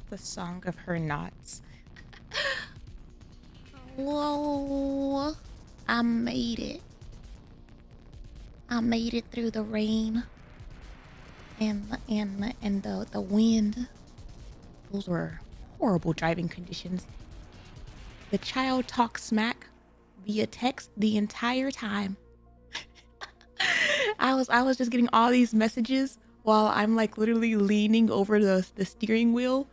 The song of her knots. Whoa, I made it. I made it through the rain and the wind. Those were horrible driving conditions. The child talked smack via text the entire time. I was just getting all these messages while I'm like literally leaning over the steering wheel,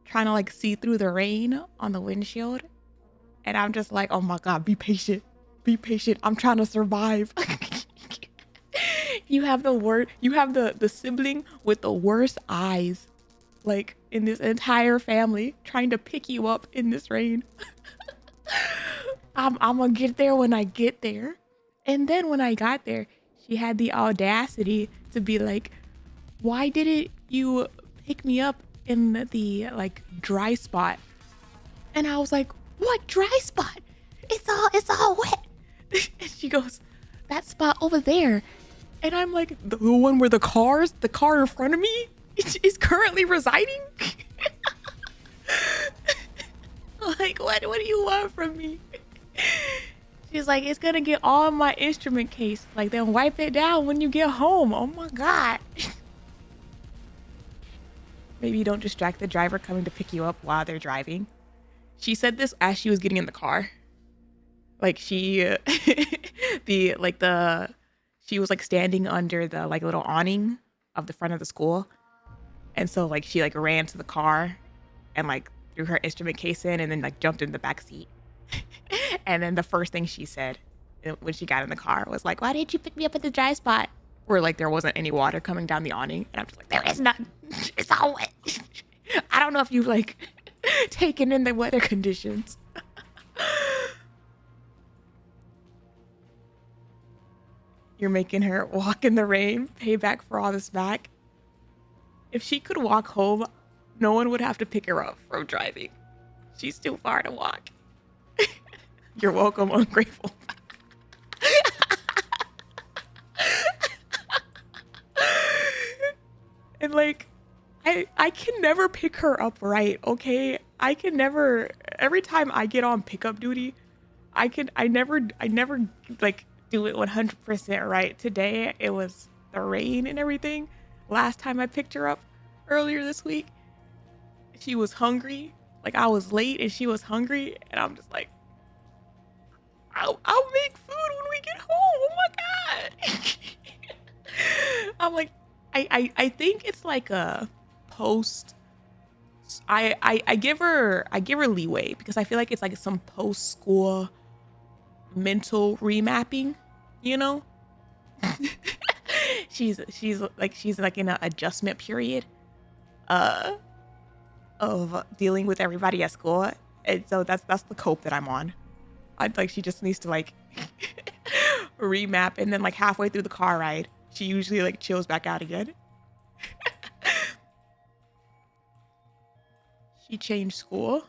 trying to like see through the rain on the windshield. And I'm just like, oh my God, be patient. Be patient. I'm trying to survive. You have the sibling with the worst eyes, like in this entire family, trying to pick you up in this rain. I'm gonna get there when I get there. And then when I got there, she had the audacity to be like, why didn't you pick me up in the like dry spot? And I was like, what dry spot? It's all wet. And she goes, that spot over there. And I'm like, the one where the car in front of me is currently residing? Like, what do you want from me? She's like, it's gonna get all my instrument case. Like, then wipe it down when you get home. Oh my God. Maybe you don't distract the driver coming to pick you up while they're driving. She said this as she was getting in the car. Like she was like standing under the like little awning of the front of the school. And so like she like ran to the car and like threw her instrument case in and then like jumped in the back seat. And then the first thing she said when she got in the car was like, why didn't you pick me up at the dry spot? Where like there wasn't any water coming down the awning. And I'm just like, there is none. It's all wet. I don't know if you've like taken in the weather conditions. You're making her walk in the rain, pay back for all this back. If she could walk home, no one would have to pick her up from driving. She's too far to walk. You're welcome, ungrateful. And like, I can never pick her up right, okay? I can never, every time I get on pickup duty, I never like do it 100% right. Today, it was the rain and everything. Last time I picked her up earlier this week, she was hungry. Like I was late and she was hungry. And I'm just like, I'll make food when we get home. Oh my God. I'm like, I think it's like a post. I give her leeway because I feel like it's like some post school mental remapping, you know. she's like in an adjustment period of dealing with everybody at school, and so that's the cope that I'm on. I'd like she just needs to like remap, and then like halfway through the car ride she usually like chills back out again. She changed school.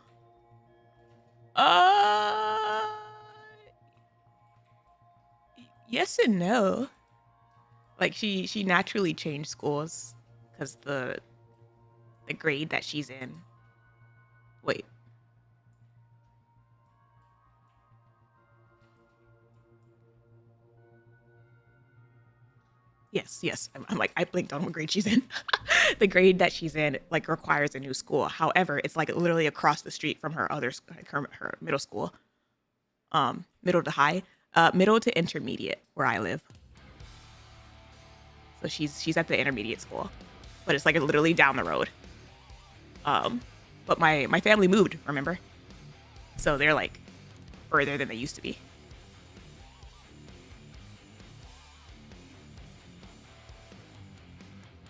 Yes and no. Like she naturally changed schools because the grade that she's in. Wait. Yes. I'm like, I blinked on what grade she's in. The grade that she's in like requires a new school. However, it's like literally across the street from her her middle school. Middle to high, middle to intermediate where I live. So she's at the intermediate school, but it's like literally down the road. But my family moved, remember? So they're like further than they used to be.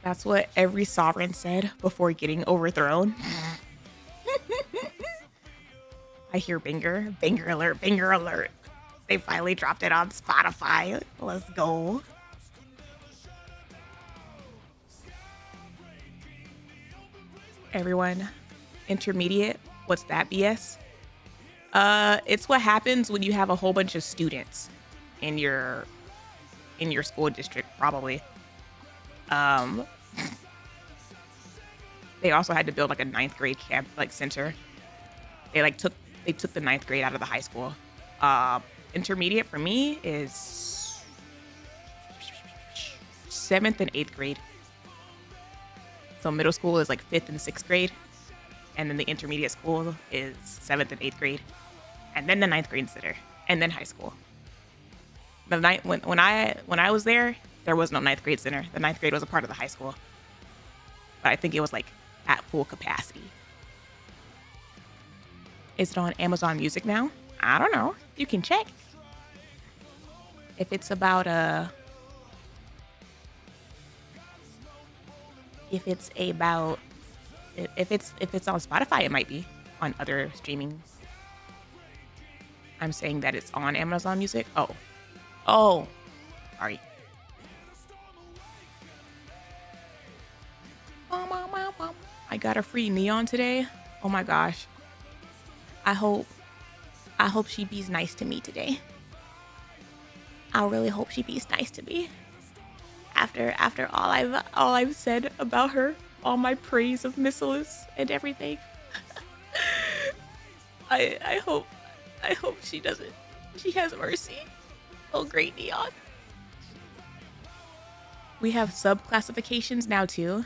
That's what every sovereign said before getting overthrown. I hear banger alert. They finally dropped it on Spotify. Let's go. Everyone, Intermediate, what's that BS? It's what happens when you have a whole bunch of students in your school district, probably. They also had to build like a ninth grade camp like center. They took the ninth grade out of the high school. Intermediate for me is 7th and 8th grade. So middle school is like 5th and 6th grade, and then the intermediate school is 7th and 8th grade, and then the ninth grade center, and then high school. The when I was there was no ninth grade center. The ninth grade was a part of the high school, but I think it was like at full capacity. Is it on Amazon Music now? I don't know. You can check. If it's about if it's on Spotify, it might be on other streaming. I'm saying that it's on Amazon Music. Oh, sorry. I got a free Neon today. Oh my gosh. I hope she be's nice to me today. I really hope she be's nice to me. After all I've said about her, all my praise of Missiles and everything. I hope she has mercy. Oh, great Neon. We have sub-classifications now too.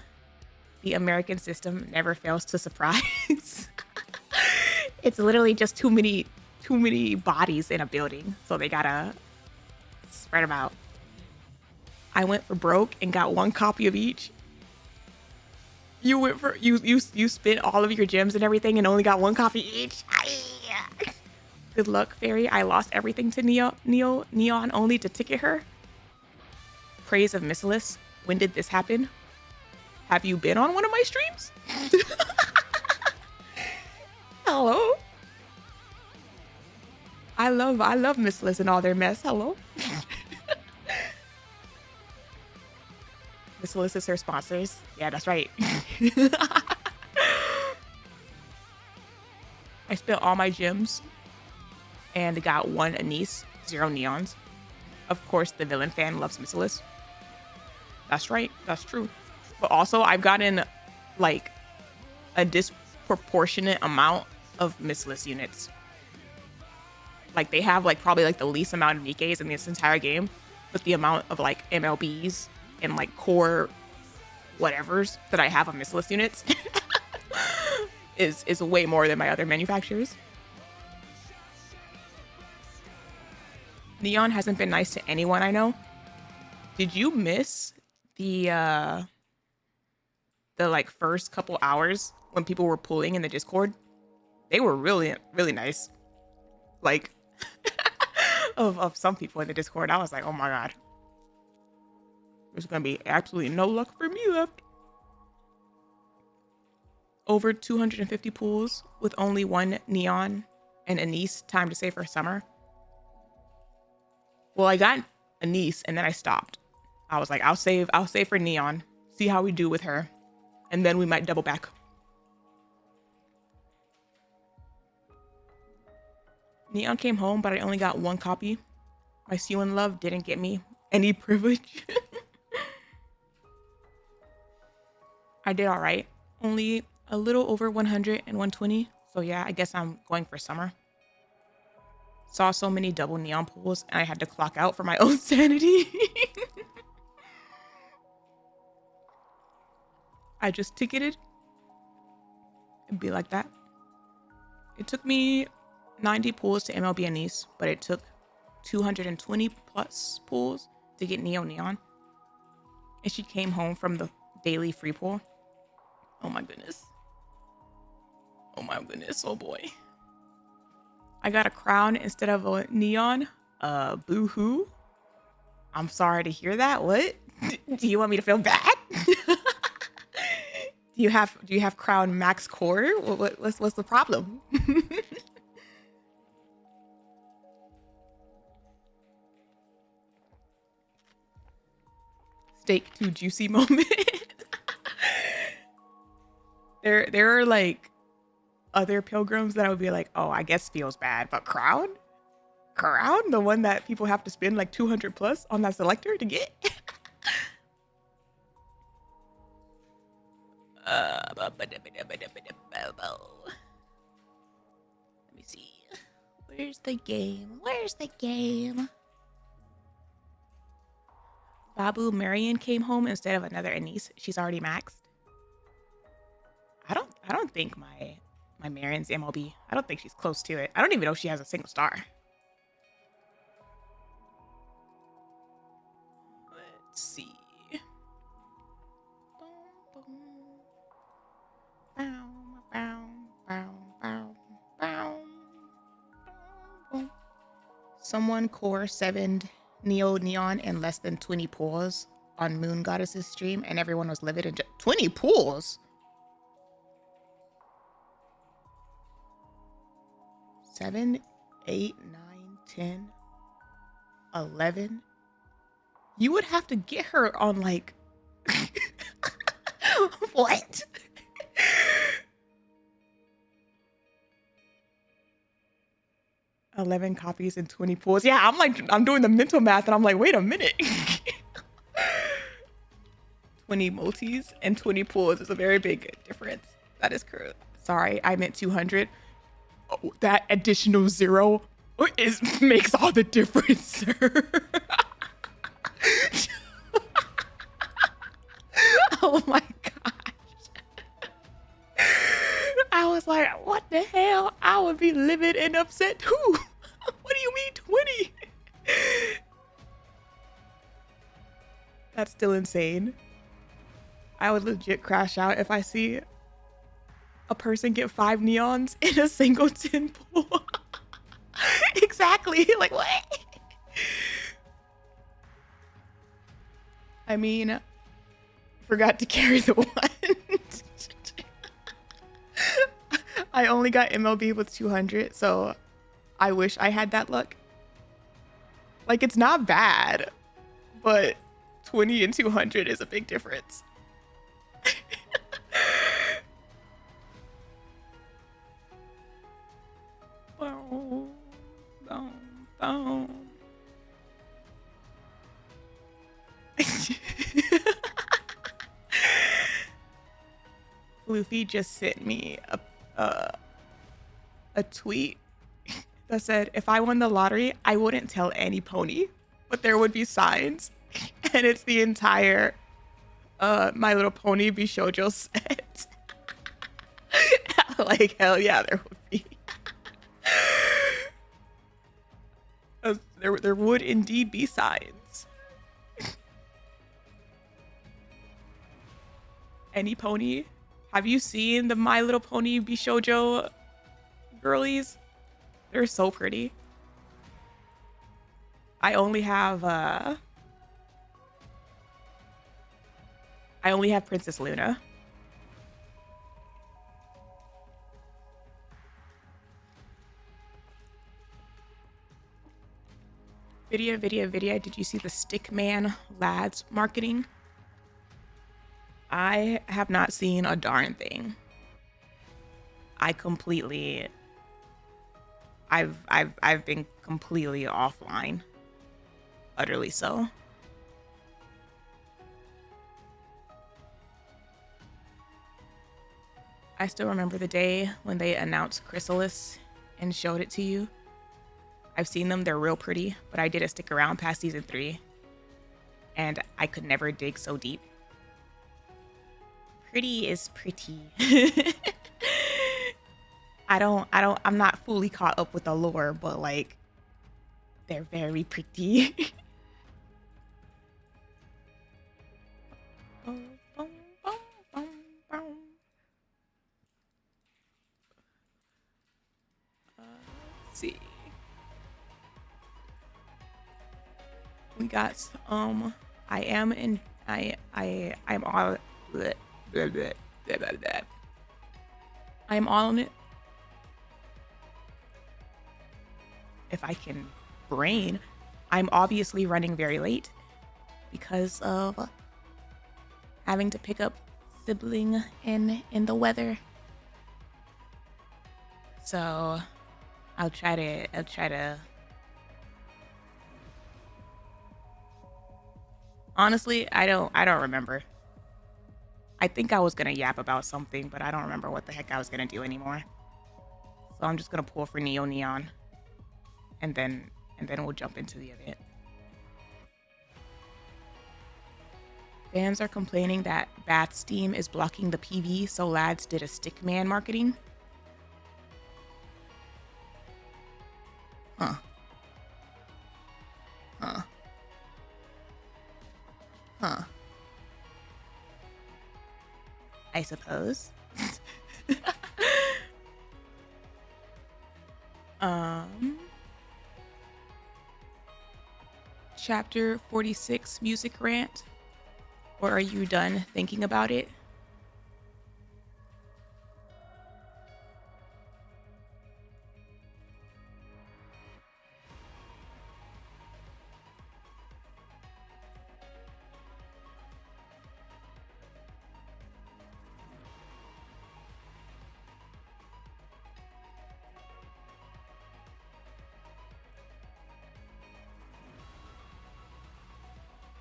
The American system never fails to surprise. It's literally just too many bodies in a building, so they gotta spread them out. I went for broke and got one copy of each. You went for you spent all of your gems and everything and only got one copy each. Good luck, Fairy. I lost everything to Neon only to ticket her. Praise of Missilis. When did this happen? Have you been on one of my streams? Hello. I love Missilis and all their mess. Hello. Missilis is her sponsors. Yeah, that's right. I spent all my gems and got one ANIS, 0 neons. Of course, the villain fan loves Missilis. That's right. That's true. But also, I've gotten like a disproportionate amount of Missilis units. Like they have like probably like the least amount of Nikkes in this entire game, but the amount of like MLBs and like core whatevers that I have of Missilis units is way more than my other manufacturers. Neon hasn't been nice to anyone I know. Did you miss the like first couple hours when people were pulling in the Discord? They were really, really nice. Like of some people in the Discord, I was like, oh my god. There's gonna be absolutely no luck for me left. Over 250 pools with only one Neon and ANIS. Time to save for summer. Well, I got ANIS and then I stopped. I was like, I'll save for Neon. See how we do with her. And then we might double back. Neon came home, but I only got one copy. My See You in Love didn't get me any privilege. I did all right. Only a little over 100 and 120. So yeah, I guess I'm going for summer. Saw so many double neon pools and I had to clock out for my own sanity. I just ticketed. It'd be like that. It took me 90 pools to MLB ANIS, but it took 220 plus pools to get Neo Neon. And she came home from the daily free pool. Oh my goodness. Oh my goodness. Oh boy. I got a crown instead of a neon. Boo-hoo. I'm sorry to hear that. What? Do you want me to feel bad? Do you have crown max core? What's the problem? Steak too juicy moment. There are like other pilgrims that I would be like, oh, I guess feels bad. But crown? Crown? The one that people have to spend like 200 plus on that selector to get? Let me see. Where's the game? Where's the game? Babu Marion came home instead of another ANIS. She's already maxed. I don't think my Marion's MLB. I don't think she's close to it. I don't even know if she has a single star. Let's see. Someone core 7'd Neo Neon in less than 20 pulls on Moon Goddess's stream, and everyone was livid and 20 pulls. 7, 8, 9, 10, 11. You would have to get her on like what? $11 copies and 20 pulls. Yeah, I'm doing the mental math and I'm like, wait a minute. 20 multis and 20 pulls is a very big difference. That is correct. Sorry, I meant 200. Oh, that additional 0 makes all the difference, sir. Oh my gosh. I was like, what the hell? I would be livid and upset too. What do you mean 20? That's still insane. I would legit crash out if I see a person get 5 neons in a single 10 pull. Exactly. Like, what? I mean, forgot to carry the 1. I only got MLB with 200, so I wish I had that luck. Like, it's not bad, but 20 and 200 is a big difference. Boom, boom, boom. Luffy just sent me a tweet that said, if I won the lottery, I wouldn't tell any pony, but there would be signs, and it's the entire My Little Pony Bishoujo set. Like, hell yeah, there would be. There would indeed be signs. Any pony? Have you seen the My Little Pony Bishoujo girlies? They're so pretty. I only have Princess Luna. Video. Did you see the Stickman Lads marketing? I have not seen a darn thing. I've been completely offline. Utterly so. I still remember the day when they announced Chrysalis and showed it to you. I've seen them, they're real pretty, but I didn't stick around past season 3. And I could never dig so deep. Pretty is pretty. I'm not fully caught up with the lore, but like, they're very pretty. Let's see. We got I'm on it. If I can brain, I'm obviously running very late because of having to pick up sibling in the weather. So I'll try to honestly, I don't remember. I think I was gonna yap about something, but I don't remember what the heck I was gonna do anymore. So I'm just gonna pull for Neo Neon, and then we'll jump into the event. Fans are complaining that Bat Steam is blocking the PV, so lads did a stickman marketing. Huh. Huh. Huh. I suppose. Chapter 46 music rant. Or are you done thinking about it?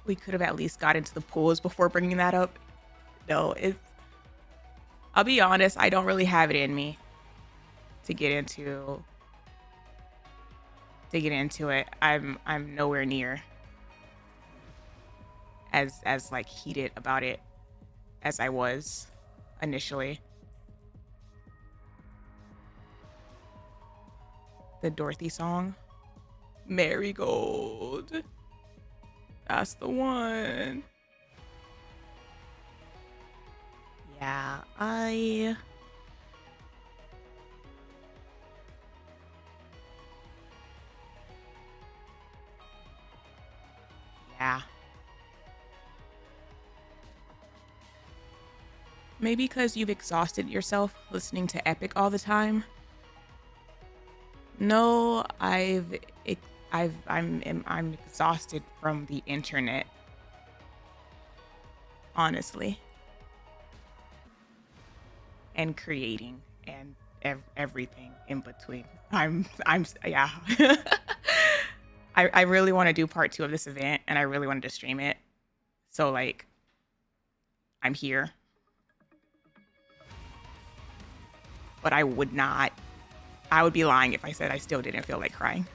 We could have at least got into the pools before bringing that up. No, I'll be honest, I don't really have it in me to get into it. I'm nowhere near as like heated about it as I was initially. The Dorothy song, Marigold. That's the one. Yeah, yeah. Maybe because you've exhausted yourself listening to Epic all the time. No, I'm exhausted from the internet. Honestly. And creating and everything in between. Yeah. I really want to do part 2 of this event, and I really wanted to stream it. So like, I'm here. But I would be lying if I said I still didn't feel like crying.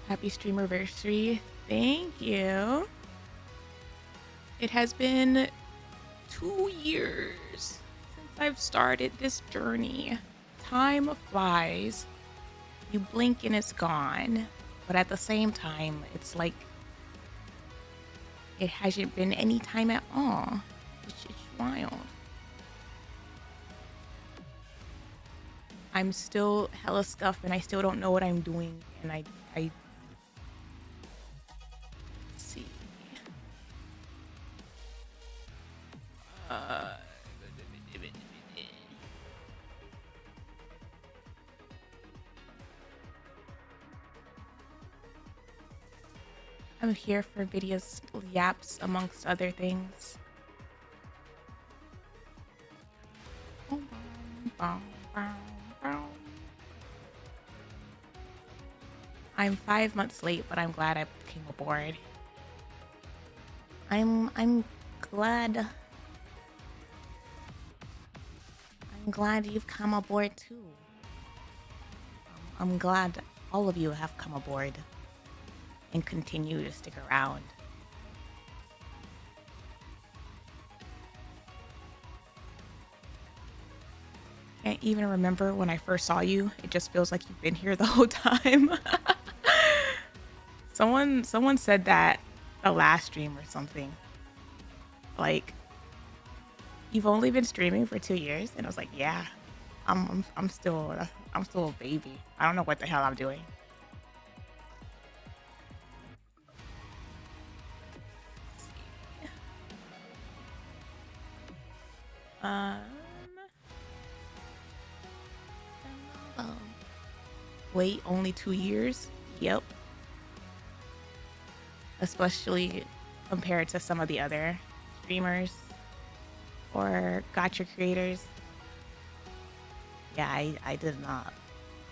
Happy streamerversary. Thank you. It has been 2 years since I've started this journey. Time flies. You blink and it's gone. But at the same time, it's like it hasn't been any time at all. It's wild. I'm still hella scuffed and I still don't know what I'm doing. And I see. I'm here for videos, yaps, amongst other things. I'm 5 months late, but I'm glad I came aboard. I'm glad. I'm glad you've come aboard too. I'm glad all of you have come aboard and continue to stick around. Can't even remember when I first saw you. It just feels like you've been here the whole time. Someone said that the last stream or something. Like, you've only been streaming for 2 years, and I was like, yeah, I'm still a baby. I don't know what the hell I'm doing. Um, wait, only 2 years? Yep. Especially compared to some of the other streamers or Gacha creators. Yeah, I did not.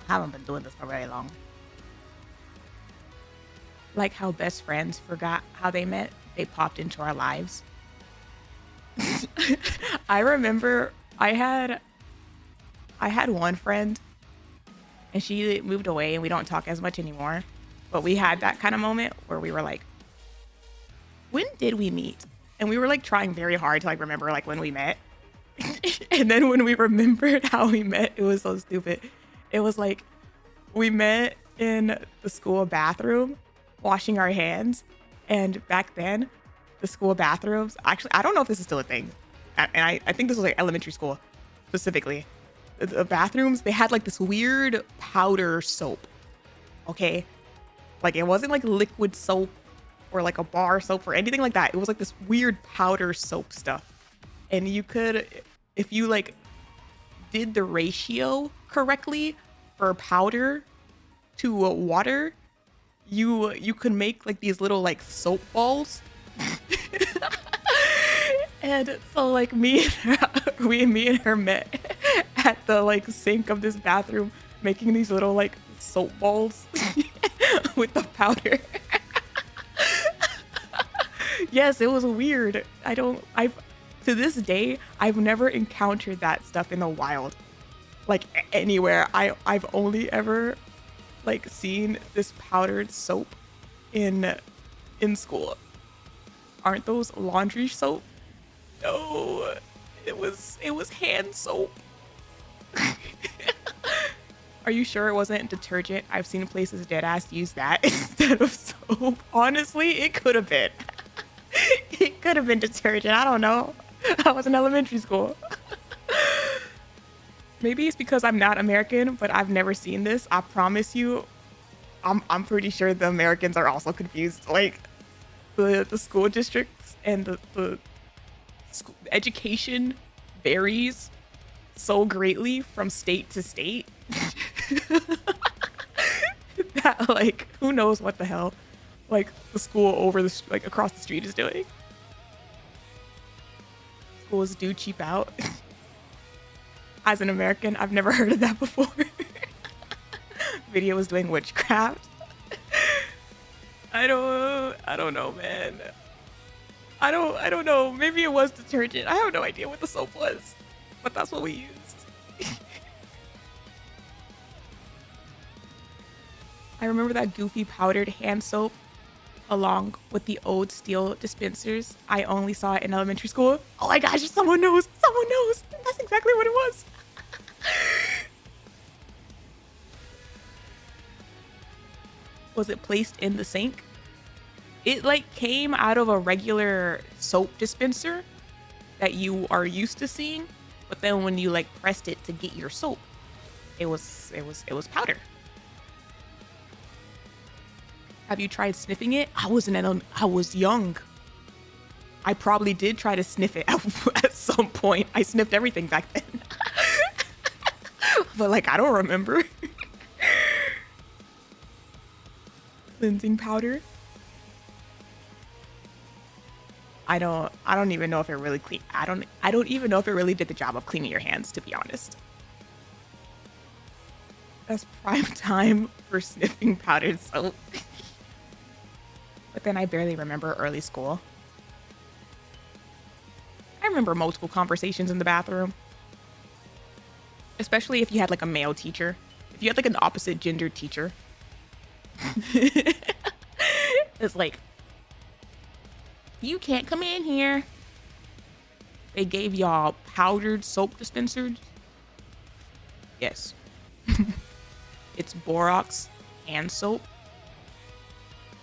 Haven't been doing this for very long. Like how best friends forgot how they met. They popped into our lives. I remember I had one friend and she moved away and we don't talk as much anymore. But we had that kind of moment where we were like, when did we meet? And we were like trying very hard to like remember like when we met. And then when we remembered how we met, it was so stupid. It was like we met in the school bathroom washing our hands. And back then, the school bathrooms, actually, I don't know if this is still a thing. And I think this was like elementary school specifically. The bathrooms, they had like this weird powder soap. Okay. Like it wasn't like liquid soap or like a bar soap or anything like that. It was like this weird powder soap stuff. And you could, if you like did the ratio correctly for powder to water, you could make like these little like soap balls. And so like me and her met at the like sink of this bathroom making these little like soap balls with the powder. Yes, it was weird. To this day, I've never encountered that stuff in the wild, like anywhere. I've only ever like seen this powdered soap in school. Aren't those laundry soap? No, it was hand soap. Are you sure it wasn't detergent? I've seen places dead ass use that instead of soap. Honestly, it could have been. It could have been detergent. I don't know. I was in elementary school. Maybe it's because I'm not American, but I've never seen this. I promise you, I'm pretty sure the Americans are also confused. Like the school districts and the education varies so greatly from state to state that like who knows what the hell like the school over the like across the street is doing. Schools do cheap out. As an American, I've never heard of that before. Video was doing witchcraft. I don't know, man. I don't know. Maybe it was detergent. I have no idea what the soap was, but that's what we used. I remember that goofy powdered hand soap along with the old steel dispensers. I only saw it in elementary school. Oh my gosh, someone knows. Someone knows. That's exactly what it was. Was it placed in the sink? It like came out of a regular soap dispenser that you are used to seeing, but then when you like pressed it to get your soap, it was powder. Have you tried sniffing it? I was young. I probably did try to sniff it at some point. I sniffed everything back then. But like I don't remember. Cleansing powder. I don't even know if it really clean. I don't even know if it really did the job of cleaning your hands, to be honest. That's prime time for sniffing powdered soap. But then I barely remember early school. I remember multiple conversations in the bathroom. Especially if you had like a male teacher. If you had like an opposite gender teacher. It's like, you can't come in here. They gave y'all powdered soap dispensers. Yes. It's Borax and soap.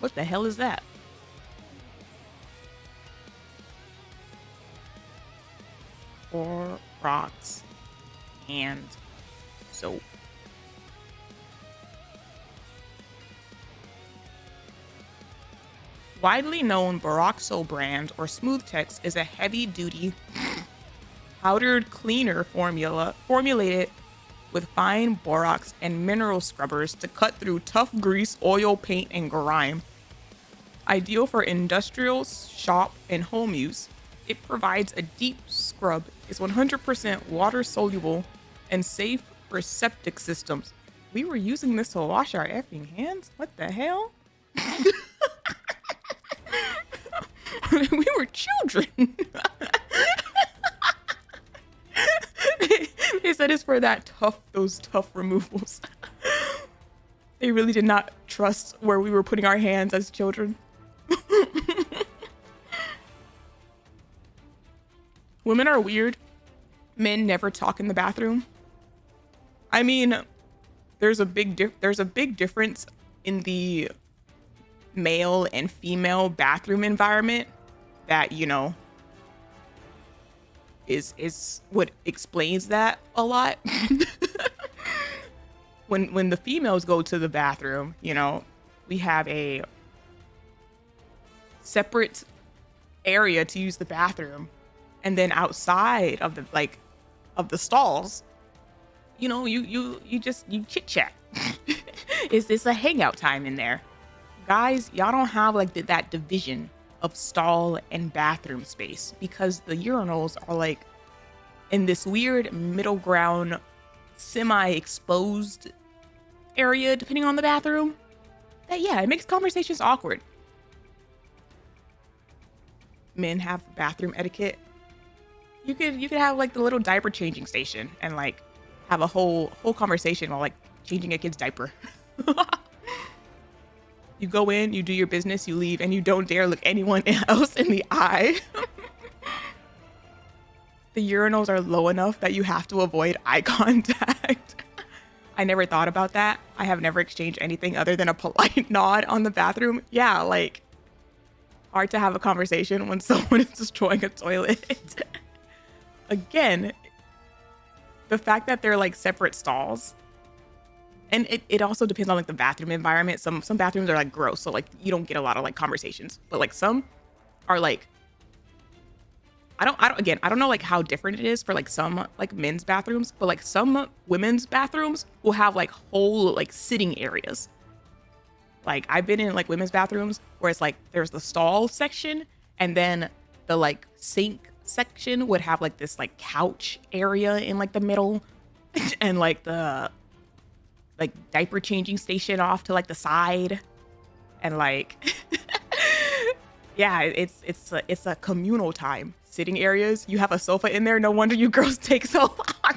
What the hell is that? Four rocks and soap. Widely known Baroxo brand or Smooth Tex is a heavy-duty powdered cleaner formulated with fine borax and mineral scrubbers to cut through tough grease, oil, paint, and grime. Ideal for industrial, shop, and home use, it provides a deep scrub, is 100% water-soluble, and safe for septic systems. We were using this to wash our effing hands? What the hell? We were children. They said it's for those tough removals. They really did not trust where we were putting our hands as children. Women are weird. Men never talk in the bathroom. I mean, there's a big difference in the male and female bathroom environment that, you know, is what explains that a lot. When the females go to the bathroom, you know, we have a separate area to use the bathroom, and then outside of the stalls, you know, you chit chat. Is this a hangout time in there? Guys, y'all don't have like that division of stall and bathroom space because the urinals are like in this weird middle ground, semi-exposed area, depending on the bathroom. That, yeah, it makes conversations awkward. Men have bathroom etiquette. You could have like the little diaper changing station and like have a whole conversation while like changing a kid's diaper. You go in, you do your business, you leave, and you don't dare look anyone else in the eye. The urinals are low enough that you have to avoid eye contact. I never thought about that. I have never exchanged anything other than a polite nod on the bathroom. Yeah, like, hard to have a conversation when someone is destroying a toilet. Again, the fact that they're like separate stalls. And it also depends on like the bathroom environment. Some bathrooms are like gross, so like you don't get a lot of like conversations. But like some are like, I don't know like how different it is for like some like men's bathrooms, but like some women's bathrooms will have like whole like sitting areas. Like I've been in like women's bathrooms where it's like there's the stall section, and then the like sink section would have like this like couch area in like the middle, and like the like diaper changing station off to like the side, and like yeah, it's a communal time. Sitting areas, you have a sofa in there. No wonder you girls take so long.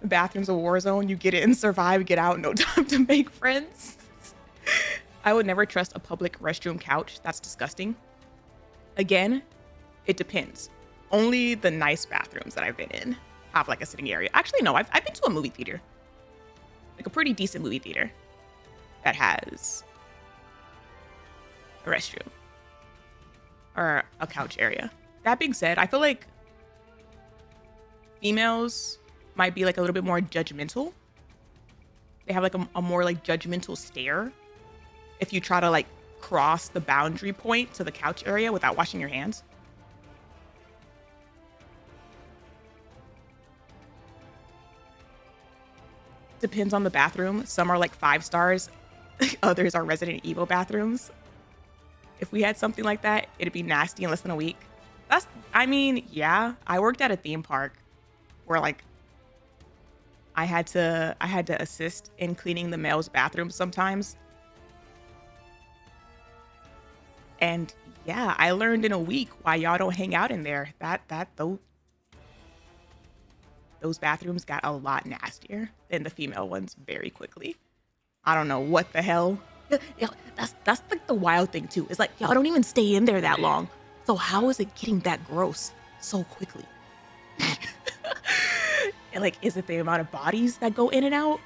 The bathroom's a war zone. You get in, survive, get out. No time to make friends. I would never trust a public restroom couch. That's disgusting. Again, it depends. Only the nice bathrooms that I've been in have like a sitting area. Actually, no, I've been to a movie theater, like a pretty decent movie theater that has a restroom or a couch area. That being said, I feel like females might be like a little bit more judgmental. They have like a more like judgmental stare if you try to like cross the boundary point to the couch area without washing your hands. Depends on the bathroom. Some are like 5 stars. Others are Resident Evil bathrooms. If we had something like that, it'd be nasty in less than a week. I mean, yeah, I worked at a theme park where like I had to assist in cleaning the males' bathrooms sometimes. And yeah, I learned in a week why y'all don't hang out in there. Those bathrooms got a lot nastier than the female ones very quickly. I don't know what the hell. Yeah, that's like the wild thing too. It's like y'all don't even stay in there that long. So how is it getting that gross so quickly? And like, is it the amount of bodies that go in and out?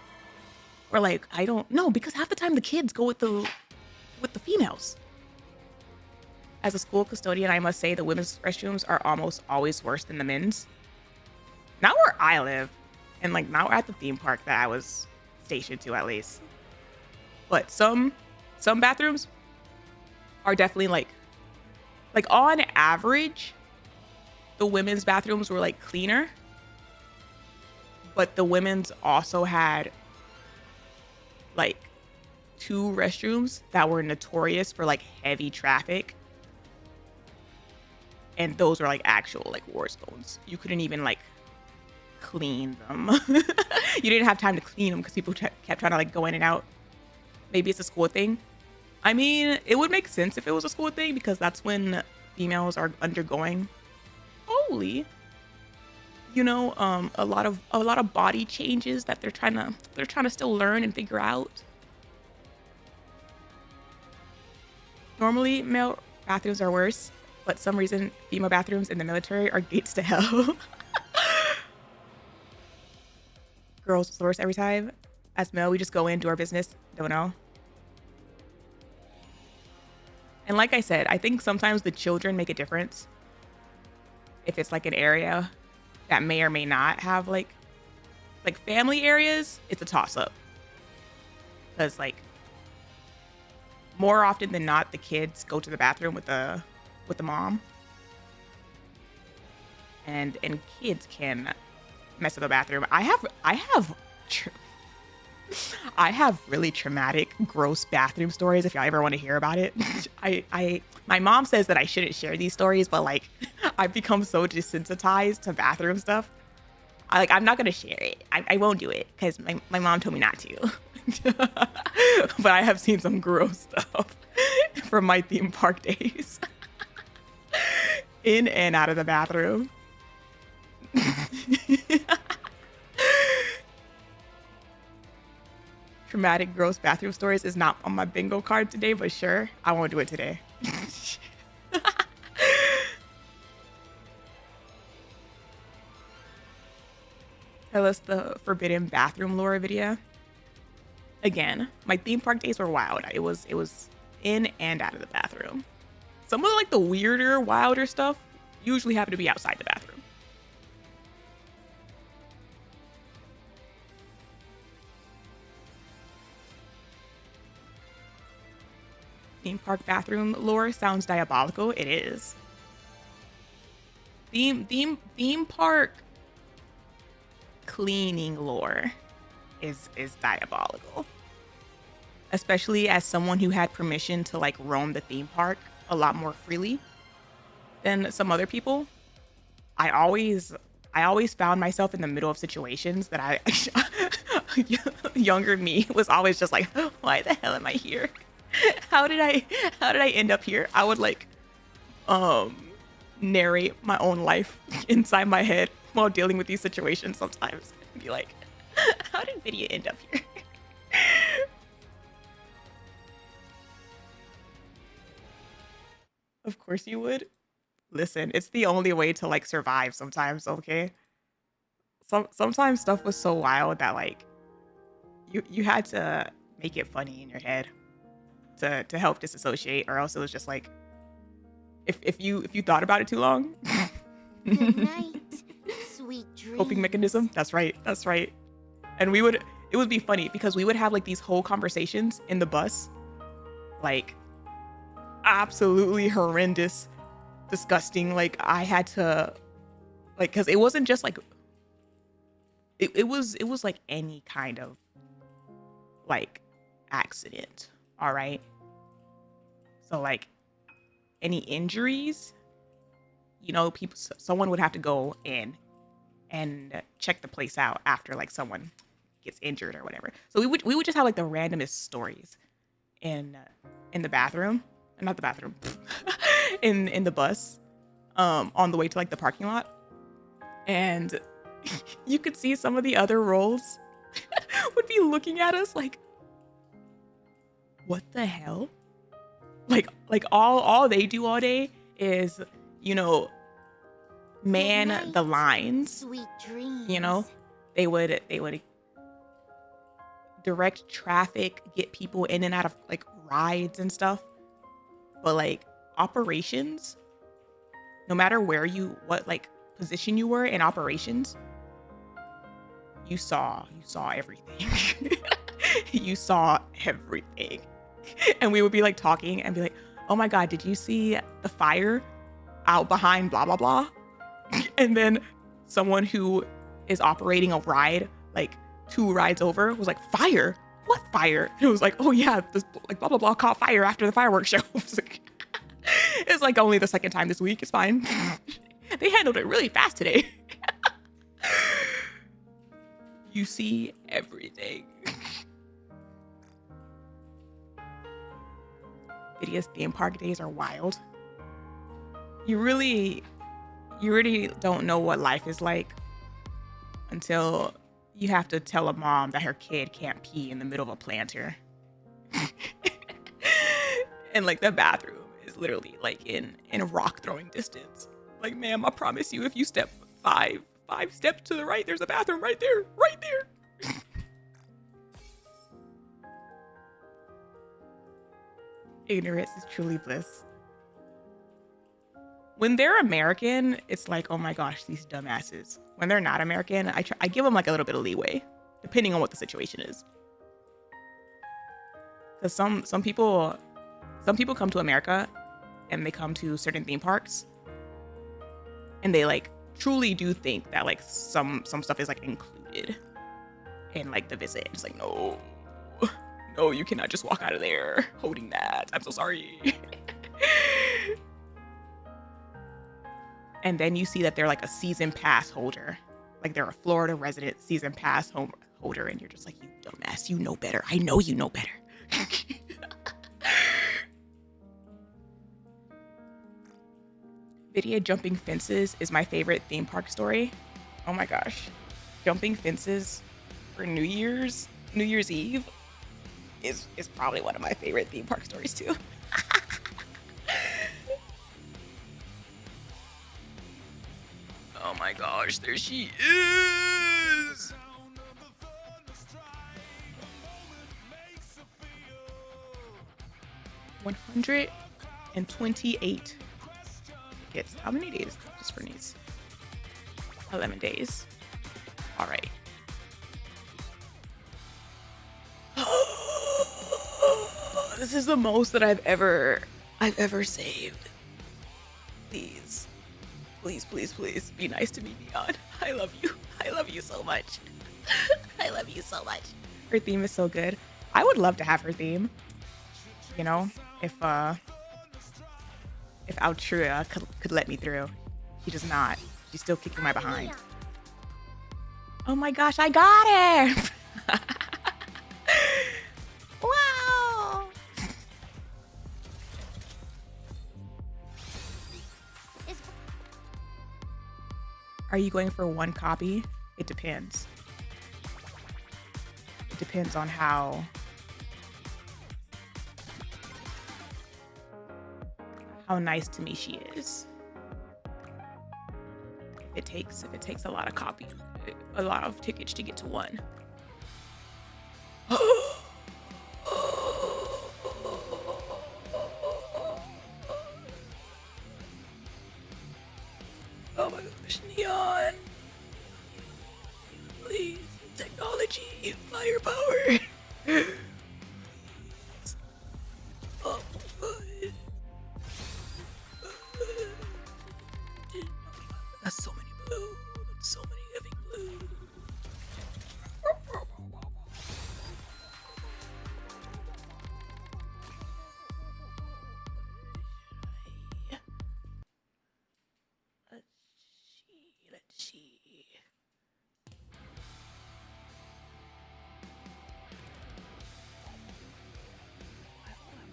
Or like, I don't know, because half the time the kids go with the females. As a school custodian, I must say the women's restrooms are almost always worse than the men's. Not where I live, and like not at the theme park that I was stationed to, at least. But some bathrooms are definitely like on average, the women's bathrooms were like cleaner, but the women's also had like 2 restrooms that were notorious for like heavy traffic. And those were like actual like war zones. You couldn't even like clean them. You didn't have time to clean them because people kept trying to like go in and out. Maybe it's a school thing. I mean, it would make sense if it was a school thing because that's when females are undergoing a lot of body changes that they're trying to still learn and figure out. Normally, male bathrooms are worse, but some reason female bathrooms in the military are gates to hell. Girls the worst every time. As male, we just go in, do our business. Don't know. And like I said, I think sometimes the children make a difference. If it's like an area that may or may not have like family areas, it's a toss up. Because like more often than not, the kids go to the bathroom with the mom. And kids can mess up the bathroom. I have really traumatic, gross bathroom stories if y'all ever want to hear about it. My mom says that I shouldn't share these stories, but like I've become so desensitized to bathroom stuff. I'm not gonna share it. I won't do it because my mom told me not to. But I have seen some gross stuff from my theme park days. In and out of the bathroom. Traumatic, gross bathroom stories is not on my bingo card today, but sure, I won't do it today. Tell us the forbidden bathroom lore video. Again, my theme park days were wild. It was in and out of the bathroom. Some of like the weirder, wilder stuff usually happen to be outside the bathroom. Theme park bathroom lore sounds diabolical. It is. Theme park cleaning lore is diabolical. Especially as someone who had permission to like roam the theme park a lot more freely than some other people. I always found myself in the middle of situations that younger me was always just like, why the hell am I here? How did I end up here? I would like narrate my own life inside my head while dealing with these situations sometimes. And be like, how did Vidya end up here? Of course you would. Listen, it's the only way to like survive sometimes, okay? Sometimes stuff was so wild that like you had to make it funny in your head to help disassociate, or else it was just like if you thought about it too long. Good night, sweet dreams. Coping mechanism. That's right. And it would be funny because we would have like these whole conversations in the bus, like absolutely horrendous, disgusting. Like I had to like, because it wasn't just like it was like any kind of like accident. All right. So like any injuries, someone would have to go in and check the place out after like someone gets injured or whatever. So we would just have like the randomest stories in the bathroom, not the bathroom, in the bus, on the way to like the parking lot, and you could see some of the other roles would be looking at us like, what the hell? Like all they do all day is, man night, the lines. Sweet dreams. They would direct traffic, get people in and out of like rides and stuff. But like operations, no matter what like position you were in operations, you saw everything. You saw everything. And we would be like talking and be like, oh my God, did you see the fire out behind blah, blah, blah? And then someone who is operating a ride, like 2 rides over, was like, fire? What fire? And it was like, oh yeah, this like blah, blah, blah caught fire after the fireworks show. It's like only the second time this week. It's fine. They handled it really fast today. You see everything. Video's theme park days are wild. You really don't know what life is like until you have to tell a mom that her kid can't pee in the middle of a planter. And like the bathroom is literally like in rock throwing distance. Like, ma'am, I promise you, if you step five steps to the right, there's a bathroom right there, right there. Ignorance is truly bliss. When they're American, it's like, oh my gosh, these dumbasses. When they're not American, I give them like a little bit of leeway, depending on what the situation is. Because some people come to America and they come to certain theme parks and they like truly do think that like some stuff is like included in like the visit. It's like, no, you cannot just walk out of there holding that. I'm so sorry. And then you see that they're like a season pass holder. Like they're a Florida resident season pass holder. And you're just like, you dumbass, you know better. I know you know better. Video jumping fences is my favorite theme park story. Oh my gosh. Jumping fences for New Year's Eve is probably one of my favorite theme park stories too. Oh my gosh, there she is. $128 tickets. How many days just for these? 11 days. All right. This is the most that I've ever saved. Please be nice to me, Neon. I love you. I love you so much. I love you so much. Her theme is so good. I would love to have her theme. You know, if Altria could let me through. She does not. She's still kicking my behind. Oh my gosh, I got her. Wow. Are you going for one copy? It depends. It depends on how nice to me she is. If it takes a lot of tickets to get to one. Oh my gosh, Neon. Please, technology, firepower. Oh my. That's so many blue. That's so many heavy blue. Let's see.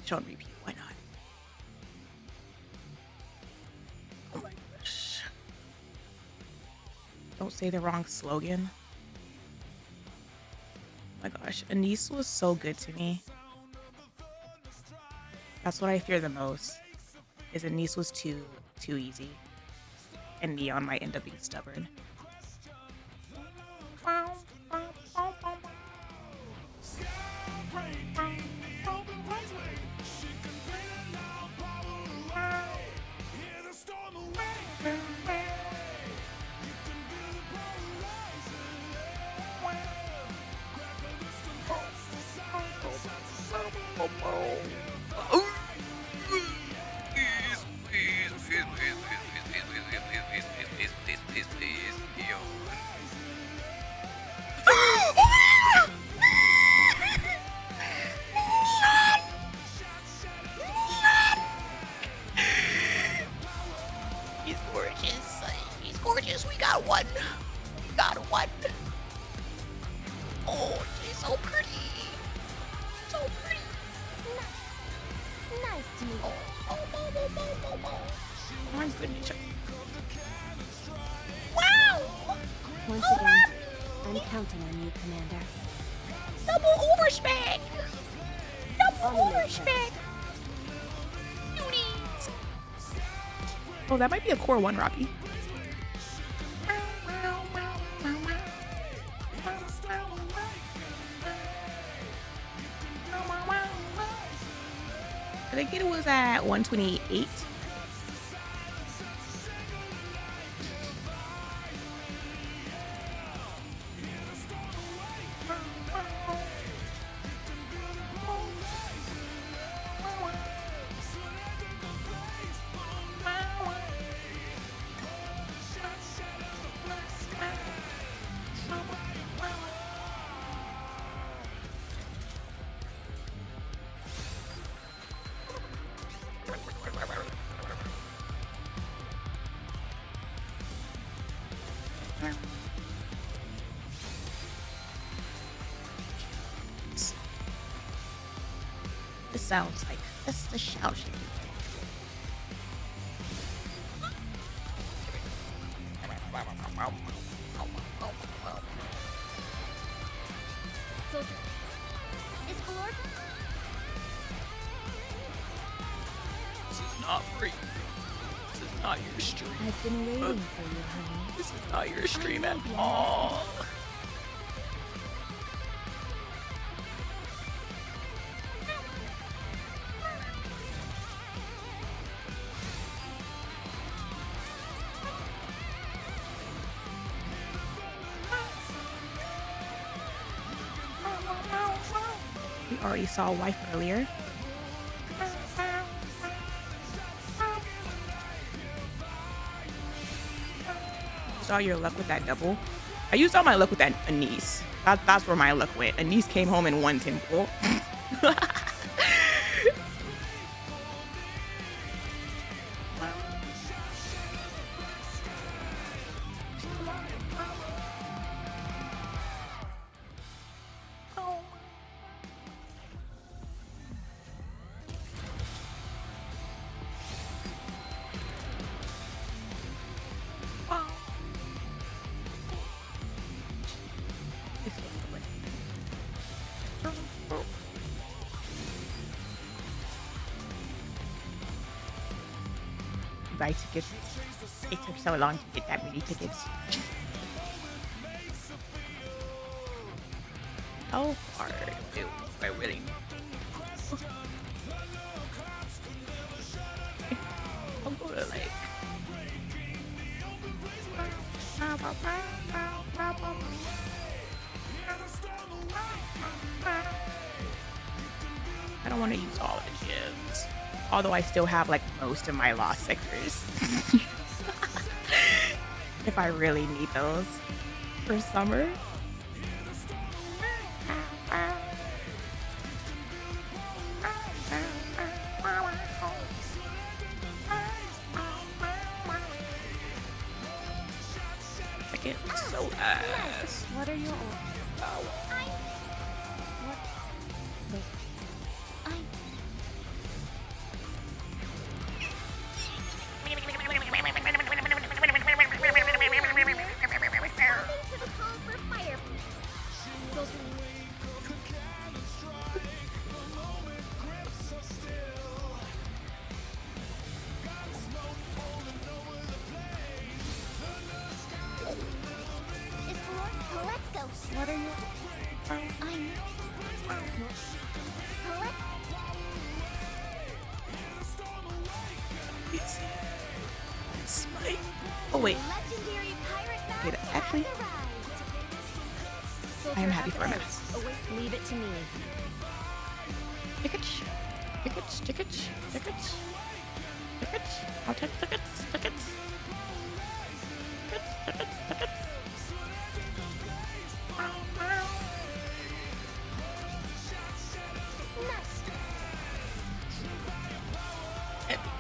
Show and repeat. Why not? Oh my gosh. Don't say the wrong slogan. Oh my gosh. ANIS was so good to me. That's what I fear the most. Is ANIS was too easy. And Neon might end up being stubborn. He's gorgeous. He's gorgeous. We got one. We got one. Oh, she's so pretty. So pretty. Nice to meet you. Oh my goodness. Wow! Once again, I'm counting on you, Commander. Double overspec! Double overspec! Beauties! Oh, that might be a core one, Robbie. I think it was at 128. This sounds like this is the shout. Soldier. Is Lord? This is not free. This is not your stream. I've been waiting for you, honey. This is not your stream at all. We already saw a wife earlier. Saw your luck with that double. I used all my luck with that ANIS. That's where my luck went. ANIS came home in one temple. Buy tickets. It took so long to get that many tickets. How far do I really? I'll go to like. I don't want to use all of the gyms. Although I still have like most of my lost sectors. If I really need those for summer. I get so ass. What are your orders? What? Wait. To the call for fire. Soldier. Is Lord? Let's go. What are you? I'm. Let's. Smite. Oh wait. Legendary pirate Wait, mask actually, has arrived. I am happy for a minute. Oh, wait, leave it to me. Tickets. Tickets. Tickets. Tickets. Tickets. I'll take tickets. Tickets. Tickets. Tickets. Tickets.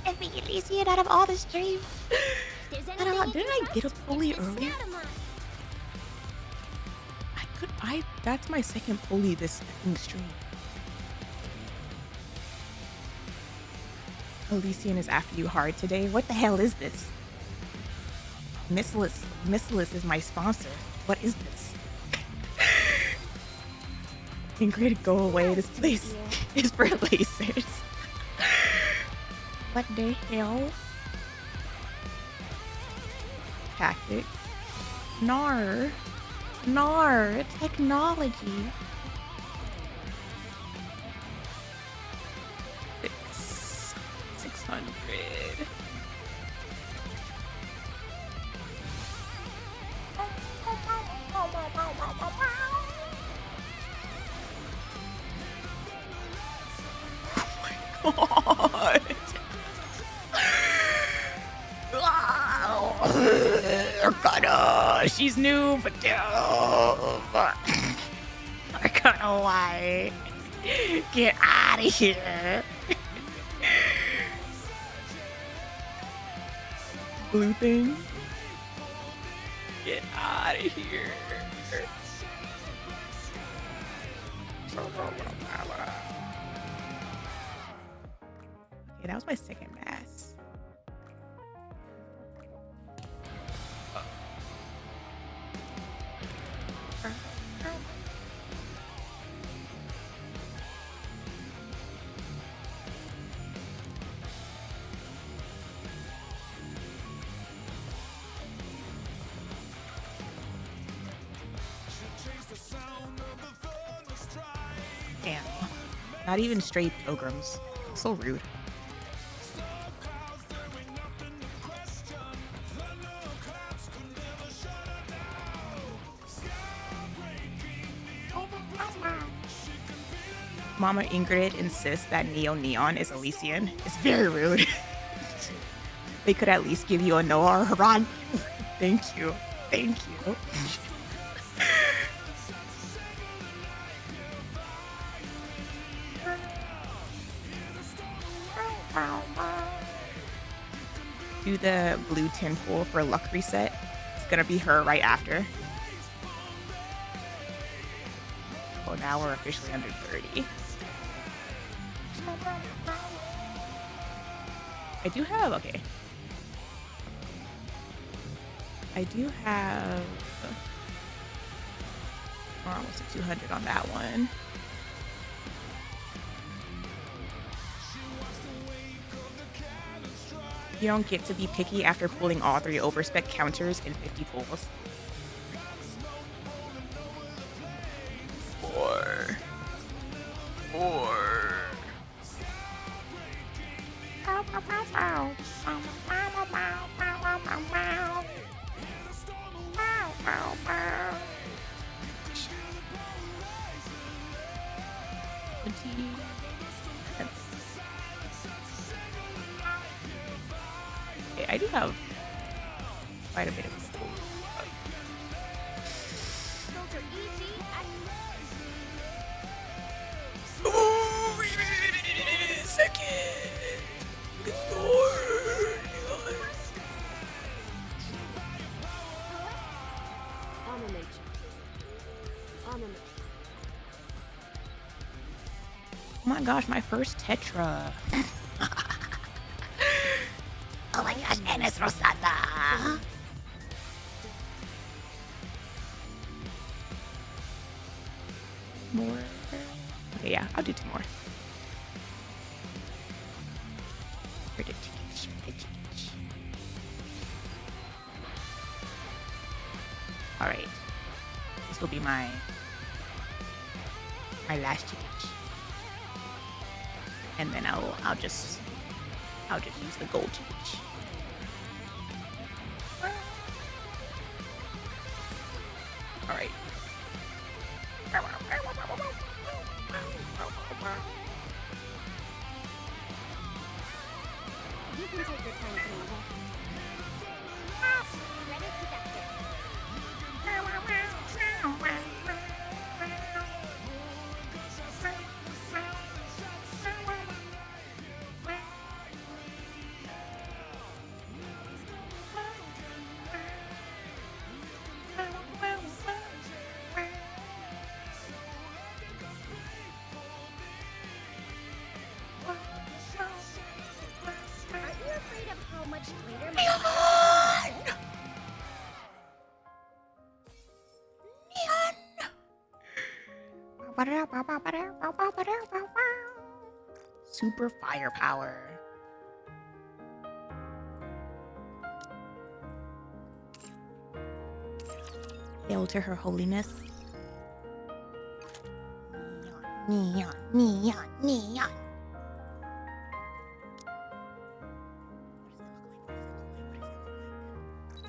Immediately see it out of all the streams. Didn't I get a pulley earlier? That's my second pulley this fucking stream. Elysian is after you hard today. What the hell is this? Missless is my sponsor. What is this? Ingrid, go away. This place is for lasers. What the hell? Tactics. Nar. Technology. 600. Oh my god. She's new, but Arcana, why? Get out of here. Blue thing. Get out of here. Okay, that was my second pass. Damn. Not even straight pilgrims. So rude. Mama Ingrid insists that Neo Neon is Elysian. It's very rude. They could at least give you a Noah or Haran. Thank you. Thank you. Do the blue tinfoil for luck reset. It's gonna be her right after. Well, now we're officially under 30. I do have, okay. I do have, we're almost at 200 on that one. You don't get to be picky after pulling all 3 overspec counters in 50 pulls. I do have quite a bit of people. Oh, second. Good Lord. Oh my gosh, my first TETRA. Oh my gosh, ANIS Rosada. More. Okay, yeah, I'll do 2 more. All right, this will be my last ticket, and then I'll just use the gold ticket. All right. You can take your time, Commander. Ready to vector. Aren't you afraid of how much greater my Super firepower. Hail to her holiness. Neon, neon, neon.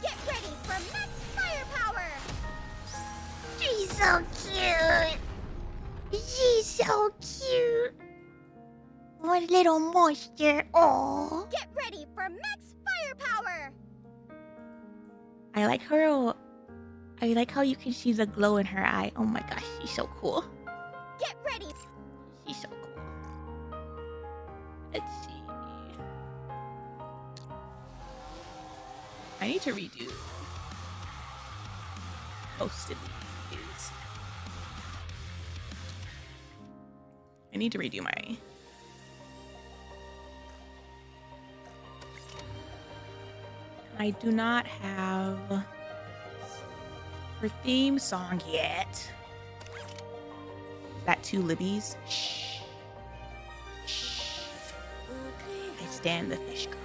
Get ready for max firepower! She's so cute. She's so cute. What a little monster. Oh. Get ready for max firepower! I like her. I like how you can see the glow in her eye. Oh my gosh, she's so cool. Get ready! She's so cool. Let's see. I need to redo most of these. I need to redo my. I do not have her theme song yet. That two Libbies. Shh. Shh. I stand the fish girl.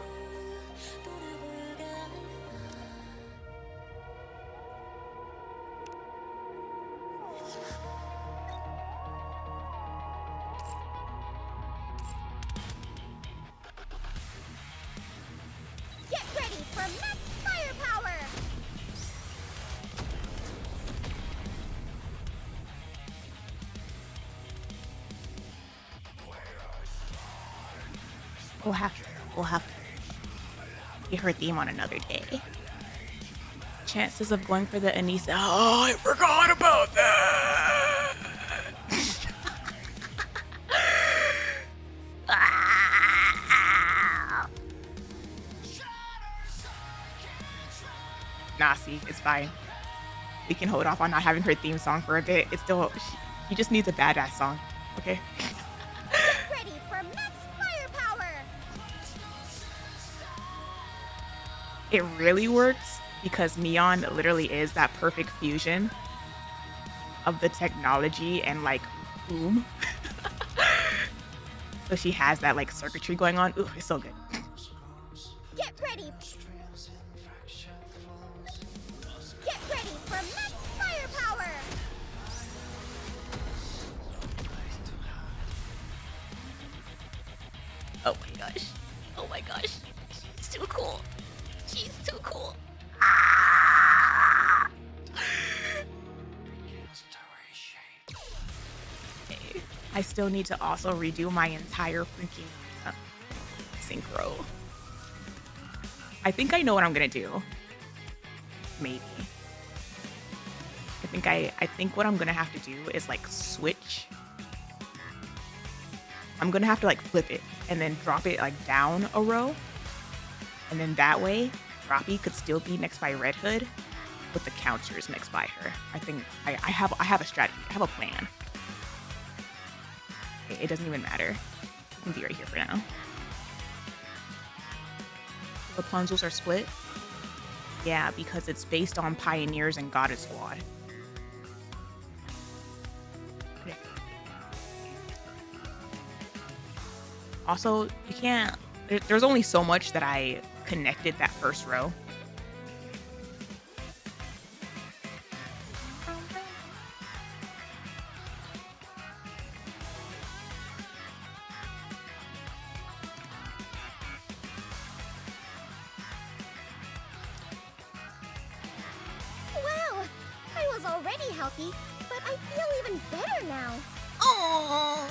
Get ready for max firepower! We'll have to get her theme on another day. Chances of going for the ANIS. Oh, I forgot about that. Nah, see, it's fine. We can hold off on not having her theme song for a bit. It's still, she just needs a badass song, okay? Get ready for max firepower! It really works because Neon literally is that perfect fusion of the technology and like boom. So she has that like circuitry going on. Ooh, it's so good. Get ready! Get ready for max firepower! Oh my gosh. Oh my gosh. She's too cool. She's too cool. Ah! Okay. I still need to also redo my entire freaking synchro. I think I know what I'm gonna do. Maybe. I think what I'm gonna have to do is like switch. I'm gonna have to like flip it and then drop it like down a row. And then that way, Droppy could still be next by Red Hood with the counters next by her. I think I have a strategy. I have a plan. It doesn't even matter. It can be right here for now. Rapunzel's are split. Yeah, because it's based on Pioneers and Goddess Squad. Okay. Also, you can't. There's only so much that I connected that first row. Wow! I was already healthy, but I feel even better now. Oh,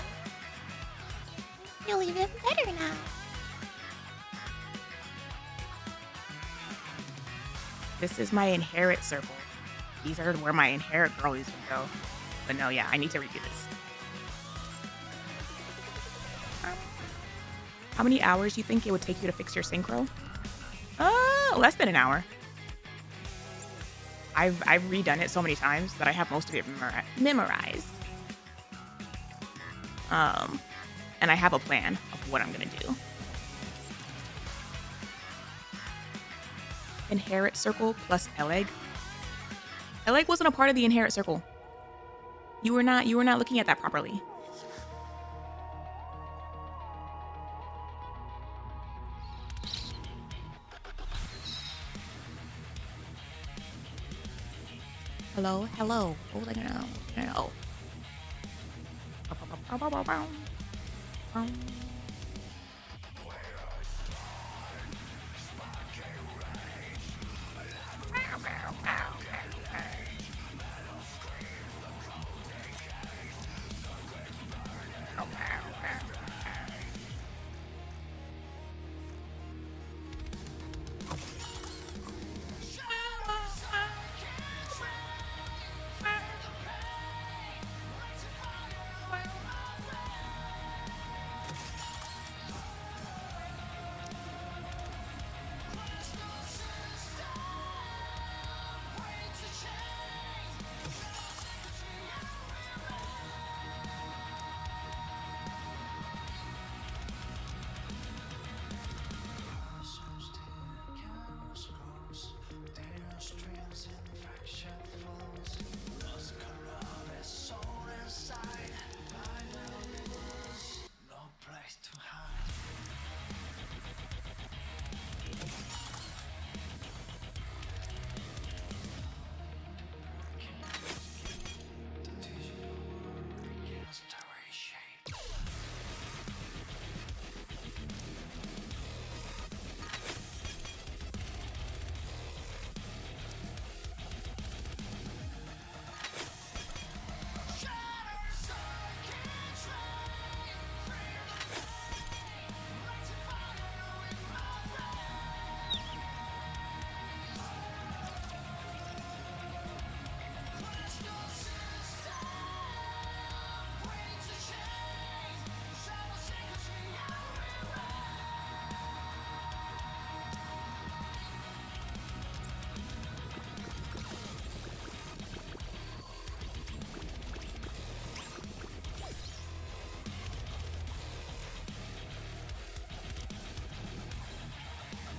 feel even better now. This is my inherit circle. These are where my inherit girlies would go. But no, yeah, I need to redo this. How many hours do you think it would take you to fix your synchro? Less than an hour. I've redone it so many times that I have most of it memorized. And I have a plan of what I'm gonna do. Inherit circle plus Eleg. Eleg wasn't a part of the inherit circle. You were not looking at that properly. Hello. Oh, no.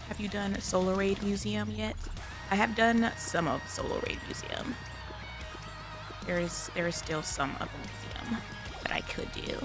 Have you done Solar Raid Museum yet? I have done some of Solar Raid Museum. There is still some of the museum that I could do.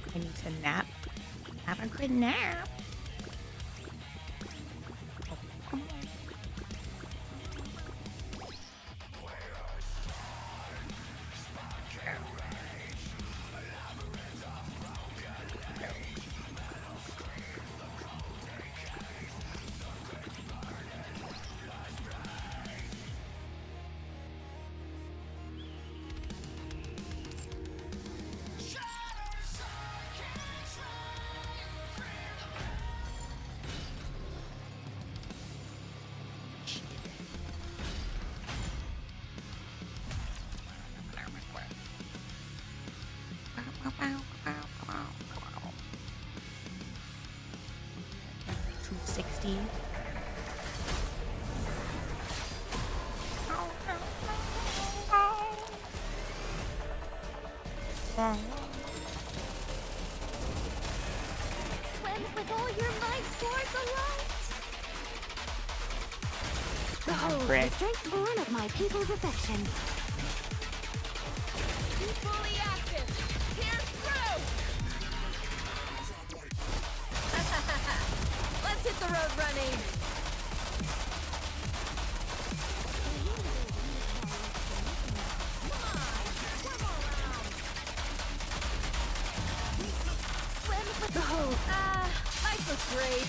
I need to nap. Have a good nap. Oh, come on. Swim with all your might toward the light. Behold, the strength born of my people's affection. Be fully active. Pierce through. Let's hit the road running. great,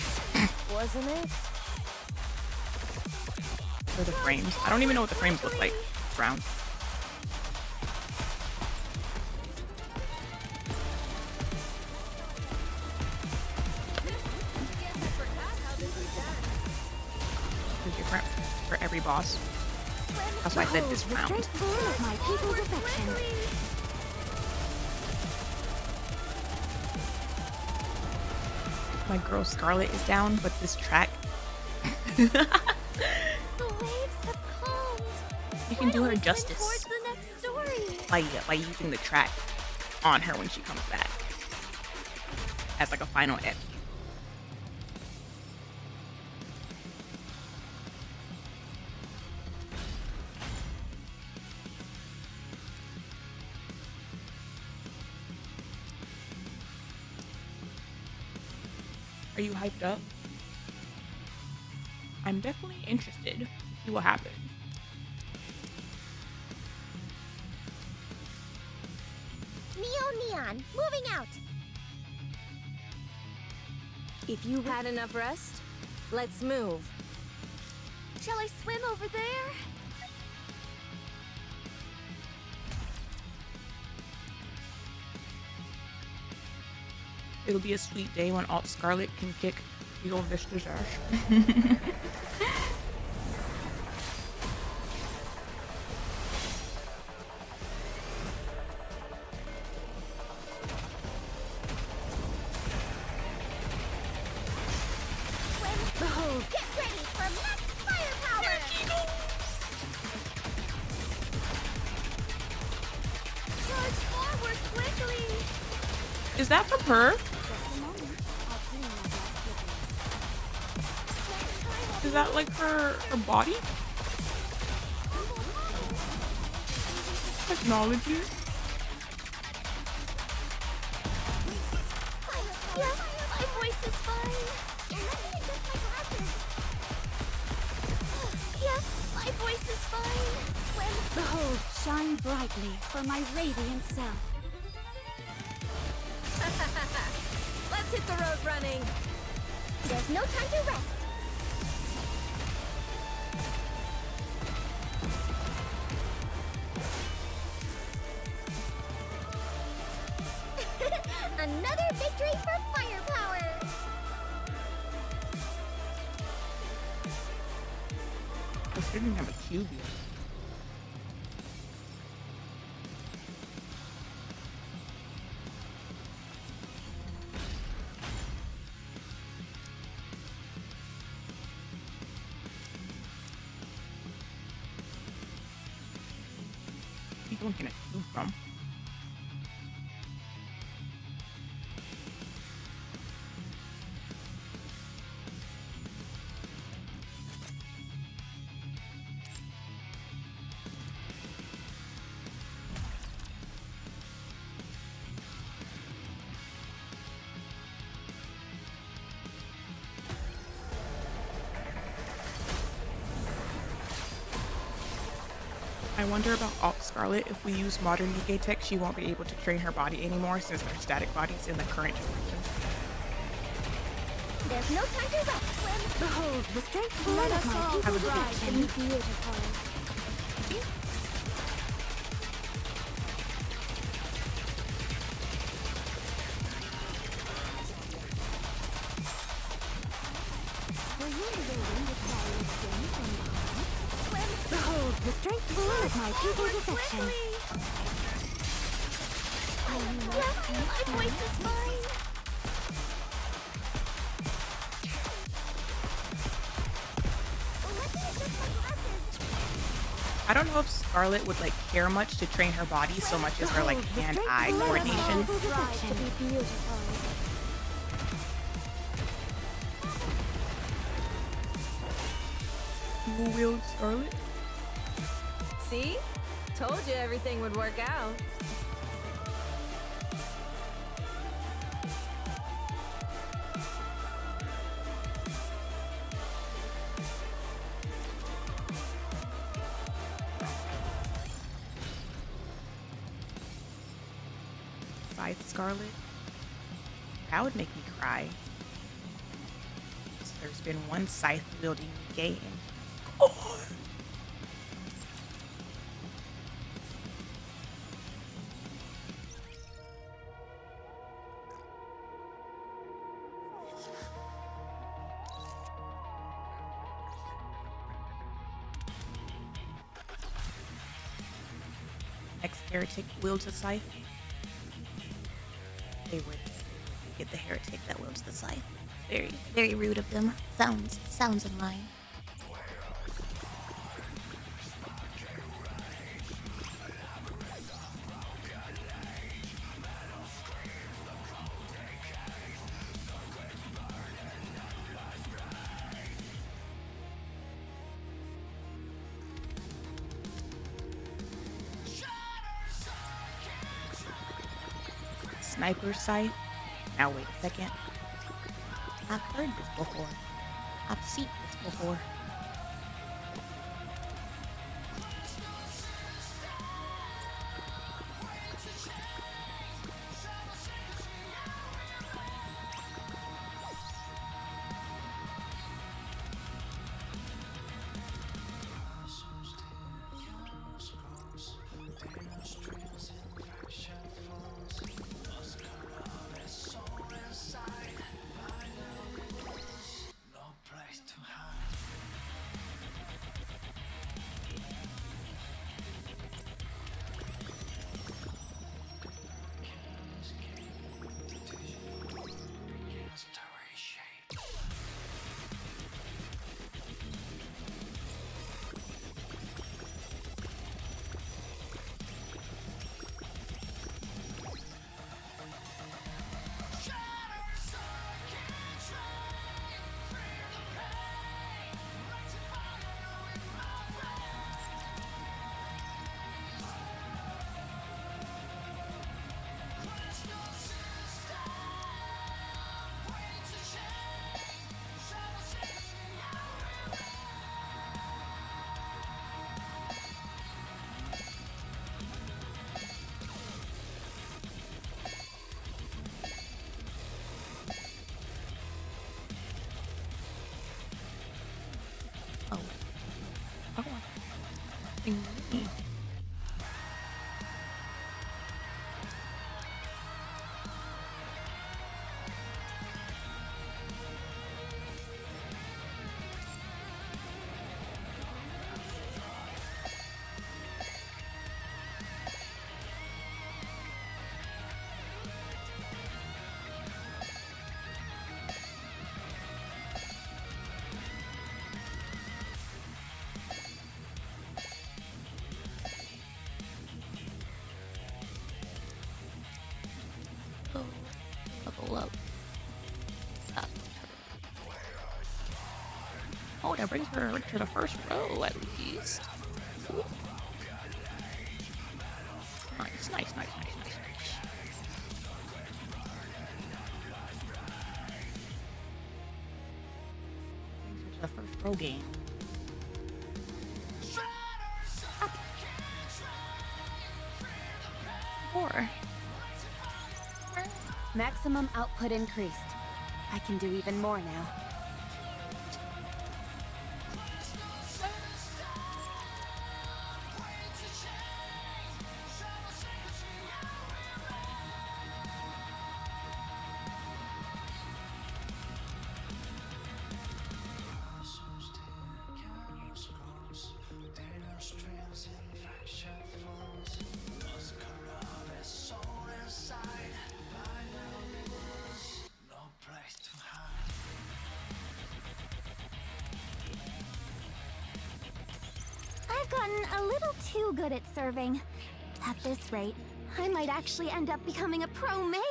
wasn't it? For the frames. I don't even know what the frames look like. It's round. Guess I forgot how this is done. It's different for every boss. That's why I said this round. Full of my people's affection. My girl Scarlet is down, but this track. The waves have calmed. You can do her Towards justice the next story. by using the track on her when she comes back as like a final edit. Are you hyped up? I'm definitely interested to see what happens. Neon, moving out. If you had enough rest, let's move. Shall I swim over there? It'll be a sweet day when Alt Scarlet can kick Eagle Vista's ass. Behold, get ready for max firepower! Charge forward quickly! Is that from her? Is that like her body? Technology? Yes, my voice is fine. Let me adjust my glasses. Yes, my voice is fine. Swim. Behold, shine brightly for my radiant self. Let's hit the road running. There's no time to rest. Another victory for firepower! I shouldn't have a cube yet. People can a cube from. I wonder about Alt Scarlet. If we use modern Nikke tech, she won't be able to train her body anymore since they're static bodies in the current generation. There's no time to rest. Swim. Behold, the strength Let of us my all people's rise affection. and Beautiful. Were you waiting with violent things from the heart? Swim. Behold, the strength of my people's affection. Yes, my voice is fine. Let me adjust my glasses. I don't know if Scarlet would like care much to train her body so much as her like hand-eye coordination. Rise to be beautiful. Dual-wield Scarlet? See? Told you everything would work out. Scythe Scarlet? That would make me cry. There's been one scythe wielding game. Oh. Next heretic wields a scythe. They would get the heretic that wields the scythe. Very, very rude of them. Sounds in line. Sniper sight. Now wait a second. I've heard this before. I've seen this before. Oh. Oh. Level up. Oh, that brings her to the first row at least. Nice, nice, nice, nice, nice, nice. Brings her to the first row game. Four. Maximum output increased. I can do even more now. I've gotten a little too good at serving. At this rate, I might actually end up becoming a pro maid.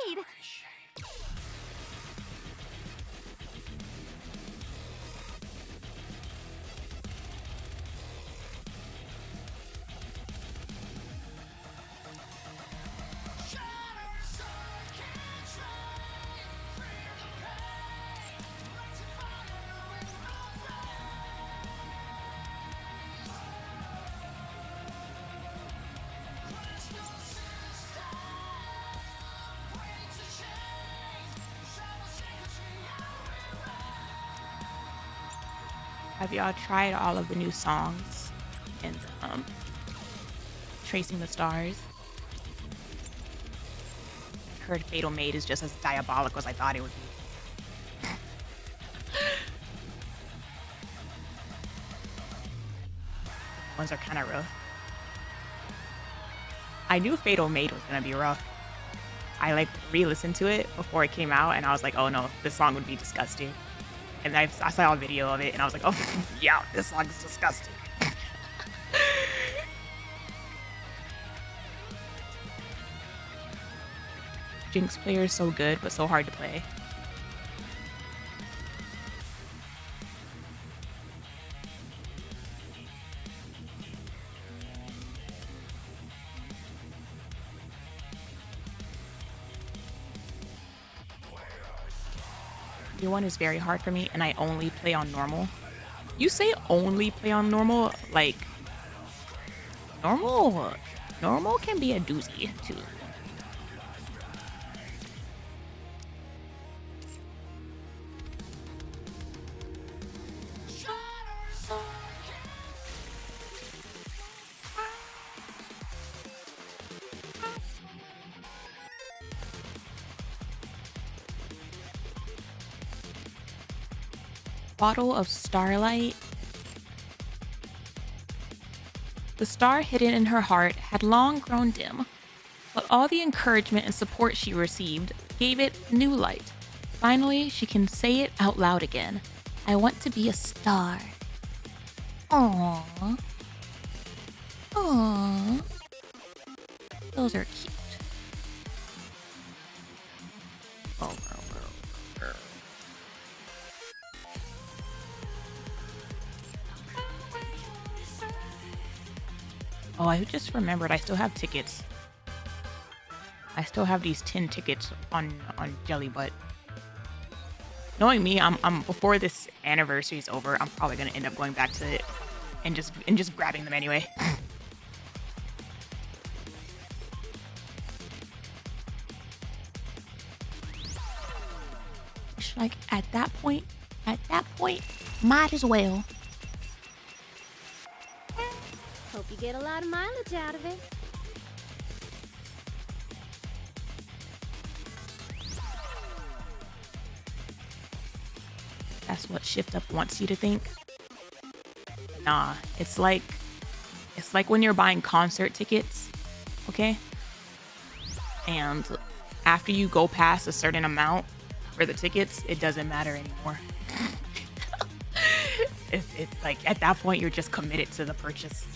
Have y'all tried all of the new songs and Tracing the Stars? Heard Fatal Maid is just as diabolical as I thought it would be. Ones are kind of rough. I knew Fatal Maid was gonna be rough. I like re-listened to it before it came out, and I was like, oh no, this song would be disgusting. And I saw a video of it, and I was like, oh yeah, this song is disgusting. Jinx player is so good, but so hard to play. Your one is very hard for me, and I only play on normal. You say only play on normal, like normal can be a doozy too. Bottle of starlight. The star hidden in her heart had long grown dim, but all the encouragement and support she received gave it new light. Finally, she can say it out loud again. I want to be a star. Aww. Aww. Those are cute. Oh, oh, I just remembered I still have tickets. I still have these 10 tickets on Jelly Butt. Knowing me, I'm before this anniversary is over, I'm probably gonna end up going back to it and just grabbing them anyway. Like at that point, might as well. Hope you get a lot of mileage out of it. That's what Shift Up wants you to think. Nah, it's like when you're buying concert tickets, okay? And after you go past a certain amount for the tickets, it doesn't matter anymore. It's like at that point you're just committed to the purchase.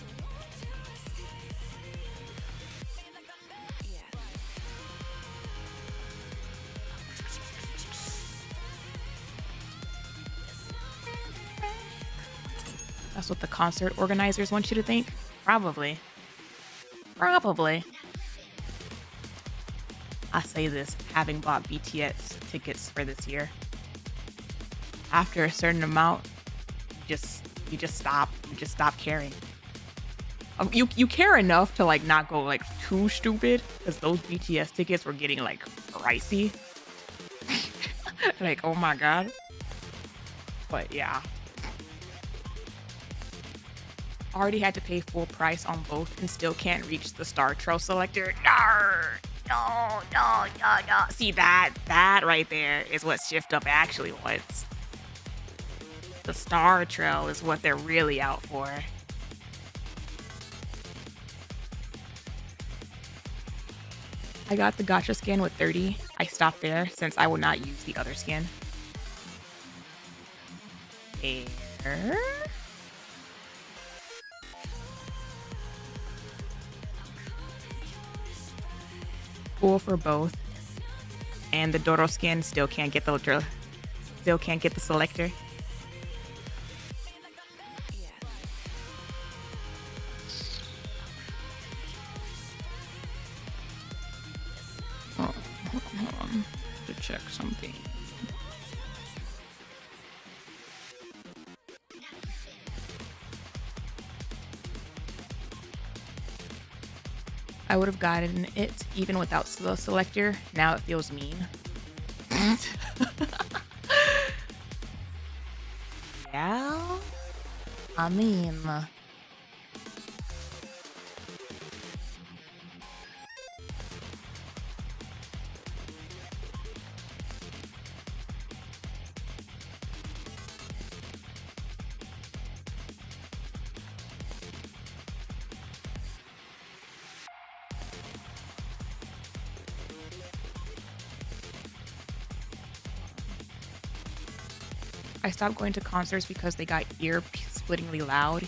That's what the concert organizers want you to think? Probably. I say this having bought BTS tickets for this year. After a certain amount, you just stop caring. You care enough to like not go like too stupid, because those BTS tickets were getting like pricey. Like, oh my god. But yeah. Already had to pay full price on both and still can't reach the Star Trail selector. No. See, that right there is what Shift Up actually wants. The Star Trail is what they're really out for. I got the Gacha skin with 30. I stopped there since I will not use the other skin. There. Cool for both. And the Doro skin still can't get the selector. Oh, hold on to check something. I would have gotten it even without the selector. Now it feels mean. Yeah. I mean, I stopped going to concerts because they got ear-splittingly loud.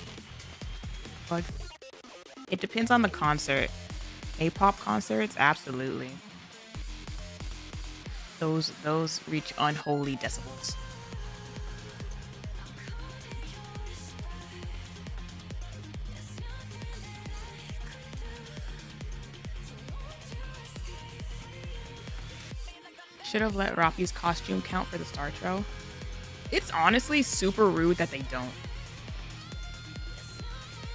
But it depends on the concert. K-pop concerts, absolutely. Those reach unholy decibels. Should have let Rafi's costume count for the star throw. It's honestly super rude that they don't.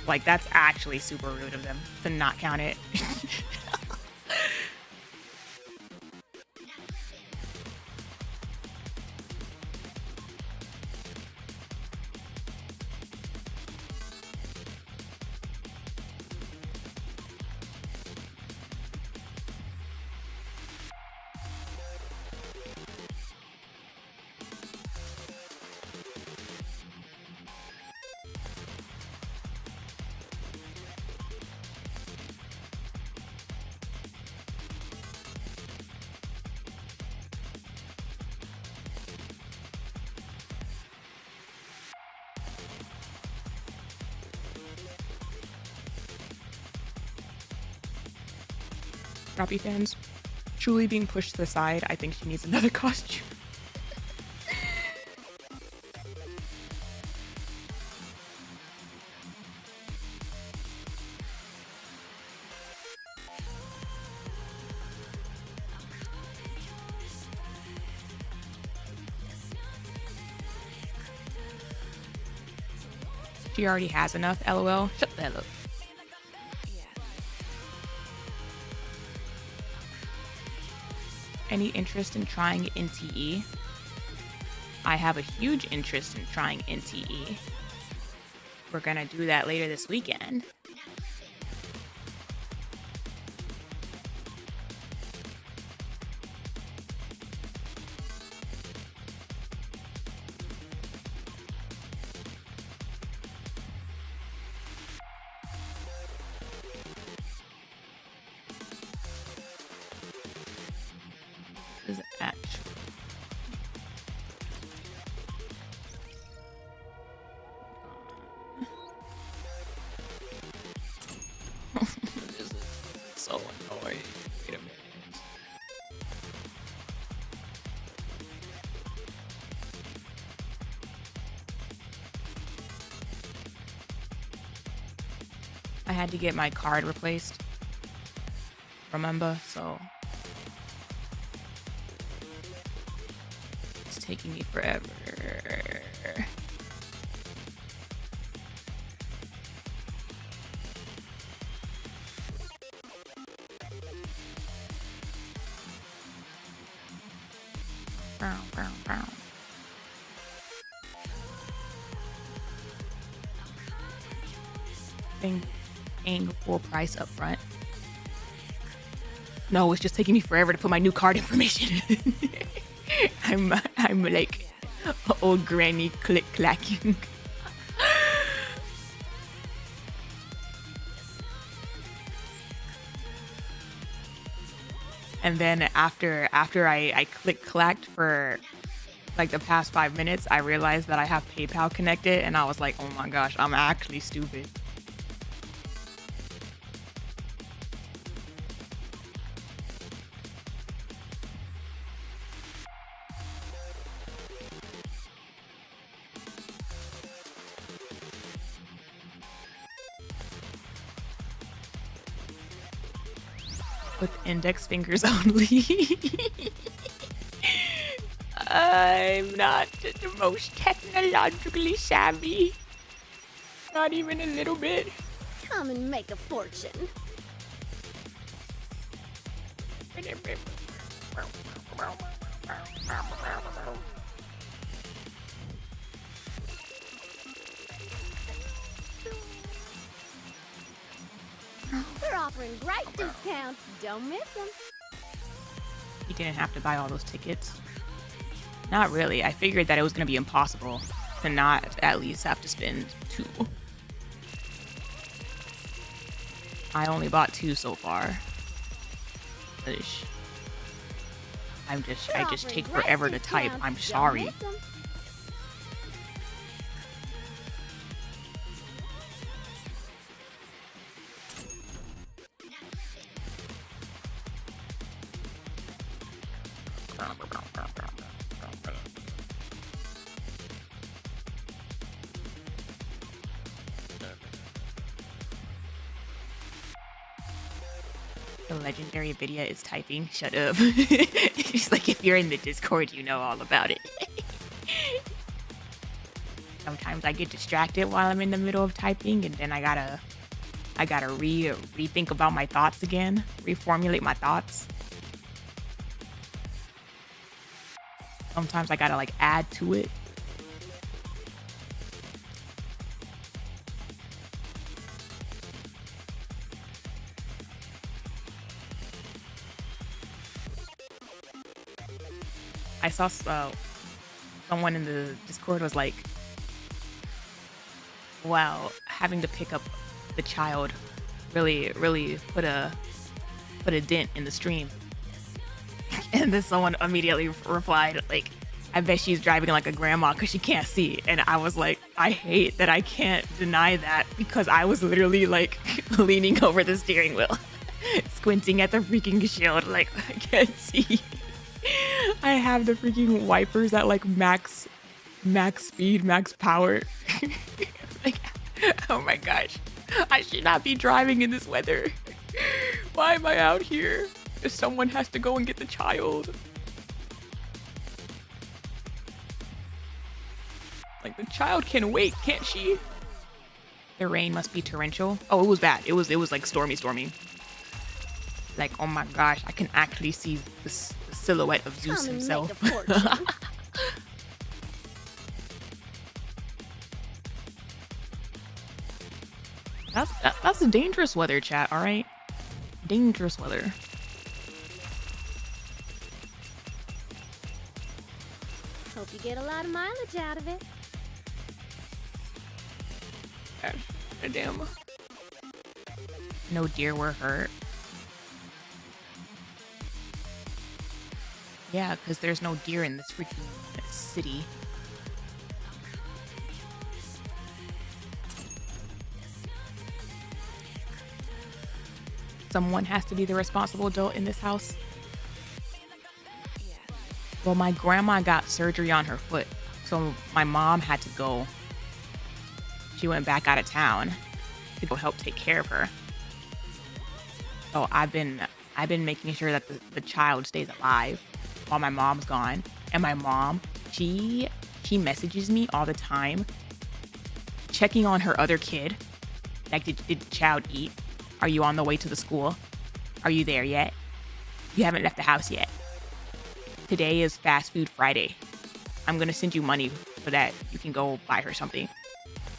Like, that's actually super rude of them to not count it. Rapi fans, truly being pushed to the side. I think she needs another costume. She already has enough, lol. Shut the hell up. Any interest in trying NTE? I have a huge interest in trying NTE. We're gonna do that later this weekend. Is actually this is so annoying. Wait a minute. I had to get my card replaced. Remember, so it's taking me forever. Paying full price up front. No, it's just taking me forever to put my new card information in. I'm like old granny click clacking. And then after I click clacked for like the past 5 minutes, I realized that I have PayPal connected, and I was like, oh my gosh, I'm actually stupid. With index fingers only. I'm not the most technologically savvy. Not even a little bit. Come and make a fortune. offering great discounts. Don't miss them. You didn't have to buy all those tickets. Not really. I figured that it was going to be impossible to not at least have to spend 2. I only bought 2 so far. Ish. I just take forever to type. I'm sorry. The legendary Vidya is typing. Shut up. She's like, if you're in the Discord, you know all about it. Sometimes I get distracted while I'm in the middle of typing, and then I gotta rethink about my thoughts again, reformulate my thoughts. Sometimes I gotta like add to it. I saw someone in the Discord was like, wow, having to pick up the child really put a dent in the stream. And then someone immediately replied, like, I bet she's driving like a grandma because she can't see. And I was like, I hate that I can't deny that, because I was literally like leaning over the steering wheel, squinting at the freaking shield, like, I can't see. I have the freaking wipers at like max speed, max power. Like, oh my gosh, I should not be driving in this weather. Why am I out here? If someone has to go and get the child. Like, the child can wait, can't she? The rain must be torrential. Oh, it was bad. It was like stormy. Like, oh my gosh, I can actually see the silhouette of Zeus himself. That's a dangerous weather, chat, all right? Dangerous weather. Hope you get a lot of mileage out of it. Damn. No deer were hurt. Yeah, because there's no deer in this freaking city. Someone has to be the responsible adult in this house. Well, my grandma got surgery on her foot, so my mom had to go. She went back out of town to go help take care of her. So I've been making sure that the child stays alive while my mom's gone. And my mom, she messages me all the time, checking on her other kid. Like, did the child eat? Are you on the way to the school? Are you there yet? You haven't left the house yet. Today is Fast Food Friday. I'm gonna send you money for that. You can go buy her something.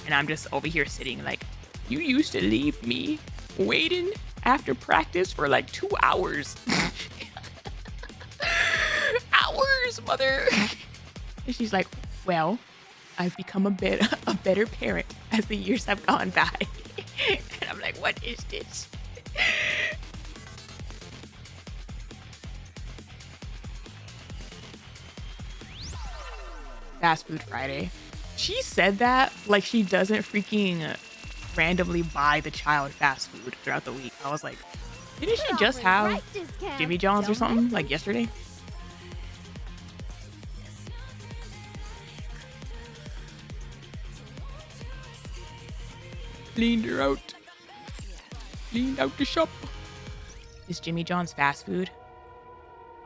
And I'm just over here sitting like, you used to leave me waiting after practice for like 2 hours. Hours, mother. And she's like, well, I've become a better parent as the years have gone by. And I'm like, what is this? Fast Food Friday. She said that like she doesn't freaking randomly buy the child fast food throughout the week. I was like, didn't she just have Jimmy John's or something like yesterday? Cleaned her out. Cleaned out the shop. Is Jimmy John's fast food?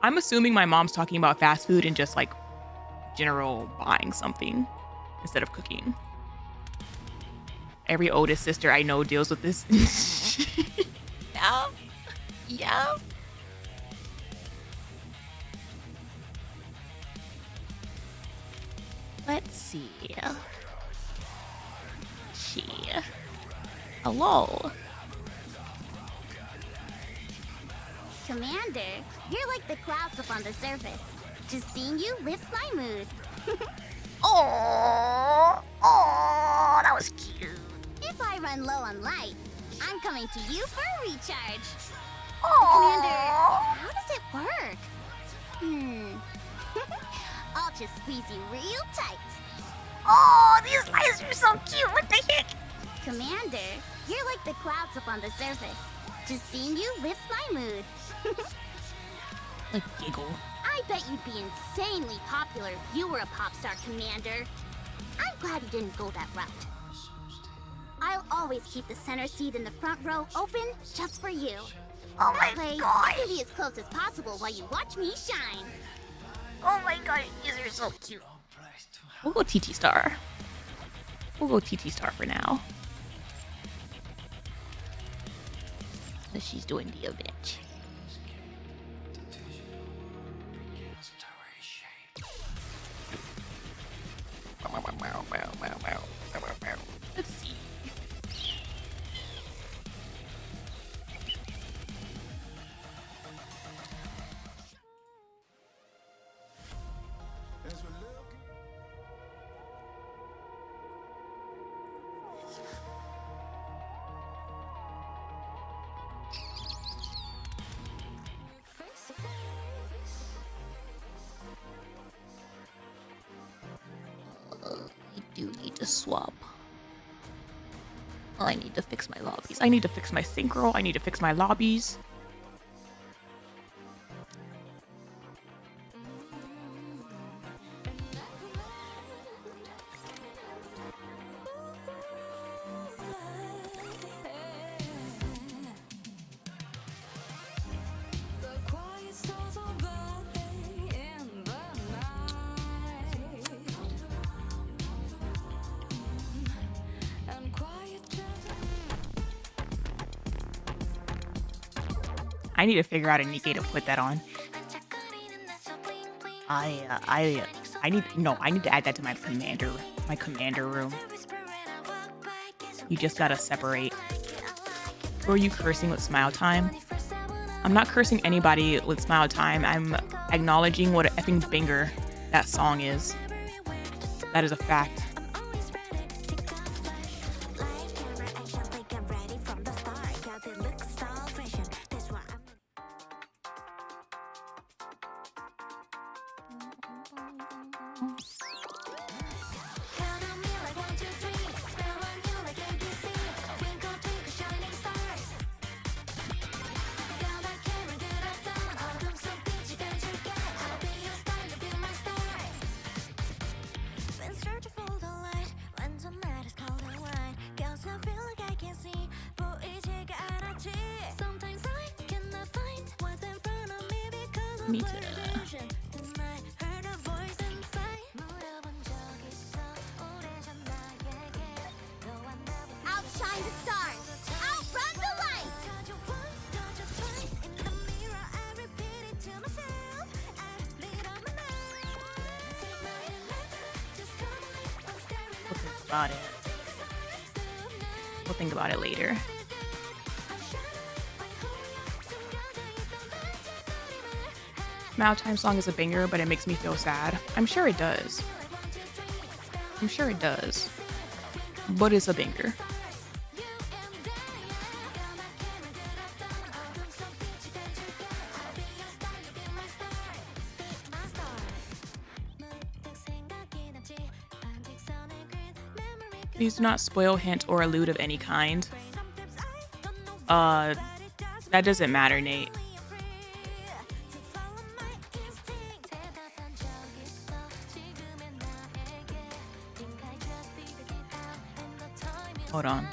I'm assuming my mom's talking about fast food and just like general buying something instead of cooking. Every oldest sister I know deals with this. Yeah. Let's see. Hello. Commander, you're like the clouds up on the surface. Just seeing you lifts my mood. Oh, that was cute. If I run low on light, I'm coming to you for a recharge. Commander, Oh, how does it work? I'll just squeeze you real tight. oh, these lights are so cute. What the heck? Commander, you're like the clouds up on the surface. Just seeing you lifts my mood. Like giggle. I bet you'd be insanely popular if you were a pop star, Commander. I'm glad you didn't go that route. I'll always keep the center seat in the front row open just for you. Oh That my way, I gosh. can be as close as possible while you watch me shine. Oh my god, these are so cute. We'll go TT Star. We'll go TT Star for now. She's doing the event. Let's see. I do need to swap. I need to fix my lobbies. I need to fix my synchro. I need to fix my lobbies. I need to figure out a Nikke to put that on. I need to add that to my commander room. You just gotta separate. Who are you cursing with smile time? I'm not cursing anybody with smile time. I'm acknowledging what an effing banger that song is. That is a fact. Me too. Outshine the stars. Outrun the light. We'll think about it. We'll think about it later. Smile Time song is a banger, but it makes me feel sad. I'm sure it does. I'm sure it does. But it's a banger. Please do not spoil, hint, or allude of any kind. That doesn't matter, Nate. Hold on.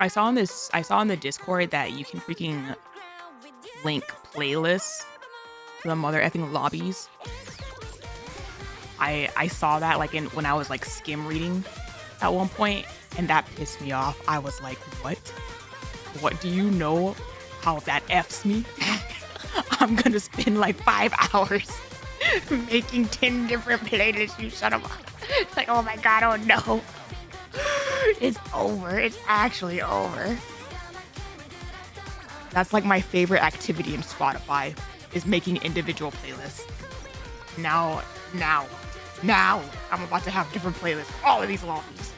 I saw on the Discord that you can freaking link playlists to the mother effing lobbies. I saw that like when I was like skim reading at one point, and that pissed me off. I was like, what? What do you know how that F's me? I'm gonna spend like 5 hours making 10 different playlists, you son of a... It's like, oh my god, oh no. It's over. It's actually over. That's like my favorite activity in Spotify, is making individual playlists. Now, I'm about to have different playlists. All of these lobbies.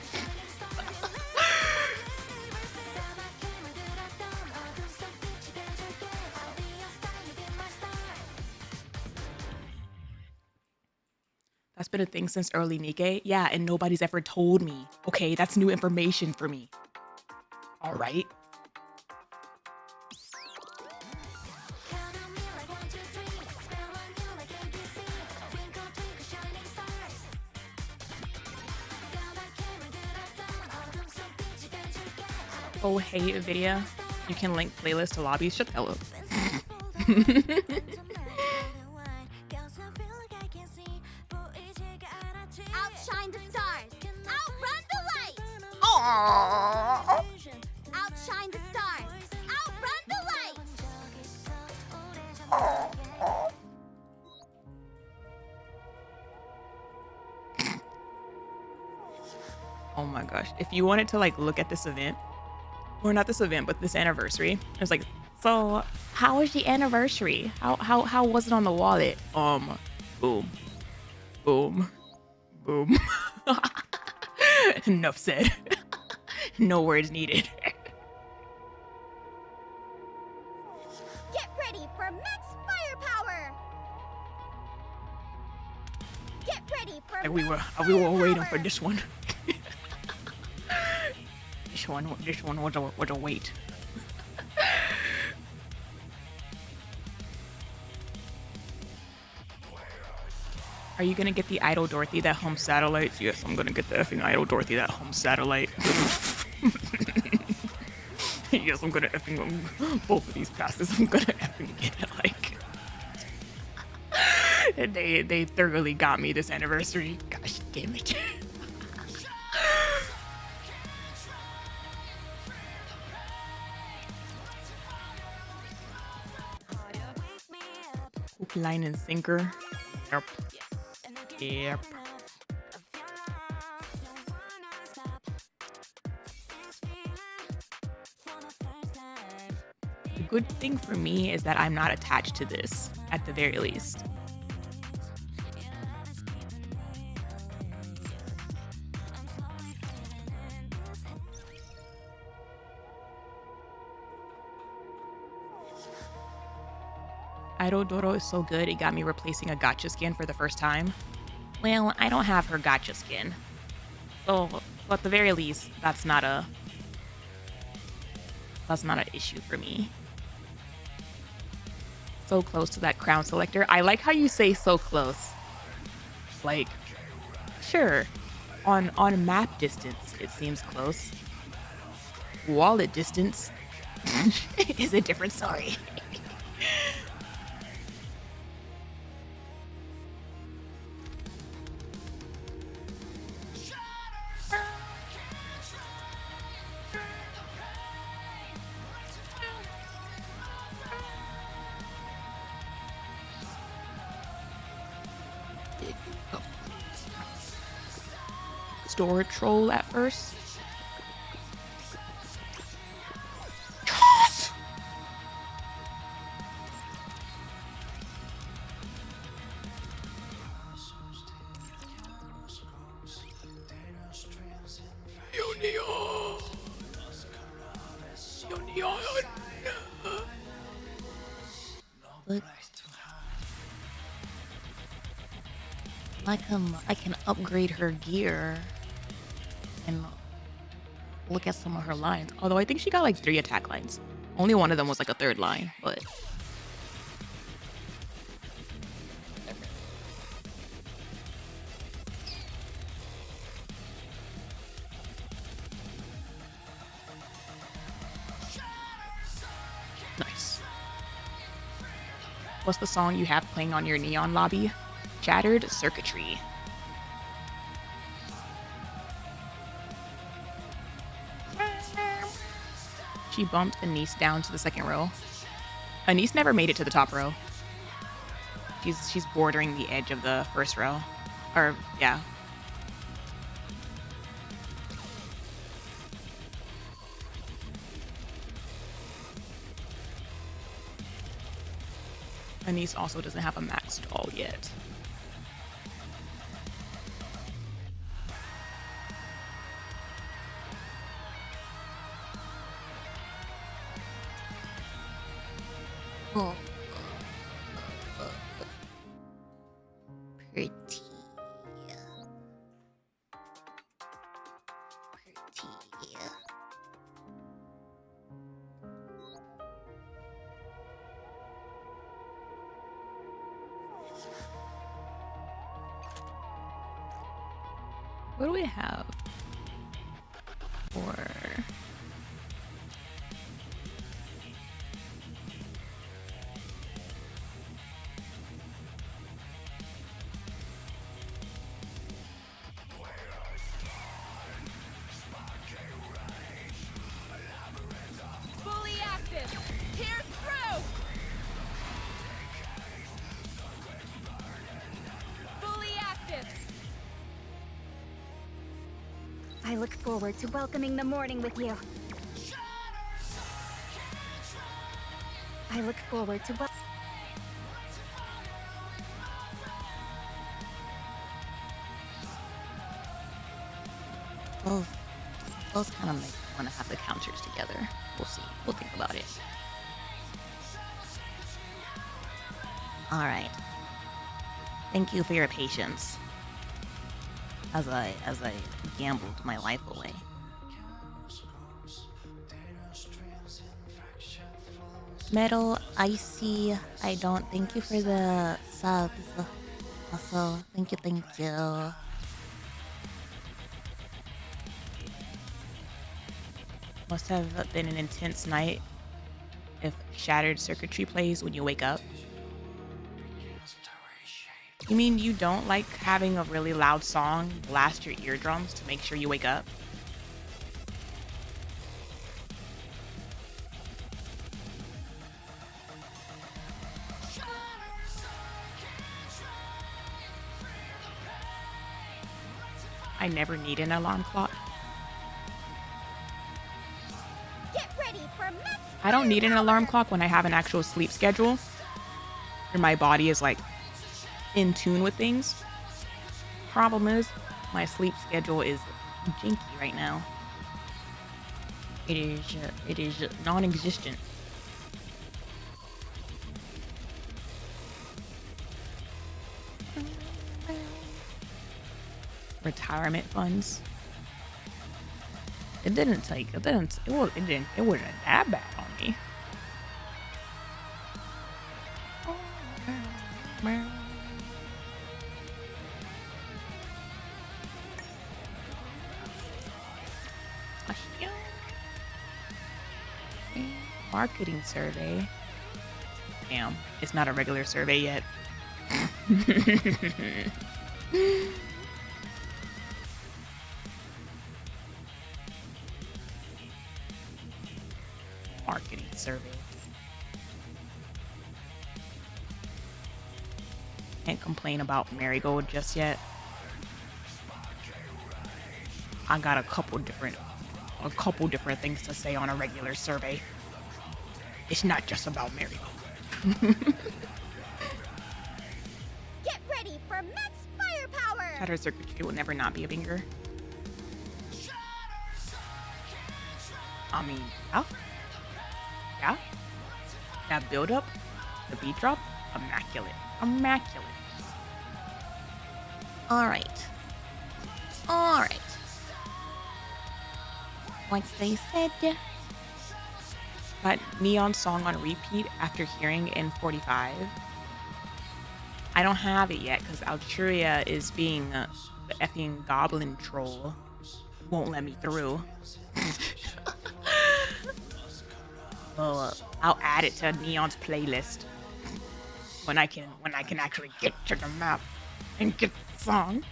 That's been a thing since early Nikke. Yeah, and nobody's ever told me. Okay, that's new information for me. All right. Oh, hey, video. You can link playlist to lobbies. Shut the hell up. Outshine the stars. Outrun the light. Aww. Outshine the stars. Outrun the light. Oh my gosh. If you wanted to like look at this event, or not this event, but this anniversary, I was like, so how was the anniversary? How was it on the wallet? Boom. Boom. Boom. Enough said. No words needed. Get ready for max firepower. Get ready for Like we were waiting for this one. This one was a wait. Are you gonna get the Idol Dorothy that home satellites? Yes, I'm gonna get the effing Idol Dorothy that home satellite. Yes, I'm gonna effing both of these passes. I'm gonna effing get it. Like they thoroughly got me this anniversary. Gosh damn it. Hook, line, and sinker. Yep. Yep. The good thing for me is that I'm not attached to this, at the very least. Idol Doro is so good, it got me replacing a Gacha skin for the first time. Well, I don't have her Gacha skin. So, at the very least, that's not an issue for me. So close to that crown selector. I like how you say so close. Like, sure, on map distance, it seems close. Wallet distance is a different story. Store troll at first. Yes! Yo, Neon! Yo, Neon! Look. I can upgrade her gear and look at some of her lines. Although I think she got like 3 attack lines. Only one of them was like a 3rd line, but nice. What's the song you have playing on your Neon lobby? Shattered Circuitry. She bumped ANIS down to the 2nd row. Anise never made it to the top row. She's bordering the edge of the first row. Or, yeah. Anise also doesn't have a max doll yet. Oh. Pretty. Pretty. What do we have for... Fully active. Pierce through. Fully active. I look forward to welcoming the morning with you. I look forward to Those kind of make me want to have the counters together. We'll see. We'll think about it. All right. Thank you for your patience as I gambled my life away. Metal Icy, I don't. Thank you for the subs. Also, thank you. Must have been an intense night if Shattered Circuitry plays when you wake up. You mean you don't like having a really loud song blast your eardrums to make sure you wake up? I never need an alarm clock. get ready for Max. I don't need an alarm clock when I have an actual sleep schedule where my body is like in tune with things. Problem is, my sleep schedule is jinky right now. It is non-existent. Retirement funds. It wasn't that bad on me. Marketing survey. Damn, it's not a regular survey yet. Marketing survey. Can't complain about Marigold just yet. I got a couple different things to say on a regular survey. It's not just about Marigold. Get ready for Max Firepower. Shattered Circuitry will never not be a banger. I mean, yeah. That build up, the beat drop, immaculate. All right. Like they said, got Neon song on repeat after hearing in 45. I don't have it yet because Alturia is being the effing goblin troll. Won't let me through. Well, I'll add it to Neon's playlist when I can actually get to the map and get the song.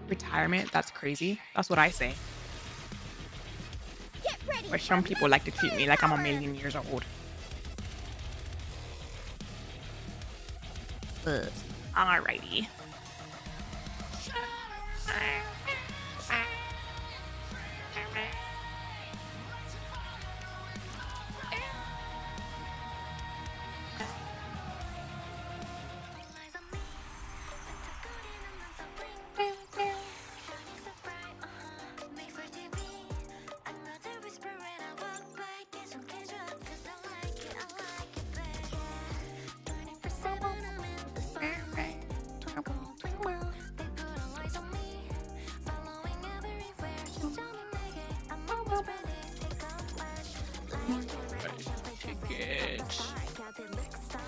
retirement. That's crazy. That's what I say. Get ready. But some people like to treat me like I'm a million years old. Alrighty.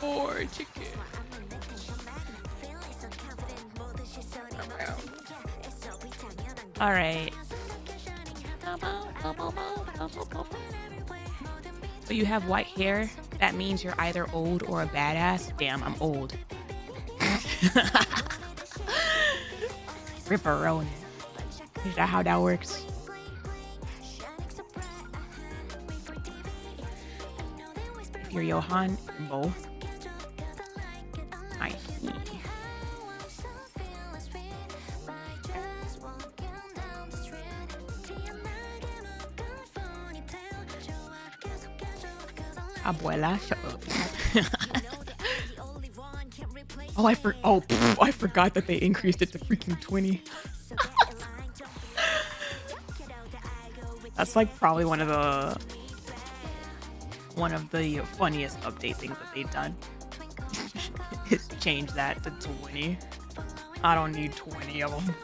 More tickets. All right. So you have white hair. That means you're either old or a badass. Damn, I'm old. Ripperoni. Is that how that works? If you're Johan, both. I see. Abuela, shut up. I forgot that they increased it to freaking 20. That's like probably one of the funniest update things that they've done. Is change that to 20. I don't need 20 of them.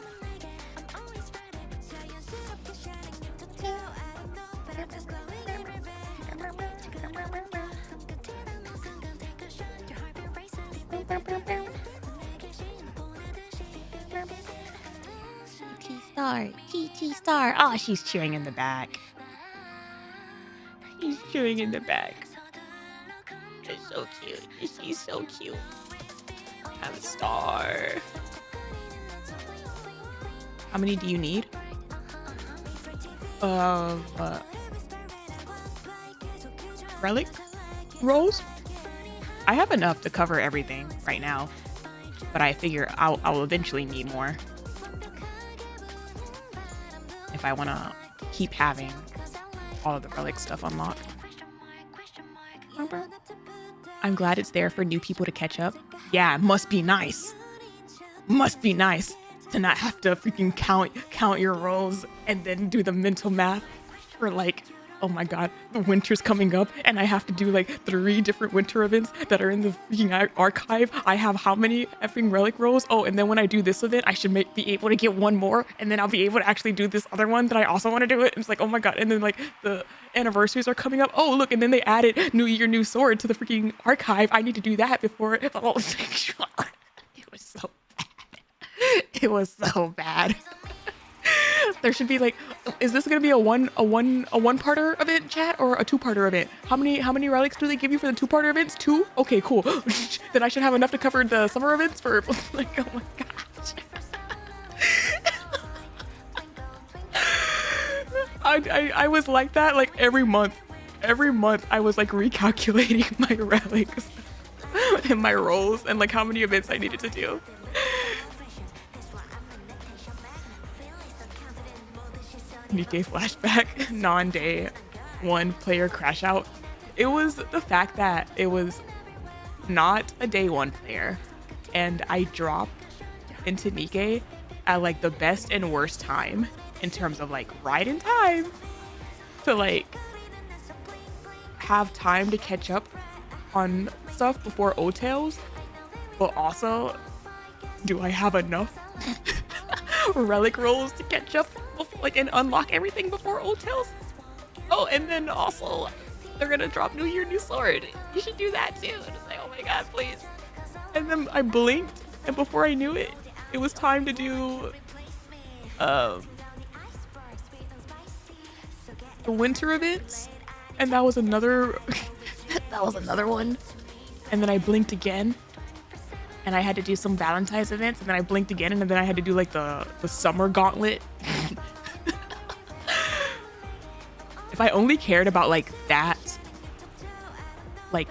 TT star. Oh, she's cheering in the back. She's cheering in the back. It's so cute. She's so cute. I'm a star. How many do you need? Relic rolls? I have enough to cover everything right now, but I figure I'll eventually need more if I want to keep having all of the relic stuff unlocked. I'm glad it's there for new people to catch up. Yeah, it must be nice. Must be nice to not have to freaking count your rolls and then do the mental math for like, oh my god, the winter's coming up and I have to do like 3 different winter events that are in the freaking archive. I have how many effing relic rolls? Oh, and then when I do this event, I should be able to get one more, and then I'll be able to actually do this other one that I also want to do it. It's like, oh my god. And then like the anniversaries are coming up. Oh, look, and then they added New Year, New Sword to the freaking archive. I need to do that before. Oh, it was so bad. It was so bad. There should be like, is this gonna be a one-parter event, chat, or a 2-parter event? How many relics do they give you for the 2-parter events? 2? Okay, cool. Then I should have enough to cover the summer events for like, oh my gosh. I was like that like every month. Every month I was like recalculating my relics and my rolls and like how many events I needed to do. Nikke flashback, non-day 1 player crash out. It was the fact that it was not a day 1 player, and I dropped into Nikke at like the best and worst time in terms of like right in time to like have time to catch up on stuff before O-Tails, but also do I have enough relic rolls to catch up like and unlock everything before O-Tails? Oh, and then also they're gonna drop New Year, New Sword. You should do that too. And it's like, oh my god, please. And then I blinked, and before I knew it, it was time to do the winter events, and that was another one. And then I blinked again, and I had to do some Valentine's events, and then I blinked again, and then I had to do like the summer gauntlet. If I only cared about like that, like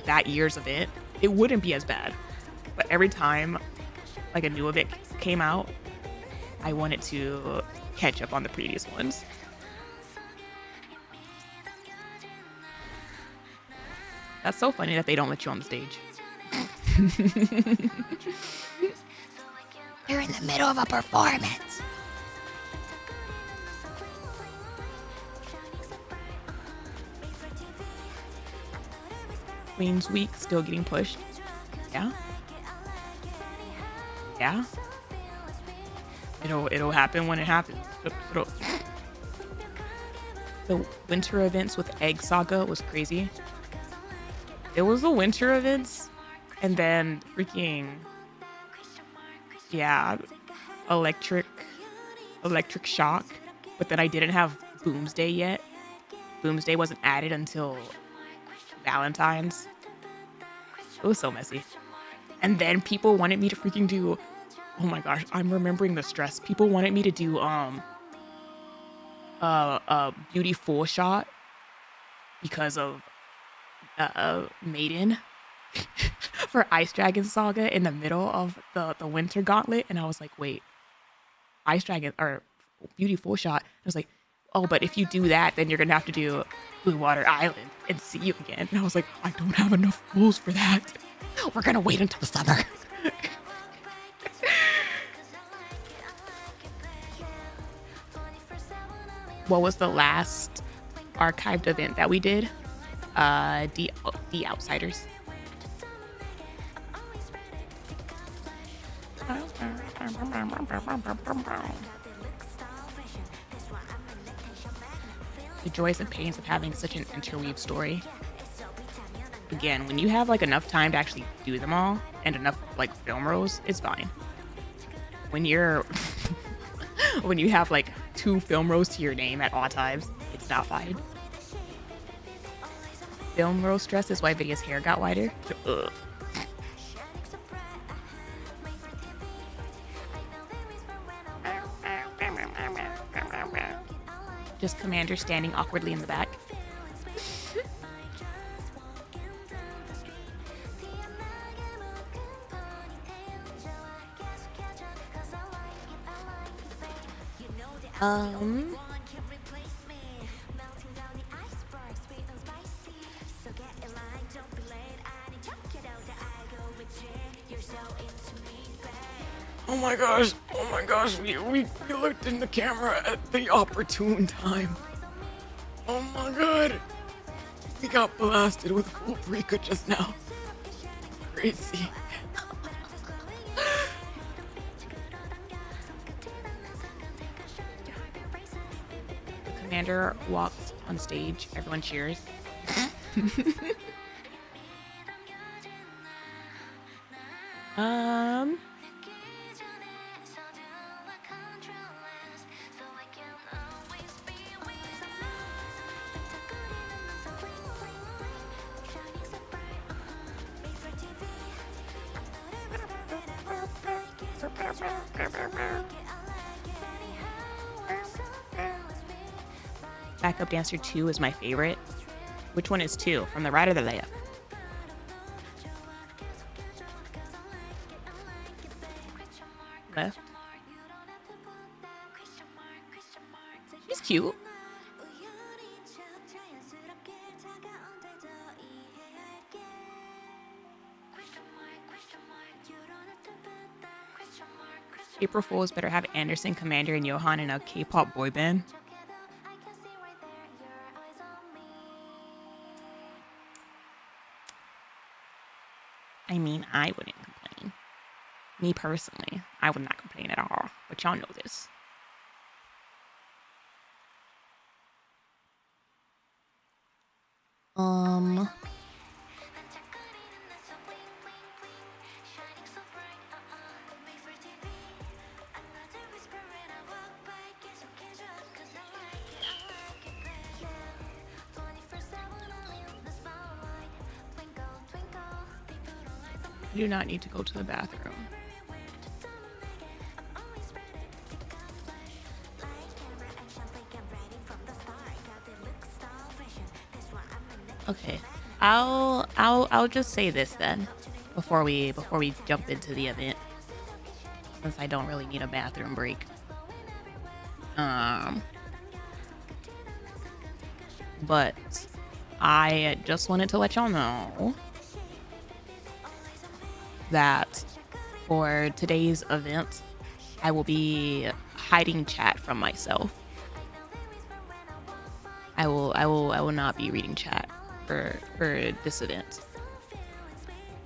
that year's event, it wouldn't be as bad. But every time like a new event came out, I wanted to catch up on the previous ones. That's so funny that they don't let you on the stage. They're in the middle of a performance. Queen's Week still getting pushed. Yeah. Yeah. It'll happen when it happens. The winter events with Egg Saga was crazy. It was the winter events, and then freaking electric shock. But then I didn't have Boomsday yet. Boomsday wasn't added until Valentine's. It was so messy. And then people wanted me to freaking do, oh my gosh, I'm remembering the stress. People wanted me to do beauty full shot because of Maiden for Ice Dragon Saga in the middle of the winter gauntlet, and I was like, wait, Ice Dragon or beauty full shot. I was like, oh, but if you do that, then you're gonna have to do Blue Water Island and see you again. And I was like, I don't have enough rules for that. We're gonna wait until summer. What was the last archived event that we did? The Outsiders. The joys and pains of having such an interweave story. Again, when you have like enough time to actually do them all and enough like film rolls, it's fine. When you're when you have like 2 film rolls to your name at all times, it's not fine. Film roll stress is why Vidia's hair got wider. Ugh. Just Commander standing awkwardly in the back. Oh my gosh, we looked in the camera at the opportune time. Oh my god. We got blasted with full Rika just now. Crazy. The commander walks on stage, everyone cheers. Backup Dancer 2 is my favorite. Which one is 2? From the right or the left? Left. He's cute. April Fools better have Anderson, Commander, and Johan in a K-pop boy band. I mean, I wouldn't complain. Me personally, I would not complain at all. But y'all know this. I do not need to go to the bathroom. Okay, I'll just say this then, before we jump into the event, since I don't really need a bathroom break. But I just wanted to let y'all know that for today's event, I will be hiding chat from myself. I will not be reading chat for this event.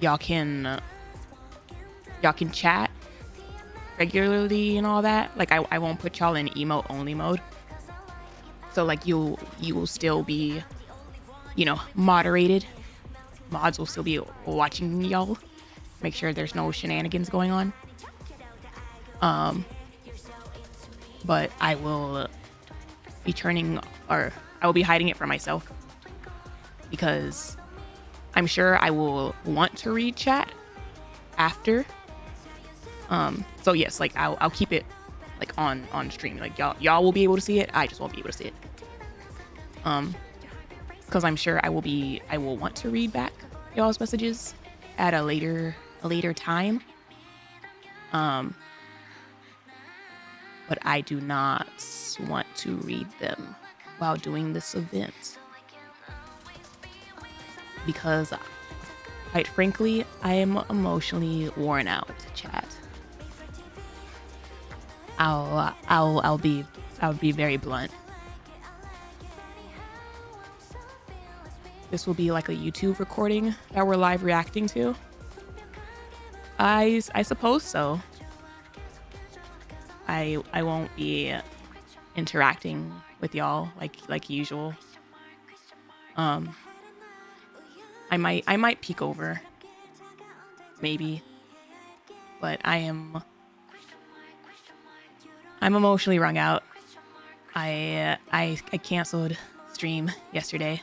Y'all can chat regularly and all that. Like I won't put y'all in emote only mode. So like you will still be, you know, moderated. Mods will still be watching y'all. Make sure there's no shenanigans going on. But I will be I will be hiding it for myself, because I'm sure I will want to read chat after. So yes, like I'll keep it like on stream. Like y'all will be able to see it. I just won't be able to see it. Because I'm sure I will want to read back y'all's messages at a later time. But I do not want to read them while doing this event, because quite frankly, I am emotionally worn out, chat. I'll be very blunt. This will be like a YouTube recording that we're live reacting to. I suppose so. I won't be interacting with y'all like usual. I might peek over, maybe, but I'm emotionally wrung out. I canceled stream yesterday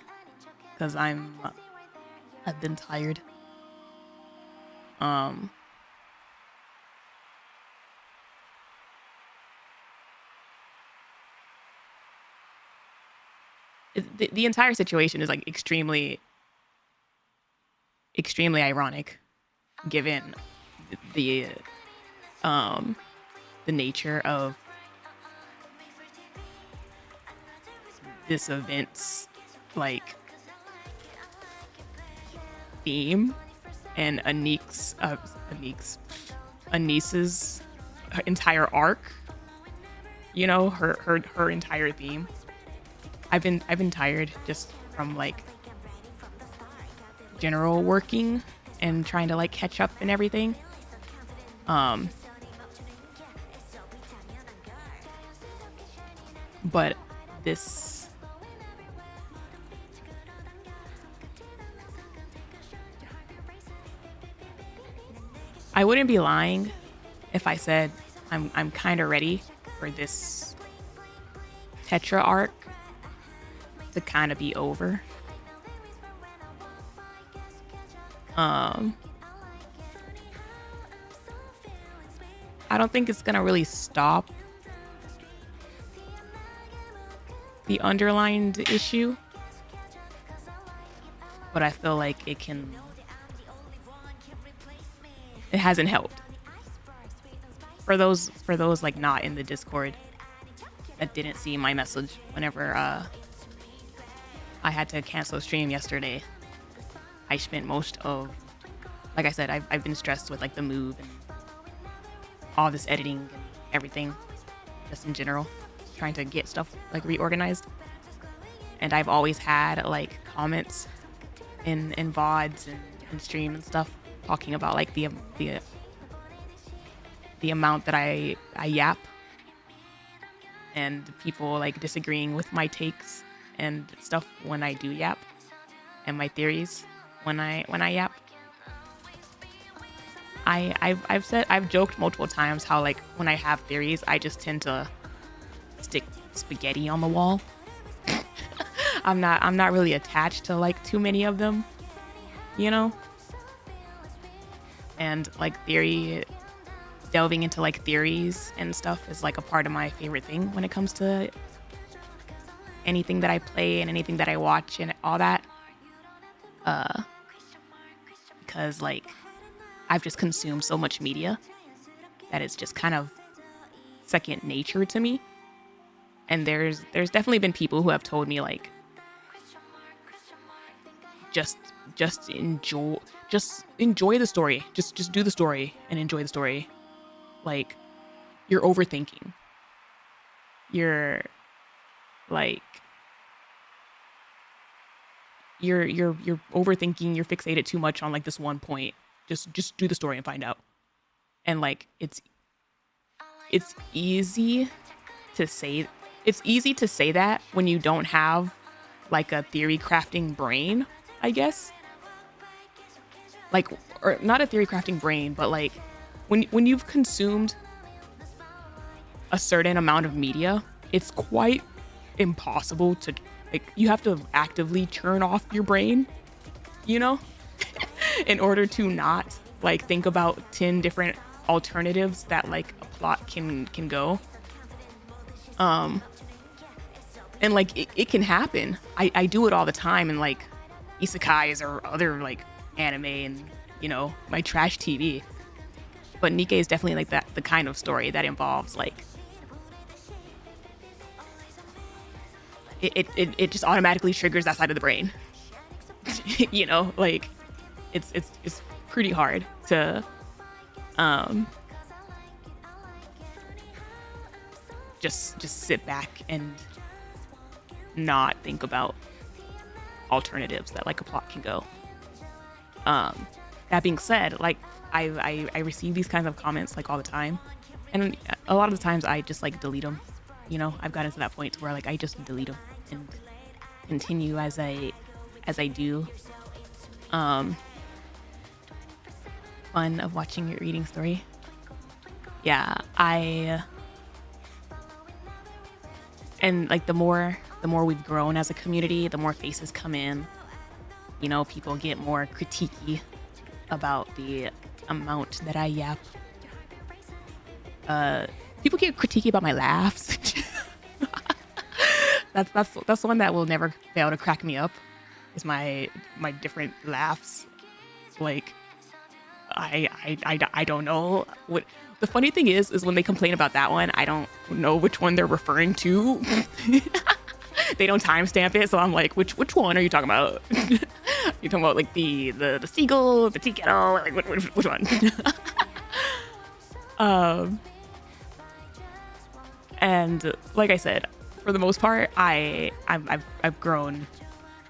because I've been tired. The entire situation is like extremely ironic, given the nature of this event's like theme and Anis's entire arc. You know, her entire theme. I've been tired just from like general working and trying to like catch up and everything. But this I wouldn't be lying if I said I'm kind of ready for this TETRA arc to kind of be over. I don't think it's gonna really stop the underlined issue, but I feel like it hasn't helped. For those like not in the Discord that didn't see my message whenever I had to cancel stream yesterday, I spent most of, like I said, I've been stressed with like the move and all this editing and everything, just in general, trying to get stuff like reorganized. And I've always had like comments in VODs and stream and stuff talking about like the amount that I yap, and people like disagreeing with my takes and stuff when I do yap, and my theories when I yap. I've joked multiple times how like when I have theories, I just tend to stick spaghetti on the wall. I'm not really attached to like too many of them, you know? and like delving into like theories and stuff is like a part of my favorite thing when it comes to anything that I play and anything that I watch and all that. Because like I've just consumed so much media that it's just kind of second nature to me. And there's definitely been people who have told me like just enjoy the story. Just do the story and enjoy the story. Like you're overthinking. You're like you're overthinking, you're fixated too much on like this one point. Just do the story and find out. And like it's easy to say that when you don't have like a theory crafting brain, I guess. Like, or not a theory crafting brain, but like when you've consumed a certain amount of media, it's quite impossible to like, you have to actively turn off your brain, you know, in order to not like think about 10 different alternatives that like a plot can go. And like it can happen. I do it all the time in like isekais or other like anime and, you know, my trash TV. But Nikke is definitely like that, the kind of story that involves like it just automatically triggers that side of the brain. You know, like it's pretty hard to just sit back and not think about alternatives that like a plot can go. That being said, like I receive these kinds of comments like all the time, and a lot of the times I just like delete them. You know, I've gotten to that point where like I just delete them and continue as I do. Fun of watching your reading story. Yeah, and like the more we've grown as a community, the more faces come in. You know, people get more critiquey about the amount that I yap. People get critiquey about my laughs. That's the one that will never fail to crack me up. Is my different laughs. Like I don't know what. The funny thing is when they complain about that one, I don't know which one they're referring to. They don't timestamp it, so I'm like, which one are you talking about? You talking about like the seagull, the tea kettle, like which one? And like I said, for the most part, I've grown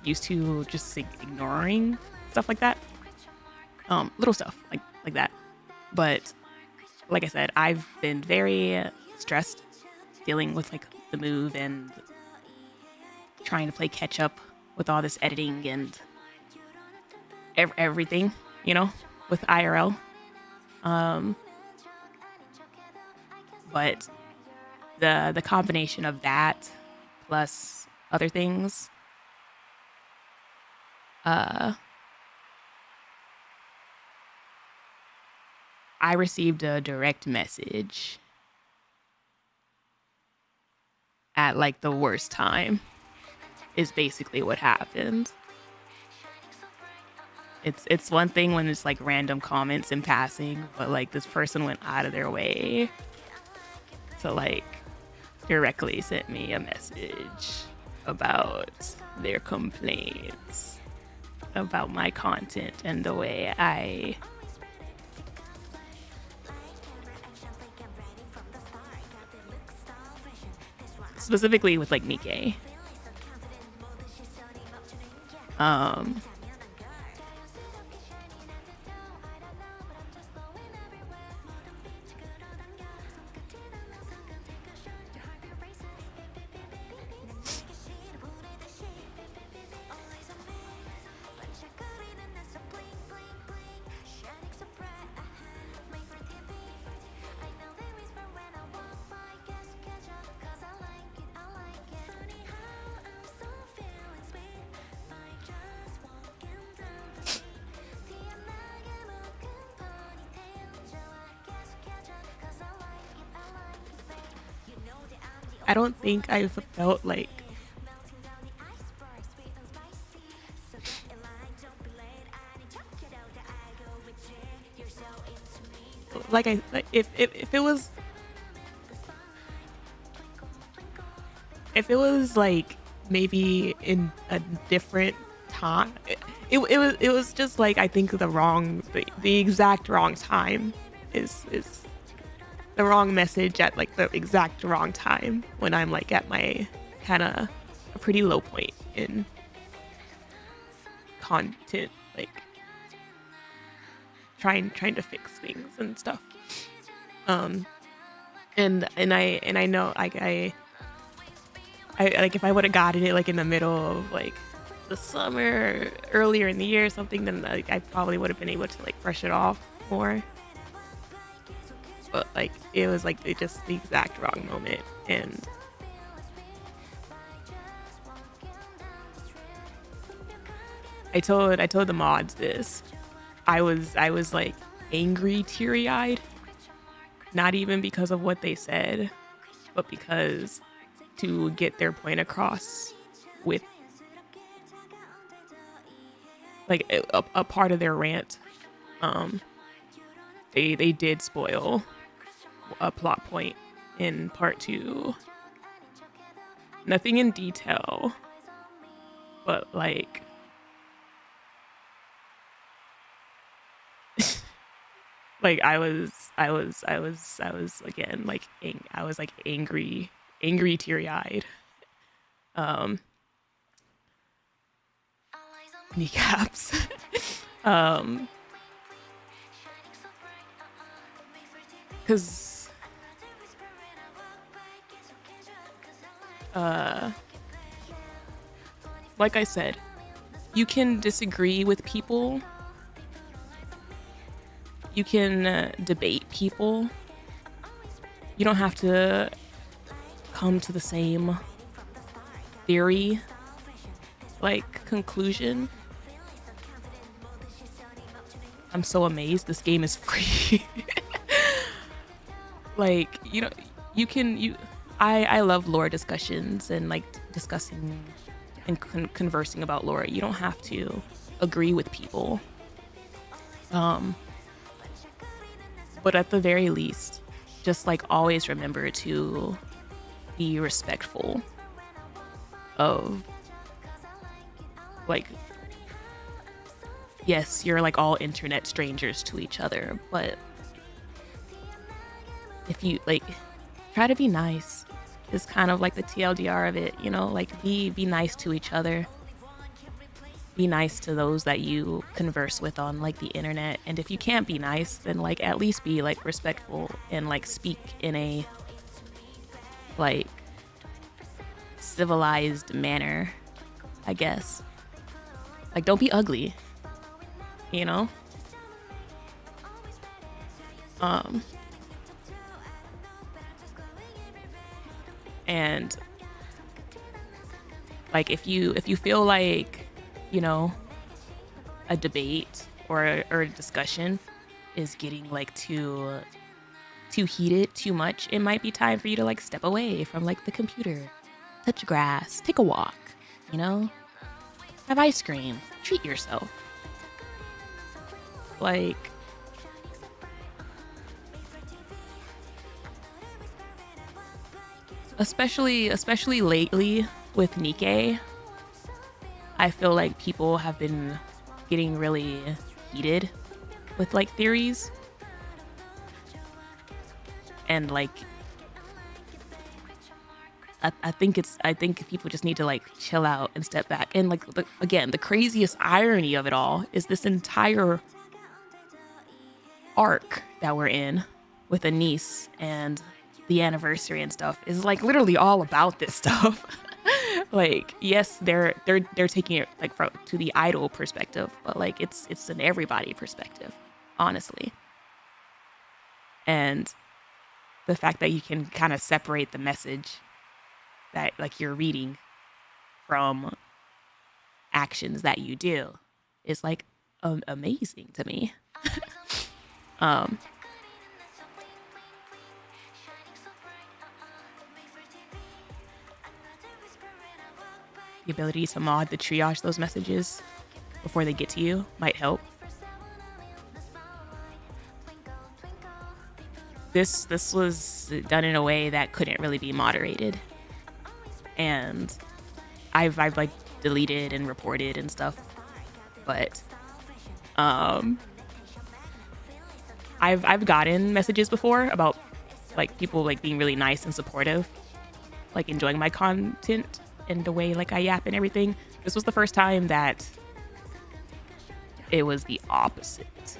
used to just like, ignoring stuff like that, little stuff like that. But like I said, I've been very stressed dealing with like the move and trying to play catch up with all this editing and everything, you know, with IRL. But the combination of that plus other things, I received a direct message at like the worst time is basically what happened. It's one thing when it's like random comments in passing, but like this person went out of their way to like directly sent me a message about their complaints about my content and the way I specifically with like Nikke. I don't think I've felt if it was like maybe in a different time, it was just like I think the exact wrong time is the wrong message at like the exact wrong time when I'm like at my kind of a pretty low point in content, like trying to fix things and stuff. And I know I like if I would have gotten it like in the middle of like the summer, earlier in the year or something, then like I probably would have been able to like brush it off more. But like it was like just the exact wrong moment, and I told the mods this. I was like angry, teary-eyed, not even because of what they said, but because to get their point across with like a part of their rant, they did spoil a plot point in part 2. Nothing in detail, but like like I was again like I was like angry, teary-eyed. Kneecaps. Cause like I said, you can disagree with people. You can debate people. You don't have to come to the same theory, like conclusion. I'm so amazed this game is free. Like, you know, I love lore discussions and like discussing and conversing about lore. You don't have to agree with people. But at the very least, just like always remember to be respectful of like, yes, you're like all internet strangers to each other, but if you like try to be nice is kind of like the TLDR of it, you know, like be nice to each other. Be nice to those that you converse with on like the internet, and if you can't be nice, then like at least be like respectful and like speak in a like civilized manner, I guess. Like don't be ugly, you know? And like if you feel like, you know, a debate or a discussion is getting like too heated, too much, it might be time for you to like step away from like the computer, touch grass, take a walk, you know, have ice cream, treat yourself. Like especially lately with Nikke, I feel like people have been getting really heated with like theories, and like I think people just need to like chill out and step back. And like again, the craziest irony of it all is this entire arc that we're in with ANIS and the anniversary and stuff is like literally all about this stuff. Like, yes, they're taking it like to the idol perspective, but like it's an everybody perspective, honestly. And the fact that you can kind of separate the message that like you're reading from actions that you do is like amazing to me. the ability to mod to triage those messages before they get to you might help. This was done in a way that couldn't really be moderated, and I've like deleted and reported and stuff, but I've gotten messages before about like people like being really nice and supportive, like enjoying my content and the way like I yap and everything. This was the first time that it was the opposite.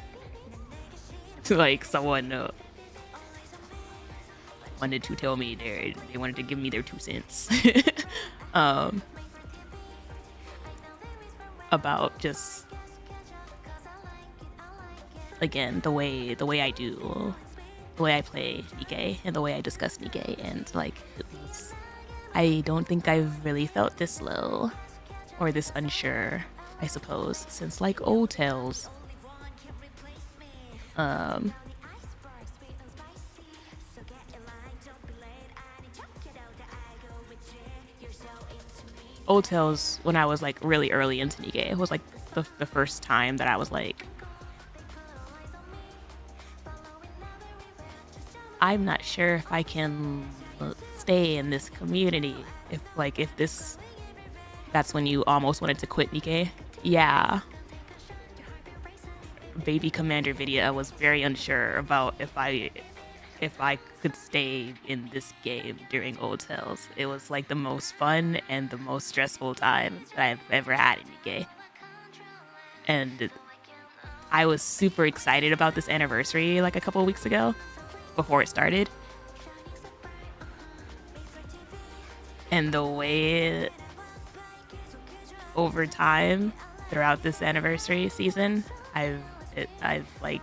Like someone wanted to tell me they wanted to give me their 2 cents about just, again, the way I do, the way I play Nikke and the way I discuss Nikke, and like I don't think I've really felt this low or this unsure, I suppose, since like old tales. Old tales when I was like really early into Nikke. It was like the first time that I was like, I'm not sure if I can stay in this community. If this, that's when you almost wanted to quit Nikke. Yeah. Baby Commander Vidya was very unsure about if I could stay in this game during Old Tales. It was like the most fun and the most stressful time that I've ever had in Nikke. And I was super excited about this anniversary like a couple of weeks ago before it started. And the way over time throughout this anniversary season, I've like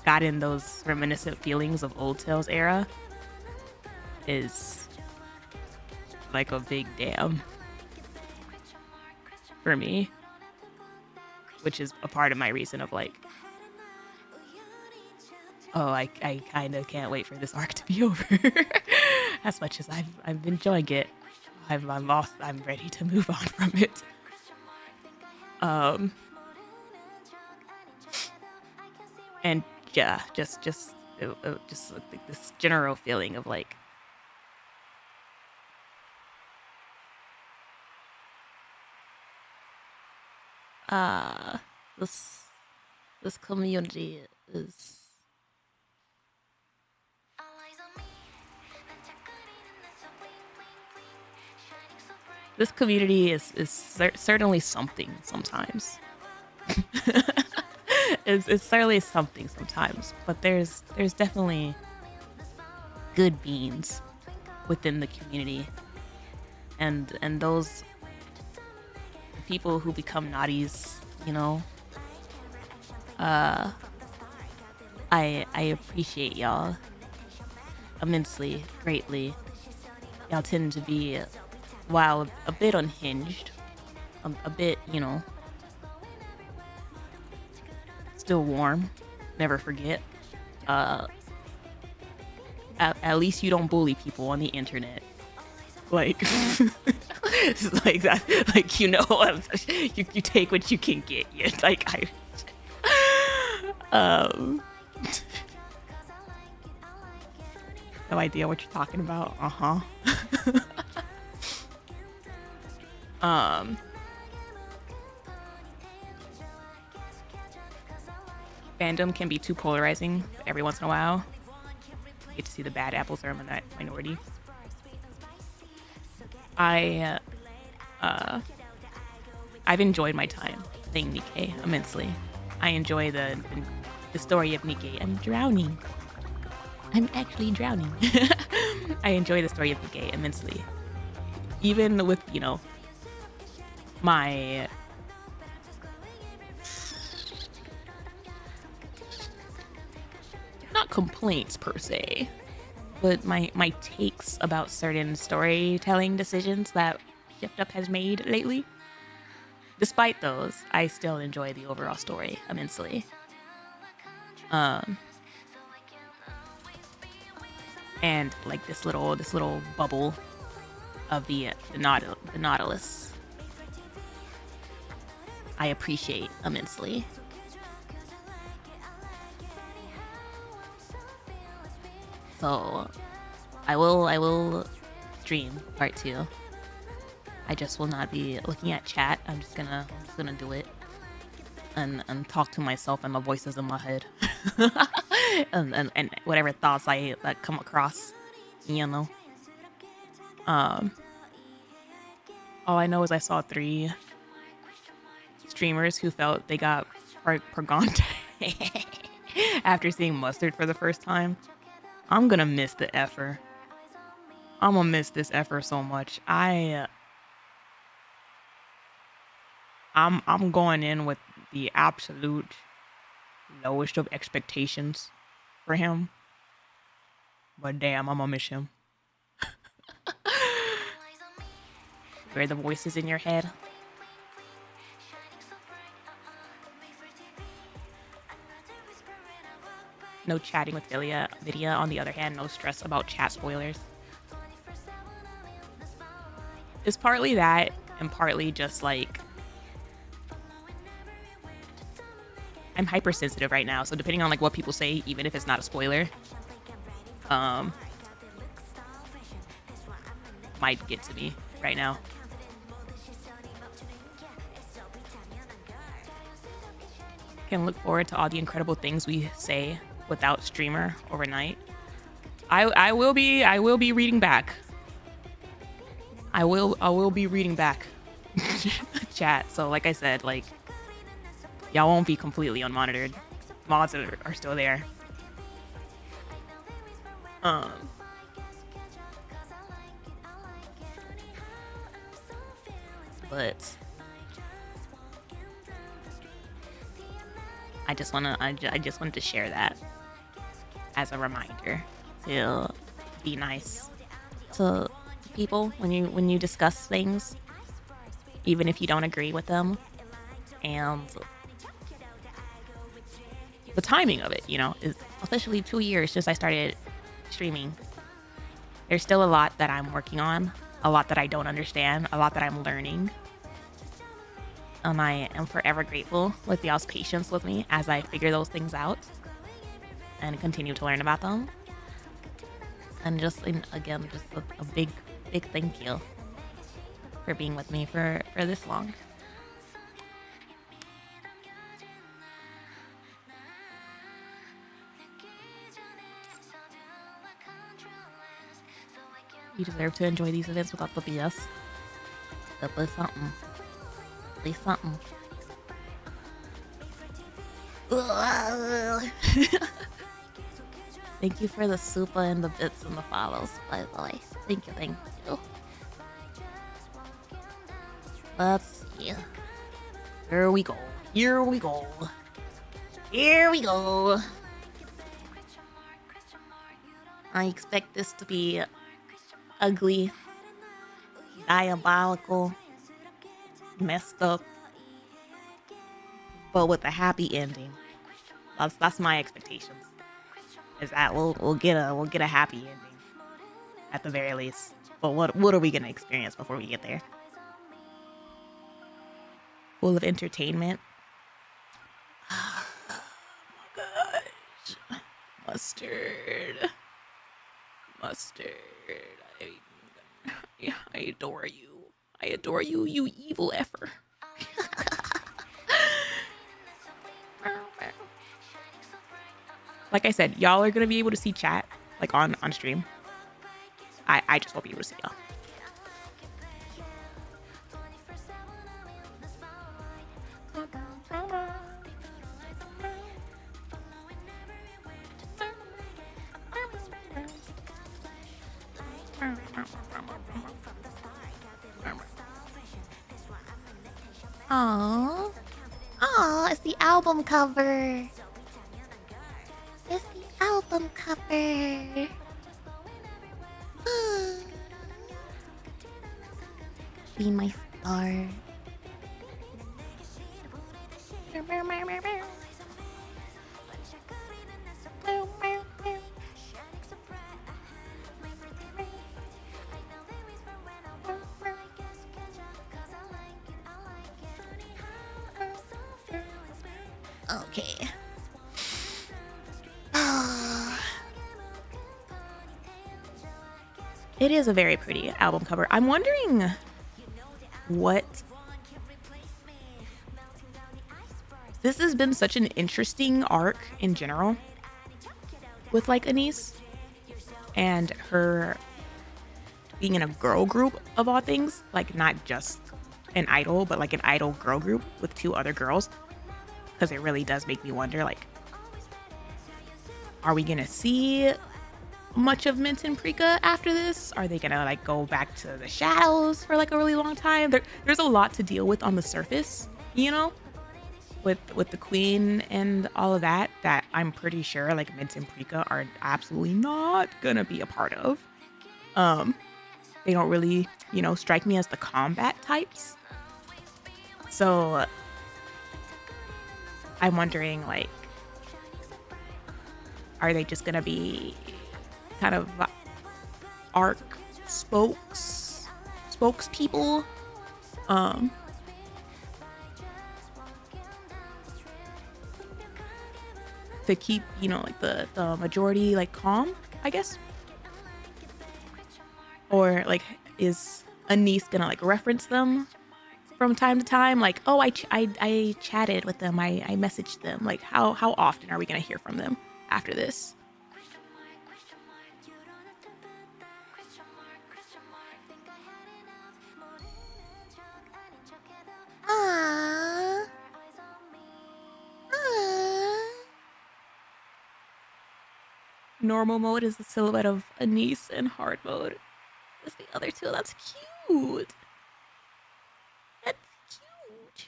gotten those reminiscent feelings of Old Tales era is like a big damn for me, which is a part of my reason of like, oh, I kind of can't wait for this arc to be over. As much as I'm enjoying it, I'm ready to move on from it. And yeah, just like this general feeling of like, this community is certainly something sometimes. It's certainly something sometimes, but there's definitely good beings within the community, and those people who become naughties, you know. I appreciate y'all immensely, greatly. Y'all tend to be, while a bit unhinged, a bit, you know, still warm. Never forget. At least you don't bully people on the internet. Like, it's like that. Like, you know, you take what you can get. You like no idea what you're talking about. Fandom can be too polarizing every once in a while. You get to see the bad apples are in that minority. I've enjoyed my time playing Nikke immensely. I enjoy the story of Nikke. I'm drowning. I'm actually drowning. I enjoy the story of Nikke immensely. Even with, you know, my not complaints per se, but my takes about certain storytelling decisions that Shift Up has made lately. Despite those, I still enjoy the overall story immensely. And like this little bubble of the Nautilus I appreciate immensely. So I will stream part 2. I just will not be looking at chat. I'm just gonna do it and talk to myself and the voices in my head. and whatever thoughts that come across, you know. All I know is I saw 3 streamers who felt they got purgante after seeing Mustard for the first time. I'm gonna miss the effer. I'm gonna miss this effer so much. I'm going in with the absolute lowest of expectations for him. But damn, I'm gonna miss him. Hear the voices in your head. No chatting with Vidya. On the other hand, no stress about chat spoilers. It's partly that, and partly just like I'm hypersensitive right now, so depending on like what people say, even if it's not a spoiler, might get to me right now. Can look forward to all the incredible things we say without streamer overnight. I will be reading back. I will be reading back chat. So like I said, like y'all won't be completely unmonitored. Mods are still there. But I just wanted to share that as a reminder to be nice to people when you discuss things, even if you don't agree with them, and the timing of it, you know, is officially 2 years since I started streaming. There's still a lot that I'm working on, a lot that I don't understand, a lot that I'm learning. And I am forever grateful with y'all's patience with me as I figure those things out and continue to learn about them. And just, again, just a big thank you for being with me for this long. You deserve to enjoy these events without the BS. At least something. At least something. Thank you for the super and the bits and the follows, by the way. Thank you. Let's see. Here we go. I expect this to be ugly, diabolical, messed up, but with a happy ending. That's my expectations. Is that we'll get a happy ending at the very least. But what are we gonna experience before we get there? Full of entertainment. Oh my gosh. Mustard. I adore you, you evil effer. Like I said, y'all are gonna be able to see chat like on stream. I just won't be able to see y'all. Aww, it's the album cover. It's the album cover. Be my star. Okay. It is a very pretty album cover. I'm wondering what... This has been such an interesting arc in general with like ANIS and her being in a girl group of all things, like not just an idol, but like an idol girl group with 2 other girls. Because it really does make me wonder, like, are we gonna see much of Mint and Prika after this? Are they gonna like go back to the shadows for like a really long time? There's a lot to deal with on the surface, you know, with the queen and all of that I'm pretty sure like Mint and Prika are absolutely not gonna be a part of. They don't really, you know, strike me as the combat types. So I'm wondering, like, are they just gonna be kind of arc spokespeople? To keep, you know, like the majority like calm, I guess. Or like, is ANIS gonna like reference them from time to time? Like, oh, I chatted with them, I messaged them. Like, how often are we gonna hear from them after this? Aww. Normal mode is the silhouette of ANIS, and hard mode is the other 2. That's cute. That's cute.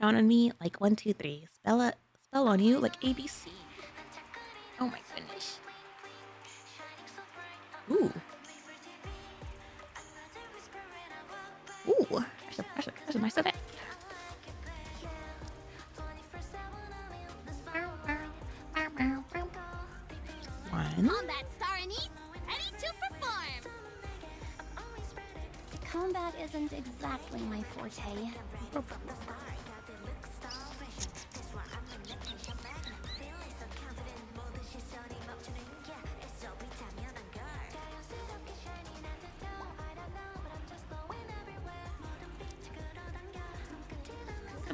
Count on me like 1, 2, 3. Spell on you like ABC. Oh my goodness. Ooh. Ooh. That's a nice event. One. Combat star ANIS, ready to perform. Combat isn't exactly my forte.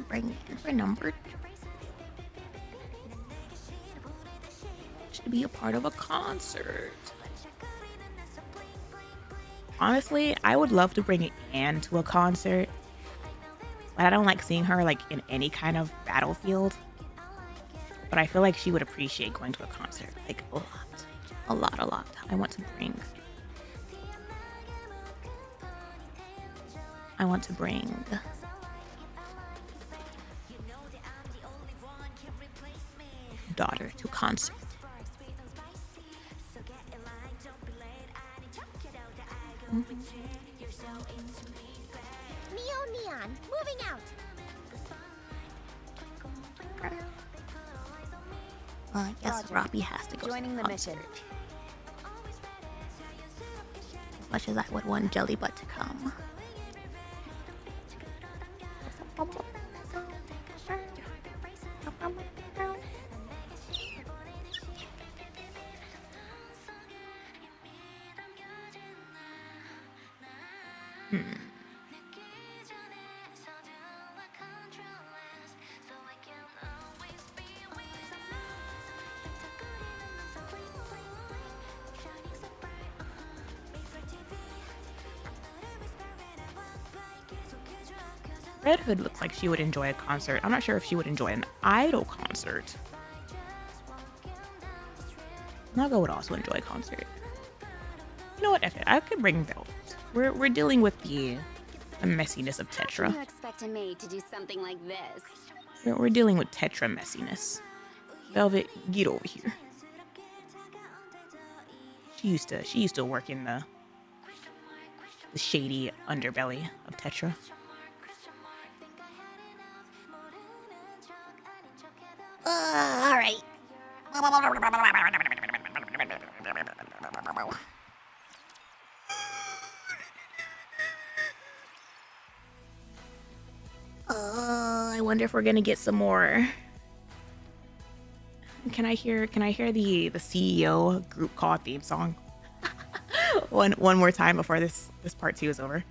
Bring in for number 2. To be a part of a concert. Honestly, I would love to bring Anne to a concert, but I don't like seeing her like in any kind of battlefield. But I feel like she would appreciate going to a concert, like a lot. I want to bring daughter to concert. Neon, moving out. Well, I guess Robbie has to go Joining to the concert. mission. As much as I would want Jellybutt to come. Red Hood looks like she would enjoy a concert. I'm not sure if she would enjoy an idol concert. Naga would also enjoy a concert. You know what? I could bring Velvet. We're dealing with the messiness of TETRA. You expect a maid to do something like this? We're dealing with TETRA messiness. Velvet, get over here. She used to work in the shady underbelly of TETRA. All right. I wonder if we're gonna get some more can I hear the CEO group call theme song one more time before this part 2 is over?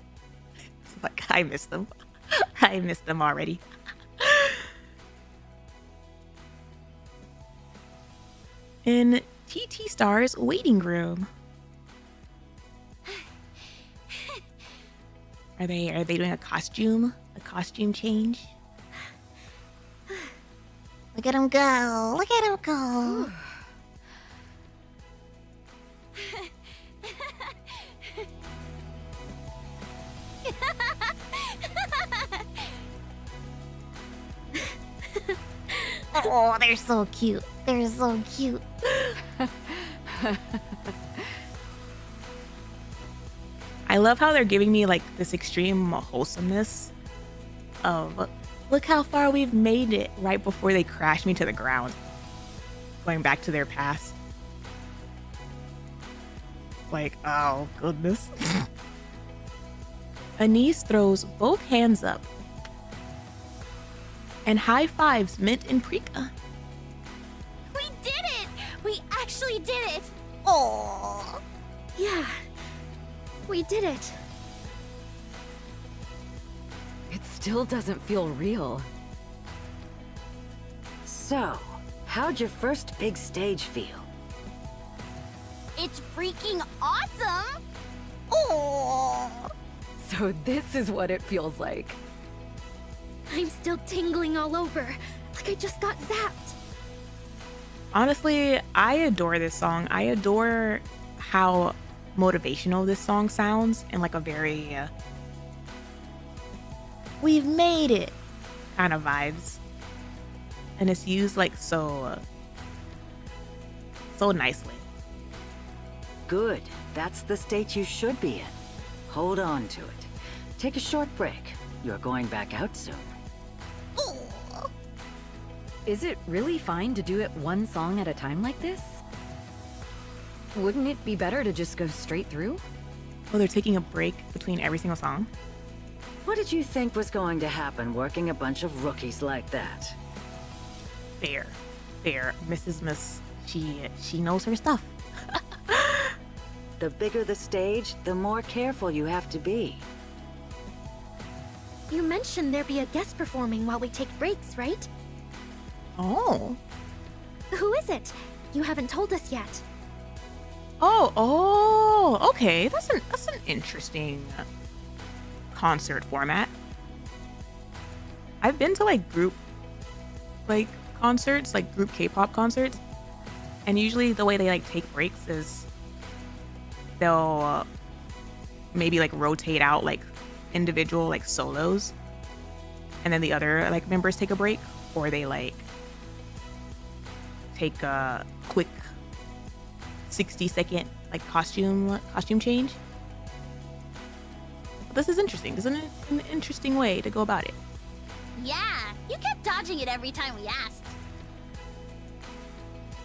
It's like I missed them. I missed them already. In TT Star's waiting room. Are they doing a costume change? Look at him go. Look at him go. Oh, they're so cute. They're so cute. I love how they're giving me like this extreme wholesomeness of look how far we've made it right before they crash me to the ground. Going back to their past. Like, oh goodness. ANIS throws both hands up and high fives Mint and Prika. We did it! We actually did it! Oh. Yeah, we did it. It still doesn't feel real. So, how'd your first big stage feel? It's freaking awesome! Oh. So this is what it feels like. I'm still tingling all over, like I just got zapped. Honestly, I adore this song. I adore how motivational this song sounds in like a very we've made it kind of vibes. And it's used like so nicely. Good. That's the state you should be in. Hold on to it. Take a short break. You're going back out soon. Oh. Is it really fine to do it one song at a time like this? Wouldn't it be better to just go straight through? Oh, they're taking a break between every single song. What did you think was going to happen working a bunch of rookies like that? Fair. Mrs. Miss, she knows her stuff. The bigger the stage, the more careful you have to be. You mentioned there be a guest performing while we take breaks, right? Oh. Who is it? You haven't told us yet. Oh, okay. That's an interesting concert format. I've been to like group concerts, like group K-pop concerts, and usually the way they like take breaks is they'll maybe like rotate out like individual like solos, and then the other like members take a break, or they like take a quick 60-second like costume change. This is interesting. This is an interesting way to go about it. Yeah, you kept dodging it every time we asked.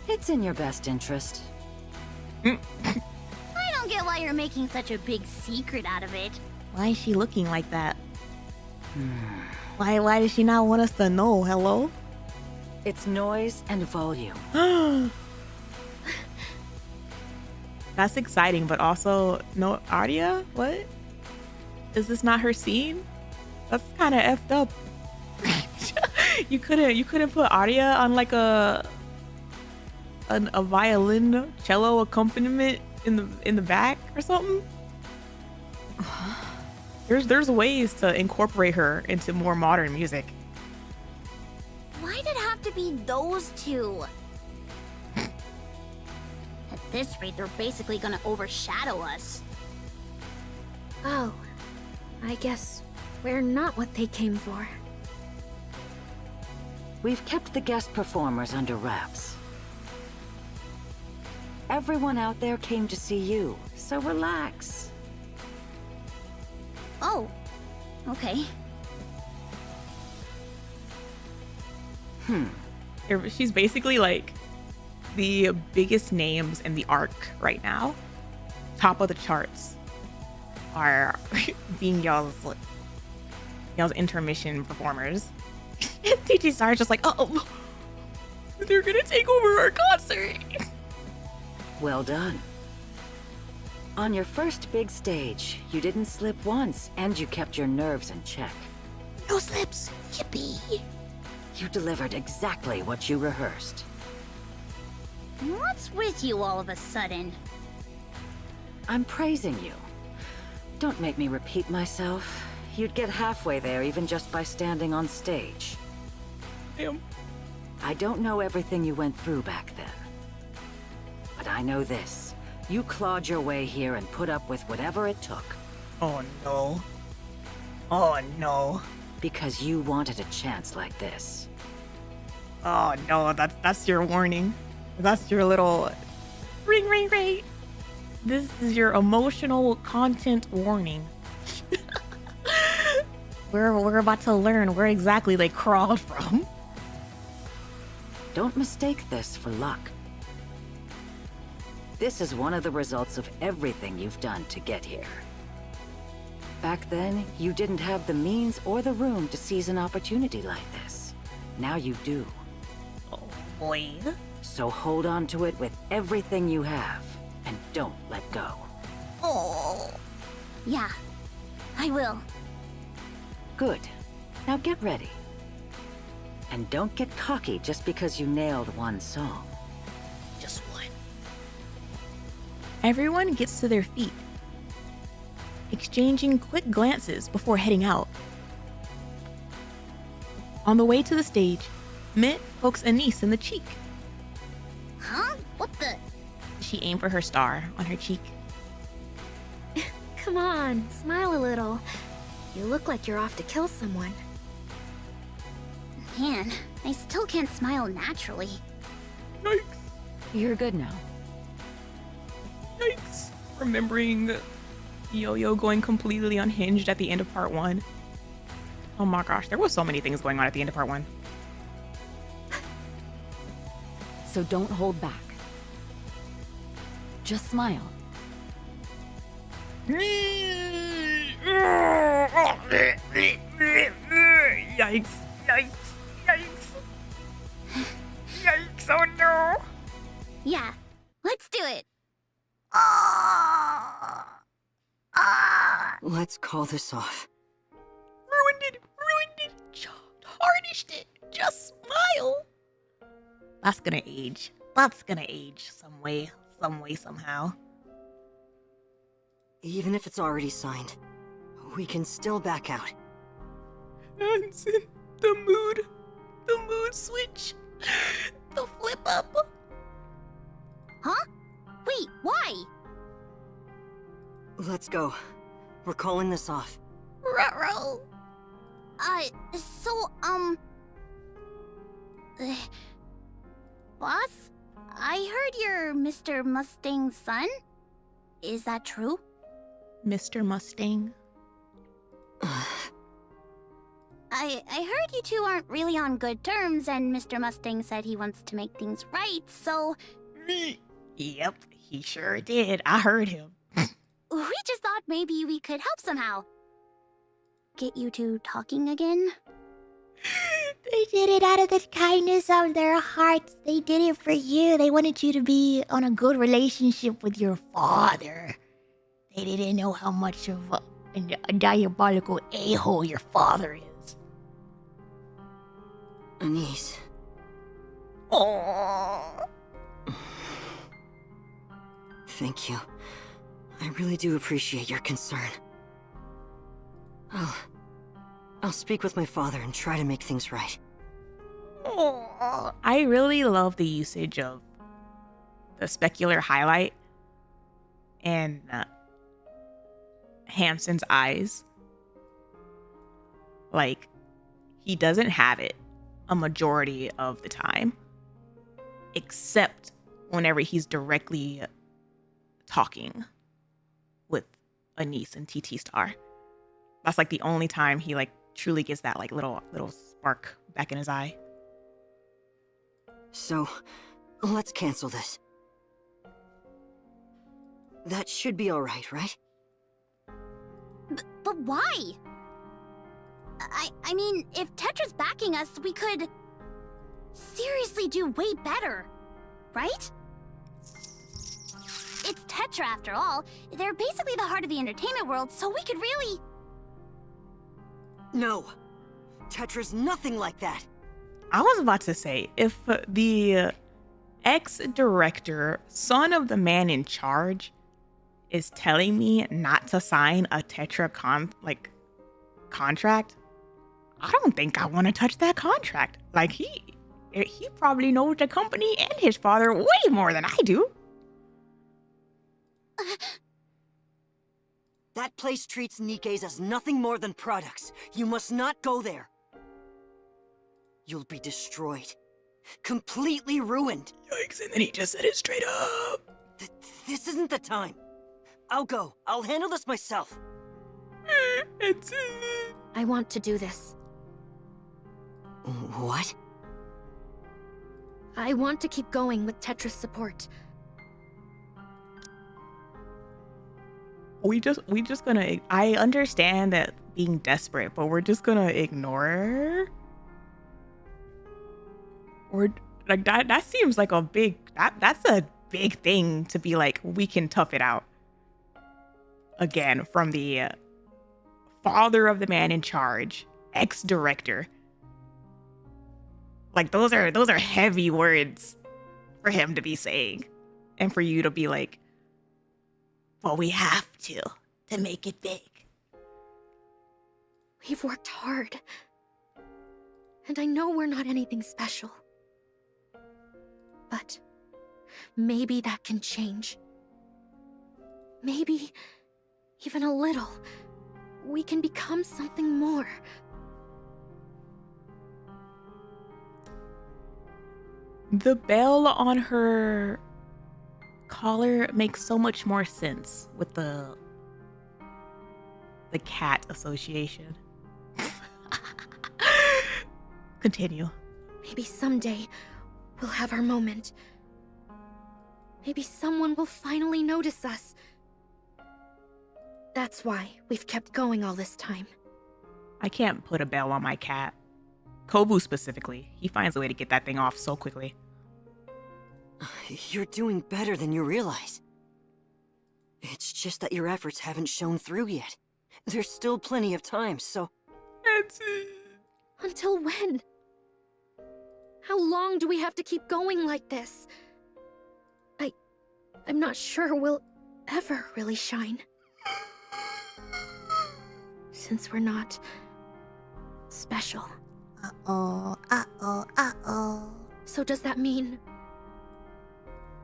It's in your best interest. I don't get why you're making such a big secret out of it. Why is she looking like that? Why does she not want us to know? Hello? It's noise and volume. That's exciting, but also no Arya? What? Is this not her scene? That's kind of effed up. You couldn't put Arya on like a violin cello accompaniment in the back or something? There's ways to incorporate her into more modern music. Why did it have to be those two? At this rate, they're basically gonna overshadow us. Oh, I guess we're not what they came for. We've kept the guest performers under wraps. Everyone out there came to see you, so relax. Oh, okay. She's basically like the biggest names in the arc right now. Top of the charts are being y'all's intermission performers. TG Star is just like, oh. They're gonna take over our concert. Well done. On your first big stage, you didn't slip once, and you kept your nerves in check. No slips. Yippee. You delivered exactly what you rehearsed. What's with you all of a sudden? I'm praising you. Don't make me repeat myself. You'd get halfway there even just by standing on stage. Damn. I don't know everything you went through back then. But I know this. You clawed your way here and put up with whatever it took. Oh no. Oh no. Because you wanted a chance like this. Oh no, that's your warning. That's your little ring ring ring. This is your emotional content warning. We're about to learn where exactly they crawled from. Don't mistake this for luck. This is one of the results of everything you've done to get here. Back then, you didn't have the means or the room to seize an opportunity like this. Now you do. Oh boy. So hold on to it with everything you have, and don't let go. Oh. Yeah, I will. Good. Now get ready. And don't get cocky just because you nailed one song. Just one. Everyone gets to their feet, exchanging quick glances before heading out. On the way to the stage, Mint pokes ANIS in the cheek. Huh? What the? She aimed for her star on her cheek. Come on, smile a little. You look like you're off to kill someone. Man, I still can't smile naturally. Yikes. You're good now. Yikes. Remembering Yo-Yo going completely unhinged at the end of part 1. Oh my gosh, there was so many things going on at the end of part 1. So don't hold back. Just smile. Yikes. Yikes. Yikes. Yikes. Oh no. Yeah, let's do it. Let's call this off. Ruined it. Tarnished it. Just smile. That's gonna age. That's gonna age some way, somehow. Even if it's already signed, we can still back out. Hanson, the mood switch, the flip up. Huh? Wait, why? Let's go. We're calling this off. Ruh-roh. So, boss? I heard you're Mr. Mustang's son? Is that true? Mr. Mustang. I heard you two aren't really on good terms, and Mr. Mustang said he wants to make things right, so... Yep, he sure did. I heard him. We just thought maybe we could help somehow. Get you two talking again? They did it out of the kindness of their hearts. They did it for you. They wanted you to be on a good relationship with your father. They didn't know how much of a diabolical a-hole your father is. ANIS. Oh. Thank you. I really do appreciate your concern. I'll speak with my father and try to make things right. Oh. I really love the usage of the specular highlight and Hanson's eyes. Like, he doesn't have it a majority of the time, except whenever he's directly talking with ANIS and TT Star. That's like the only time he like truly gets that like little spark back in his eye. So, let's cancel this. That should be alright, right? But why? I mean, if Tetra's backing us, we could... seriously do way better, right? It's TETRA after all. They're basically the heart of the entertainment world, so we could really... No. Tetra's nothing like that. I was about to say, if the ex-director, son of the man in charge, is telling me not to sign a TETRA contract, I don't think I want to touch that contract. Like, he probably knows the company and his father way more than I do. That place treats Nikkes as nothing more than products. You must not go there. You'll be destroyed. Completely ruined. Yikes, and then he just said it straight up. This isn't the time. I'll go. I'll handle this myself. I want to do this. What? I want to keep going with Tetra's support. We just gonna, I understand that being desperate, but we're just gonna ignore. Or like that seems like a big, that's a big thing to be like, we can tough it out. Again, from the father of the man in charge, ex-director. Like those are heavy words for him to be saying. And for you to be like, well, we have to make it big. We've worked hard. And I know we're not anything special. But maybe that can change. Maybe even a little. We can become something more. The bell on her collar makes so much more sense with the cat association. Continue. Maybe someday we'll have our moment. Maybe someone will finally notice us. That's why we've kept going all this time. I can't put a bell on my cat. Kobu specifically. He finds a way to get that thing off so quickly. You're doing better than you realize. It's just that your efforts haven't shown through yet. There's still plenty of time, so... Until when? How long do we have to keep going like this? I'm not sure we'll ever really shine. Since we're not special. Uh-oh, uh-oh, uh-oh. So does that mean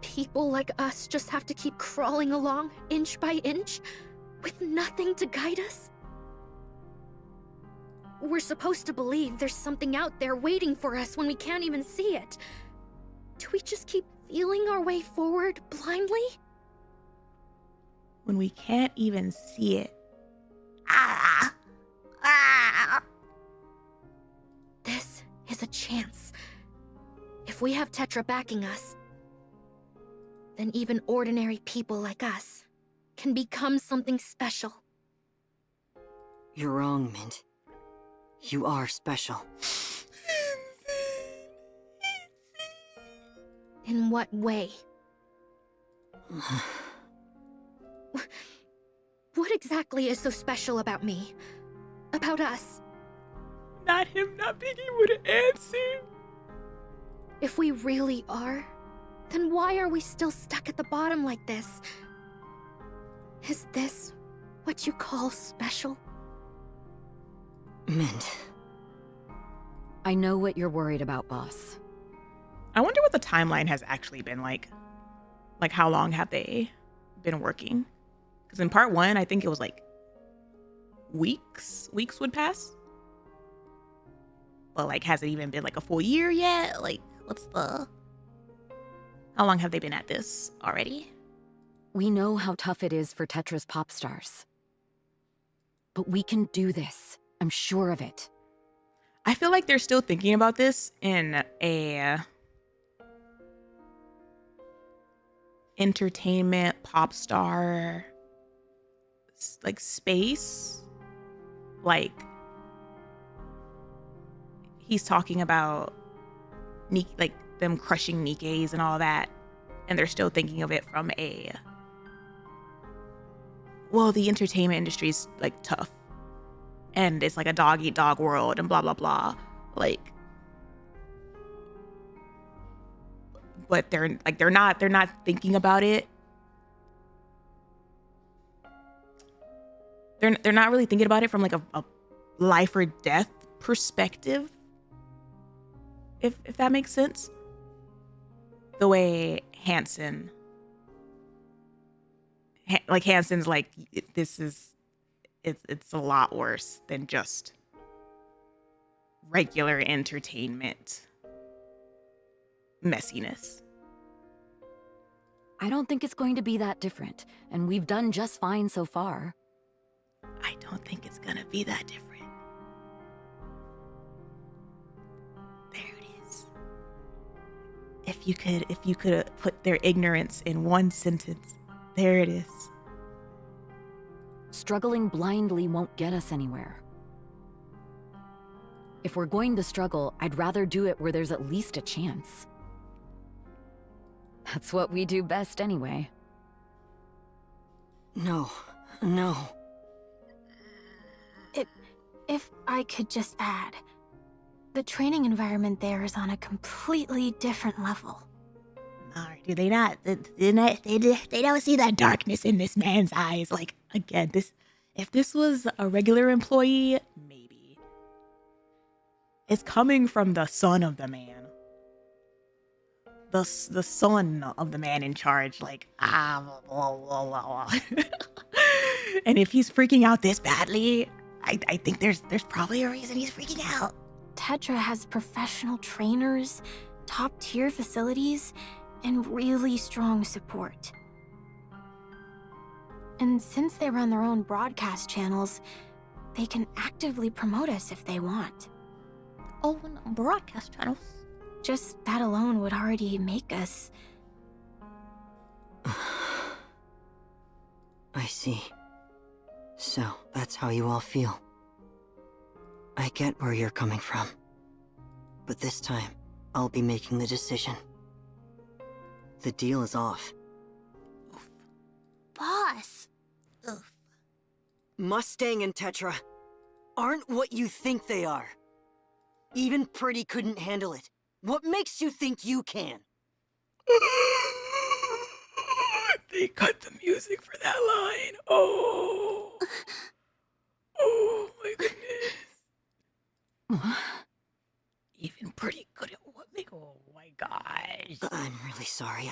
people like us just have to keep crawling along inch by inch with nothing to guide us? We're supposed to believe there's something out there waiting for us when we can't even see it. Do we just keep feeling our way forward blindly? When we can't even see it. This is a chance. If we have TETRA backing us, then even ordinary people like us can become something special. You're wrong, Mint. You are special. In what way? What exactly is so special about me? About us? Not him not being able to answer. If we really are, then why are we still stuck at the bottom like this? Is this what you call special? Mint. I know what you're worried about, boss. I wonder what the timeline has actually been like. Like, how long have they been working? Because in part 1, I think it was like weeks would pass. But like, has it even been like a full year yet? Like, how long have they been at this already? We know how tough it is for TETRA's pop stars. But we can do this. I'm sure of it. I feel like they're still thinking about this in a entertainment pop star like space. Like, he's talking about like them crushing Nikkes and all that, and they're still thinking of it from well, the entertainment industry's like tough, and it's like a dog eat dog world, and blah blah blah. Like, but they're not thinking about it. They're not really thinking about it from like a life or death perspective, if that makes sense. The way Hansen's like, it's a lot worse than just regular entertainment messiness. I don't think it's going to be that different, and we've done just fine so far. I don't think it's gonna be that different. There it is. If you could put their ignorance in one sentence, there it is. Struggling blindly won't get us anywhere. If we're going to struggle, I'd rather do it where there's at least a chance. That's what we do best anyway. No. If I could just add, the training environment there is on a completely different level. Do they not? They don't see that darkness in this man's eyes. Like, again, if this was a regular employee, maybe. It's coming from the son of the man. The son of the man in charge, like, blah, blah, blah, blah. And if he's freaking out this badly, I think there's probably a reason he's freaking out. TETRA has professional trainers, top-tier facilities, and really strong support. And since they run their own broadcast channels, they can actively promote us if they want. Oh, no, broadcast channels. Just that alone would already make us... I see. So, that's how you all feel. I get where you're coming from. But this time, I'll be making the decision. The deal is off. Boss! Oof. Mustang and TETRA aren't what you think they are. Even Pretty couldn't handle it. What makes you think you can? They cut the music for that line. Oh my goodness. Even Pretty couldn't. Oh my gosh. I'm really sorry.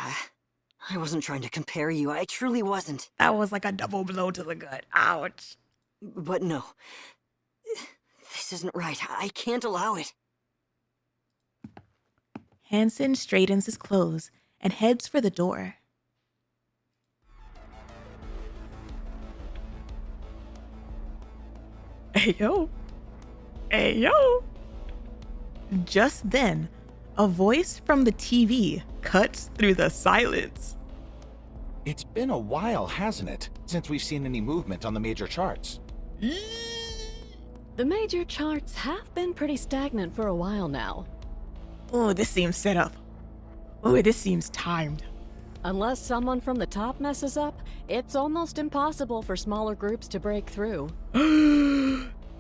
I wasn't trying to compare you. I truly wasn't. That was like a double blow to the gut. Ouch. But no. This isn't right. I can't allow it. Hansen straightens his clothes and heads for the door. Hey, yo. Hey, yo. Just then, a voice from the TV cuts through the silence. It's been a while, hasn't it, since we've seen any movement on the major charts? The major charts have been pretty stagnant for a while now. Oh, this seems set up. Oh, this seems timed. Unless someone from the top messes up, it's almost impossible for smaller groups to break through.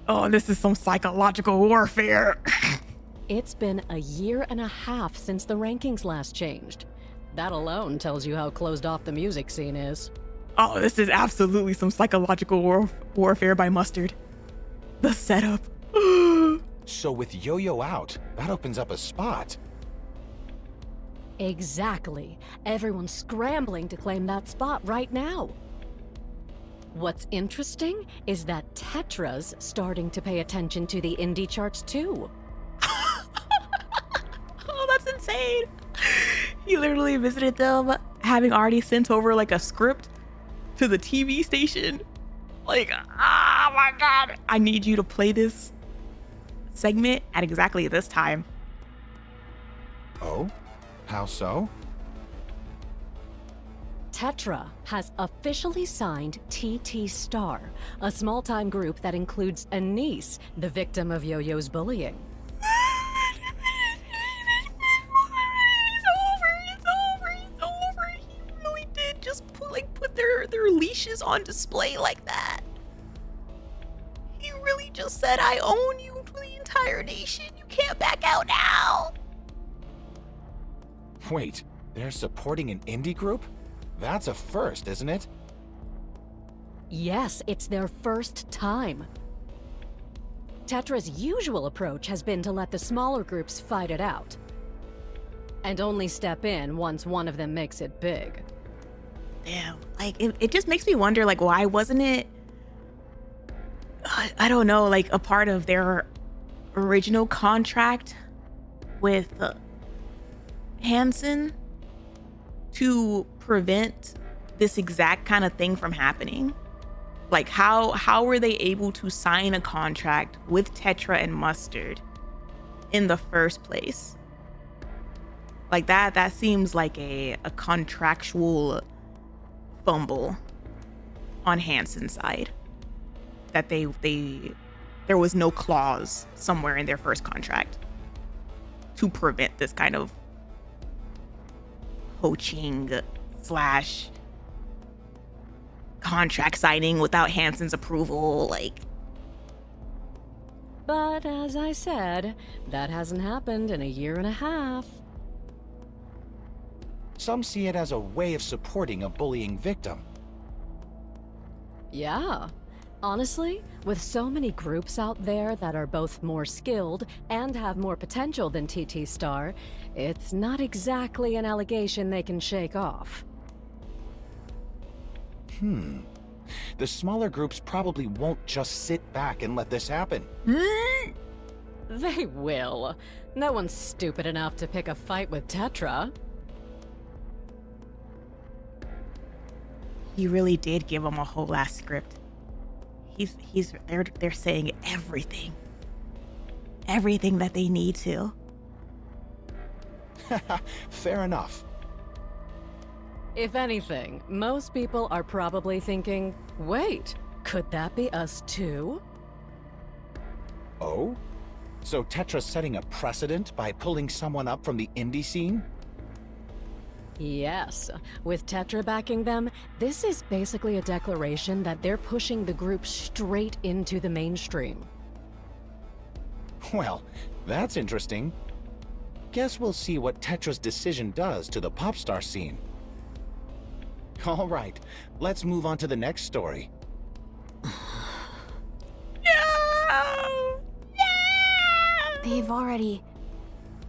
Oh, this is some psychological warfare. It's been a year and a half since the rankings last changed. That alone tells you how closed off the music scene is. Oh, this is absolutely some psychological warfare by Mustard. The setup. So with Yo-Yo out, that opens up a spot. Exactly. Everyone's scrambling to claim that spot right now. What's interesting is that TETRA's starting to pay attention to the indie charts too. Oh, that's insane. He literally visited them, having already sent over like a script to the TV station. Like, oh my god. I need you to play this segment at exactly this time. Oh? How so? TETRA has officially signed TT Star, a small-time group that includes ANIS, the victim of Yo-Yo's bullying. on display like that. He really just said, I own you to the entire nation. You can't back out now. Wait, they're supporting an indie group? That's a first, isn't it? Yes, it's their first time. Tetra's usual approach has been to let the smaller groups fight it out. And only step in once one of them makes it big. Damn, like, it just makes me wonder, like, why wasn't it, I don't know, like, a part of their original contract with Hansen to prevent this exact kind of thing from happening? Like, how were they able to sign a contract with Tetra and Mustard in the first place? Like, that seems like a contractual fumble on Hansen's side. That there was no clause somewhere in their first contract to prevent this kind of poaching / contract signing without Hansen's approval, like. But as I said, that hasn't happened in a year and a half. Some see it as a way of supporting a bullying victim. Yeah. Honestly, with so many groups out there that are both more skilled and have more potential than TT Star, it's not exactly an allegation they can shake off. The smaller groups probably won't just sit back and let this happen. They will. No one's stupid enough to pick a fight with Tetra. He really did give them a whole ass script. They're saying everything that they need to. Fair enough. If anything, most people are probably thinking, wait, could that be us too? Oh? So Tetra's setting a precedent by pulling someone up from the indie scene? Yes. With Tetra backing them, this is basically a declaration that they're pushing the group straight into the mainstream. Well, that's interesting. Guess we'll see what Tetra's decision does to the pop star scene. All right, let's move on to the next story. No! They've already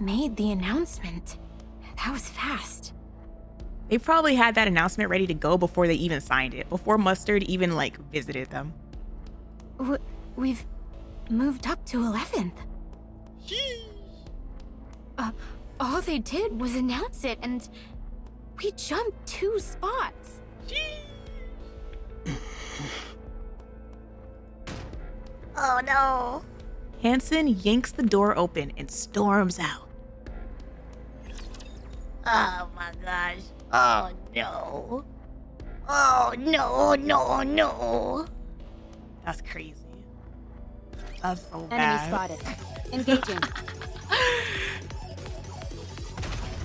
made the announcement. That was fast. They probably had that announcement ready to go before they even signed it, before Mustard even, like, visited them. We've moved up to 11th. All they did was announce it, and we jumped 2 spots. Oh no. Hansen yanks the door open and storms out. Oh my gosh. Oh no. Oh no. That's crazy. That's so Enemy bad. spotted. Engaging.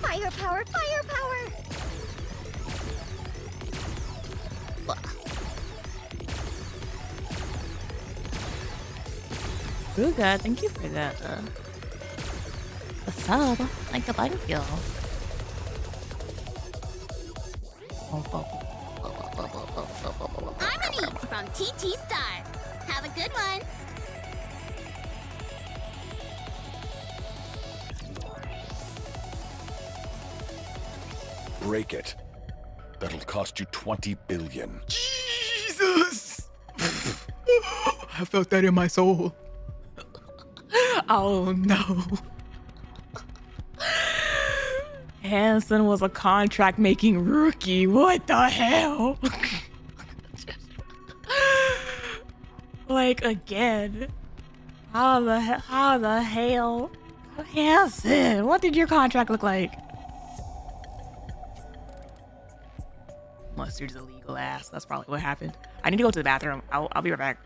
Firepower! Ooh, God, thank you for that. The sub. Thank you. I'm ANIS from TT Star. Have a good one. Break it. That'll cost you 20 billion. Jesus! I felt that in my soul. Oh no. Hansen was a contract making rookie. What the hell? Like, again. How the hell? Hansen, what did your contract look like? Mustard's illegal ass. That's probably what happened. I need to go to the bathroom. I'll be right back.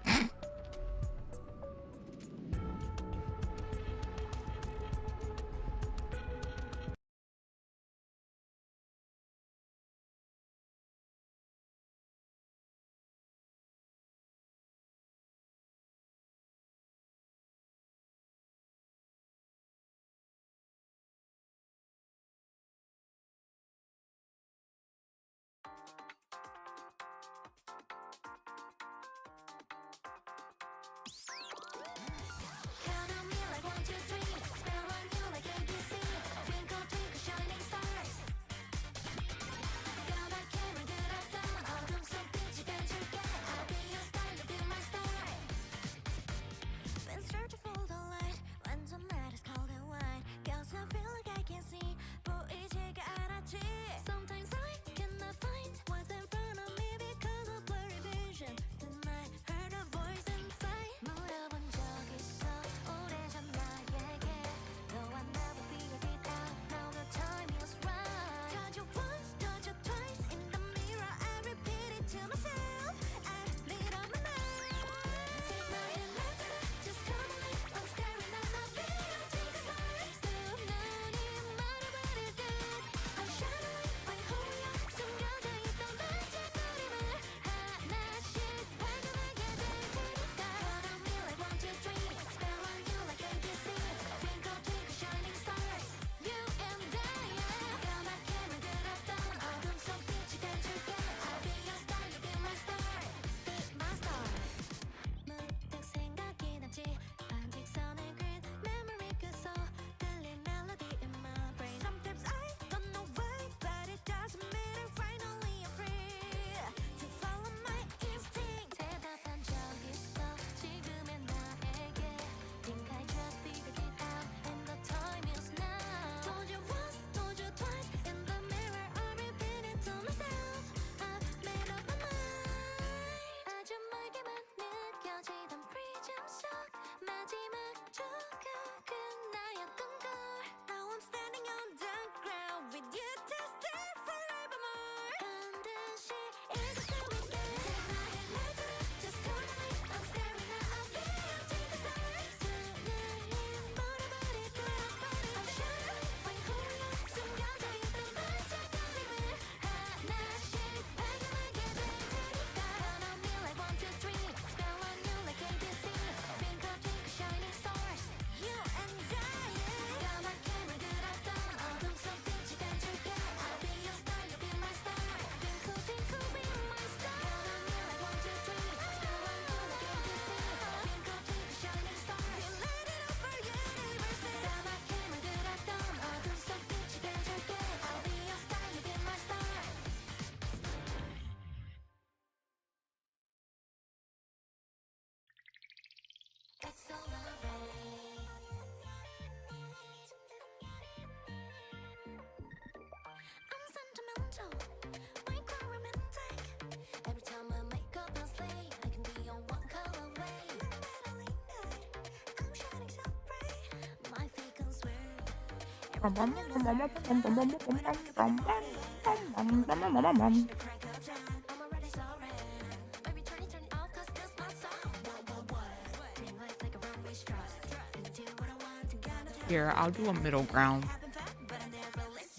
Here, I'll do a middle ground.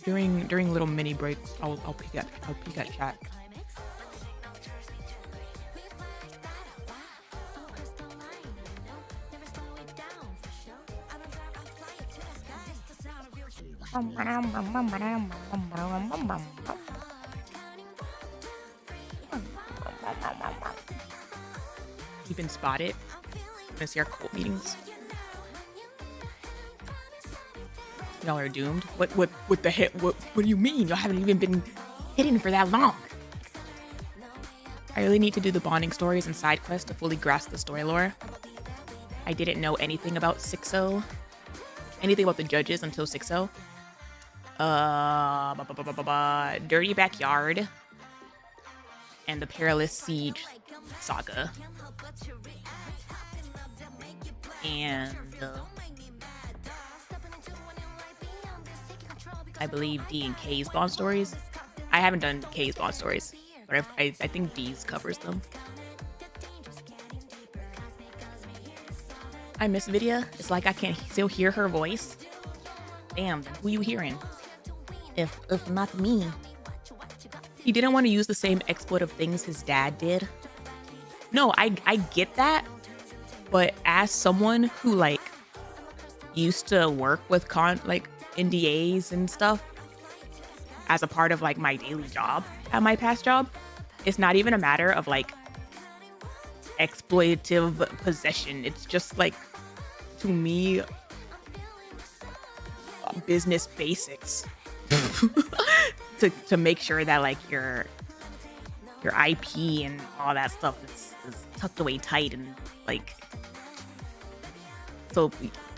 During little mini breaks, I'll peek at chat. You've been spotted. Gonna see our cult meetings. Y'all are doomed. What the heck? What do you mean? Y'all haven't even been hidden for that long. I really need to do the bonding stories and side quests to fully grasp the story lore. I didn't know anything about 6-0. Anything about the judges until 6-0. Dirty Backyard. And the Perilous Siege saga. And I believe D and K's Bond stories. I haven't done K's Bond stories, but I think D's covers them. I miss Vidya. It's like I can still hear her voice. Damn, who you hearing? If not me. He didn't want to use the same exploitive things his dad did. No, I get that. But as someone who like used to work with NDAs and stuff as a part of like my daily job at my past job, it's not even a matter of like exploitative possession. It's just like, to me, business basics to make sure that like your IP and all that stuff is tucked away tight and like, so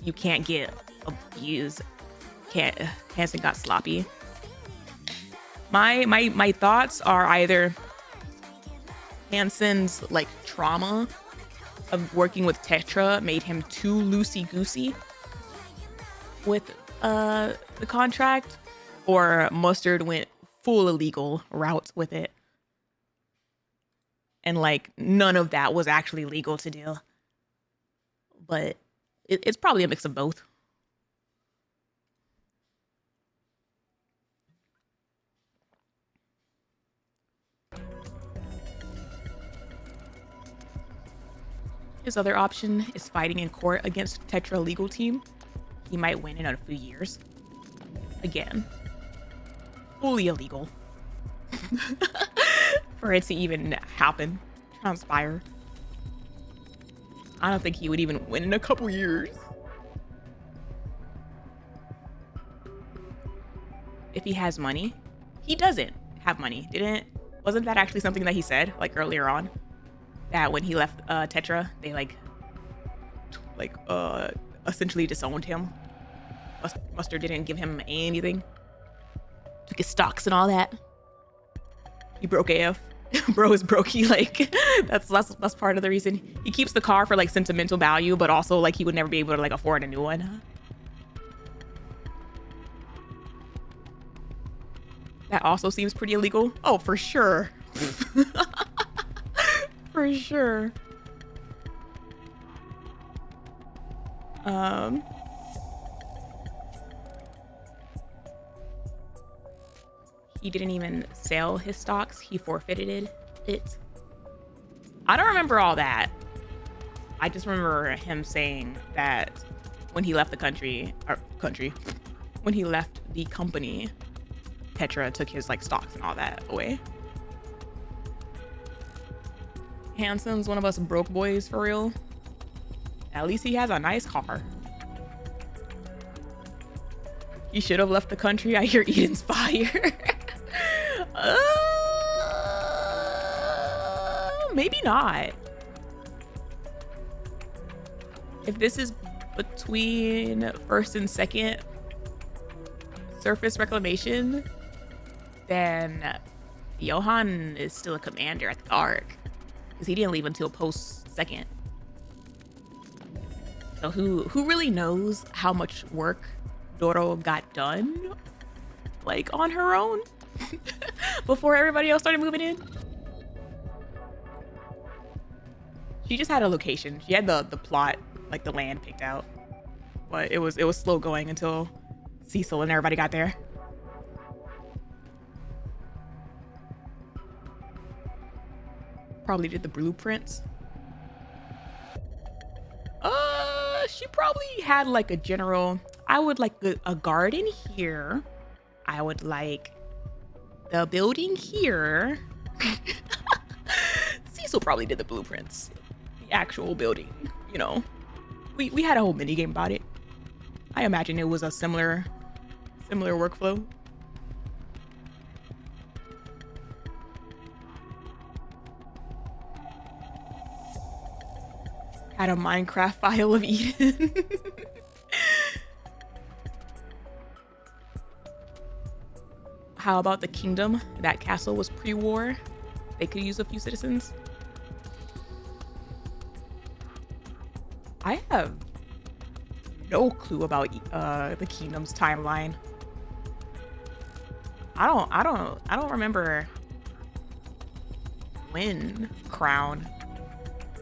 you can't get abused. Hansen got sloppy. My thoughts are either Hansen's like trauma of working with TETRA made him too loosey-goosey with the contract, or Mustard went full illegal route with it. And like none of that was actually legal to do. But it's probably a mix of both. His other option is fighting in court against TETRA legal team. He might win in a few years. Again, fully illegal for it to even happen, transpire. I don't think he would even win in a couple years. If he has money. He doesn't have money. Wasn't that actually something that he said like earlier on? That when he left TETRA, they essentially disowned him. Mustard didn't give him anything. Took his stocks and all that. He broke AF. Bro is broke. He like that's part of the reason he keeps the car for like sentimental value, but also like he would never be able to like afford a new one. That also seems pretty illegal. Oh, for sure. For sure. He didn't even sell his stocks. He forfeited it. I don't remember all that. I just remember him saying that when he left the when he left the company, TETRA took his like stocks and all that away. Hansen's one of us broke boys for real. At least he has a nice car. He should have left the country. I hear Eden's fire. Maybe not. If this is between first and second surface reclamation, then Johan is still a commander at the Ark, because he didn't leave until post-second. So who really knows how much work Doro got done, like, on her own before everybody else started moving in? She just had a location. She had the plot, like the land picked out, but it was slow going until Cecil and everybody got there. Probably did the blueprints. She probably had like a general. I would like a garden here. I would like the building here. Cecil probably did the blueprints, the actual building. You know, we had a whole mini game about it. I imagine it was a similar workflow. Had a Minecraft file of Eden. How about the kingdom? That castle was pre-war. They could use a few citizens. I have no clue about the kingdom's timeline. I don't remember when Crown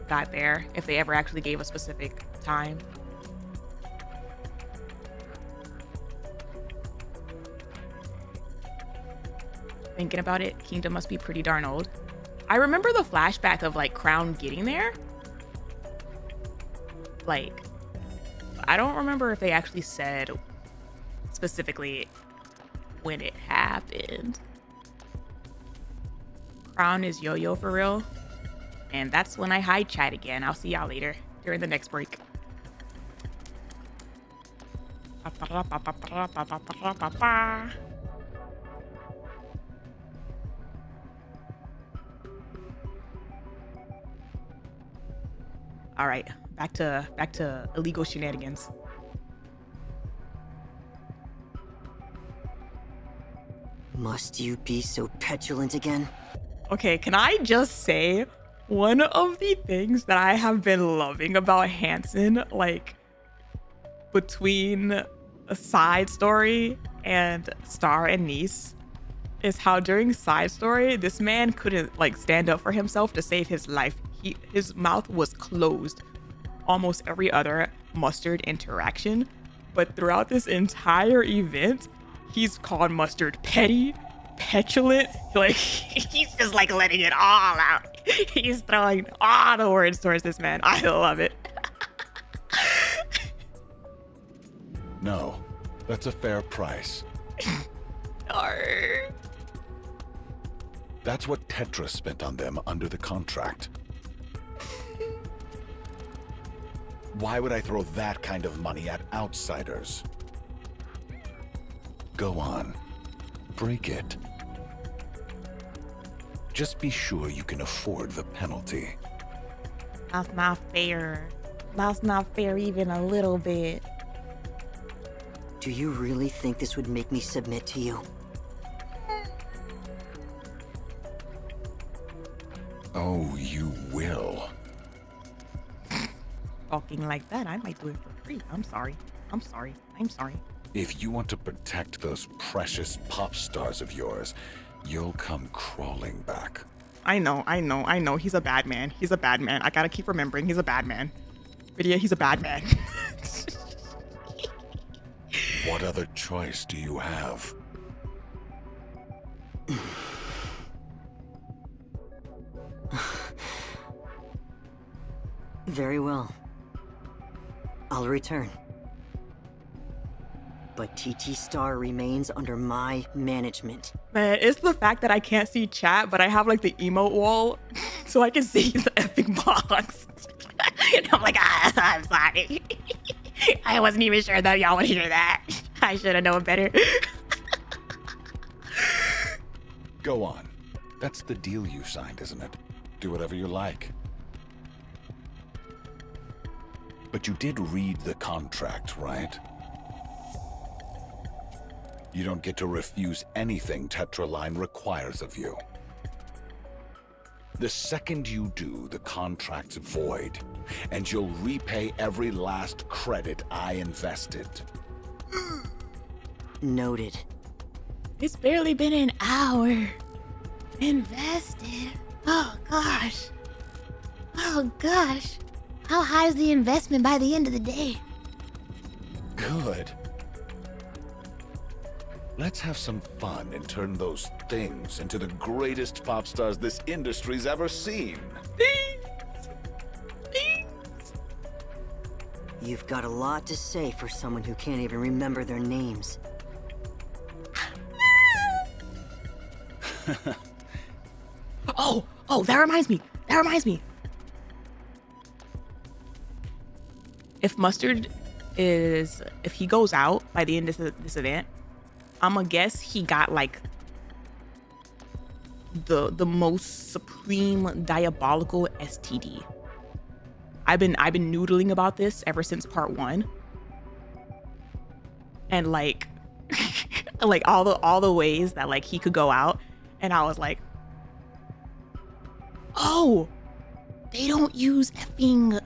got there, if they ever actually gave a specific time. Thinking about it, Kingdom must be pretty darn old. I remember the flashback of like Crown getting there. Like, I don't remember if they actually said specifically when it happened. Crown is Yo-Yo for real. And that's when I hide chat again. I'll see y'all later during the next break. All right, back to illegal shenanigans. Must you be so petulant again? Okay, can I just say, one of the things that I have been loving about Hansen, like between a side story and Star and Niece, is how during side story, this man couldn't like stand up for himself to save his life. His mouth was closed almost every other Mustard interaction, but throughout this entire event, he's called Mustard petty, petulant, like he's just like letting it all out. He's throwing all the words towards this man. I love it. No, that's a fair price. Arr. That's what TETRA spent on them under the contract. Why would I throw that kind of money at outsiders? Go on, break it. Just be sure you can afford the penalty. That's not fair. That's not fair even a little bit. Do you really think this would make me submit to you? Oh, you will. Talking like that, I might do it for free. I'm sorry. If you want to protect those precious pop stars of yours, you'll come crawling back. I know. He's a bad man. I gotta keep remembering he's a bad man. But yeah, he's a bad man. What other choice do you have? Very well. I'll return. But TT Star remains under my management. Man, it's the fact that I can't see chat, but I have like the emote wall, so I can see the effing box. And I'm like, I'm sorry. I wasn't even sure that y'all would hear that. I should have known better. Go on. That's the deal you signed, isn't it? Do whatever you like. But you did read the contract, right? You don't get to refuse anything TETRA line requires of you. The second you do, the contract's void, and you'll repay every last credit I invested. Noted. It's barely been an hour. Invested? Oh gosh. Oh gosh. How high is the investment by the end of the day? Good. Let's have some fun and turn those things into the greatest pop stars this industry's ever seen. You've got a lot to say for someone who can't even remember their names. Oh, that reminds me. If Mustard if he goes out by the end of this event, I'ma guess he got like the most supreme diabolical STD. I've been noodling about this ever since part 1. And like like all the ways that like he could go out, and I was like, oh, they don't use effing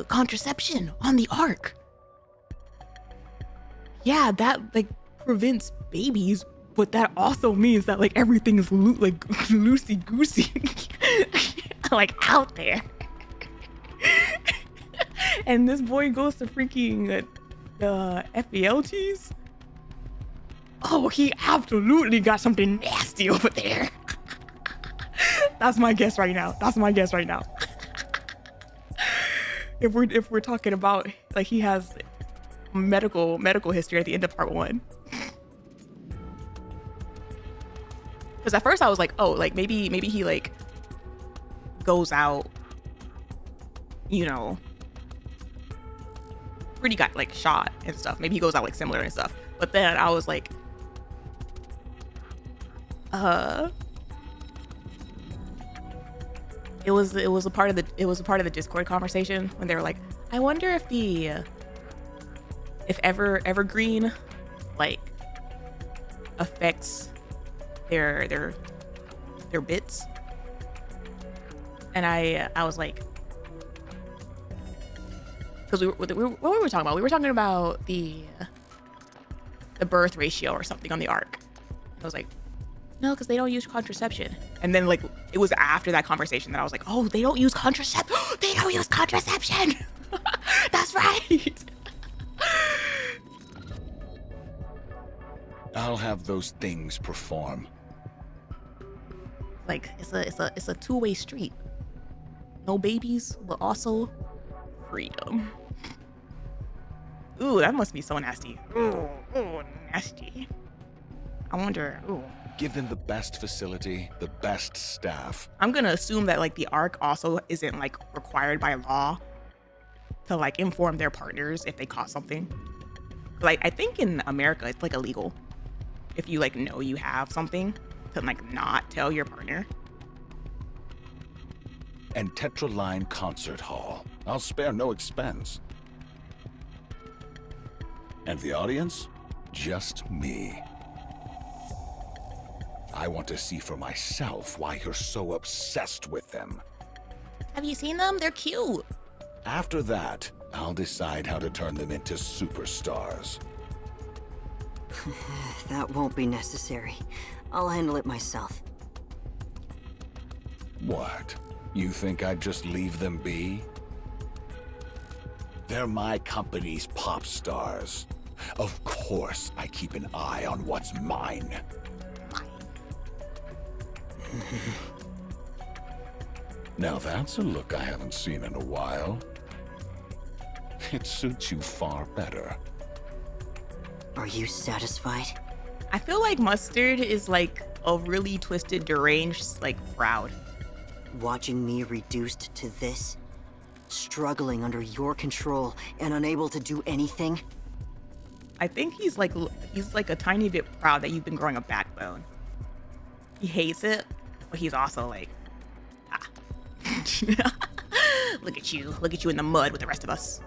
contraception on the Ark. Yeah, that like prevents babies, but that also means that like everything is like loosey goosey, like out there. And this boy goes to freaking FBLTs. Oh, he absolutely got something nasty over there. That's my guess right now. If we're talking about like he has medical history at the end of part 1. Because at first I was like, oh, like maybe he like goes out, you know, pretty got like shot and stuff. Maybe he goes out like similar and stuff. But then I was like, it was a part of the Discord conversation when they were like, I wonder if Evergreen like affects their bits. And I was like, because what were we talking about? We were talking about the birth ratio or something on the Ark. I was like, no, because they don't use contraception. And then like it was after that conversation that I was like, oh, they don't use contraception. They don't use contraception. That's right. I'll have those things perform. Like it's a two-way street. No babies, but also freedom. Ooh, that must be so nasty. Ooh, nasty. I wonder. Ooh. Give them the best facility, the best staff. I'm gonna assume that like the Ark also isn't like required by law to like inform their partners if they caught something. Like I think in America it's like illegal if you like know you have something to like not tell your partner. And TETRA Line Concert Hall. I'll spare no expense. And the audience? Just me. I want to see for myself why you're so obsessed with them. Have you seen them? They're cute. After that, I'll decide how to turn them into superstars. That won't be necessary. I'll handle it myself. What? You think I'd just leave them be? They're my company's pop stars. Of course, I keep an eye on what's mine. Now that's a look I haven't seen in a while. It suits you far better. Are you satisfied? I feel like Mustard is like a really twisted, deranged, like proud. Watching me reduced to this? Struggling under your control and unable to do anything? I think he's like a tiny bit proud that you've been growing a backbone. He hates it, but he's also like, look at you in the mud with the rest of us.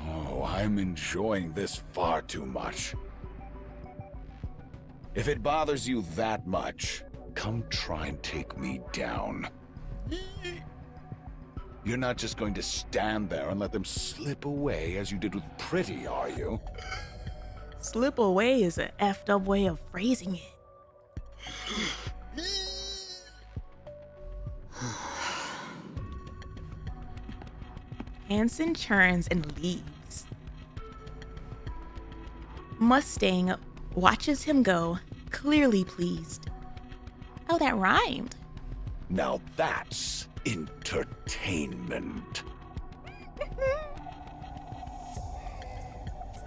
Oh, I'm enjoying this far too much. If it bothers you that much, come try and take me down. You're not just going to stand there and let them slip away as you did with Pretty, are you? Slip away is an effed up way of phrasing it. Hansen turns and leaves. Mustang watches him go, clearly pleased. Oh, that rhymed. Now that's entertainment.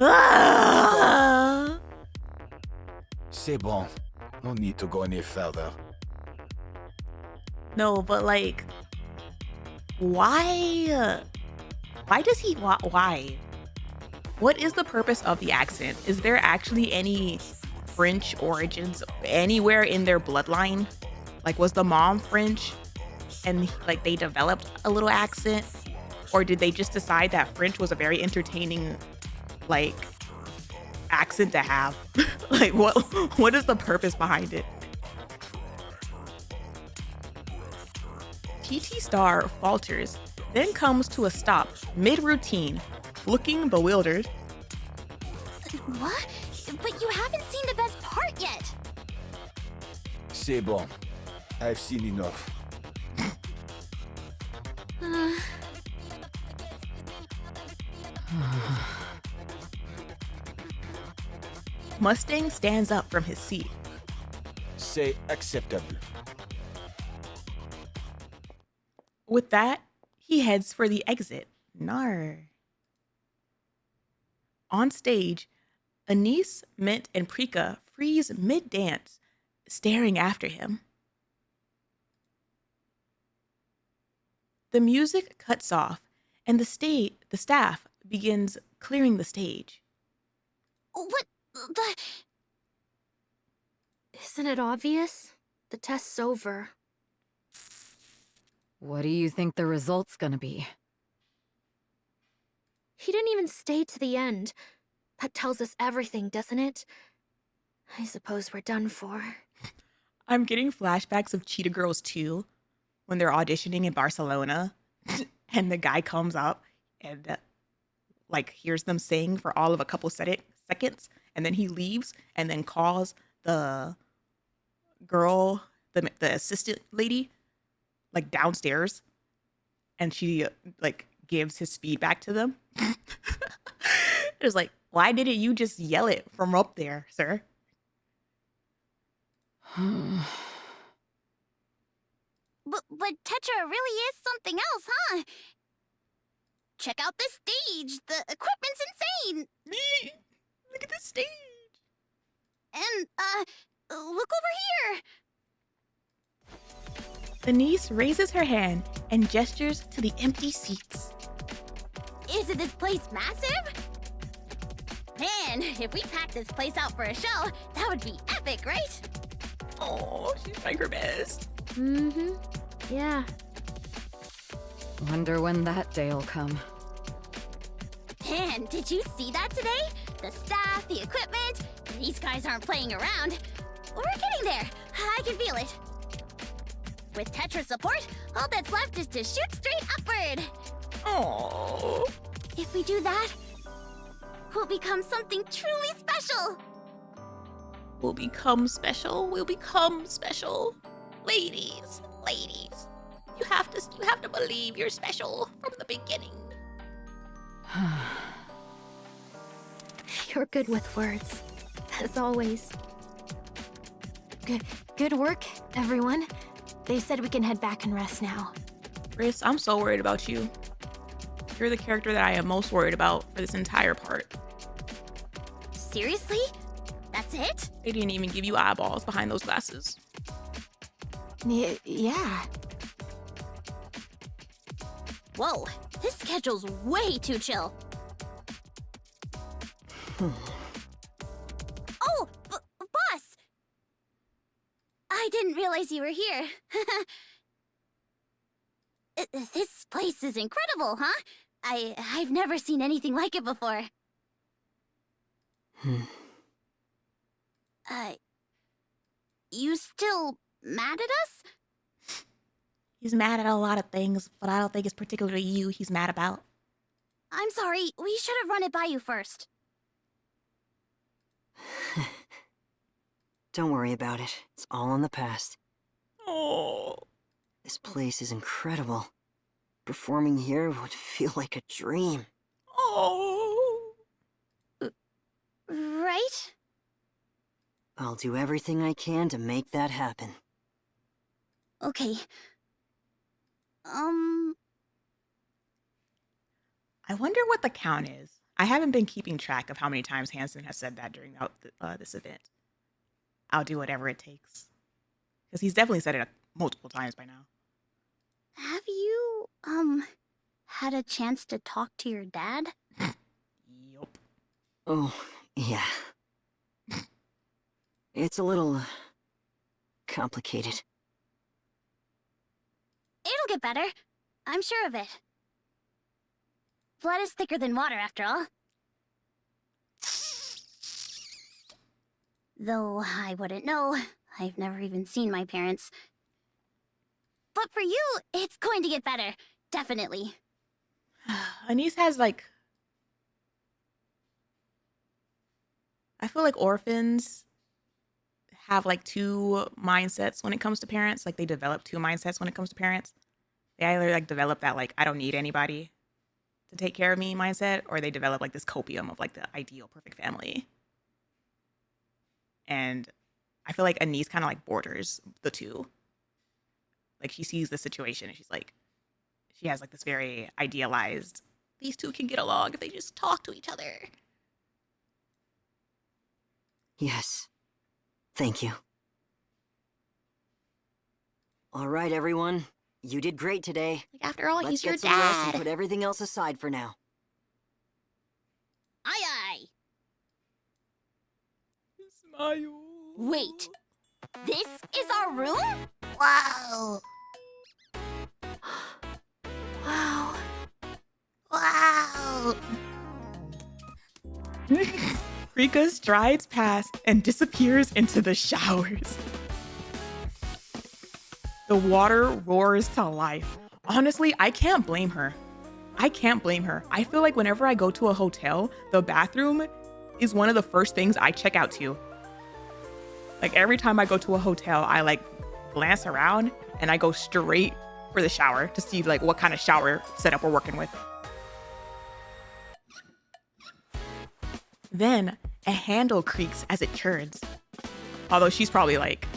Ah! C'est bon. No need to go any further. No, but like, why? Why does he? Why? What is the purpose of the accent? Is there actually any French origins anywhere in their bloodline? Like, was the mom French, and like they developed a little accent, or did they just decide that French was a very entertaining, like, accent to have? Like, what is the purpose behind it? TT Star falters, then comes to a stop mid-routine, looking bewildered. What? But you haven't seen the best part yet. C'est bon. I've seen enough. Mustang stands up from his seat. C'est acceptable. With that, he heads for the exit. Nar. On stage, ANIS, Mint, and Prika freeze mid-dance, staring after him. The music cuts off, and the staff begins clearing the stage. What the? Isn't it obvious? The test's over. What do you think the result's gonna be? He didn't even stay to the end. That tells us everything, doesn't it? I suppose we're done for. I'm getting flashbacks of Cheetah Girls 2 when they're auditioning in Barcelona and the guy comes up and like hears them sing for all of a couple seconds, and then he leaves and then calls the girl, the assistant lady, like downstairs, and she like gives his feedback to them. It's like, why didn't you just yell it from up there, sir? But TETRA really is something else, huh? Check out this stage. The equipment's insane. Look at this stage. And, look over here. ANIS raises her hand and gestures to the empty seats. Isn't this place massive? Man, if we packed this place out for a show, that would be epic, right? Oh, she's trying her best. Mm-hmm. Yeah. Wonder when that day'll come. Man, did you see that today? The staff, the equipment. These guys aren't playing around. We're getting there. I can feel it. With TETRA's support, all that's left is to shoot straight upward. Oh. If we do that, we'll become something truly special. We'll become special. We'll become special. Ladies, you have to believe you're special from the beginning. You're good with words, as always. Good work, everyone. They said we can head back and rest now. Chris, I'm so worried about you. You're the character that I am most worried about for this entire part. Seriously? That's it? They didn't even give you eyeballs behind those glasses. Yeah. Whoa, this schedule's way too chill. Oh, boss! I didn't realize you were here. This place is incredible, huh? I've never seen anything like it before. You still mad at us? He's mad at a lot of things, but I don't think it's particularly you he's mad about. I'm sorry, we should have run it by you first. Don't worry about it. It's all in the past. Oh. This place is incredible. Performing here would feel like a dream. Oh. Right? I'll do everything I can to make that happen. Okay. I wonder what the count is. I haven't been keeping track of how many times Hansen has said that during this event. I'll do whatever it takes. Because he's definitely said it multiple times by now. Have you, had a chance to talk to your dad? Yup. Oh, yeah. It's a little complicated. It'll get better. I'm sure of it. Blood is thicker than water, after all. Though I wouldn't know. I've never even seen my parents. But for you, it's going to get better. Definitely. ANIS has like... I feel like orphans have like two mindsets when it comes to parents. Like they develop two mindsets when it comes to parents. They either like develop that like, I don't need anybody to take care of me mindset, or they develop like this copium of like the ideal perfect family. And I feel like ANIS kind of like borders the two. Like she sees the situation and she's like, she has like this very idealized, these two can get along if they just talk to each other. Yes. Thank you. All right, everyone. You did great today. Like, after all, Let's he's your get some rest and dad. put everything else aside for now. Aye aye. Smile. Wait. This is our room? Wow. Wow. Wow. Rika strides past and disappears into the showers. The water roars to life. Honestly, I can't blame her. I can't blame her. I feel like whenever I go to a hotel, the bathroom is one of the first things I check out to. Like every time I go to a hotel, I like glance around and I go straight for the shower to see like what kind of shower setup we're working with. Then a handle creaks as it turns. Although she's probably like,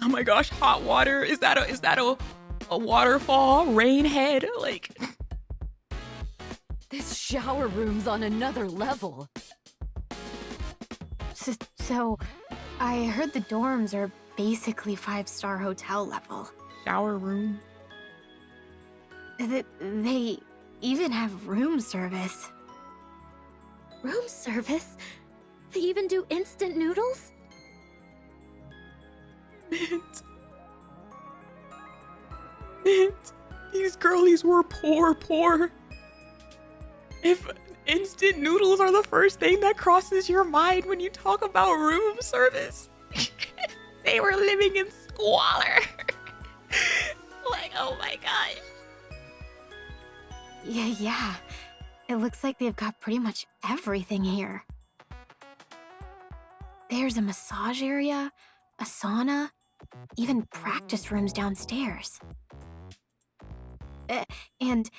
oh my gosh, hot water. Is that a waterfall? Rain head? Like, This shower room's on another level. So, I heard the dorms are basically 5-star hotel level. shower room. They even have room service. Room service? They even do instant noodles? Mint. These girlies were poor. If instant noodles are the first thing that crosses your mind when you talk about room service, they were living in squalor. Like, oh my gosh. Yeah. It looks like they've got pretty much everything here. There's a massage area, a sauna, even practice rooms downstairs. And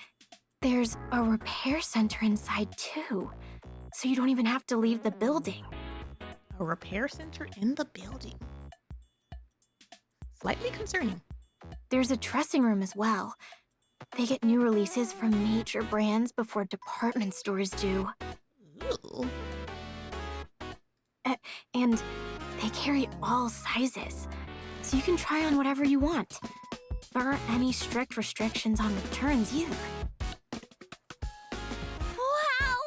there's a repair center inside too, so you don't even have to leave the building. A repair center in the building. Slightly concerning. There's a dressing room as well. They get new releases from major brands before department stores do. Ooh. And they carry all sizes, so you can try on whatever you want. There aren't any strict restrictions on returns either. Wow!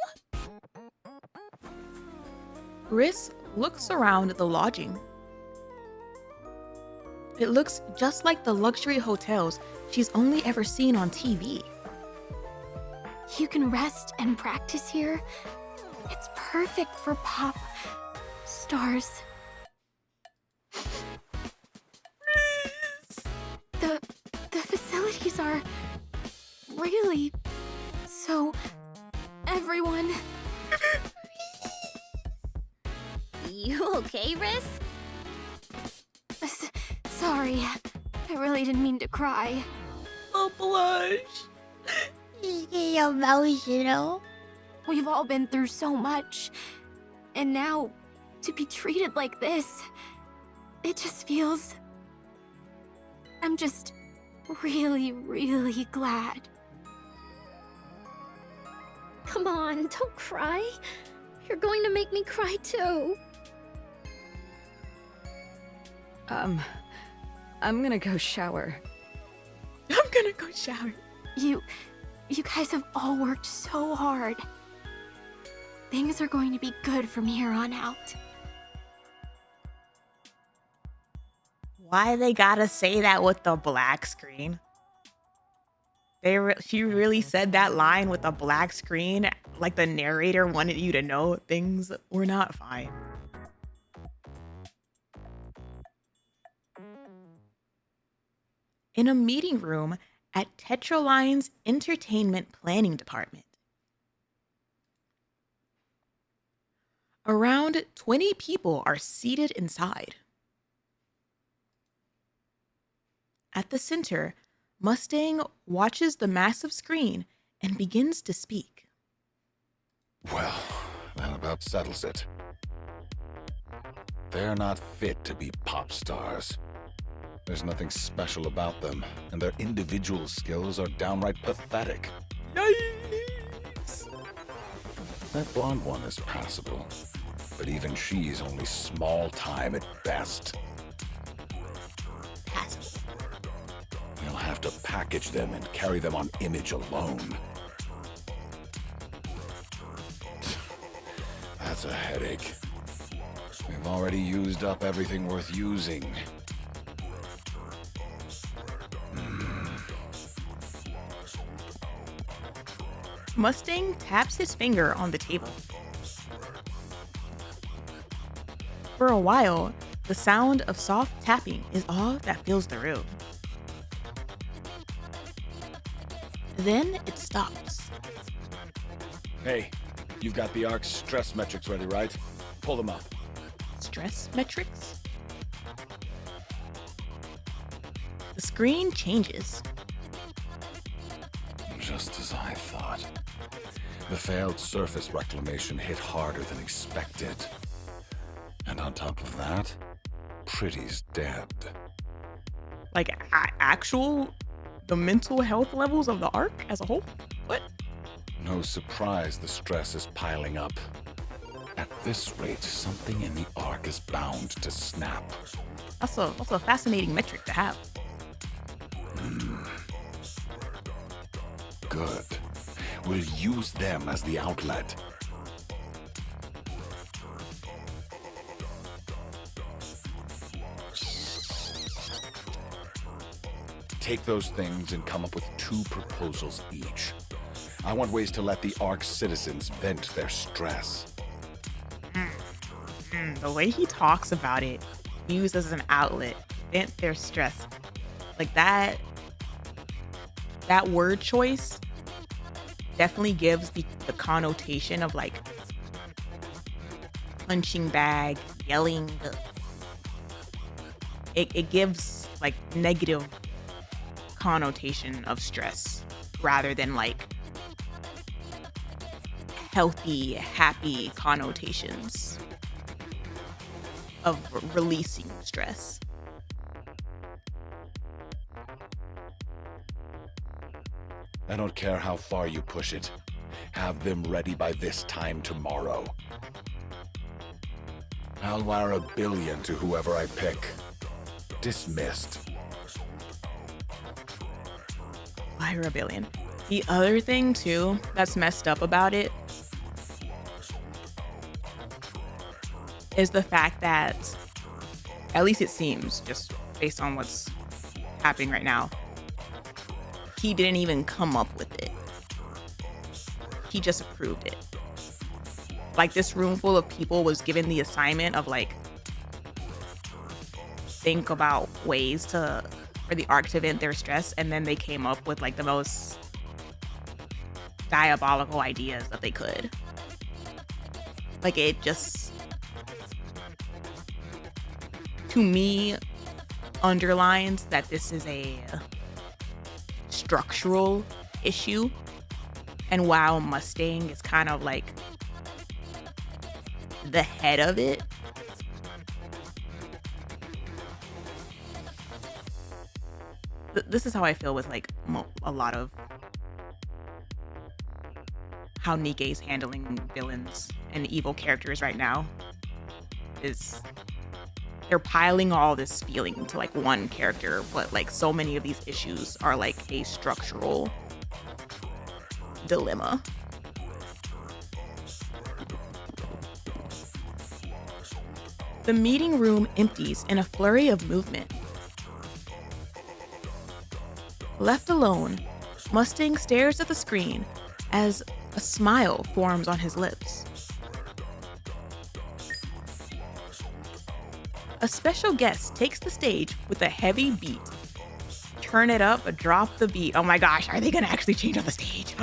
Briss looks around the lodging. It looks just like the luxury hotels she's only ever seen on TV. You can rest and practice here, It's perfect for pop stars. The facilities are really so everyone. You okay, Riz? Sorry, I really didn't mean to cry. Oh, blush. She's getting emotional. We've all been through so much, and now to be treated like this, it just feels... I'm just really, really glad. Come on, don't cry. You're going to make me cry too. I'm gonna go shower. I'm gonna go shower. You guys have all worked so hard. Things are going to be good from here on out. Why they gotta say that with the black screen? She really said that line with a black screen, like the narrator wanted you to know things were not fine. In a meeting room at TETRA Line's entertainment planning department. Around 20 people are seated inside. At the center, Mustang watches the massive screen and begins to speak. Well, that about settles it. They're not fit to be pop stars. There's nothing special about them, and their individual skills are downright pathetic. Yikes! That blonde one is passable, but even she's only small time at best. You'll have to package them and carry them on image alone. That's a headache. We've already used up everything worth using. Mustang taps his finger on the table. For a while, the sound of soft tapping is all that fills the room. Then it stops. Hey, you've got the ARC's stress metrics ready, right? Pull them up. Stress metrics? The screen changes. Just as I thought. The failed surface reclamation hit harder than expected. And on top of that, Pretty's dead. Like, actual... the mental health levels of the ARC as a whole? What? No surprise the stress is piling up. At this rate, something in the ARC is bound to snap. That's a fascinating metric to have. Good. We'll use them as the outlet. Take those things and come up with 2 proposals each. I want ways to let the ARC citizens vent their stress. The way he talks about it, used as an outlet, vent their stress. Like that word choice definitely gives the connotation of like punching bag, yelling. It gives like negative connotation of stress rather than like healthy, happy connotations of releasing stress. I don't care how far you push it. Have them ready by this time tomorrow. I'll wire $1 billion to whoever I pick. Dismissed. Wire $1 billion. The other thing too that's messed up about it is the fact that, at least it seems, just based on what's happening right now, he didn't even come up with it. He just approved it. like this room full of people was given the assignment of like think about ways for the arc to vent their stress, and then they came up with like the most diabolical ideas that they could. Like it just, to me, underlines that this is a structural issue, and while Mustang is kind of like the head of it, this is how I feel with like a lot of how Nikke is handling villains and evil characters right now. Is they're piling all this feeling into like one character, but like so many of these issues are like a structural dilemma. The meeting room empties in a flurry of movement. Left alone, Mustang stares at the screen as a smile forms on his lips. A special guest takes the stage with a heavy beat. Turn it up, drop the beat. Oh my gosh, are they gonna actually change on the stage?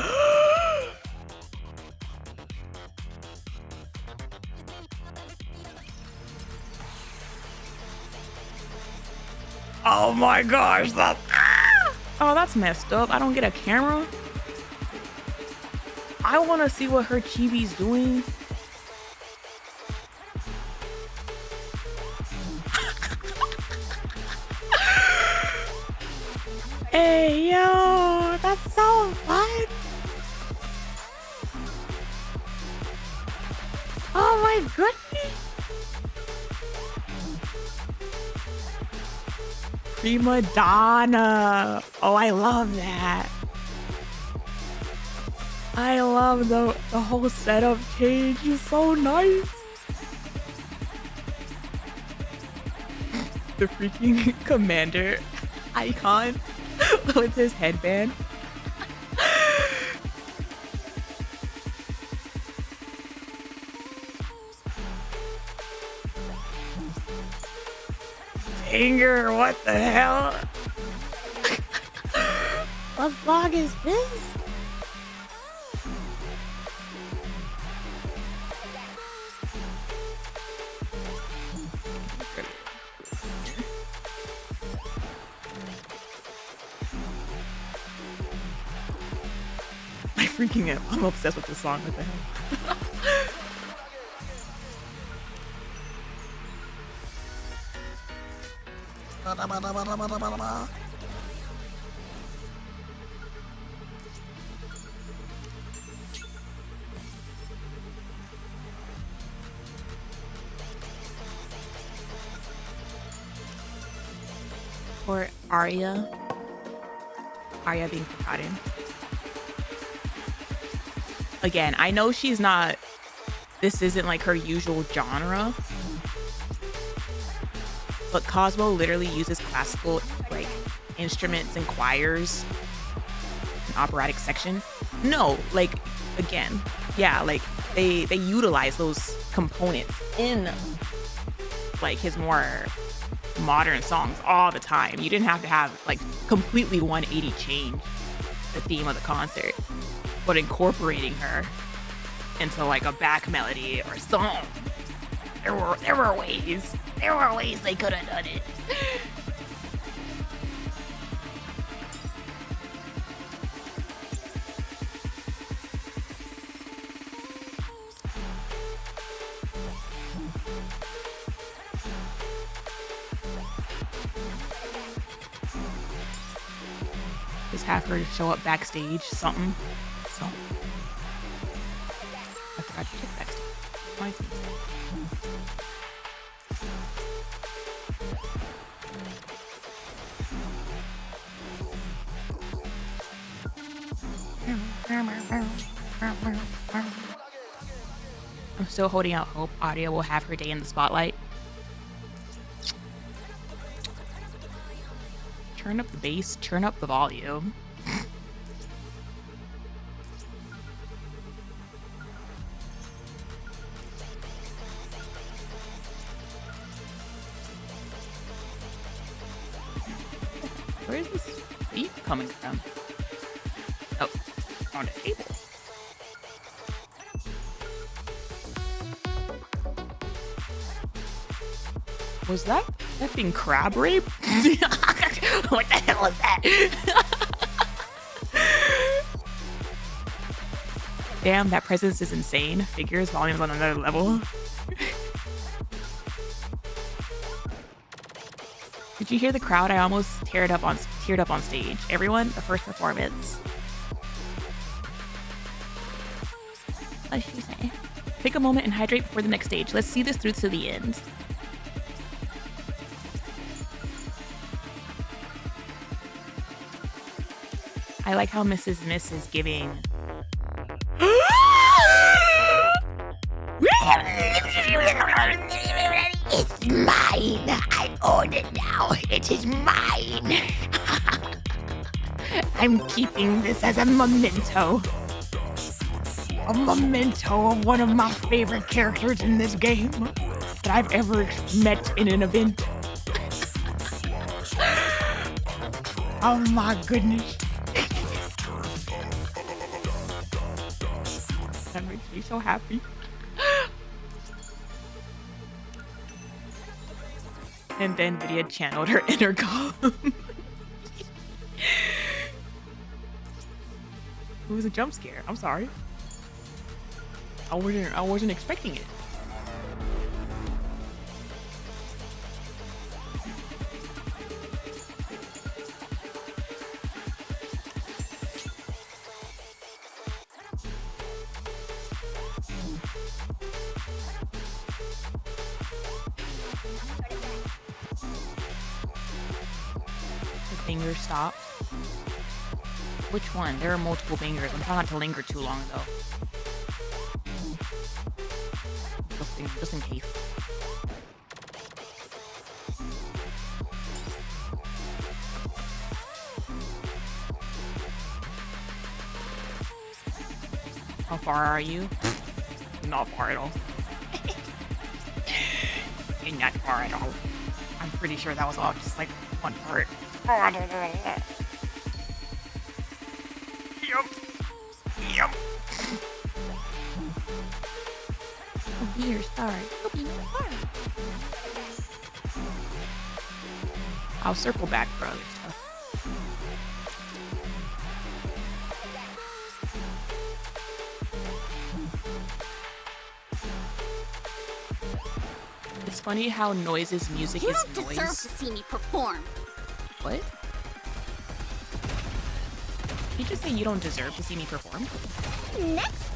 Oh my gosh, that's messed up. I don't get a camera. I want to see what her chibi's doing. Hey, yo, that's so fun. Oh my goodness. Prima donna. Oh, I love that. I love the whole setup change. It's so nice. The freaking commander icon with his headband. Anger, what the hell? What vlog is this? I'm obsessed with this song. What the hell? Or Arya being forgotten. Again, I know she's not, this isn't like her usual genre, but Cosmo literally uses classical like instruments and choirs and operatic section. No, like again, yeah, like they utilize those components in like his more modern songs all the time. You didn't have to have like completely 180 change the theme of the concert, but incorporating her into like a back melody or song. There were ways they could have done it. Just have her show up backstage, something. I forgot to check backstage. I'm still holding out hope Audio will have her day in the spotlight. Turn up the bass, turn up the volume. Where's this beat coming from? Oh, on the table. Was that effing crab rape? What the hell was that? Damn, that presence is insane. Figures, volumes on another level. Did you hear the crowd? I almost teared up on stage. Everyone, the first performance. What did she say? Take a moment and hydrate before the next stage. Let's see this through to the end. I like how Mrs. Miss is giving. It's mine. I own it now. It is mine. I'm keeping this as a memento. A memento of one of my favorite characters in this game that I've ever met in an event. Oh my goodness. That makes me so happy. And then Lydia channeled her inner column. It was a jump scare. I'm sorry. I wasn't expecting it. Banger stopped. Which one? There are multiple bangers. I'm trying not to linger too long though. Just in case. How far are you? Not far at all. You're not far at all. I'm pretty sure that was all just like one part. Yep. Oh, dear, sorry. I'll circle back for other stuff. It's funny how noises music You is don't noise. deserve to see me perform. What? Did you just say you don't deserve to see me perform? Next.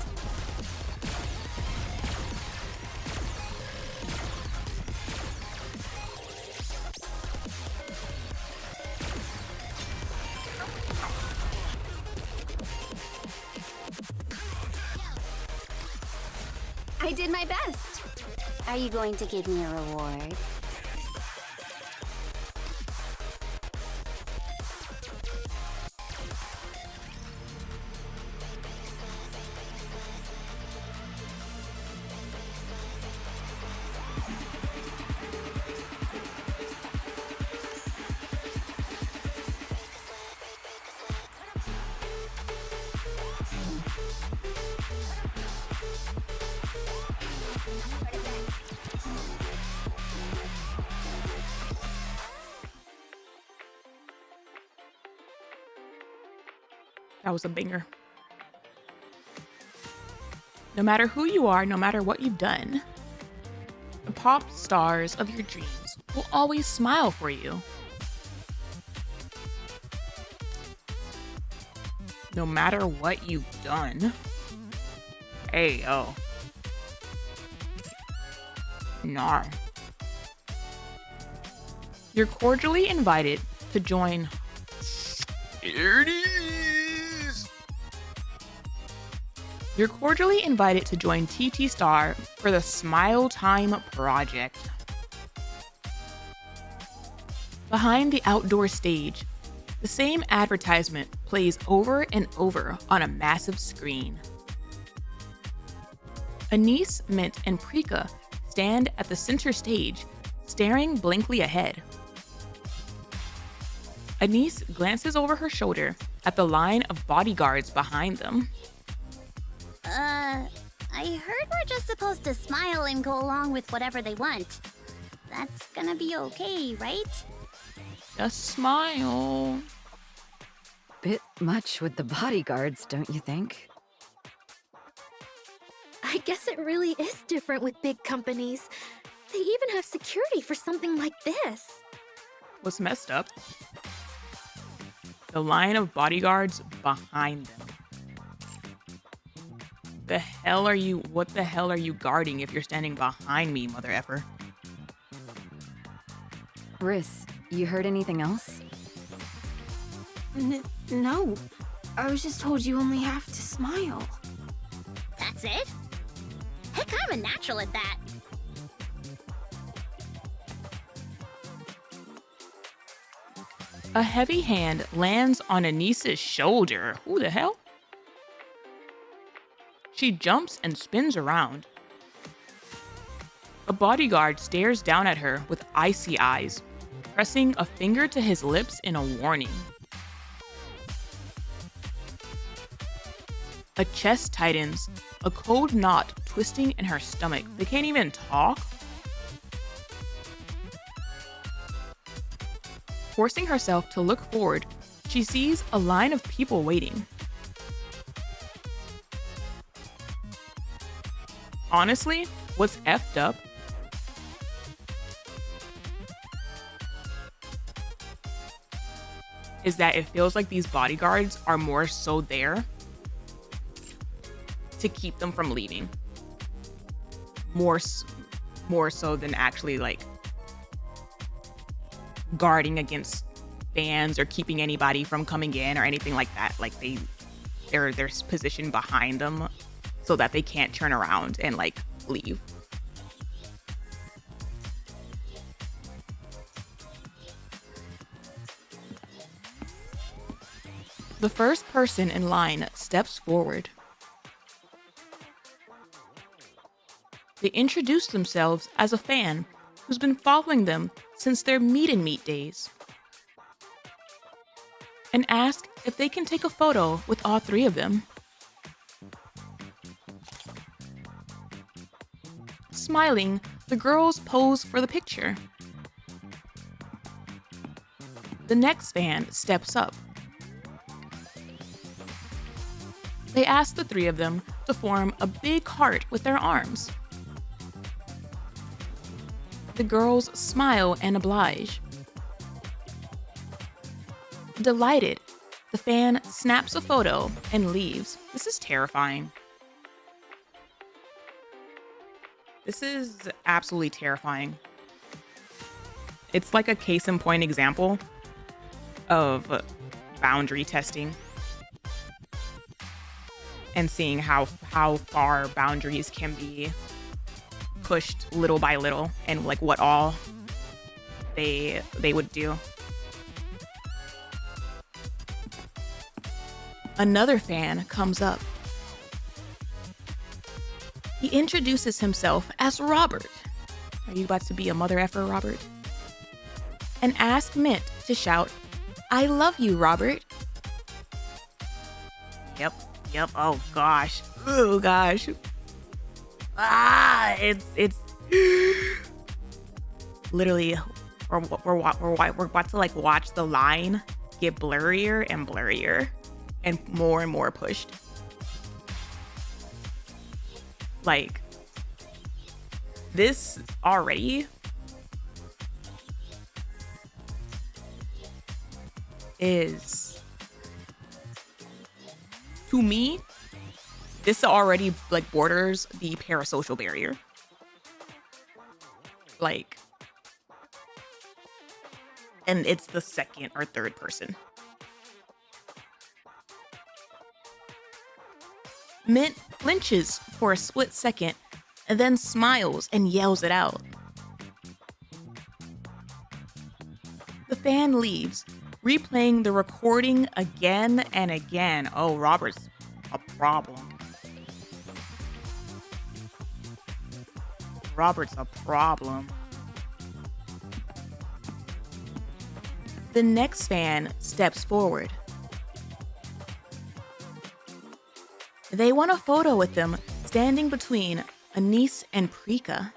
I did my best. Are you going to give me a reward? That was a banger. No matter who you are, no matter what you've done, the pop stars of your dreams will always smile for you. No matter what you've done. Hey, yo. Nah. You're cordially invited to join. Here it is. You're cordially invited to join TT Star for the Smile Time project. Behind the outdoor stage, the same advertisement plays over and over on a massive screen. ANIS, Mint, and Prika stand at the center stage, staring blankly ahead. ANIS glances over her shoulder at the line of bodyguards behind them. I heard we're just supposed to smile and go along with whatever they want. That's gonna be okay, right? Just smile. Bit much with the bodyguards, don't you think? I guess it really is different with big companies. They even have security for something like this. What's messed up? The line of bodyguards behind them. What the hell are you guarding if you're standing behind me, mother effer? Riss, you heard anything else? No. I was just told you only have to smile. That's it? Heck, I'm a natural at that. A heavy hand lands on ANIS's shoulder. Who the hell? She jumps and spins around. A bodyguard stares down at her with icy eyes, pressing a finger to his lips in a warning. A chest tightens, a cold knot twisting in her stomach. They can't even talk. Forcing herself to look forward, she sees a line of people waiting. Honestly, what's effed up is that it feels like these bodyguards are more so there to keep them from leaving. More so than actually like guarding against fans or keeping anybody from coming in or anything like that. Like they're positioned behind them so that they can't turn around and like leave. The first person in line steps forward. They introduce themselves as a fan who's been following them since their meet and meet days, and ask if they can take a photo with all three of them. Smiling, the girls pose for the picture. The next fan steps up. They ask the three of them to form a big heart with their arms. The girls smile and oblige. Delighted, the fan snaps a photo and leaves. This is terrifying. This is absolutely terrifying. It's like a case in point example of boundary testing and seeing how far boundaries can be pushed little by little and like what all they would do. Another fan comes up. He introduces himself as Robert. Are you about to be a mother effer, Robert? And asks Mint to shout, "I love you, Robert." Yep. Oh gosh. Oh gosh. It's literally we're about to like watch the line get blurrier and blurrier and more pushed. Like, this already is, to me, this already like borders the parasocial barrier. Like, and it's the second or third person. Mint flinches for a split second and then smiles and yells it out. The fan leaves, replaying the recording again and again. Oh, Robert's a problem. Robert's a problem. the next fan steps forward. They want a photo with them standing between ANIS and Prika.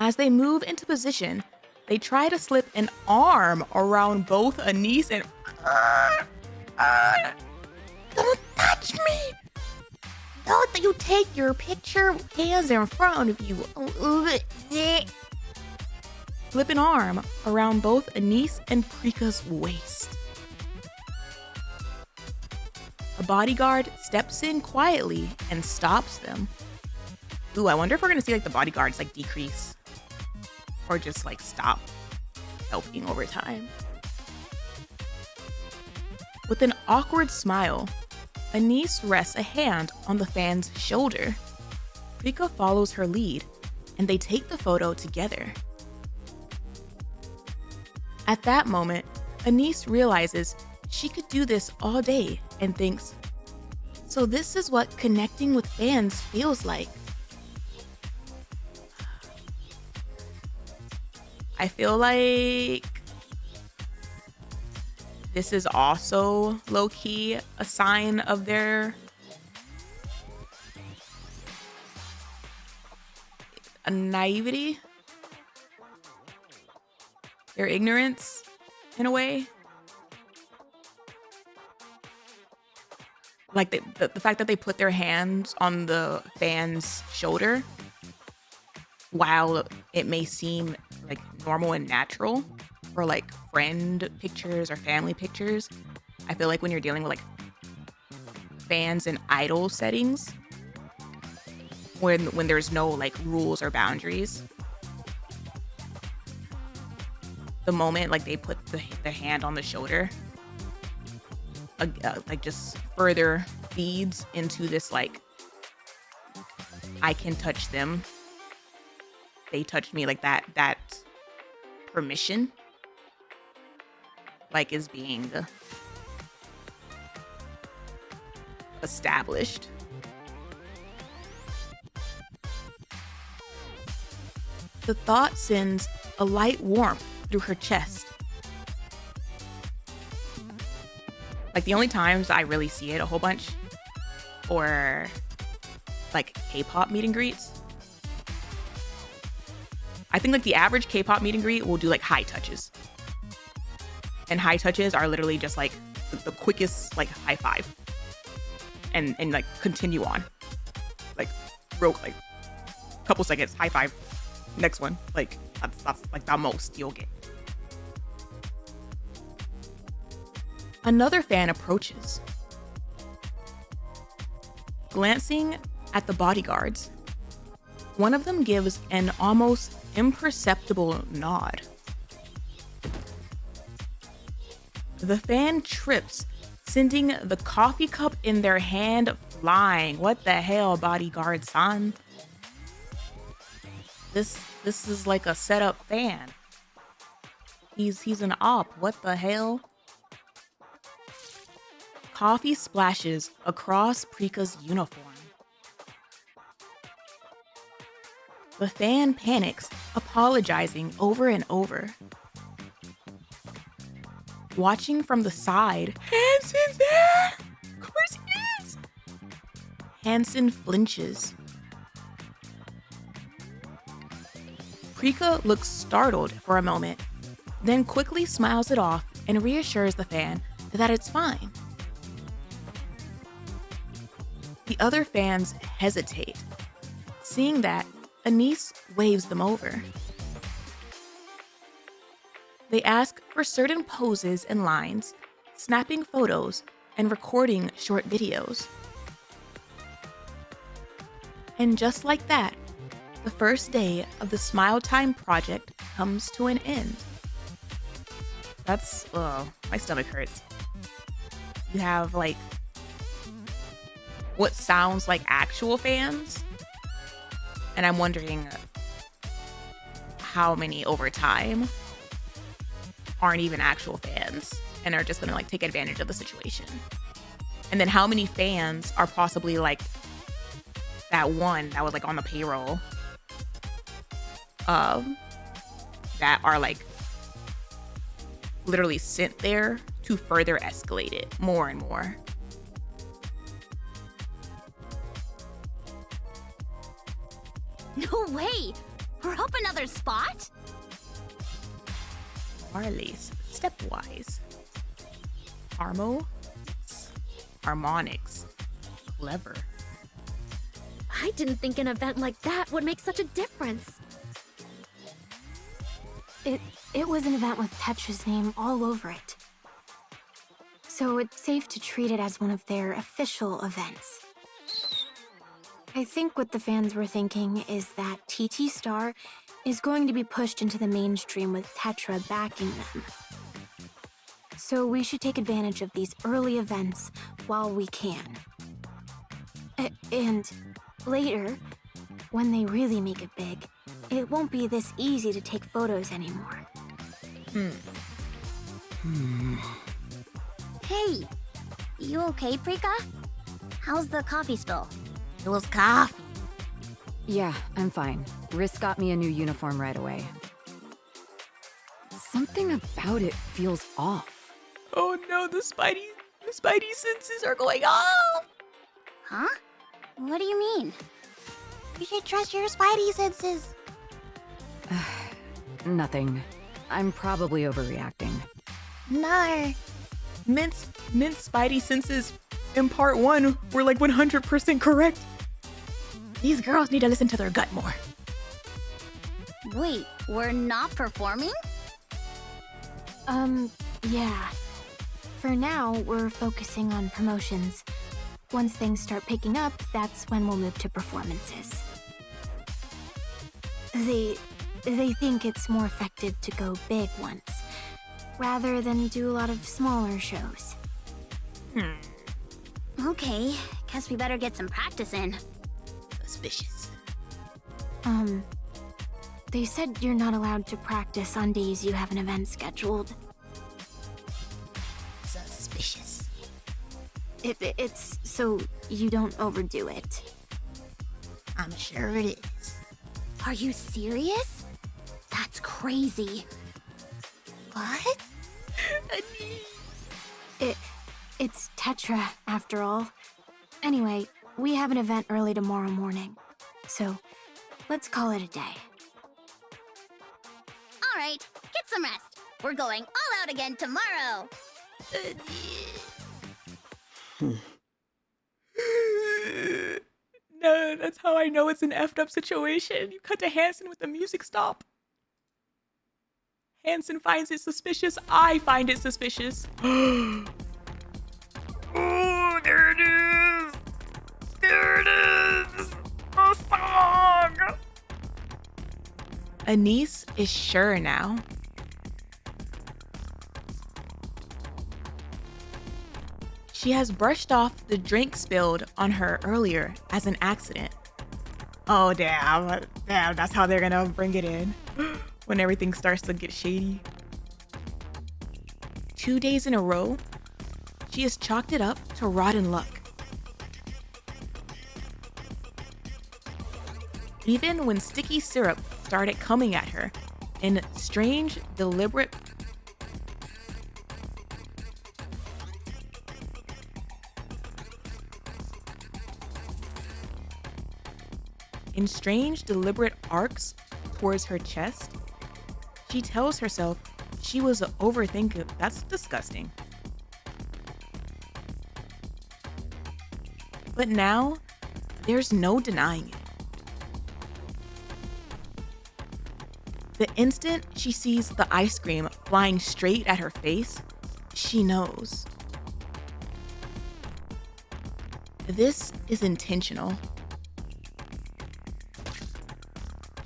As they move into position, they try to slip an arm around both ANIS and... Don't touch me! Don't you take your picture hands in front of you. Slip an arm around both ANIS and Prika's waist. A bodyguard steps in quietly and stops them. Ooh, I wonder if we're gonna see like the bodyguards like decrease or just like stop helping over time. With an awkward smile, ANIS rests a hand on the fan's shoulder. Prika follows her lead, and they take the photo together. At that moment, ANIS realizes she could do this all day and thinks, so this is what connecting with fans feels like. I feel like this is also low-key a sign of their naivety, their ignorance in a way. Like the fact that they put their hands on the fan's shoulder, while it may seem like normal and natural for like friend pictures or family pictures, I feel like when you're dealing with like fans in idol settings, when there's no like rules or boundaries, the moment like they put the hand on the shoulder, like just further feeds into this like I can touch them, they touched me, like that permission like is being established. The thought sends a light warmth through her chest. Like the only times I really see it a whole bunch, or like K-pop meet and greets. I think like the average K-pop meet and greet will do like high touches. And high touches are literally just like the quickest like high five. And like continue on. Like real like couple seconds, high five. Next one. Like that's like the most you'll get. Another fan approaches. Glancing at the bodyguards, one of them gives an almost imperceptible nod. The fan trips, sending the coffee cup in their hand flying. What the hell, bodyguard-san? This is like a setup fan. He's an op. What the hell? Coffee splashes across Prika's uniform. The fan panics, apologizing over and over. Watching from the side, Hansen's there! Of course he is! Hansen flinches. Prika looks startled for a moment, then quickly smiles it off and reassures the fan that it's fine. The other fans hesitate. Seeing that, ANIS waves them over. They ask for certain poses and lines, snapping photos and recording short videos. And just like that, the first day of the Smile Time project comes to an end. That's, my stomach hurts. You have like what sounds like actual fans, and I'm wondering how many over time aren't even actual fans and are just gonna like take advantage of the situation. And then how many fans are possibly like that one that was like on the payroll that are like literally sent there to further escalate it more and more. No way! We're up another spot? Marley's stepwise. Harmonics. Clever. I didn't think an event like that would make such a difference. It was an event with TETRA's name all over it. So it's safe to treat it as one of their official events. I think what the fans were thinking is that TT Star is going to be pushed into the mainstream with TETRA backing them. So we should take advantage of these early events while we can. And later, when they really make it big, it won't be this easy to take photos anymore. Hey, you okay, Prika? How's the coffee spill? It was coffee. Yeah, I'm fine. Riss got me a new uniform right away. Something about it feels off. Oh no, the Spidey senses are going off. Huh? What do you mean? You should trust your Spidey senses. Nothing. I'm probably overreacting. No. Mint's Spidey senses in part 1 were like 100% correct. These girls need to listen to their gut more. Wait, we're not performing? Yeah. For now, we're focusing on promotions. Once things start picking up, that's when we'll move to performances. They think it's more effective to go big once, rather than do a lot of smaller shows. Okay, guess we better get some practice in. Suspicious. They said you're not allowed to practice on days you have an event scheduled. Suspicious. It's so you don't overdo it. I'm sure it is. Are you serious? That's crazy. What? It's TETRA, after all. Anyway, we have an event early tomorrow morning. So, let's call it a day. All right, get some rest. We're going all out again tomorrow. No, that's how I know it's an effed up situation. You cut to Hansen with the music stop. Hansen finds it suspicious. I find it suspicious. Oh, there it is. There it is. The song. ANIS is sure now. She has brushed off the drink spilled on her earlier as an accident. Oh, damn. Damn, that's how they're gonna bring it in. When everything starts to get shady. 2 days in a row, she has chalked it up to rotten luck. Even when sticky syrup started coming at her in strange, deliberate arcs towards her chest, she tells herself she was overthinking. That's disgusting. But now, there's no denying it. The instant she sees the ice cream flying straight at her face, she knows. This is intentional.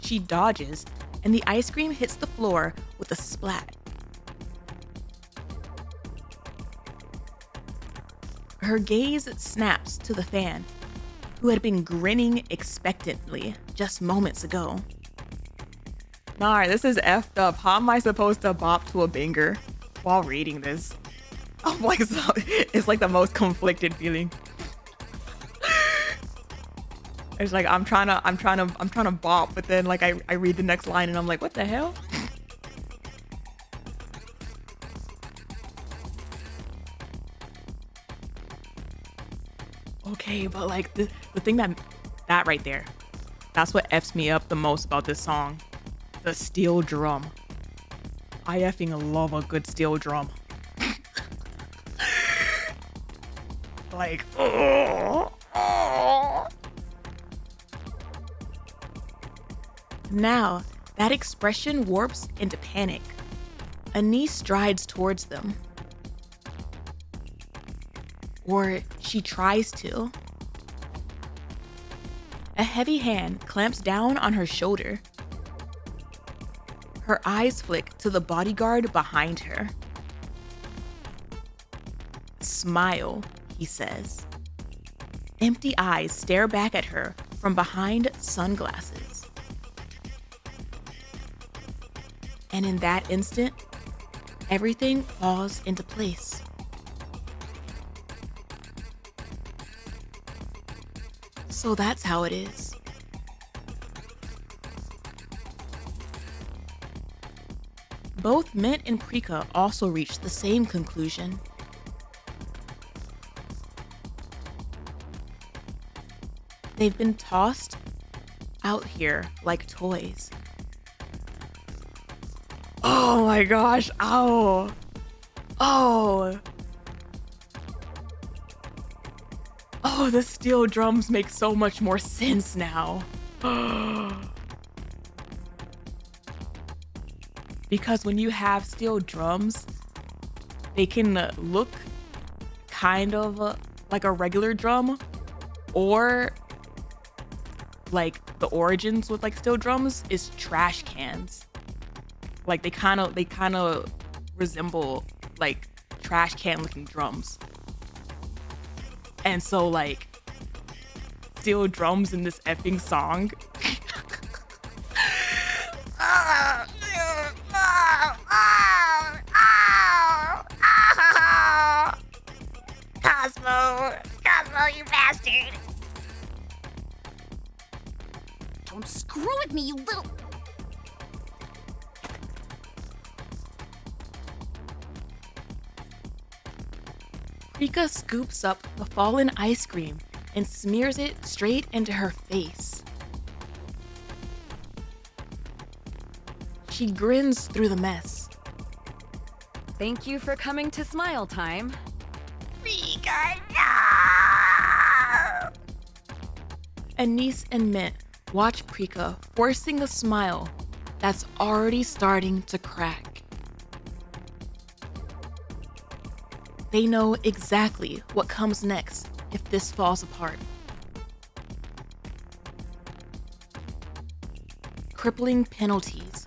She dodges, and the ice cream hits the floor with a splat. Her gaze snaps to the fan, who had been grinning expectantly just moments ago. Nah, this is effed up. How am I supposed to bop to a banger while reading this? I'm like, it's like the most conflicted feeling. It's like I'm trying to bop, but then like I read the next line and I'm like, what the hell? Okay, but like the thing that right there, that's what F's me up the most about this song. The steel drum. I effing love a good steel drum. Like, oh. Now, that expression warps into panic. ANIS strides towards them. Or she tries to. A heavy hand clamps down on her shoulder. Her eyes flick to the bodyguard behind her. Smile, he says. Empty eyes stare back at her from behind sunglasses. And in that instant, everything falls into place. So that's how it is. Both Mint and Prika also reached the same conclusion. They've been tossed out here like toys. Oh my gosh, ow. Oh. Oh, the steel drums make so much more sense now. Because when you have steel drums, they can look kind of like a regular drum, or like the origins with like steel drums is trash cans. Like they kind of resemble like trash can looking drums. And so like steel drums in this effing song. Cosmo, you bastard! Don't screw with me, you little... Prika scoops up the fallen ice cream and smears it straight into her face. She grins through the mess. Thank you for coming to Smile Time. Prika, no! ANIS and Mint watch Prika forcing a smile that's already starting to crack. They know exactly what comes next if this falls apart. Crippling penalties,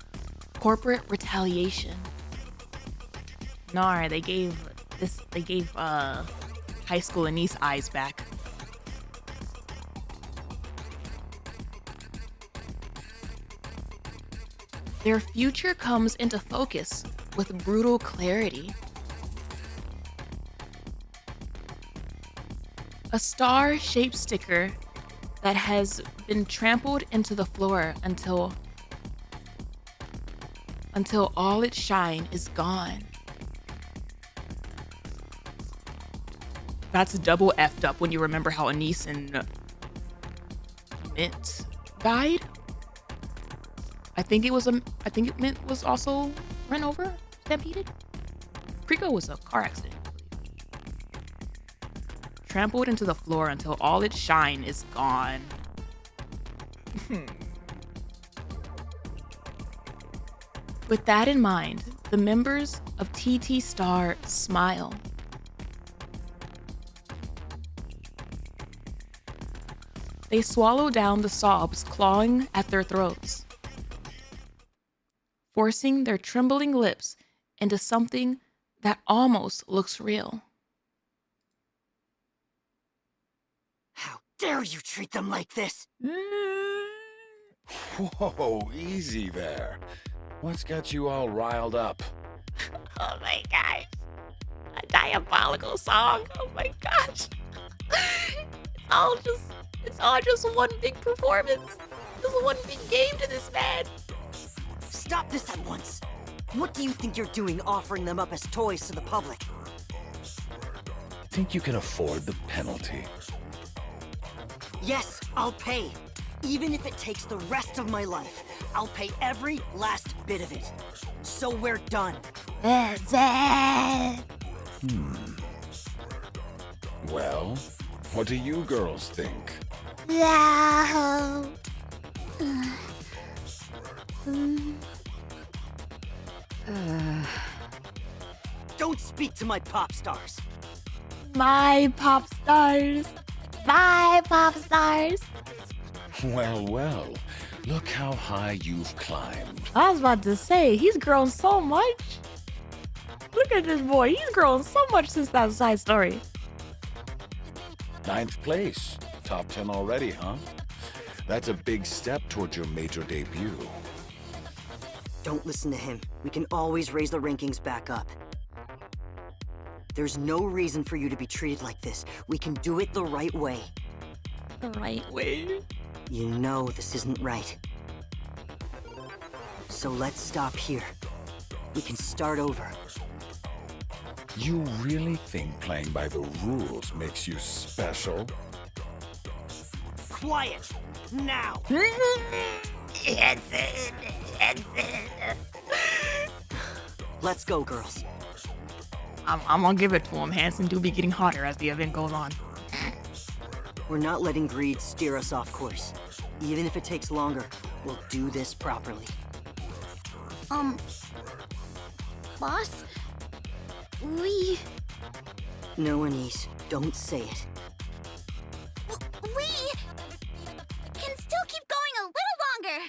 corporate retaliation. Nar, they gave high school ANIS eyes back. Their future comes into focus with brutal clarity. A star-shaped sticker that has been trampled into the floor until all its shine is gone. That's double effed up when you remember how ANIS and Mint died. I think Mint was also run over, stampeded. Prika was a car accident. Trampled into the floor until all its shine is gone. With that in mind, the members of TT Star smile. They swallow down the sobs clawing at their throats, forcing their trembling lips into something that almost looks real. How dare you treat them like this? Whoa, easy there. What's got you all riled up? Oh my gosh. A diabolical song. Oh my gosh. It's all just one big performance. Just one big game to this man. Stop this at once. What do you think you're doing offering them up as toys to the public? Think you can afford the penalty? Yes, I'll pay. Even if it takes the rest of my life, I'll pay every last bit of it. So we're done. Well, what do you girls think? No. Don't speak to my pop stars. My pop stars. Bye, pop stars. Well, well, look how high you've climbed. I was about to say, he's grown so much. Look at this boy. He's grown so much since that side story. 9th place. Top 10 already, huh? That's a big step towards your major debut. Don't listen to him. We can always raise the rankings back up. There's no reason for you to be treated like this. We can do it the right way. The right way. You know this isn't right. So let's stop here. We can start over. You really think playing by the rules makes you special? Quiet! Now! Let's go, girls. I'm gonna give it to him. Hanson do be getting hotter as the event goes on. We're not letting greed steer us off course. Even if it takes longer, we'll do this properly. Boss? We No, Anise, don't say it. We can still keep going a little longer.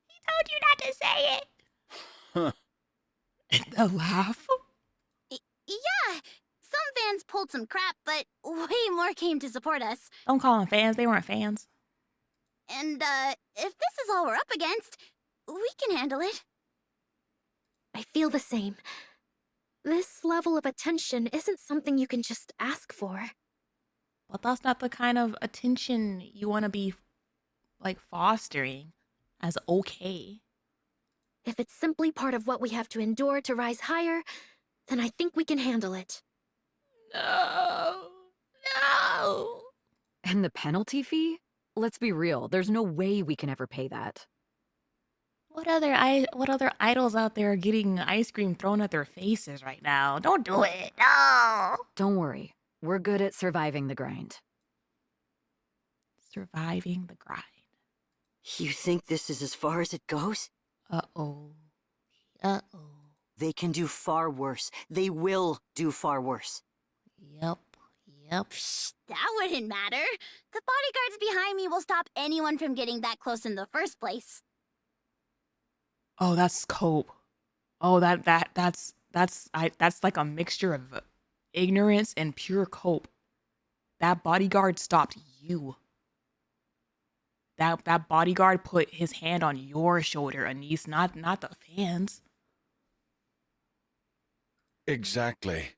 He told you not to say it. The laugh? Yeah, some fans pulled some crap, but way more came to support us. Don't call them fans. They weren't fans. And, if this is all we're up against, we can handle it. I feel the same. This level of attention isn't something you can just ask for. But that's not the kind of attention you want to be, like, fostering as okay. If it's simply part of what we have to endure to rise higher, then I think we can handle it. No. No. And the penalty fee? Let's be real, there's no way we can ever pay that. What other idols out there are getting ice cream thrown at their faces right now? Don't do it. No. Don't worry, we're good at surviving the grind. Surviving the grind. You think this is as far as it goes? Uh-oh. They can do far worse. They will do far worse. Yep. That wouldn't matter. The bodyguards behind me will stop anyone from getting that close in the first place. Oh, that's cope. Oh, that's like a mixture of ignorance and pure cope. That bodyguard stopped you. That bodyguard put his hand on your shoulder, Anise, not the fans. Exactly.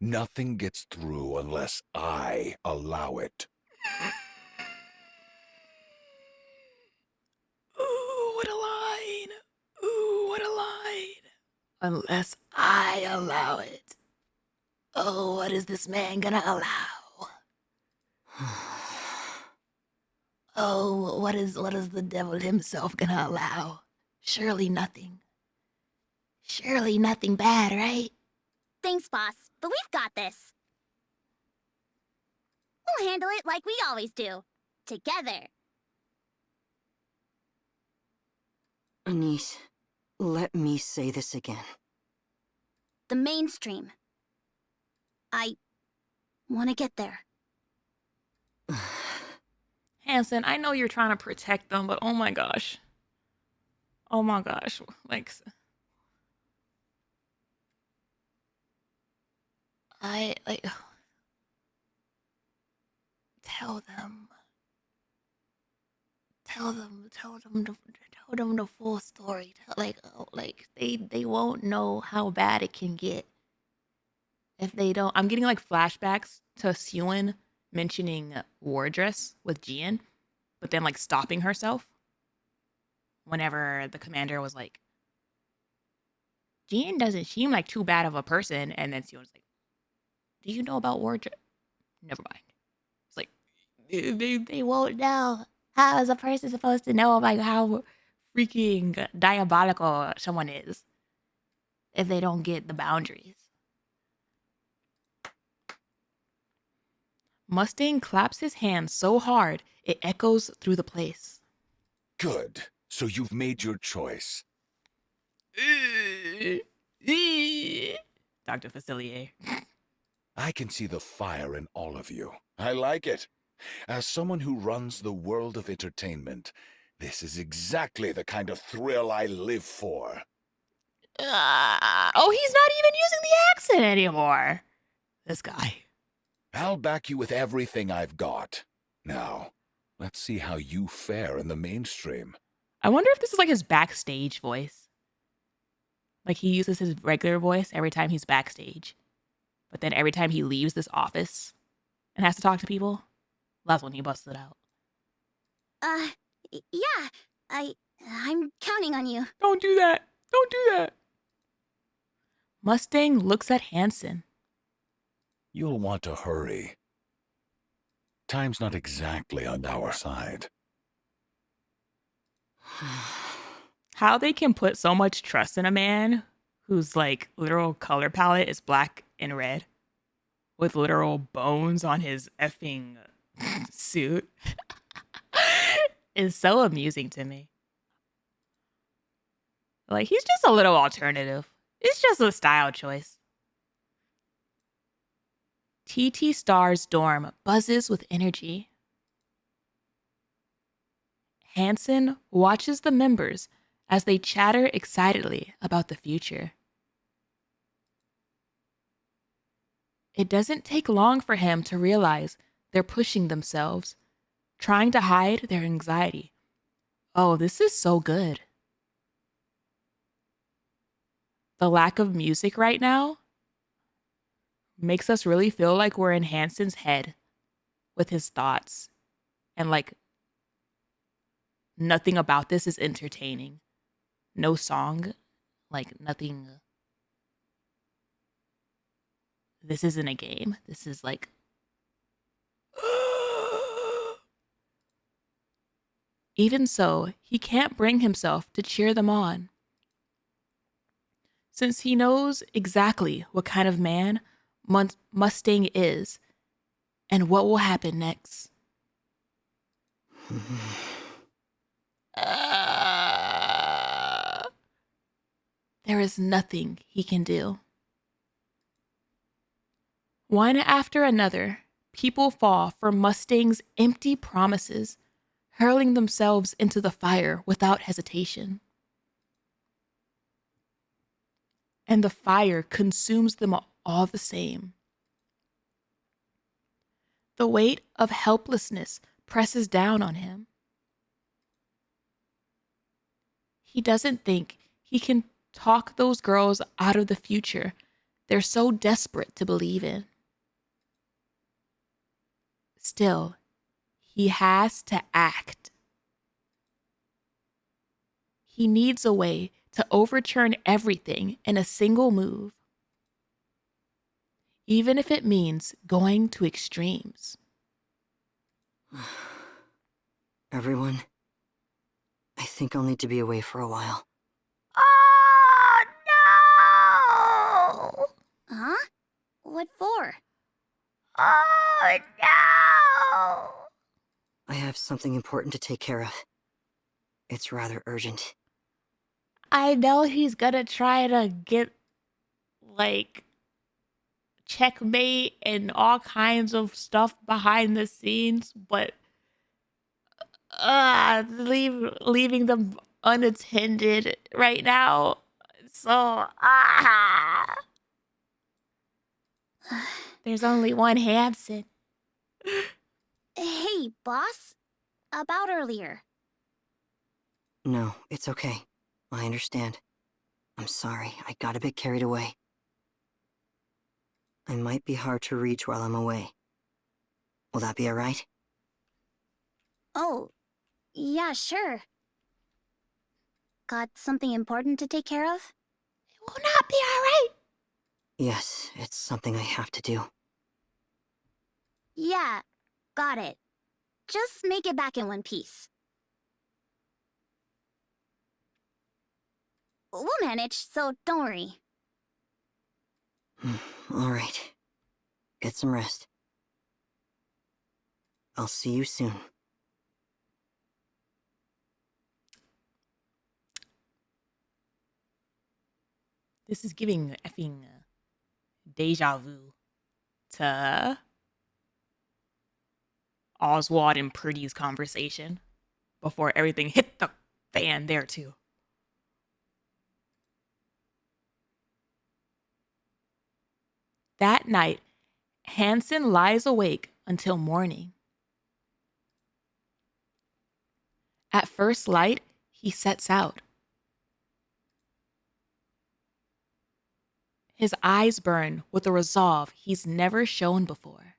Nothing gets through unless I allow it. Ooh, what a line. Ooh, what a line. Unless I allow it. Oh, what is this man gonna allow? Oh, what is the devil himself gonna allow? Surely nothing. Surely nothing bad, right? Thanks, boss, but we've got this. We'll handle it like we always do. Together. Anise, let me say this again. The mainstream. I want to get there. Hanson, I know you're trying to protect them, but oh my gosh. Oh my gosh. Like, tell them the full story. They won't know how bad it can get if they don't. I'm getting like flashbacks to Suen mentioning wardress with Jian, but then like stopping herself whenever the commander was like Jean doesn't seem like too bad of a person. And then Sion's like, do you know about wardrobe? Never mind. It's like, They won't know. How is a person supposed to know like how freaking diabolical someone is if they don't get the boundaries. Mustang claps his hands so hard it echoes through the place. Good. So you've made your choice. Dr. Facilier. I can see the fire in all of you. I like it. As someone who runs the world of entertainment, this is exactly the kind of thrill I live for. Oh, he's not even using the accent anymore. This guy. I'll back you with everything I've got. Now, let's see how you fare in the mainstream. I wonder if this is like his backstage voice. Like he uses his regular voice every time he's backstage. But then every time he leaves this office and has to talk to people, that's when he busts it out. Yeah. I'm counting on you. Don't do that. Don't do that. Mustang looks at Hansen. You'll want to hurry. Time's not exactly on our side. How they can put so much trust in a man whose like literal color palette is black and red with literal bones on his effing suit is so amusing to me. Like, he's just a little alternative. It's just a style choice. TT Star's dorm buzzes with energy. Hansen watches the members as they chatter excitedly about the future. It doesn't take long for him to realize they're pushing themselves, trying to hide their anxiety. Oh, this is so good. The lack of music right now makes us really feel like we're in Hansen's head with his thoughts. And like, nothing about this is entertaining. No song, like nothing. This isn't a game. This is like, even so, he can't bring himself to cheer them on. Since he knows exactly what kind of man Mustang is and what will happen next. There is nothing he can do. One after another, people fall for Mustang's empty promises, hurling themselves into the fire without hesitation. And the fire consumes them all the same. The weight of helplessness presses down on him. He doesn't think he can talk those girls out of the future they're so desperate to believe in. Still, he has to act. He needs a way to overturn everything in a single move, even if it means going to extremes. Everyone, I think I'll need to be away for a while. Oh no! Huh? What for? Oh no! I have something important to take care of. It's rather urgent. I know he's gonna try to get, like, checkmate and all kinds of stuff behind the scenes, but leaving them unattended right now. So, there's only one Hansen. Hey, boss. About earlier. No, it's okay. I understand. I'm sorry, I got a bit carried away. I might be hard to reach while I'm away. Will that be alright? Oh, yeah, sure. Got something important to take care of? will not be alright. Yes, it's something I have to do. Yeah, got it. Just make it back in one piece. We'll manage, so don't worry. Alright. Get some rest. I'll see you soon. This is giving effing deja vu to Oswald and Pretty's conversation before everything hit the fan there too. That night, Hansen lies awake until morning. At first light, he sets out. His eyes burn with a resolve he's never shown before.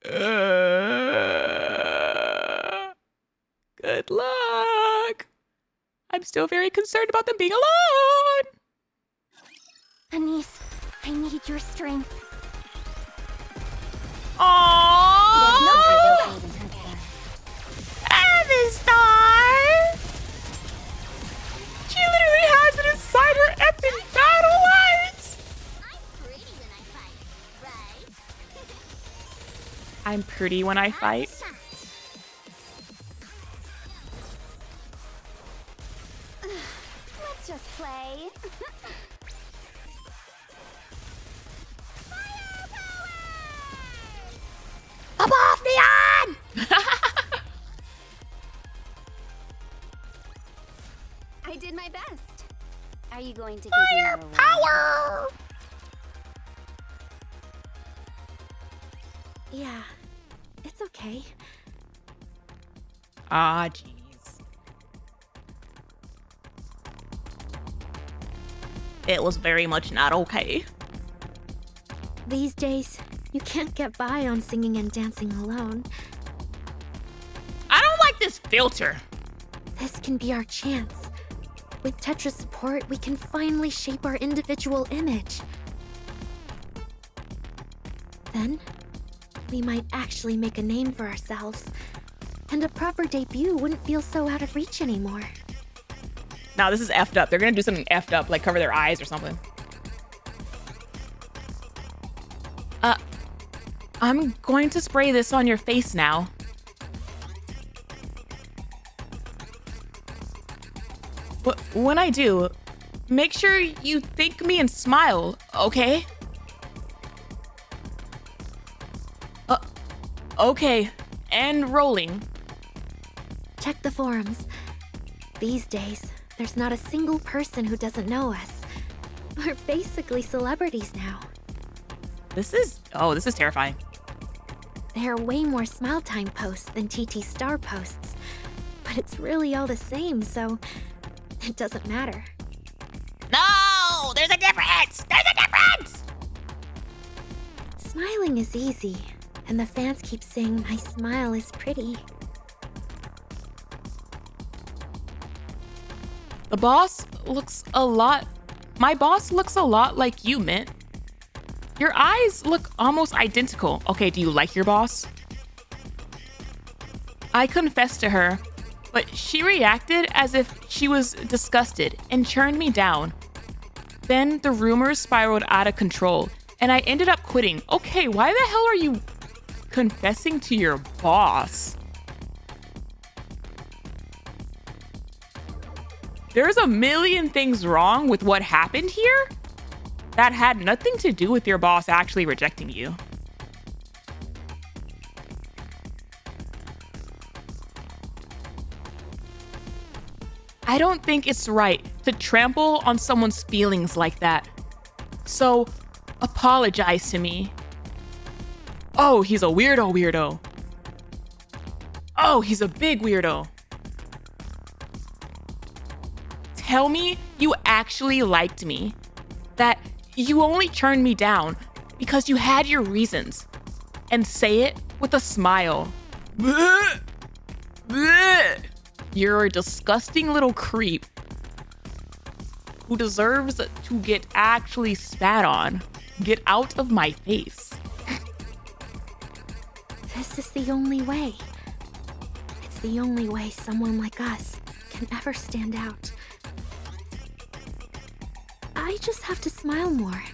Good luck. I'm still very concerned about them being alone. Anis, I need your strength. Aww! Avistar! She literally has it inside her epic battle lines! I'm pretty when I fight. Let's just play. Up off, Neon! I did my best. Are you going to give Fire me more power! Yeah, it's okay. Ah, jeez. It was very much not okay. These days, you can't get by on singing and dancing alone. I don't like this filter. This can be our chance. With TETRA's support, we can finally shape our individual image. Then, we might actually make a name for ourselves. And a proper debut wouldn't feel so out of reach anymore. Now this is effed up. They're gonna do something effed up, like cover their eyes or something. I'm going to spray this on your face now. But when I do, make sure you thank me and smile, okay? Okay, and rolling. Check the forums. These days, there's not a single person who doesn't know us. We're basically celebrities now. This is terrifying. There are way more Smile Time posts than TT Star posts. But it's really all the same, so it doesn't matter. No! There's a difference! There's a difference! Smiling is easy, and the fans keep saying my smile is pretty. My boss looks a lot like you, Mint. Your eyes look almost identical. Okay, do you like your boss? I confessed to her, but she reacted as if she was disgusted and turned me down. Then the rumors spiraled out of control, and I ended up quitting. Okay, why the hell are you confessing to your boss? There's a million things wrong with what happened here that had nothing to do with your boss actually rejecting you. I don't think it's right to trample on someone's feelings like that. So, apologize to me. Oh, he's a weirdo. Oh, he's a big weirdo. Tell me you actually liked me. That you only turned me down because you had your reasons. And say it with a smile. Bleh. Bleh. You're a disgusting little creep. who deserves to get actually spat on. Get out of my face. This is the only way. It's the only way someone like us can ever stand out. I just have to smile more.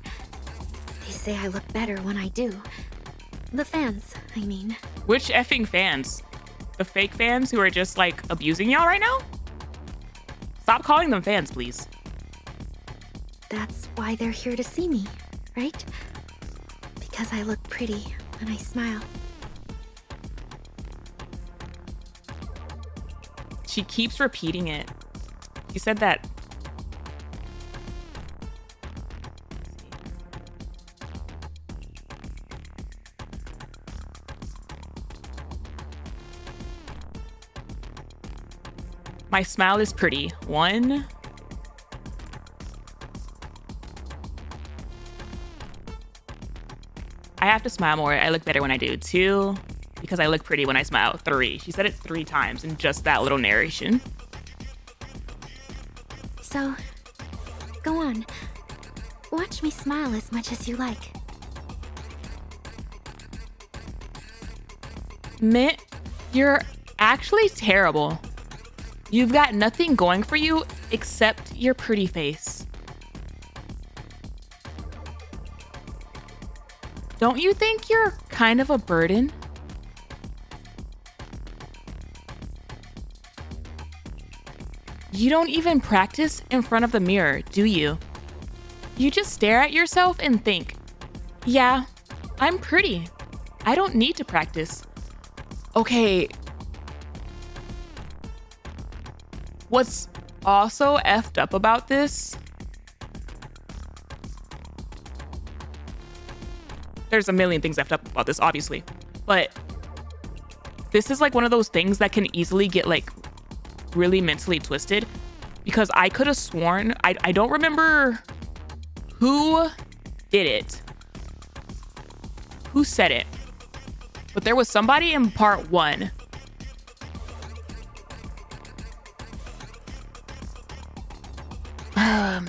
They say I look better when I do. The fans, I mean. Which effing fans? The fake fans who are just like abusing y'all right now? Stop calling them fans, please. That's why they're here to see me, right? Because I look pretty when I smile. She keeps repeating it. She said that. My smile is pretty. 1. I have to smile more. I look better when I do. 2, because I look pretty when I smile. 3. She said it 3 times in just that little narration. So, go on. Watch me smile as much as you like. Mint, you're actually terrible. You've got nothing going for you except your pretty face. Don't you think you're kind of a burden? You don't even practice in front of the mirror, do you? You just stare at yourself and think, yeah, I'm pretty. I don't need to practice. Okay. What's also effed up about this? There's a million things effed up about this, obviously. But this is like one of those things that can easily get like really mentally twisted. Because I could have sworn, I don't remember who did it. Who said it? But there was somebody in part 1.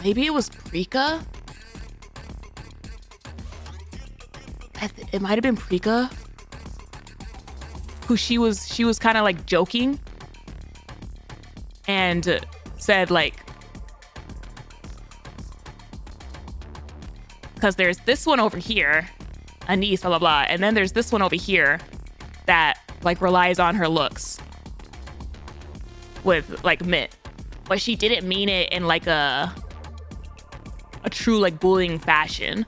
Maybe it was Prika? It might have been Prika. Who she was kind of like joking. And said like, because there's this one over here, ANIS, blah, blah, blah. And then there's this one over here that like relies on her looks with like Mitt. But she didn't mean it in like a true like bullying fashion.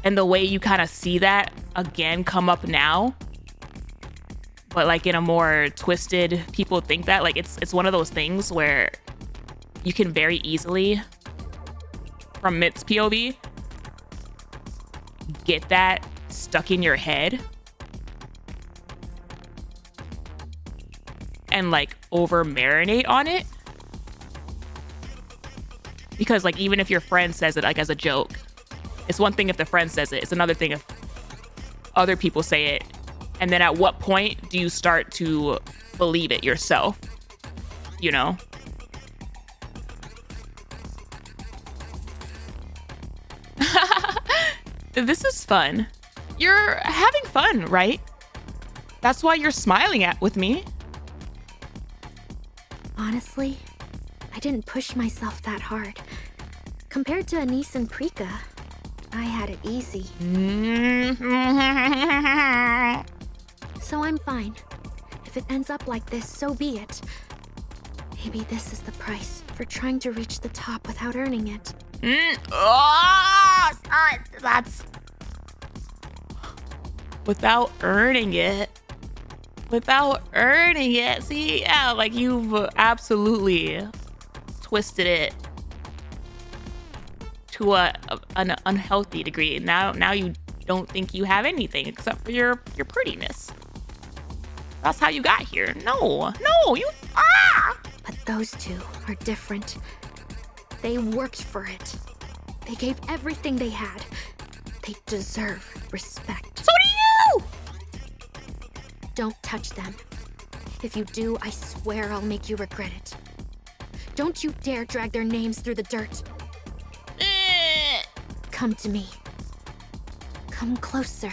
And the way you kind of see that again come up now, but like in a more twisted, people think that like it's one of those things where you can very easily, from Mitt's POV, get that stuck in your head and like over marinate on it. Because like even if your friend says it like as a joke, it's one thing if the friend says it, it's another thing if other people say it. And then at what point do you start to believe it yourself? You know? This is fun. You're having fun, right? That's why you're smiling with me. Honestly, I didn't push myself that hard. Compared to ANIS and Prika, I had it easy. So I'm fine. If it ends up like this, so be it. Maybe this is the price for trying to reach the top without earning it. That's... Without earning it. Without earning it. See, yeah, like you've absolutely twisted it to an unhealthy degree. Now you don't think you have anything except for your prettiness. That's how you got here. No, you... But those two are different. They worked for it. They gave everything they had. They deserve respect. So do you! Don't touch them. If you do, I swear I'll make you regret it. Don't you dare drag their names through the dirt. Come to me. Come closer.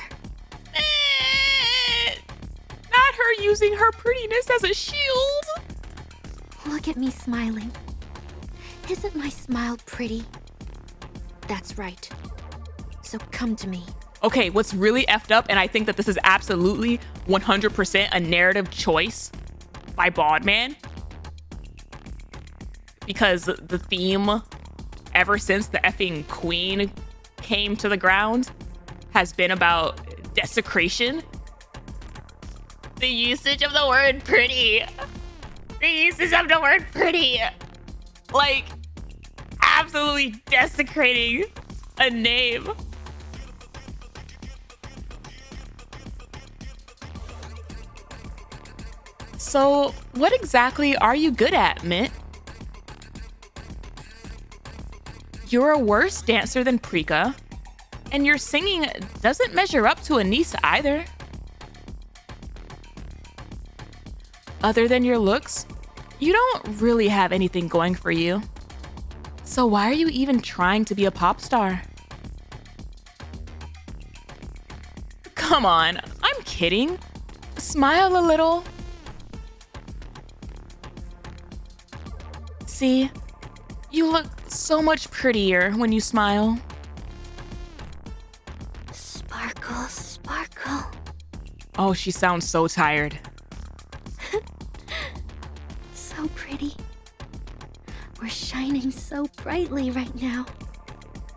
Not her using her prettiness as a shield. Look at me smiling. Isn't my smile pretty? That's right. So come to me. Okay, what's really effed up, and I think that this is absolutely 100% a narrative choice by Baldman, because the theme ever since the effing queen came to the ground has been about desecration. The usage of the word pretty. The usage of the word pretty. Like, absolutely desecrating a name. So, what exactly are you good at, Mint? You're a worse dancer than Prika, and your singing doesn't measure up to ANIS either. Other than your looks, you don't really have anything going for you. So why are you even trying to be a pop star? Come on, I'm kidding. Smile a little. See, you look so much prettier when you smile. Sparkle, sparkle. Oh, she sounds so tired. So pretty. We're shining so brightly right now,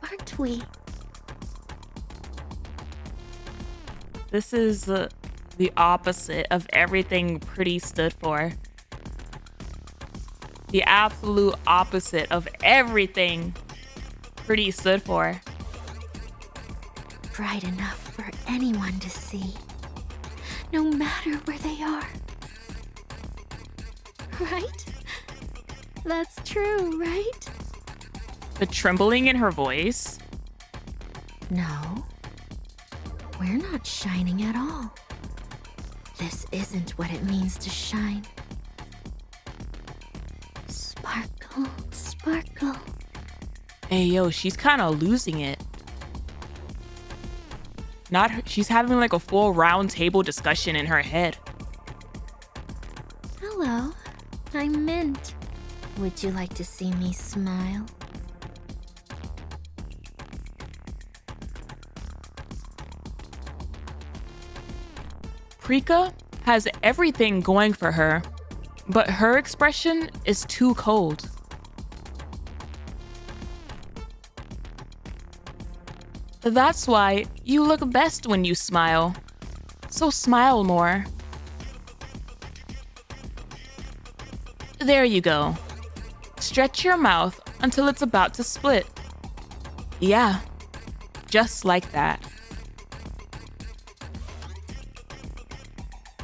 aren't we? This is the opposite of everything pretty stood for. The absolute opposite of everything pretty stood for. Bright enough for anyone to see, no matter where they are. Right? That's true, right? The trembling in her voice. No. We're not shining at all. This isn't what it means to shine. Sparkle, sparkle. Hey, yo, she's kind of losing it. She's having like a full round table discussion in her head. Hello, I'm Mint. Would you like to see me smile? Prika has everything going for her, but her expression is too cold. That's why you look best when you smile. So smile more. There you go. Stretch your mouth until it's about to split. Yeah, just like that.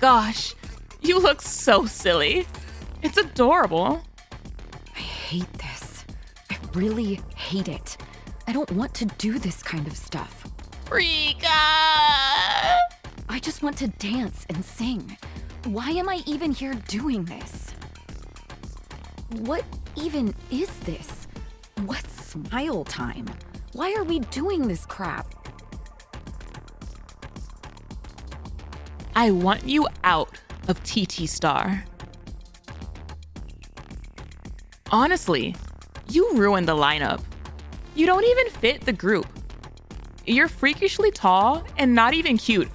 Gosh, you look so silly. It's adorable. I hate this. I really hate it. I don't want to do this kind of stuff. Rika! I just want to dance and sing. Why am I even here doing this? What even is this? What's smile time? Why are we doing this crap? I want you out of TT Star. Honestly, you ruined the lineup. You don't even fit the group. You're freakishly tall and not even cute.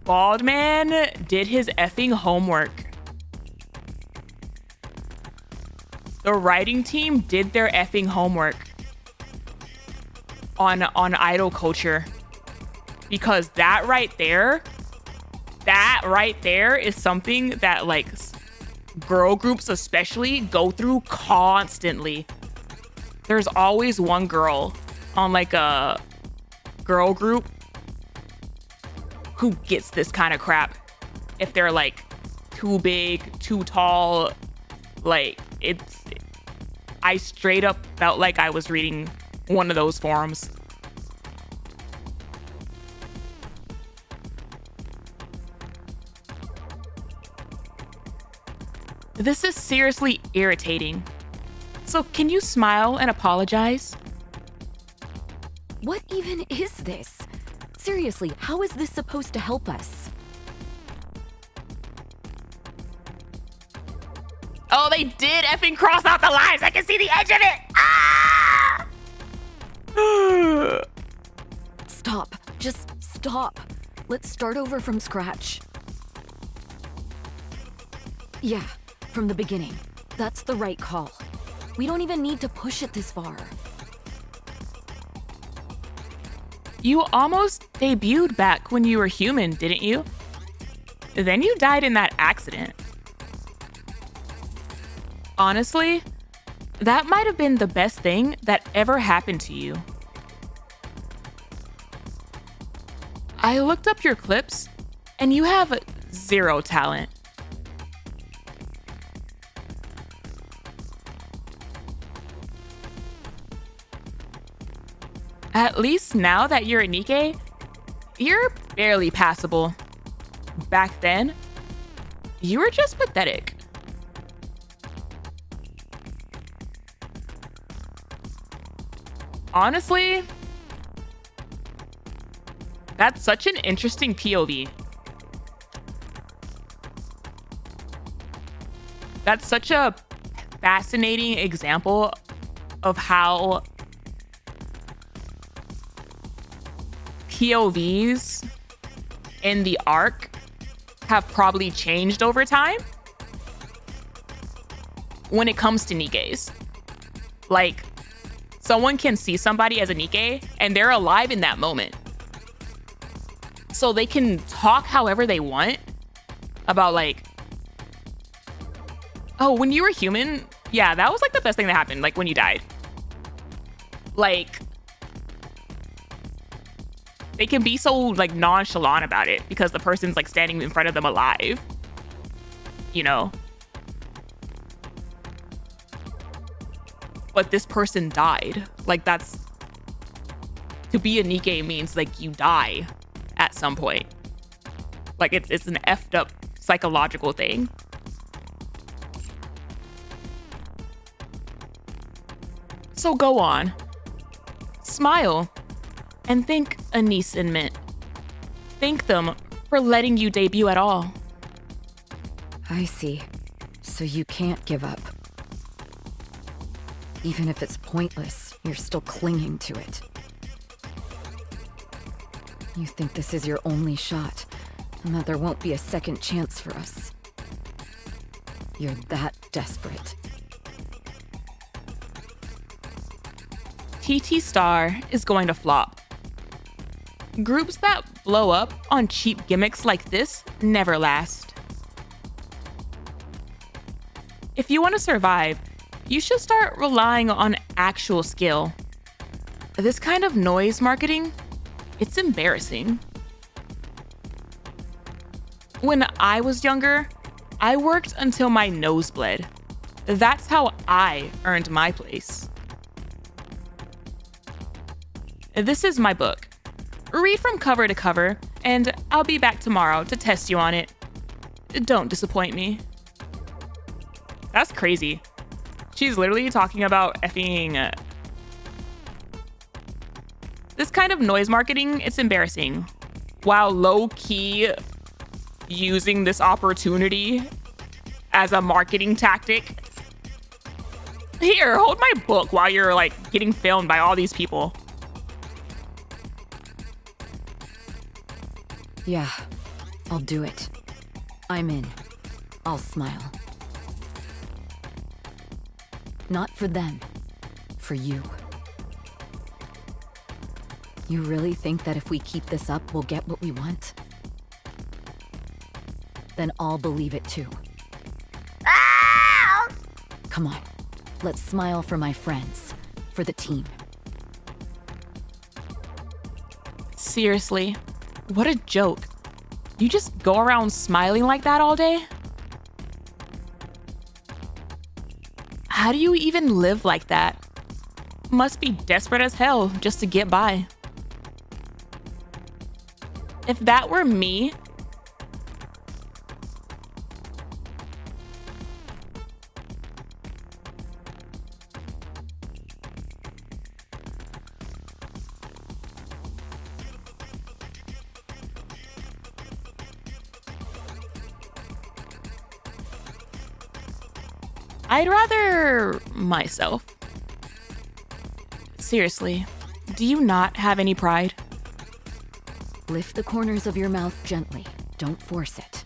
Baldman did his effing homework. The writing team did their effing homework on idol culture. Because that right there is something that like girl groups especially go through constantly. There's always one girl on like a girl group who gets this kind of crap. If they're like too big, too tall, like I straight up felt like I was reading one of those forums. This is seriously irritating. So can you smile and apologize? What even is this? Seriously, how is this supposed to help us? Oh, they did effing cross out the lines. I can see the edge of it. Ah! Stop. Just stop. Let's start over from scratch. Yeah, from the beginning. That's the right call. We don't even need to push it this far. You almost debuted back when you were human, didn't you? Then you died in that accident. Honestly, that might have been the best thing that ever happened to you. I looked up your clips, and you have 0 talent. At least now that you're a Nikke, you're barely passable. Back then, you were just pathetic. Honestly, that's such an interesting POV. That's such a fascinating example of how POVs in the arc have probably changed over time when it comes to Nikkes. Like, someone can see somebody as a Nikke and they're alive in that moment. So they can talk however they want about like, oh, when you were human, yeah, that was like the best thing that happened, like when you died. Like, they can be so like nonchalant about it because the person's like standing in front of them alive, you know? But this person died. Like, that's, to be a Nikke means like you die at some point. Like it's an effed up psychological thing. So go on. Smile and thank ANIS and Mint. Thank them for letting you debut at all. I see. So you can't give up. Even if it's pointless, you're still clinging to it. You think this is your only shot, and that there won't be a second chance for us. You're that desperate. TT Star is going to flop. Groups that blow up on cheap gimmicks like this never last. If you want to survive, you should start relying on actual skill. This kind of noise marketing, it's embarrassing. When I was younger, I worked until my nose bled. That's how I earned my place. This is my book. Read from cover to cover, and I'll be back tomorrow to test you on it. Don't disappoint me. That's crazy. She's literally talking about effing... This kind of noise marketing, it's embarrassing. While low-key using this opportunity as a marketing tactic. Here, hold my book while you're like getting filmed by all these people. Yeah, I'll do it. I'm in. I'll smile. Not for them. For you. You really think that if we keep this up, we'll get what we want? Then I'll believe it too. Ah! Come on. Let's smile for my friends. For the team. Seriously, what a joke. You just go around smiling like that all day? How do you even live like that? Must be desperate as hell just to get by. If that were me, I'd rather myself. Seriously, do you not have any pride? Lift the corners of your mouth gently. Don't force it.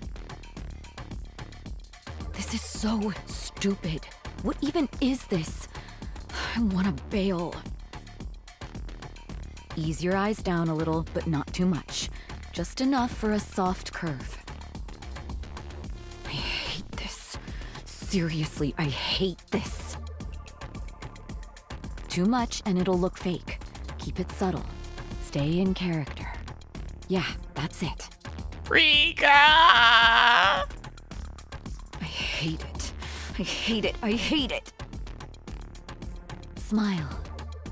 This is so stupid. What even is this? I want to bail. Ease your eyes down a little, but not too much. Just enough for a soft curve. I hate this. Seriously, I hate this. Too much and it'll look fake. Keep it subtle. Stay in character. Yeah, that's it. Rika! I hate it. I hate it. I hate it. Smile.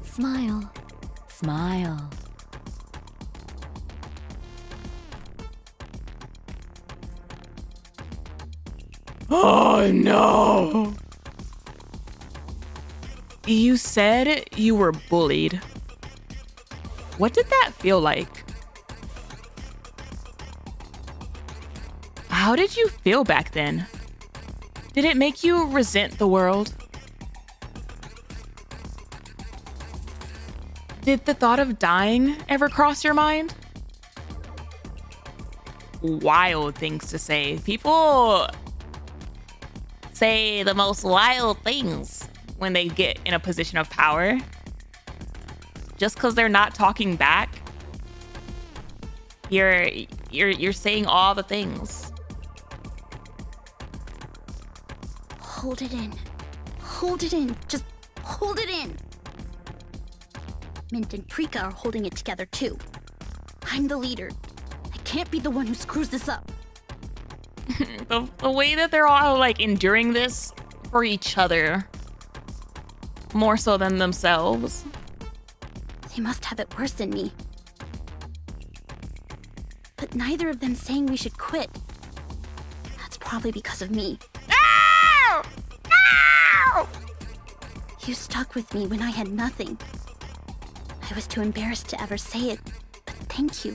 Smile. Smile. Oh no! You said you were bullied. What did that feel like? How did you feel back then? Did it make you resent the world? Did the thought of dying ever cross your mind? Wild things to say. People say the most wild things when they get in a position of power. Just because they're not talking back, you're saying all the things. Hold it in. Hold it in. Just hold it in. Mint and Prika are holding it together too. I'm the leader. I can't be the one who screws this up. The way that they're all like enduring this for each other, more so than themselves. They must have it worse than me. But neither of them saying we should quit. That's probably because of me. No! No! You stuck with me when I had nothing. I was too embarrassed to ever say it, but thank you.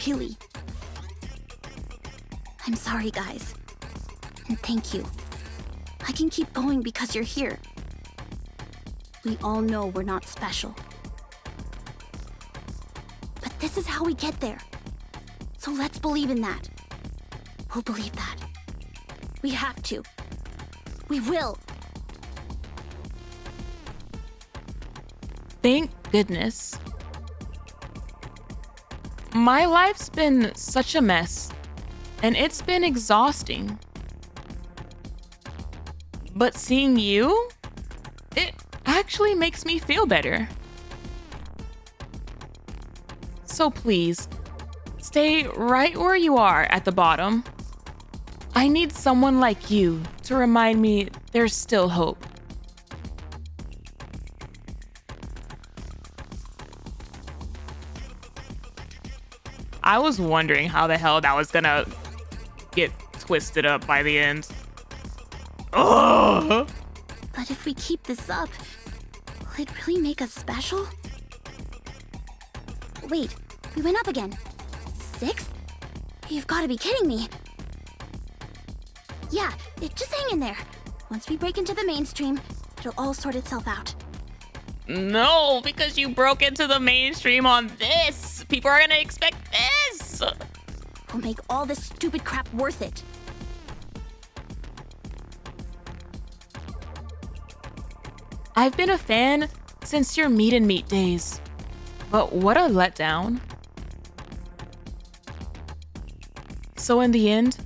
Really. I'm sorry, guys. And thank you. I can keep going because you're here. We all know we're not special. But this is how we get there. So let's believe in that. We'll believe that. We have to. We will. Thank goodness. My life's been such a mess, and it's been exhausting. But seeing you, it actually makes me feel better. So please, stay right where you are at the bottom. I need someone like you to remind me there's still hope. I was wondering how the hell that was gonna get twisted up by the end. Ugh. But if we keep this up, will it really make us special? Wait, we went up again. 6? You've got to be kidding me. Yeah, just hang in there. Once we break into the mainstream, it'll all sort itself out. No, because you broke into the mainstream on this. People are gonna expect this. We'll make all this stupid crap worth it. I've been a fan since your meet and meet days. But what a letdown. So in the end,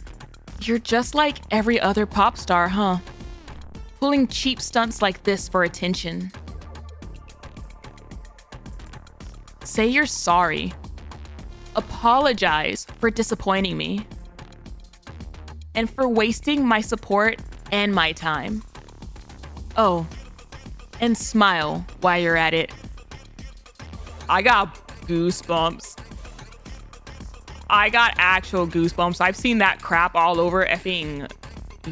you're just like every other pop star, huh? Pulling cheap stunts like this for attention. Say you're sorry. Apologize for disappointing me. And for wasting my support and my time. Oh, and smile while you're at it. I got goosebumps. I got actual goosebumps. I've seen that crap all over effing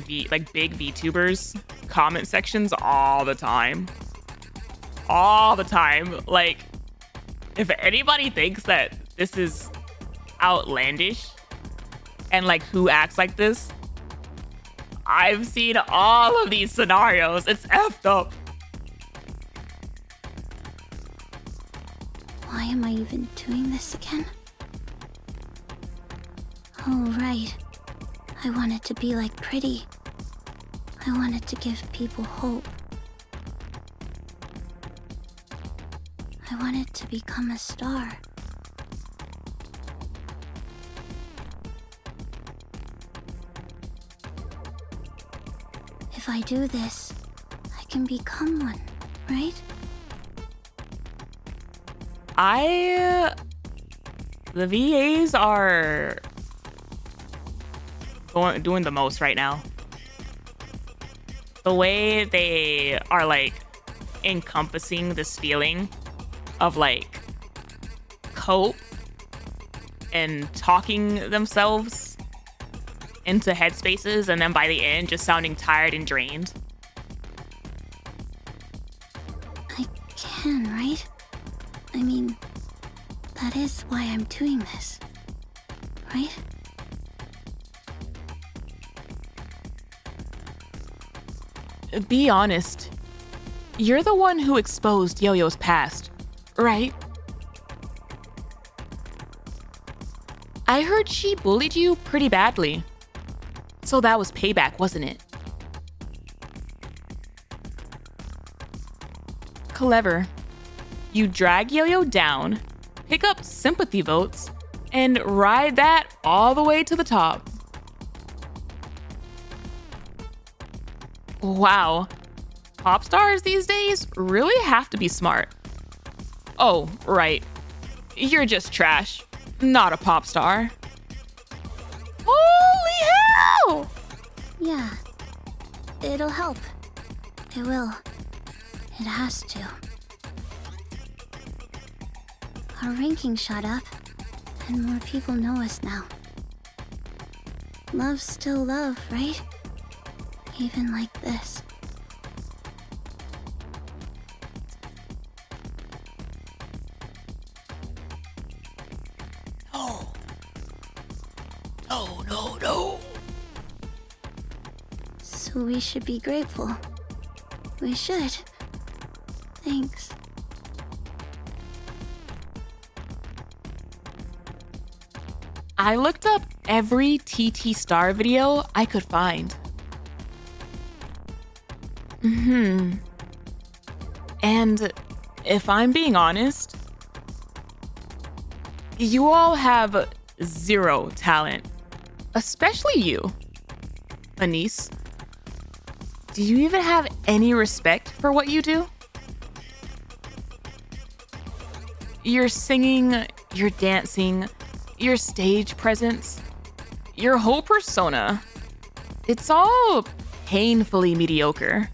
big VTubers comment sections all the time. All the time. Like, if anybody thinks that this is outlandish and like who acts like this, I've seen all of these scenarios. It's effed up. Why am I even doing this again? Oh, right. I wanted to be like Pretty. I wanted to give people hope. I wanted to become a star. If I do this, I can become one, right? The VAs are doing the most right now. The way they are like encompassing this feeling of like cope and talking themselves into headspaces, and then by the end just sounding tired and drained. I can, right? I mean, that is why I'm doing this, right? Be honest. You're the one who exposed Yo-Yo's past, right? I heard she bullied you pretty badly. So that was payback, wasn't it? Clever. You drag Yo-Yo down, pick up sympathy votes, and ride that all the way to the top. Wow. Pop stars these days really have to be smart. Oh, right. You're just trash, not a pop star. Holy hell! Yeah. It'll help. It will. It has to. Our ranking shot up, and more people know us now. Love's still love, right? Even like this. No. So we should be grateful. We should. Thanks. I looked up every TT Star video I could find. And if I'm being honest, you all have zero talent. Especially you, ANIS. Do you even have any respect for what you do? Your singing, your dancing, your stage presence, your whole persona. It's all painfully mediocre.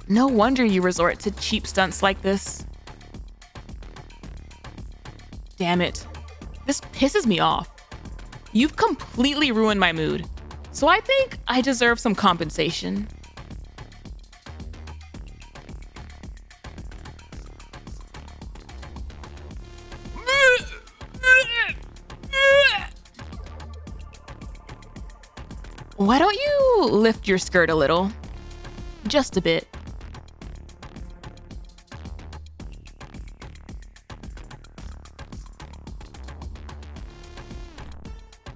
No wonder you resort to cheap stunts like this. Damn it. This pisses me off. You've completely ruined my mood, so I think I deserve some compensation. Why don't you lift your skirt a little? Just a bit.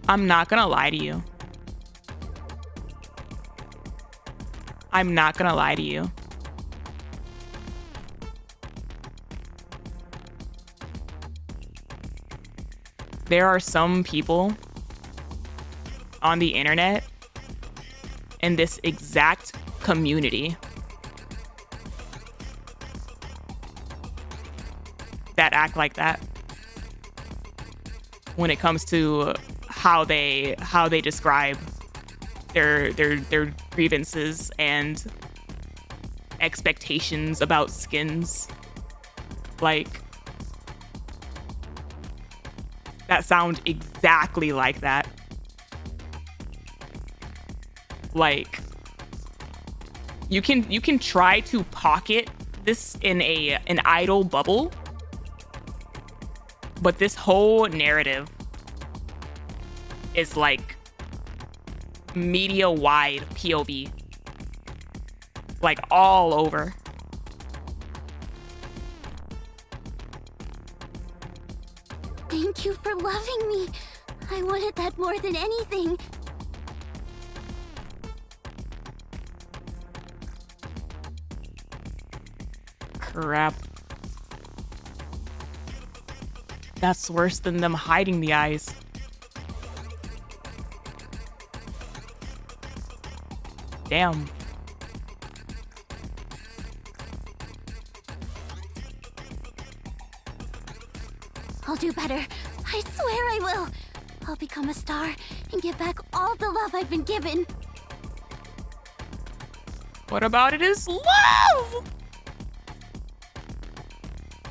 I'm not gonna lie to you. I'm not gonna lie to you. There are some people on the internet in this exact community that act like that when it comes to how they describe their grievances and expectations about skins. Like, that sound exactly like that. Like, you can try to pocket this in an idle bubble, but this whole narrative is like media wide POV. Like all over. Thank you for loving me. I wanted that more than anything. Crap. That's worse than them hiding the eyes. Damn. I'll do better. I swear I will. I'll become a star and give back all the love I've been given. What about it is love?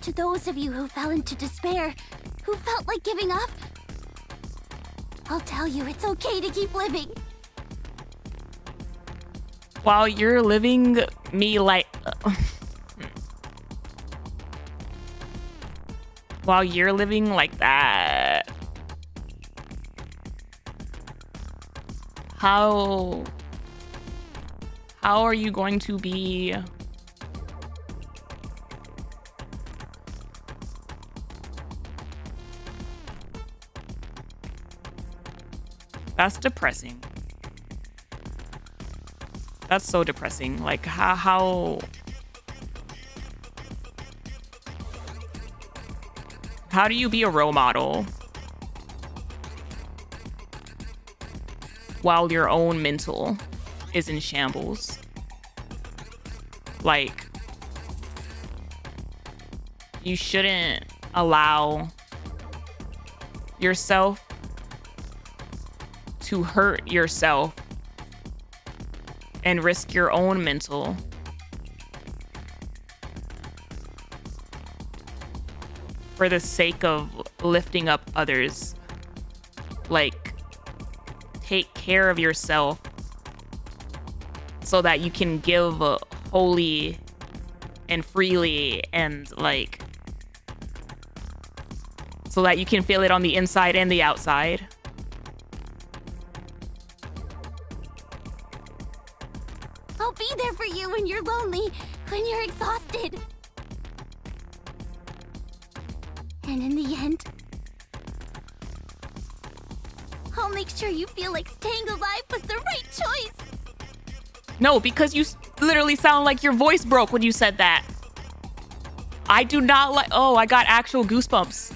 To those of you who fell into despair, who felt like giving up, I'll tell you it's okay to keep living. While you're living me like... While you're living like that... How are you going to be... That's depressing. That's so depressing. Like, how do you be a role model while your own mental is in shambles? Like, you shouldn't allow yourself to hurt yourself and risk your own mental for the sake of lifting up others. Like, take care of yourself so that you can give wholly and freely, and like, so that you can feel it on the inside and the outside. I'll be there for you when you're lonely, when you're exhausted. And in the end, I'll make sure you feel like staying alive was the right choice. No, because you literally sound like your voice broke when you said that. I do not like... Oh, I got actual goosebumps.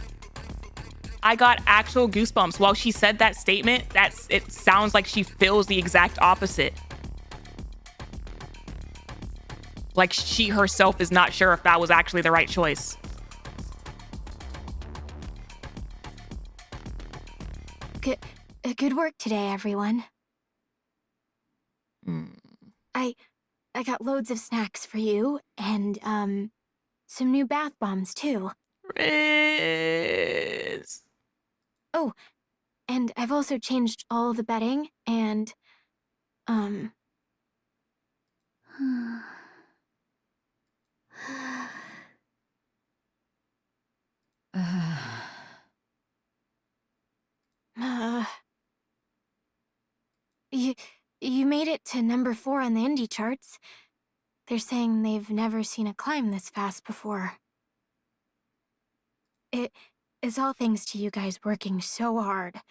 I got actual goosebumps. While she said that statement, it sounds like she feels the exact opposite. Like she herself is not sure if that was actually the right choice. Good work today, everyone. Mm. I got loads of snacks for you, and some new bath bombs too. Riz. Oh, and I've also changed all the bedding, and you made it to number 4 on the indie charts. They're saying they've never seen a climb this fast before. It is all thanks to you guys working so hard.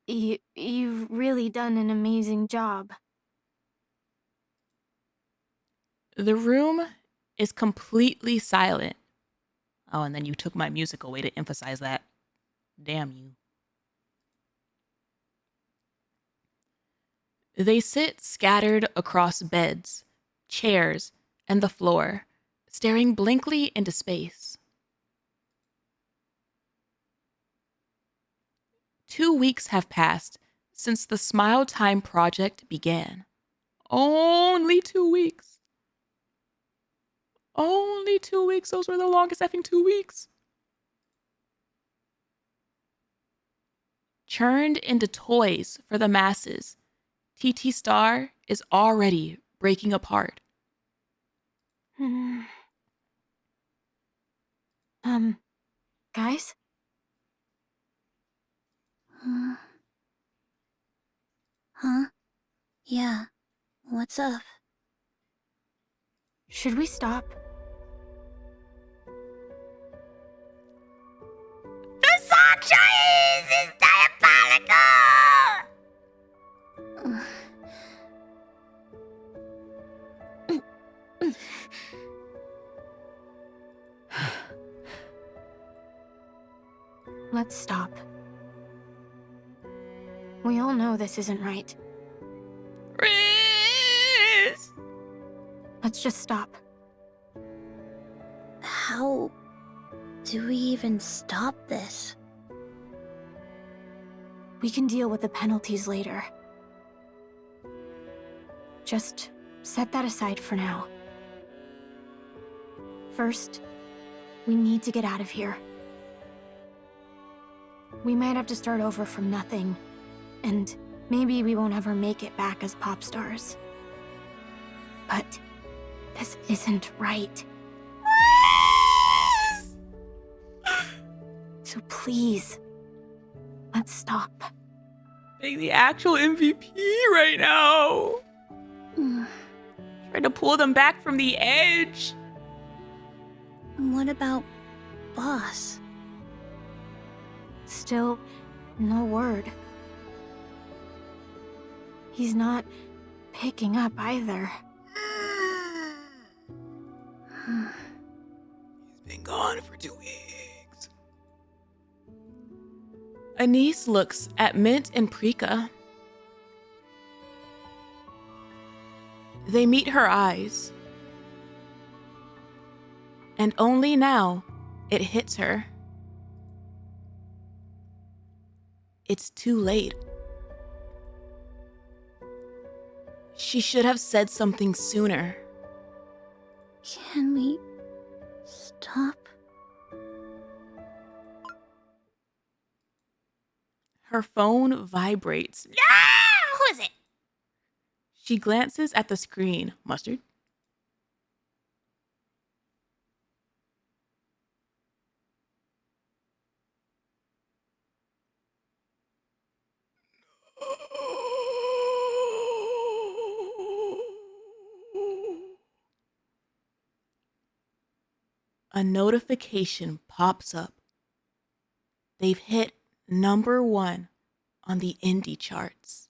You've really done an amazing job. The room is completely silent. Oh, and then you took my music away to emphasize that. Damn you. They sit scattered across beds, chairs, and the floor, staring blankly into space. 2 weeks have passed since the Smile Time project began. Only 2 weeks. Only 2 weeks. Those were the longest effing 2 weeks. Churned into toys for the masses, TT Star is already breaking apart. Guys? Huh? Yeah. What's up? Should we stop? The song choice is diabolical! Let's stop. We all know this isn't right. Riz! Let's just stop. How do we even stop this? We can deal with the penalties later. Just set that aside for now. First, we need to get out of here. We might have to start over from nothing, and maybe we won't ever make it back as pop stars. But this isn't right. So please, let's stop. Being the actual MVP right now. Trying to pull them back from the edge. What about Boss? Still, no word. He's not picking up either. He's been gone for 2 weeks. ANIS looks at Mint and Prika. They meet her eyes. And only now it hits her. It's too late. She should have said something sooner. Can we stop? Her phone vibrates. Ah! Who is it? She glances at the screen. Mustard? A notification pops up. They've hit #1 on the indie charts.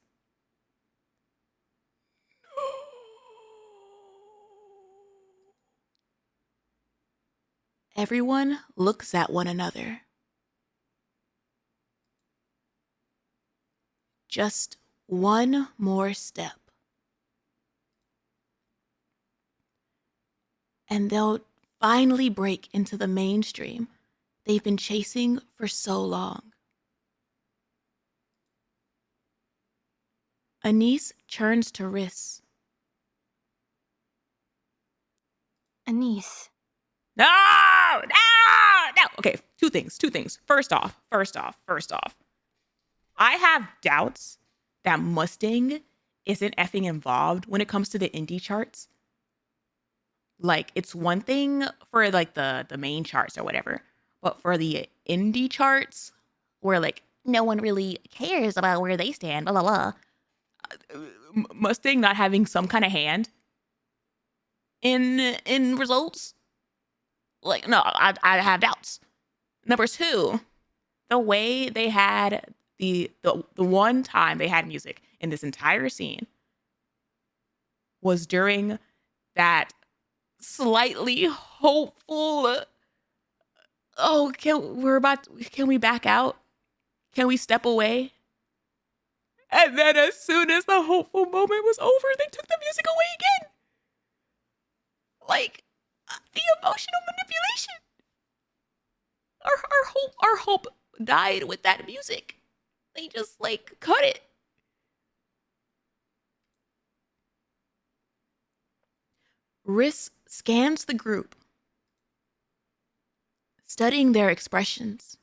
Everyone looks at one another. Just one more step. And they'll finally break into the mainstream they've been chasing for so long. ANIS turns to Riss. ANIS. No! Okay, two things. First off. I have doubts that Mustang isn't effing involved when it comes to the indie charts. Like, it's one thing for, like, the main charts or whatever. But for the indie charts, where, like, no one really cares about where they stand, blah, blah, blah. Mustang not having some kind of hand in results? Like, no, I have doubts. Number 2, the way they had the one time they had music in this entire scene was during that slightly hopeful, can we back out? Can we step away? And then as soon as the hopeful moment was over, they took the music away again. Like, the emotional manipulation. Our hope died with that music. They just, like, cut it. Riss scans the group, studying their expressions.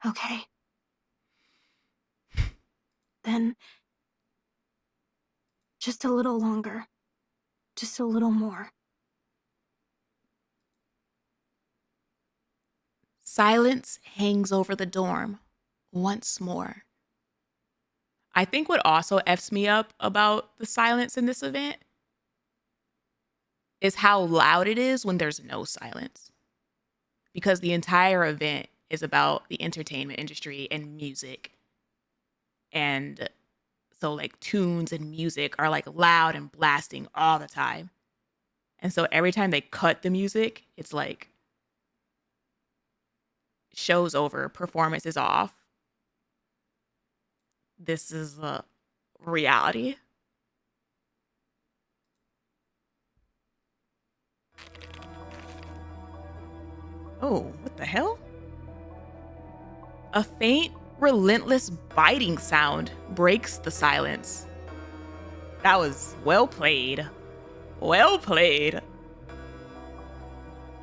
Okay. Then, just a little longer. Just a little more. Silence hangs over the dorm. once more. I think what also F's me up about the silence in this event is how loud it is when there's no silence. Because the entire event is about the entertainment industry and music. And so like tunes and music are like loud and blasting all the time. And so every time they cut the music, it's like show's over, performance is off. This is a reality. Oh, what the hell? A faint, relentless biting sound breaks the silence. That was well played. Well played.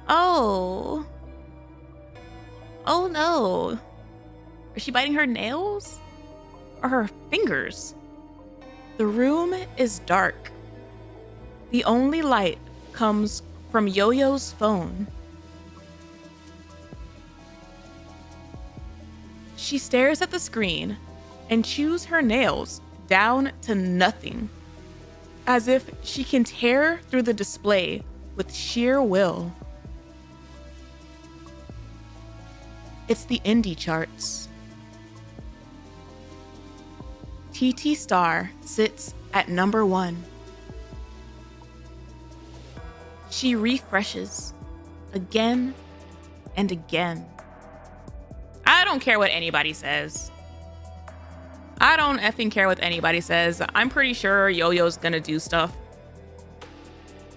Oh. Oh no. Is she biting her nails? Or her fingers? The room is dark. The only light comes from Yo-Yo's phone. She stares at the screen and chews her nails down to nothing, as if she can tear through the display with sheer will. It's the indie charts. TT Star sits at number 1. She refreshes again and again. I don't care what anybody says. I don't effing care what anybody says. I'm pretty sure Yo-Yo's gonna do stuff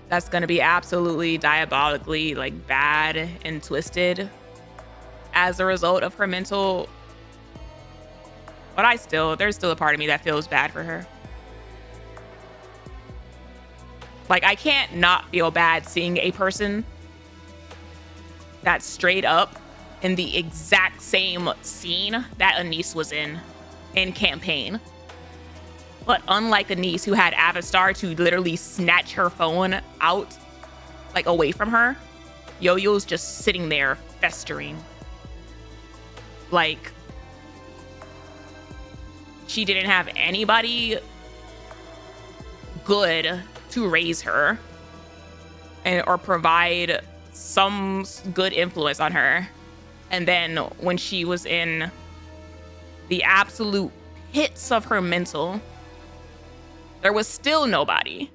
that's gonna be absolutely diabolically like bad and twisted as a result of her mental. But there's still a part of me that feels bad for her. Like, I can't not feel bad seeing a person that's straight up in the exact same scene that ANIS was in Campaign. But unlike ANIS, who had Avistar to literally snatch her phone out, like away from her, Yo-Yo's just sitting there festering. Like, she didn't have anybody good to raise her or provide some good influence on her. And then when she was in the absolute pits of her mental, there was still nobody.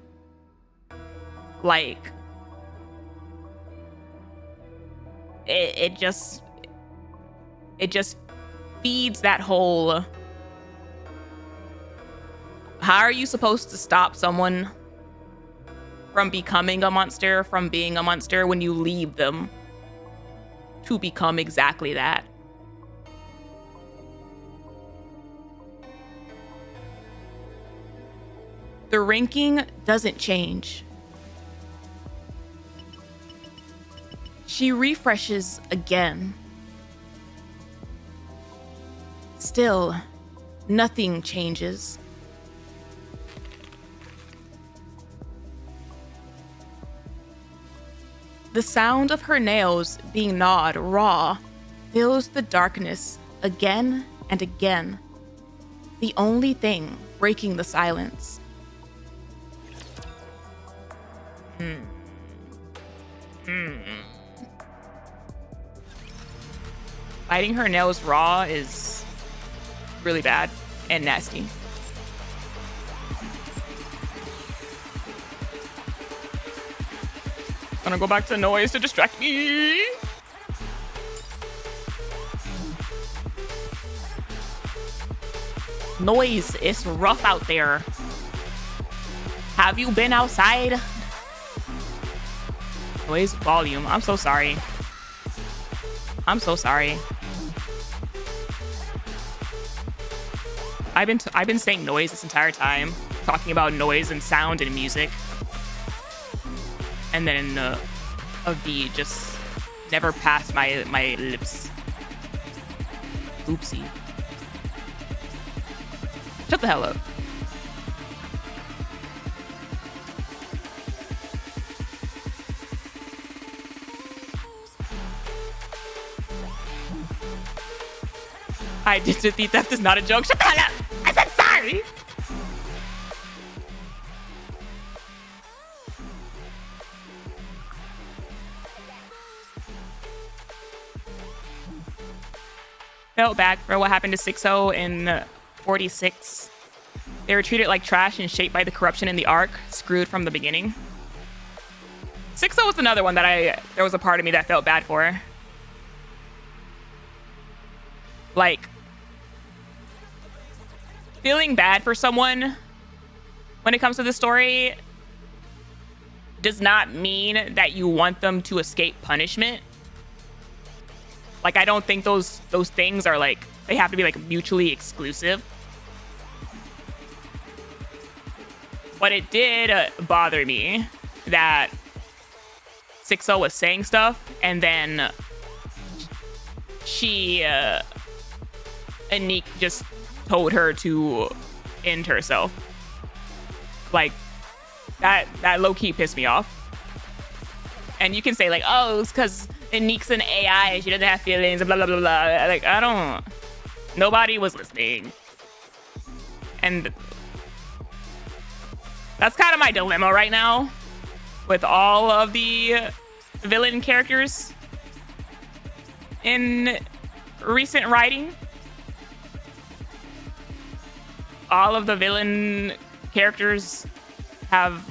Like, it just feeds that whole, how are you supposed to stop someone from becoming a monster, from being a monster, when you leave them to become exactly that? The ranking doesn't change. She refreshes again. Still, nothing changes. The sound of her nails being gnawed raw fills the darkness again and again, the only thing breaking the silence. Biting her nails raw is really bad and nasty. Gonna go back to noise to distract me. Noise, it's rough out there. Have you been outside? Noise volume. I'm so sorry. I'm so sorry. I've been saying noise this entire time, talking about noise and sound and music. And then a V just never passed my lips. Oopsie. Shut the hell up. Identity theft is not a joke. Shut the hell up! I said sorry! Felt bad for what happened to 6-0 in 46. They were treated like trash and shaped by the corruption in the arc, screwed from the beginning. 6-0 was another one that there was a part of me that felt bad for. Like, feeling bad for someone when it comes to the story does not mean that you want them to escape punishment. Like, I don't think those things are like, they have to be like mutually exclusive. But it did bother me that 6-0 was saying stuff and then Nikke just told her to end herself. Like, that low-key pissed me off. And you can say like, oh, it's because Nikke's an AI, she doesn't have feelings, blah, blah, blah, blah. Like, nobody was listening. And that's kind of my dilemma right now with all of the villain characters in recent writing. All of the villain characters have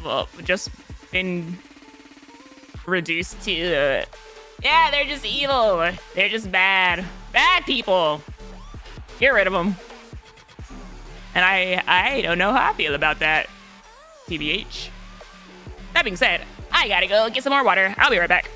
just been reduced to, yeah, they're just evil. They're just bad. Bad people. Get rid of them. And I don't know how I feel about that, TBH. That being said, I gotta go get some more water. I'll be right back.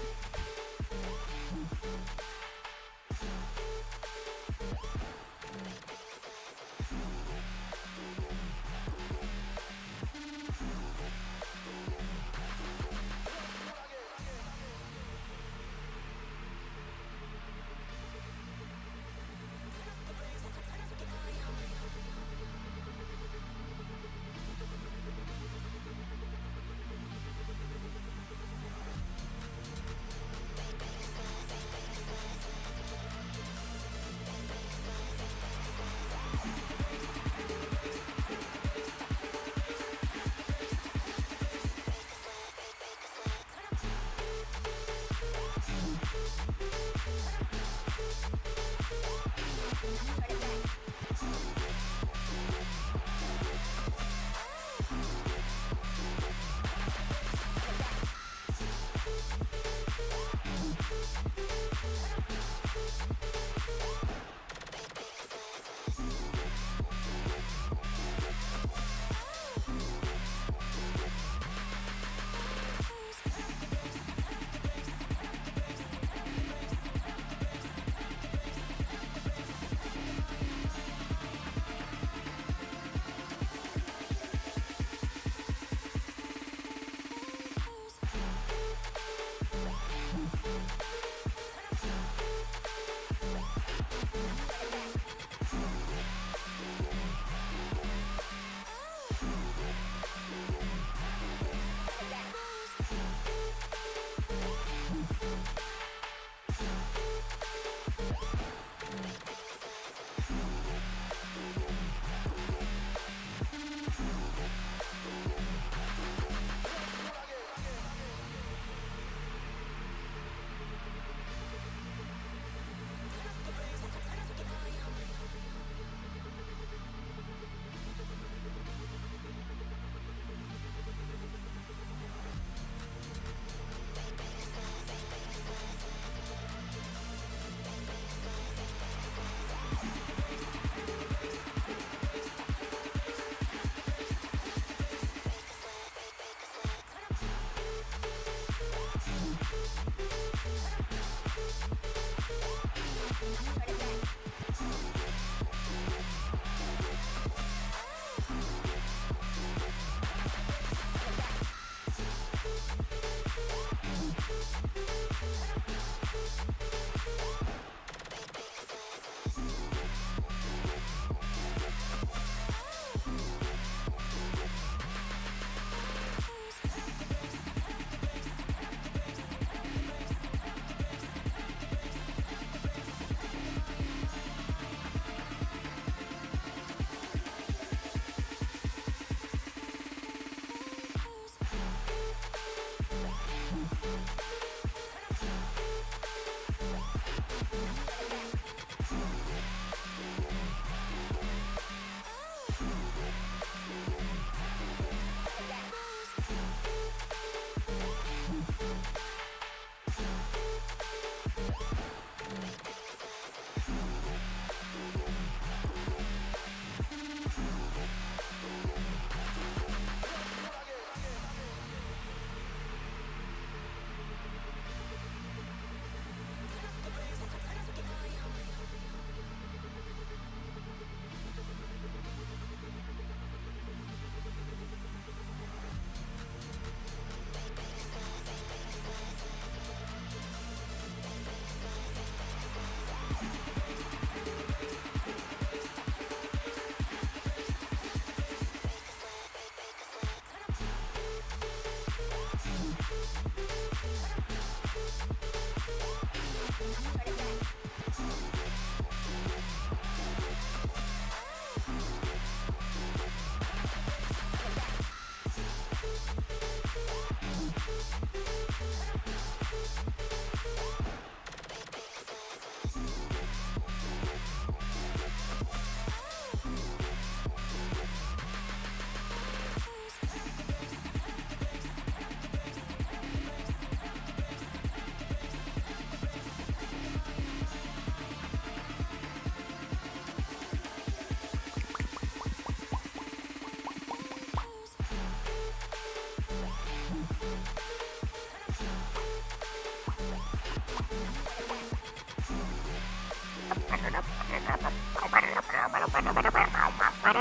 I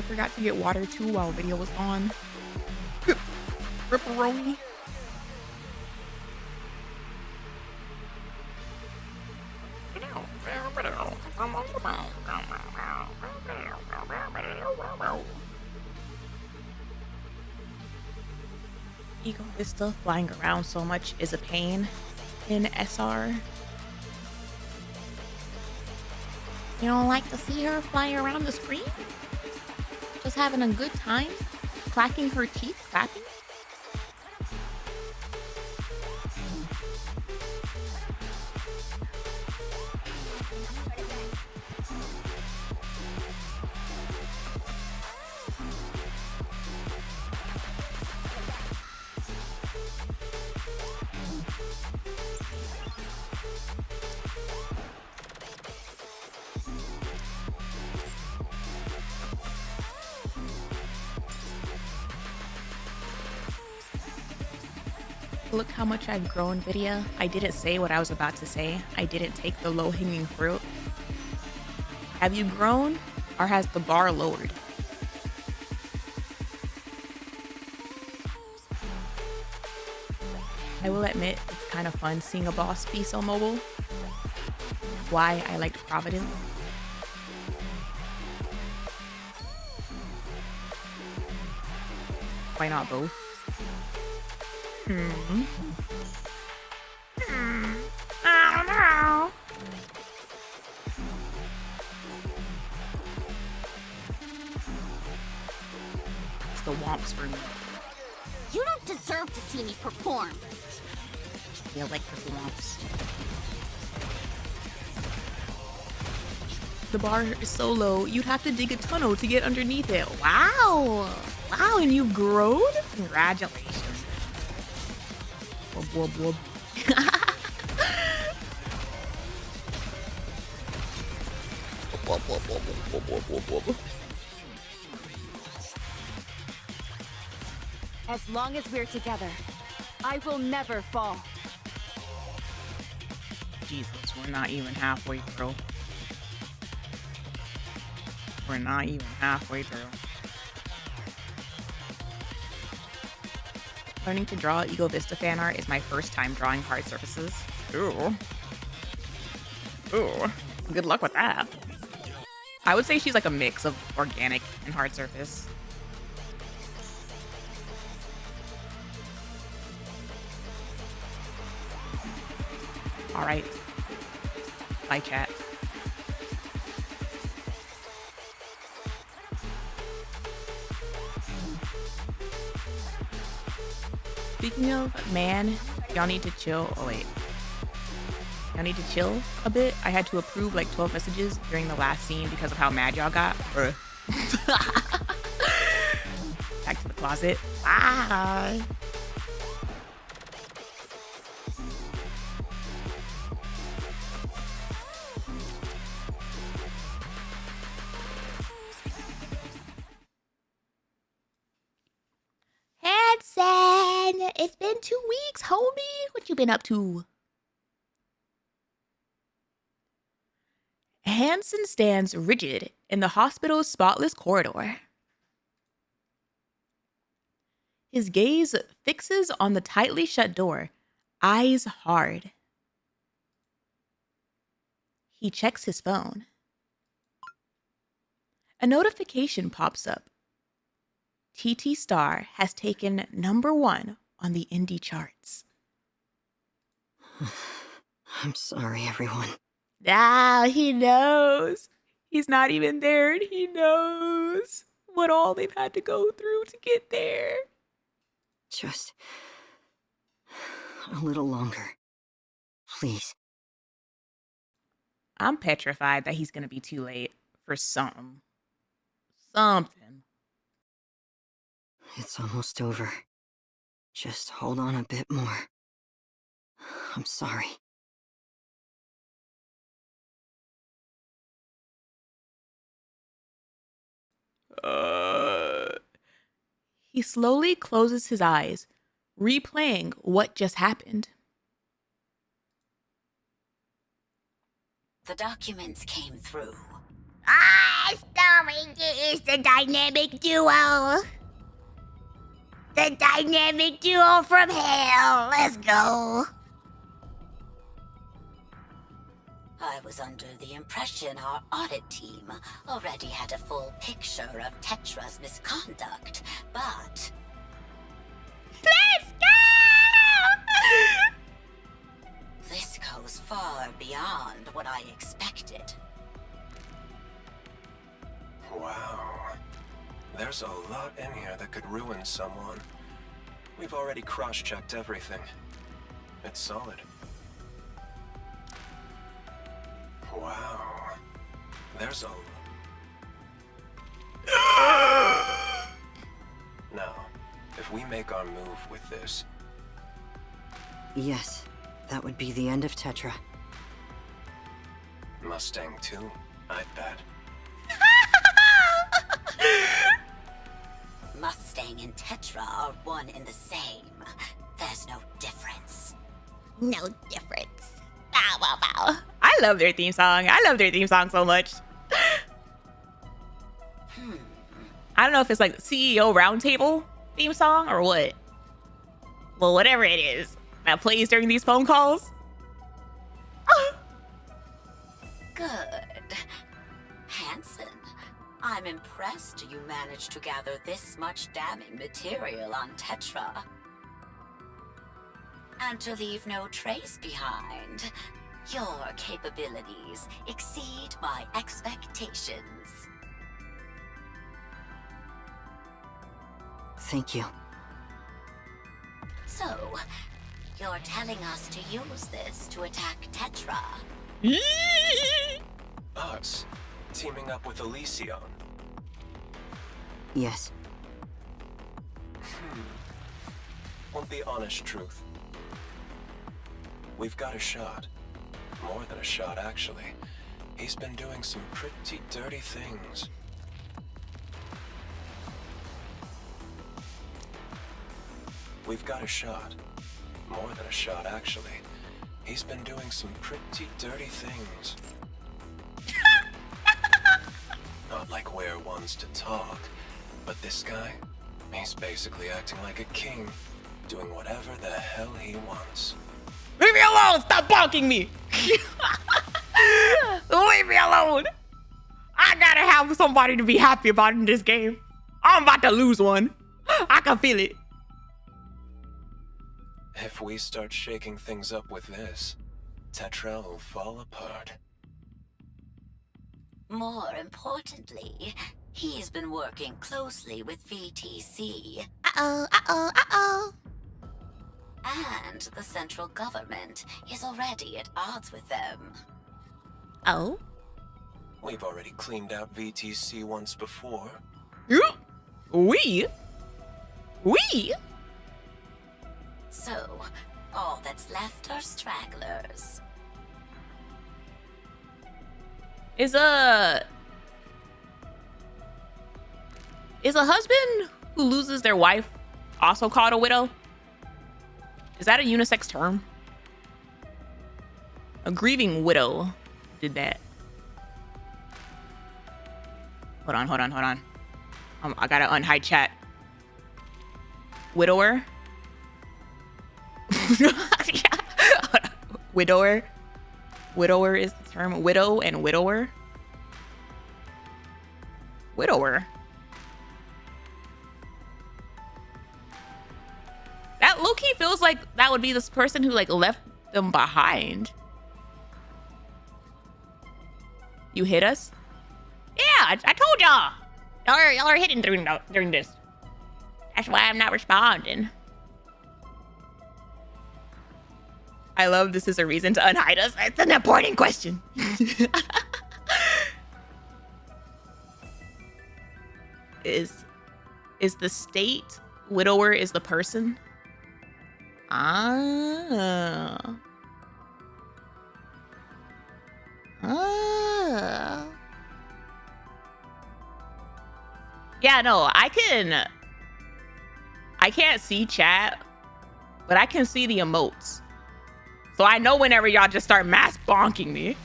forgot to get water too while video was on. Ripperoni. Ego Vista flying around so much is a pain in SR. You don't like to see her flying around the screen? Just having a good time? Clacking her teeth, clapping? Look how much I've grown, Vidya. I didn't say what I was about to say. I didn't take the low-hanging fruit. Have you grown, or has the bar lowered? I will admit, it's kind of fun seeing a boss be so mobile. Why I liked Providence. Why not both? I don't know. It's the womps for me. You don't deserve to see me perform. Yeah, like the womps. The bar is so low, you'd have to dig a tunnel to get underneath it. Wow! Wow, and you've grown? Congratulations. Wub, wub, wub. Wub, wub, wub, wub, wub, wub, wub. As long as we're together, I will never fall. Jesus, we're not even halfway through. We're not even halfway through. Learning to draw Ego Vista fan art is my first time drawing hard surfaces. Ooh. Ooh. Good luck with that. I would say she's like a mix of organic and hard surface. Alright. Bye, chat. Speaking of man, y'all need to chill. Oh, wait. Y'all need to chill a bit. I had to approve like 12 messages during the last scene because of how mad y'all got. Bruh. Back to the closet. Bye. Hanson, it's been 2 weeks, homie. What you been up to? Hanson stands rigid in the hospital's spotless corridor. His gaze fixes on the tightly shut door, eyes hard. He checks his phone. A notification pops up. TT Star has taken #1 on the indie charts. I'm sorry, everyone. Ah, he knows. He's not even there, and he knows what all they've had to go through to get there. Just a little longer. Please. I'm petrified that he's going to be too late for something. Something. It's almost over. Just hold on a bit more. I'm sorry. He slowly closes his eyes, replaying what just happened. The documents came through. Starring is the dynamic duo. The dynamic duo from hell. Let's go. I was under the impression our audit team already had a full picture of TETRA's misconduct, but... Let's go! This goes far beyond what I expected. Wow. There's a lot in here that could ruin someone. We've already cross-checked everything. It's solid. Wow. There's a... Now, if we make our move with this... Yes, that would be the end of TETRA. Mustang too, I bet. Mustang and TETRA are one and the same. There's no difference. No difference. Bow, bow, bow. I love their theme song. I love their theme song so much. I don't know if it's like CEO Roundtable theme song or what. Well, whatever it is that plays during these phone calls. Good. Hanson, I'm impressed you managed to gather this much damning material on TETRA. And to leave no trace behind. Your capabilities exceed my expectations. Thank you. So, you're telling us to use this to attack TETRA? Us? Teaming up with Elysion? Yes. Want the honest truth? We've got a shot. More than a shot, actually. He's been doing some pretty dirty things. We've got a shot. More than a shot, actually. He's been doing some pretty dirty things. Not like we're ones to talk, but this guy, he's basically acting like a king, doing whatever the hell he wants. Leave me alone! Stop bonking me! Leave me alone! I gotta have somebody to be happy about in this game. I'm about to lose one. I can feel it. If we start shaking things up with this, TETRA will fall apart. More importantly, he's been working closely with VTC. Uh-oh. And the central government is already at odds with them. Oh? We've already cleaned out VTC once before. We? So, all that's left are stragglers. Is a husband who loses their wife also called a widow? Is that a unisex term? A grieving widow did that. Hold on. I gotta unhide chat. Widower? Widower? Widower is the term. Widow and widower? Widower. That low-key feels like that would be this person who like left them behind. You hit us? Yeah, I told y'all. Y'all are hitting during this. That's why I'm not responding. I love this is a reason to unhide us. It's an important question. Is the state widower is the person? Ah. Yeah, no, I can I can't see chat, but I can see the emotes. So I know whenever y'all just start mass bonking me.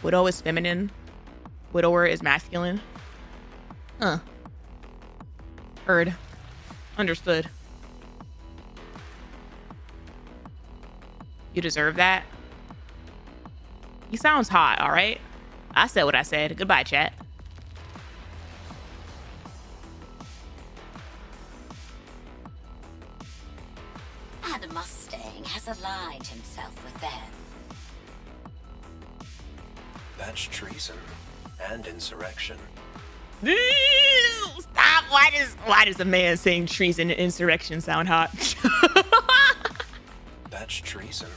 Widow is feminine. Widower is masculine. Huh. Heard. Understood. You deserve that. He sounds hot, all right? I said what I said. Goodbye, chat. And Mustang has aligned himself with them. That's treason and insurrection. Stop! Why does a man saying treason and insurrection sound hot? That's treason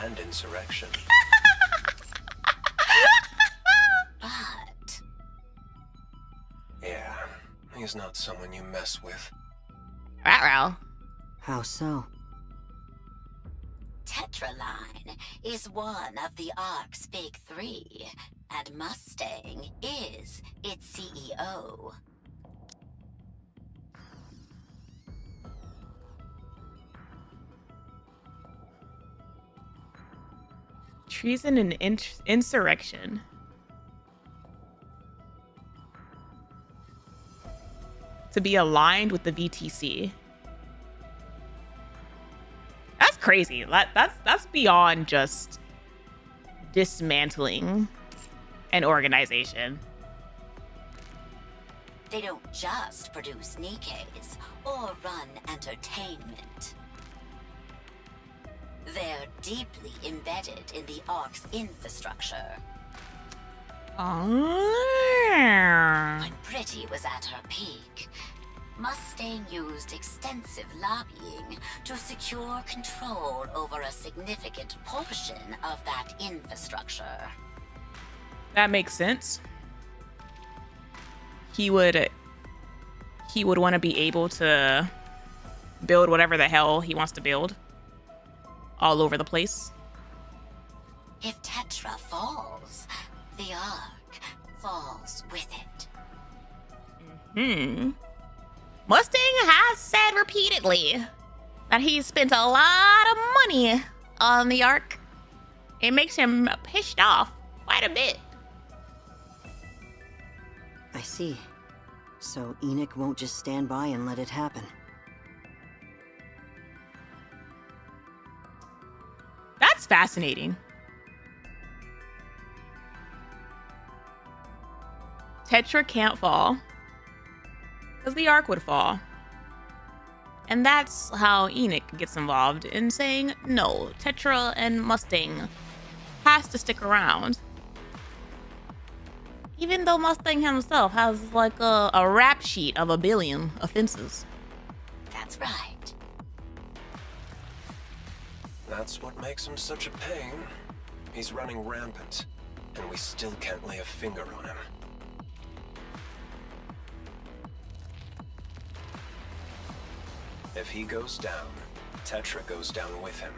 and insurrection. But Yeah, he's not someone you mess with. Ruh-roh. How so? TETRA line is one of the Ark's big three, and Mustang is its CEO. Treason and insurrection. To be aligned with the VTC. That's crazy. That's beyond just dismantling an organization. They don't just produce Nikkes or run entertainment. They're deeply embedded in the Ark's infrastructure. When Pretty was at her peak, Mustang used extensive lobbying to secure control over a significant portion of that infrastructure. That makes sense. He would want to be able to build whatever the hell he wants to build all over the place. If TETRA falls, the Ark falls with it. Mustang has said repeatedly that he's spent a lot of money on the Ark. It makes him pissed off quite a bit. I see. So Enoch won't just stand by and let it happen. That's fascinating. TETRA can't fall because the Ark would fall. And that's how Enoch gets involved in saying, no, TETRA and Mustang has to stick around. Even though Mustang himself has like a rap sheet of 1 billion offenses. That's right. That's what makes him such a pain. He's running rampant, and we still can't lay a finger on him. If he goes down, TETRA goes down with him.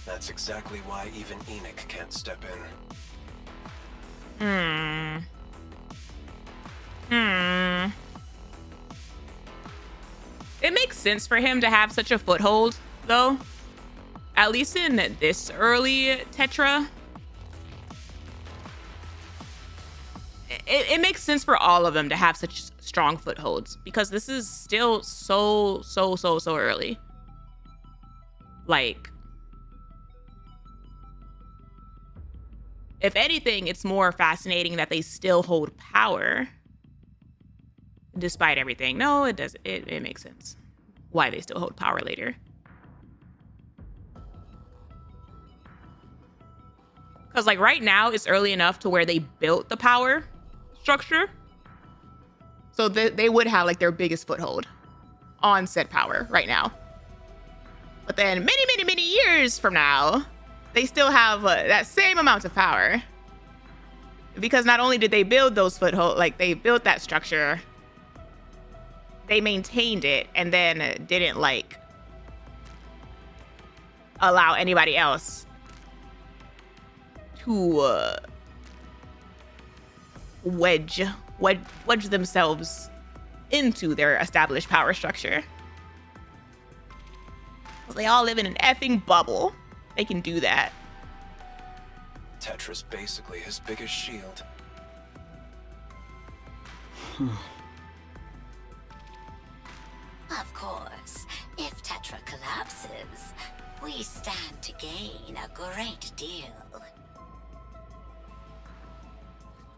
That's exactly why even Enoch can't step in. It makes sense for him to have such a foothold, though. At least in this early TETRA. It makes sense for all of them to have such strong footholds because this is still so early. Like, if anything, it's more fascinating that they still hold power despite everything. No, it doesn't. It makes sense why they still hold power later. Because, like, right now, it's early enough to where they built the power structure. So they would have, like, their biggest foothold on said power right now. But then many years from now, they still have that same amount of power. Because not only did they build those foothold, like, they built that structure, they maintained it, and then didn't, like, allow anybody else to wedge wedge themselves into their established power structure. They all live in an effing bubble. They can do that. Tetra's basically his biggest shield. Of course, if Tetra collapses, we stand to gain a great deal.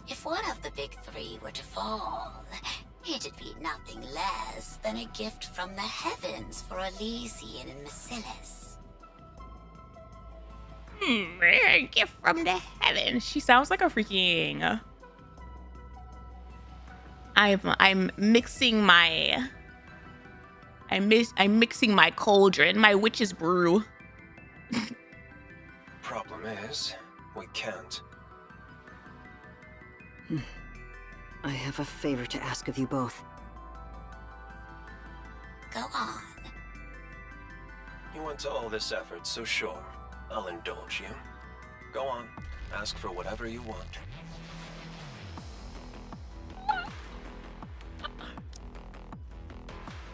If one of the big three were to fall, it'd be nothing less than a gift from the heavens for Elysian and Macilis. A gift from the heavens. She sounds like a freaking. I'm mixing my. I'm mixing my cauldron, my witch's brew. Problem is, we can't. I have a favor to ask of you both. Go on. You went to all this effort, so sure, I'll indulge you. Go on, ask for whatever you want.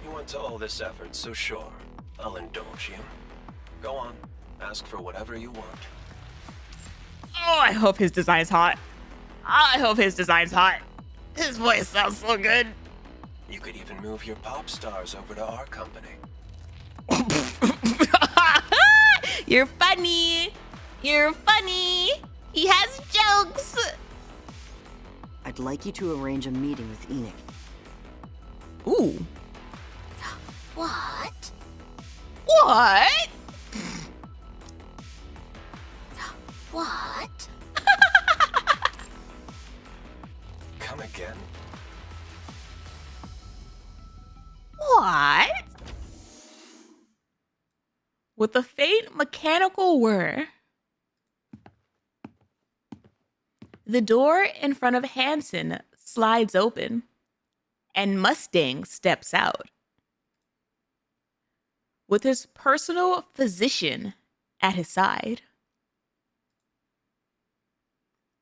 You went to all this effort, so sure, I'll indulge you. Go on, ask for whatever you want. Oh, I hope his design's hot. I hope his design's hot. His voice sounds so good. You could even move your pop stars over to our company. You're funny. You're funny. He has jokes. I'd like you to arrange a meeting with Enoch. Ooh. What? What? What? Come again? What? With a faint mechanical whir, the door in front of Hansen slides open, and Mustang steps out. With his personal physician at his side.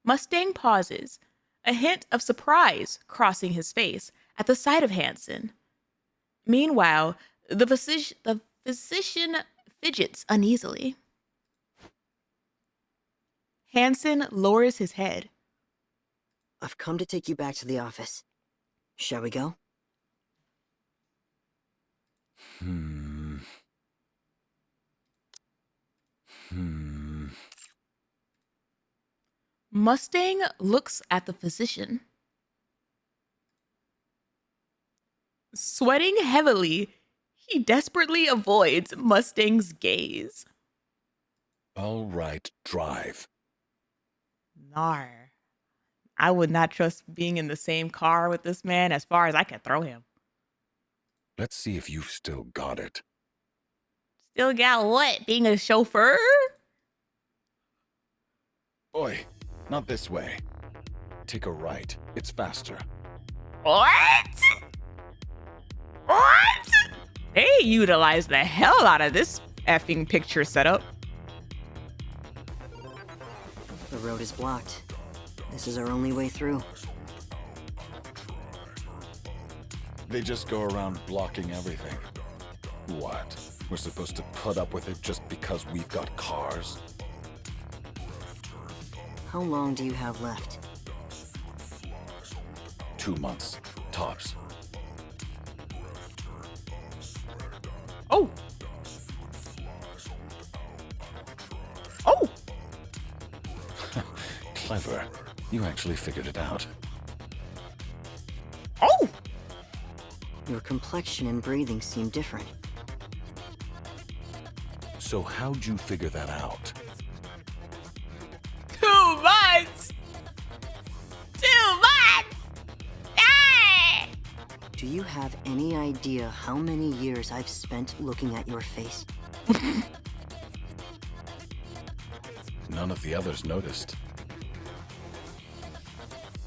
Mustang pauses, a hint of surprise crossing his face at the sight of Hansen. Meanwhile, the physician fidgets uneasily. Hansen lowers his head. I've come to take you back to the office. Shall we go? Mustang looks at the physician. Sweating heavily, he desperately avoids Mustang's gaze. All right, drive. Nar. I would not trust being in the same car with this man as far as I can throw him. Let's see if you've still got it. Still got what? Being a chauffeur? Oi, not this way. Take a right. It's faster. What? What? They utilize the hell out of this effing picture setup. The road is blocked. This is our only way through. They just go around blocking everything. What? We're supposed to put up with it just because we've got cars? How long do you have left? 2 months, tops. Oh. Oh. Clever. You actually figured it out. Oh. Your complexion and breathing seem different. So how'd you figure that out? 2 months. 2 months. Ah! Do you have any idea how many years I've spent looking at your face? None of the others noticed.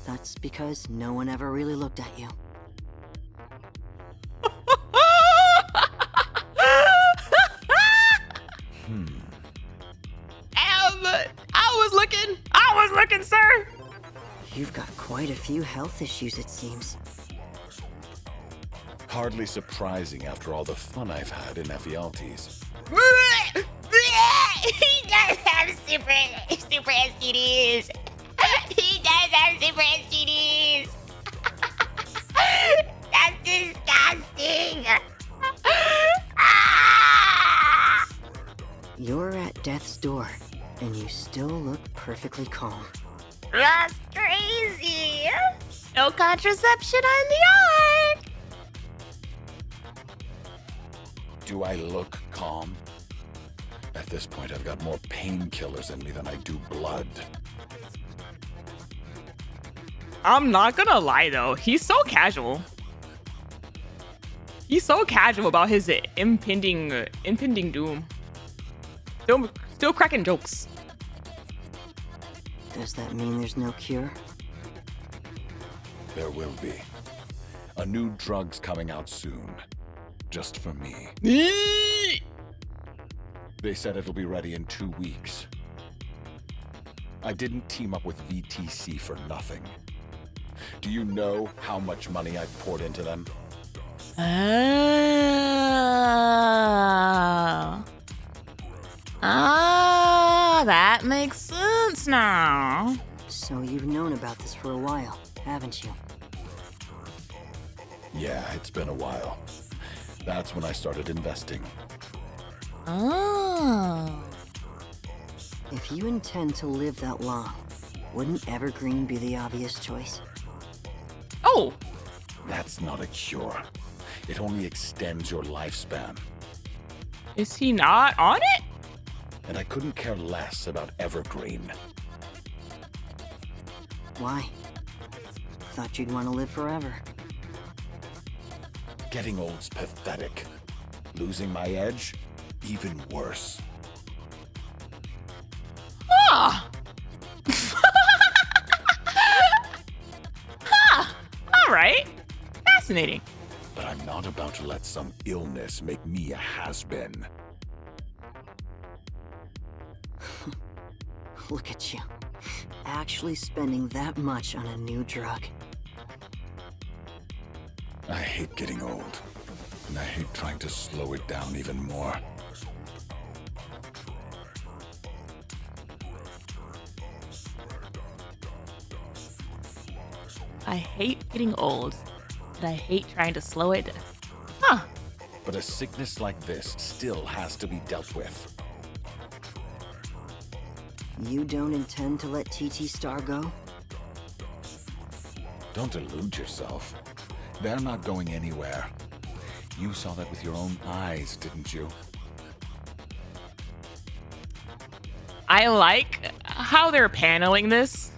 That's because no one ever really looked at you. I was looking, sir. You've got quite a few health issues, it seems. Hardly surprising after all the fun I've had in Ephialtes. He does have super STDs. He does have super STDs. That's disgusting. You're at death's door, and you still look perfectly calm. That's crazy. No contraception on the ark. Do I look calm? At this point, I've got more painkillers in me than I do blood. I'm not gonna lie though, he's so casual. He's so casual about his impending doom. Still cracking jokes. Does that mean there's no cure? There will be. A new drug's coming out soon. Just for me. They said it'll be ready in 2 weeks. I didn't team up with VTC for nothing. Do you know how much money I've poured into them? That makes sense now. So you've known about this for a while, haven't you? Yeah, it's been a while. That's when I started investing. Oh. If you intend to live that long, wouldn't Evergreen be the obvious choice? Oh. That's not a cure. It only extends your lifespan. Is he not on it? And I couldn't care less about Evergreen. Why? Thought you'd want to live forever. Getting old's pathetic. Losing my edge? Even worse. Ah. Huh. All right. Fascinating. But I'm not about to let some illness make me a has-been. Look at you. Actually spending that much on a new drug. I hate getting old. And I hate trying to slow it down even more. I hate getting old, and I hate trying to slow it down. Huh. But a sickness like this still has to be dealt with. You don't intend to let TT Star go? Don't delude yourself. They're not going anywhere. You saw that with your own eyes, didn't you? I like how they're paneling this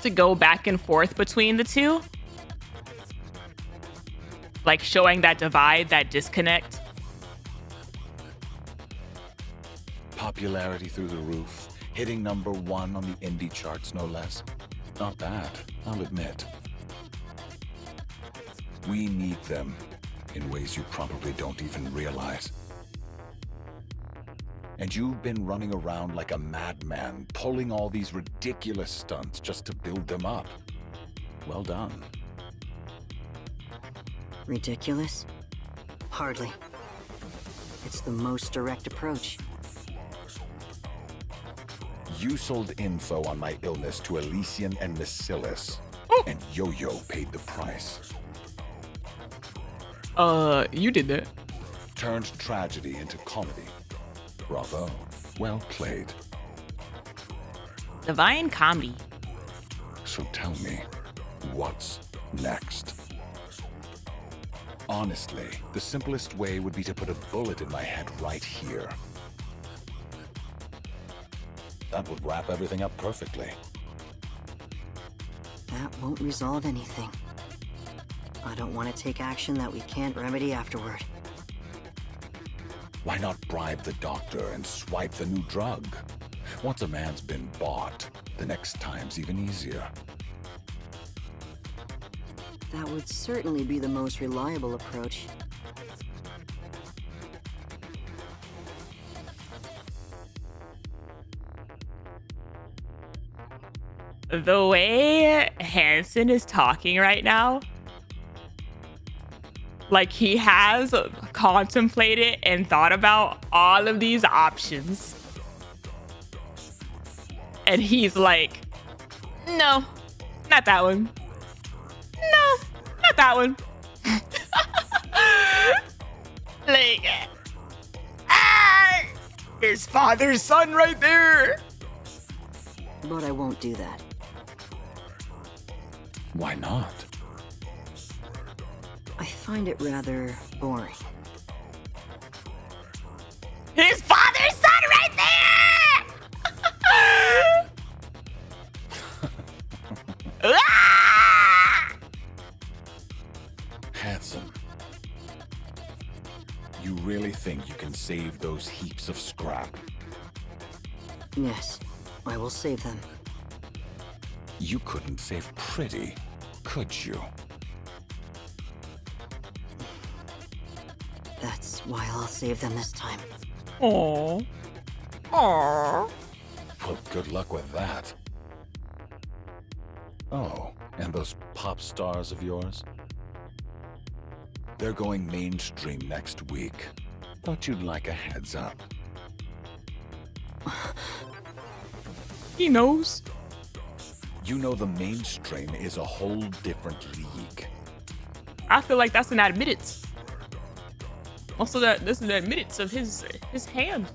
to go back and forth between the two. Like showing that divide, that disconnect. Popularity through the roof, hitting #1 on the indie charts, no less. Not bad, I'll admit. We need them in ways you probably don't even realize. And you've been running around like a madman, pulling all these ridiculous stunts just to build them up. Well done. Ridiculous? Hardly. It's the most direct approach. You sold info on my illness to Elysian and Miscellus, and Yo-Yo paid the price. You did that. Turned tragedy into comedy. Bravo. Well played. Divine comedy. So tell me, what's next? Honestly, the simplest way would be to put a bullet in my head right here. That would wrap everything up perfectly. That won't resolve anything. I don't want to take action that we can't remedy afterward. Why not bribe the doctor and swipe the new drug? Once a man's been bought, the next time's even easier. That would certainly be the most reliable approach. The way Hansen is talking right now, like he has contemplated and thought about all of these options. And he's like, no, not that one. No, not that one. Like, his father's son right there. But I won't do that. Why not? I find it rather boring. His father's son right there! Handsome. You really think you can save those heaps of scrap? Yes, I will save them. You couldn't save Pretty, could you? That's why I'll save them this time. Aww. Aww. Well, good luck with that. Oh, and those pop stars of yours? They're going mainstream next week. Thought you'd like a heads up. He knows. You know the mainstream is a whole different league. I feel like that's an admittance. Also, this is an admittance of his hand.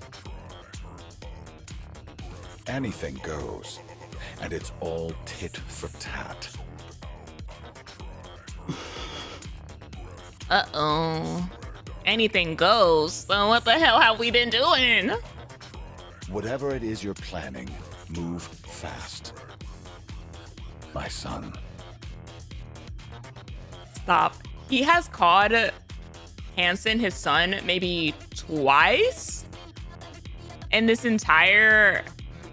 Anything goes, and it's all tit for tat. Uh-oh. Anything goes. So what the hell have we been doing? Whatever it is you're planning, move fast. My son. Stop. He has called Hansen his son maybe twice in this entire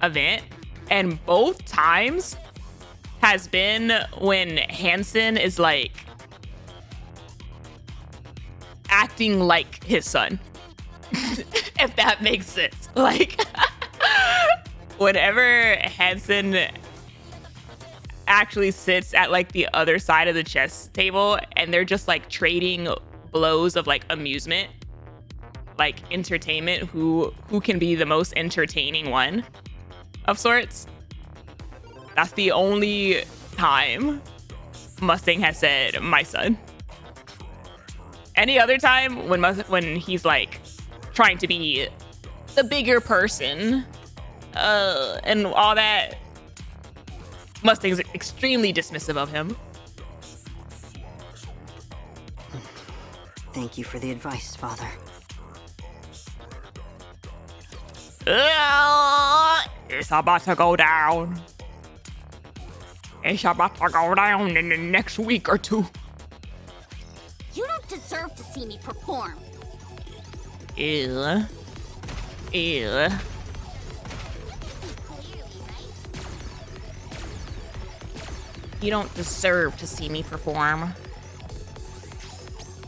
event, and both times has been when Hansen is like acting like his son. If that makes sense. Like whenever Hansen actually sits at like the other side of the chess table and they're just like trading blows of like amusement, like entertainment, who can be the most entertaining one of sorts. That's the only time Mustang has said my son. Any other time when he's like trying to be the bigger person and all that, Mustang's extremely dismissive of him. Thank you for the advice, Father. It's about to go down. It's about to go down in the next week or two. You don't deserve to see me perform. Ew. Ew. You don't deserve to see me perform.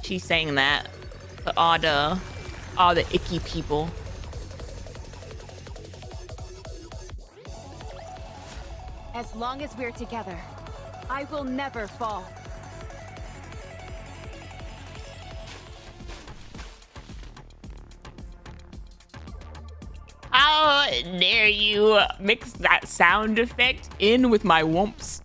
She's saying that to all the icky people. As long as we're together, I will never fall. How dare you mix that sound effect in with my whomps?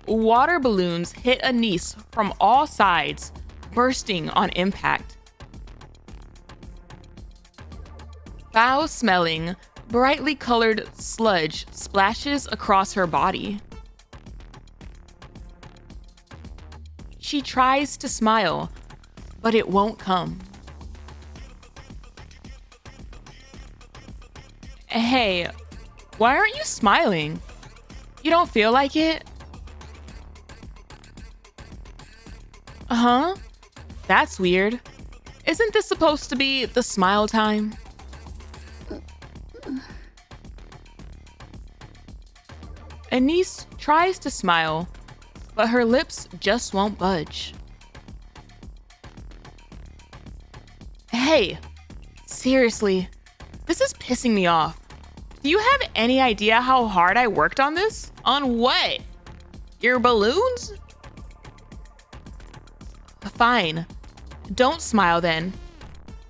Water balloons hit ANIS from all sides, bursting on impact. Foul-smelling, brightly colored sludge splashes across her body. She tries to smile, but it won't come. Hey, why aren't you smiling? You don't feel like it? Uh-huh. That's weird. Isn't this supposed to be the smile time? ANIS tries to smile, but her lips just won't budge. Hey, seriously, this is pissing me off. Do you have any idea how hard I worked on this? On what? Your balloons? Fine. Don't smile then.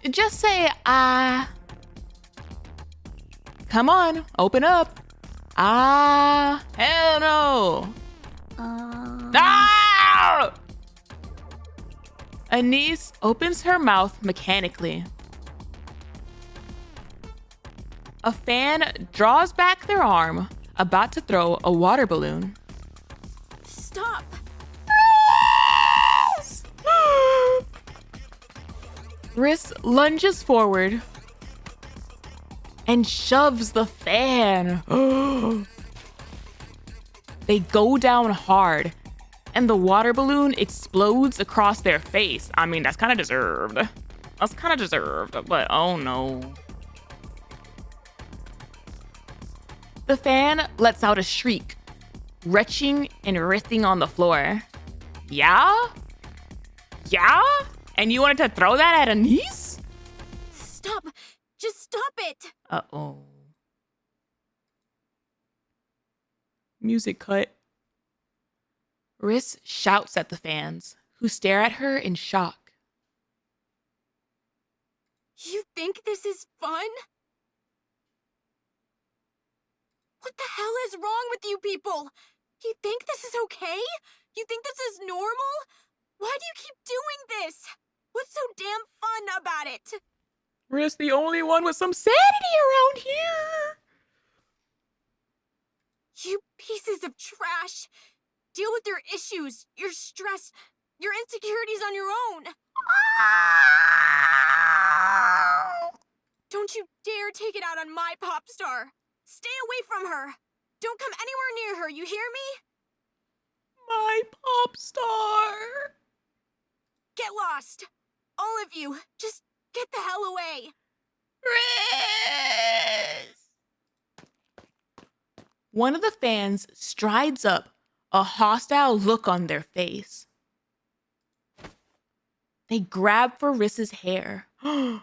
Just say, ah. Come on, open up. Ah, hell no. Ah! ANIS opens her mouth mechanically. A fan draws back their arm, about to throw a water balloon. Stop! Riss lunges forward and shoves the fan. They go down hard, and the water balloon explodes across their face. I mean, that's kind of deserved. But oh no. The fan lets out a shriek, retching and writhing on the floor. Yeah? Yeah? And you wanted to throw that at ANIS? Stop! Just stop it! Uh-oh. Music cut. Riss shouts at the fans, who stare at her in shock. You think this is fun? What the hell is wrong with you people? You think this is okay? You think this is normal? Why do you keep doing this? What's so damn fun about it? Riss, the only one with some sanity around here. You pieces of trash. Deal with your issues, your stress, your insecurities on your own. Don't you dare take it out on my pop star. Stay away from her. Don't come anywhere near her, you hear me? My pop star. Get lost. All of you, just get the hell away. Riss! One of the fans strides up, a hostile look on their face. They grab for Riss's hair. In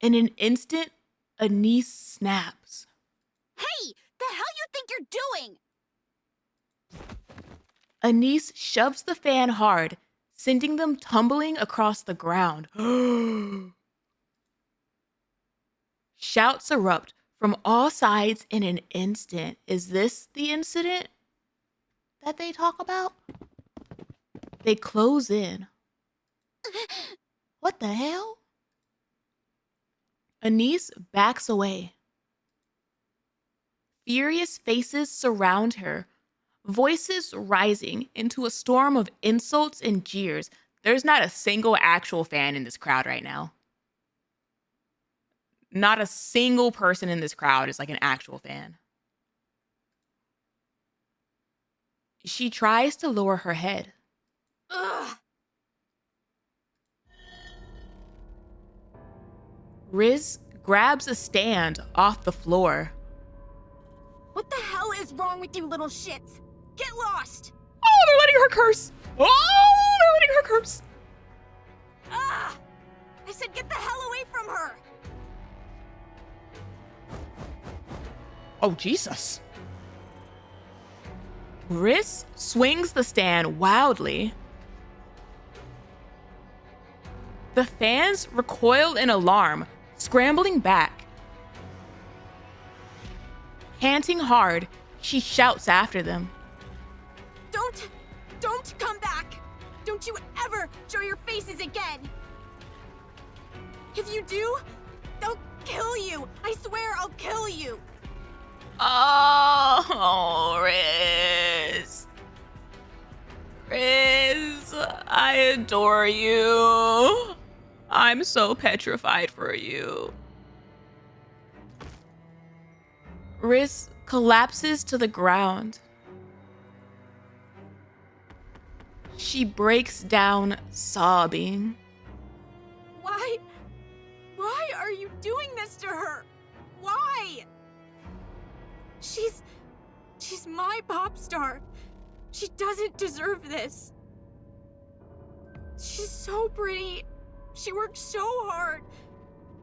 an instant, ANIS snaps. Hey, the hell you think you're doing? ANIS shoves the fan hard, sending them tumbling across the ground. Shouts erupt from all sides in an instant. Is this the incident that they talk about? They close in. What the hell? ANIS backs away. Furious faces surround her, voices rising into a storm of insults and jeers. There's not a single actual fan in this crowd right now. Not a single person in this crowd is like an actual fan. She tries to lower her head. Ugh. Riz grabs a stand off the floor. What the hell is wrong with you little shits? Get lost! Oh, they're letting her curse! Oh, they're letting her curse! Ah! I said get the hell away from her! Oh, Jesus. Riz swings the stand wildly. The fans recoil in alarm, scrambling back. Panting hard, she shouts after them. Don't come back! Don't you ever show your faces again! If you do, they'll kill you! I swear I'll kill you! Oh, Riz. Riz, I adore you. I'm so petrified for you. Riz collapses to the ground. She breaks down, sobbing. Why are you doing this to her? Why? She's my pop star. She doesn't deserve this. She's so pretty. She worked so hard.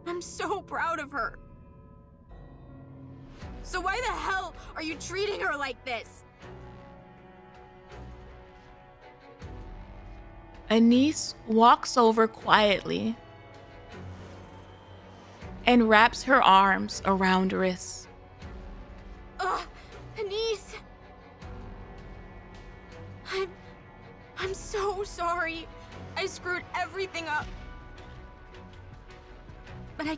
I'm so proud of her. So why the hell are you treating her like this? ANIS walks over quietly and wraps her arms around Riss. Ugh, ANIS. I'm so sorry. I screwed everything up. But I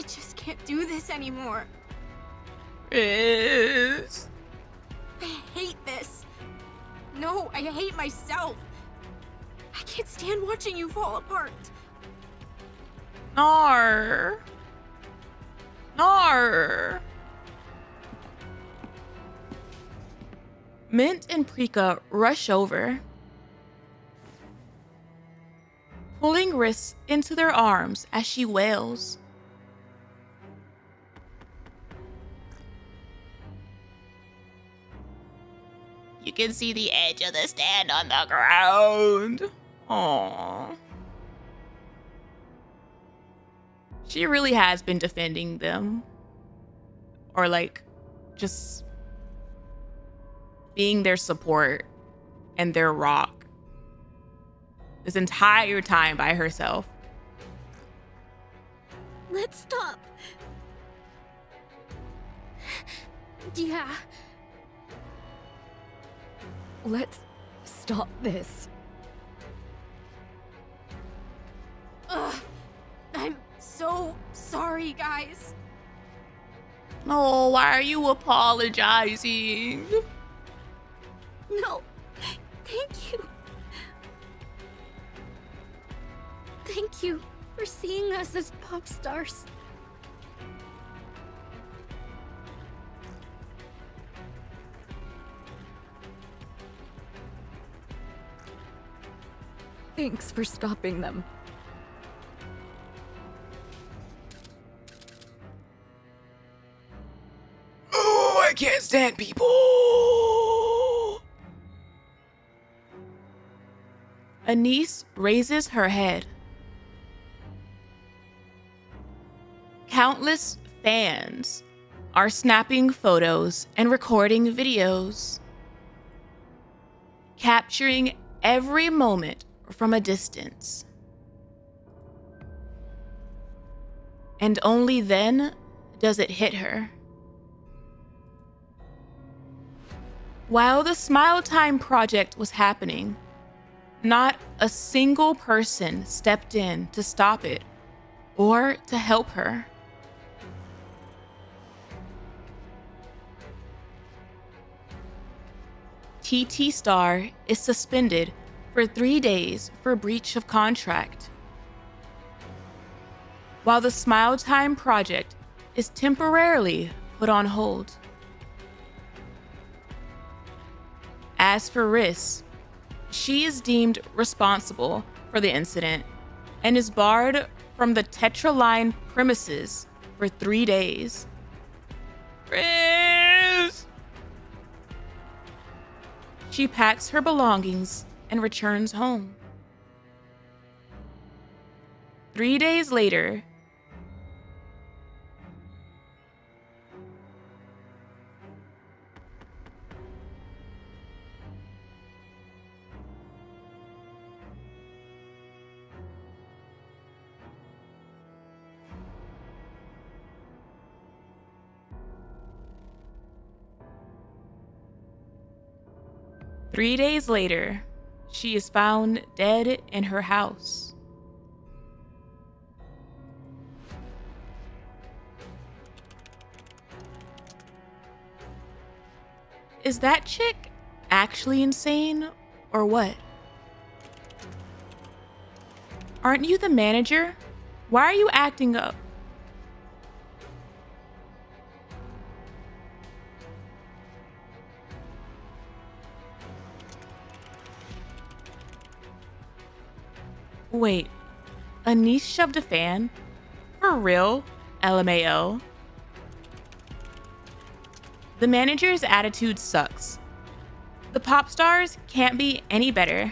just can't do this anymore. Riss. I hate this. No, I hate myself. I can't stand watching you fall apart. Nar. Nar. Mint and Prika rush over, pulling Riss into their arms as she wails. You can see the edge of the stand on the ground. Aww. She really has been defending them. Or like, just being their support and their rock this entire time by herself. Let's stop. Yeah. Let's stop this. Ugh. I'm so sorry, guys. Oh, why are you apologizing? No. Thank you. Thank you for seeing us as pop stars. Thanks for stopping them. Oh, I can't stand people. ANIS raises her head. Countless fans are snapping photos and recording videos, capturing every moment from a distance. And only then does it hit her. While the Smile Time project was happening, not a single person stepped in to stop it or to help her. TT Star is suspended for 3 days for breach of contract, while the Smile Time project is temporarily put on hold. As for Riss, she is deemed responsible for the incident and is barred from the TETRA line premises for 3 days. Riss! She packs her belongings and returns home. 3 days later, she is found dead in her house. Is that chick actually insane or what? Aren't you the manager? Why are you acting up? Wait, ANIS shoved a fan? For real? LMAO. The manager's attitude sucks. The pop stars can't be any better.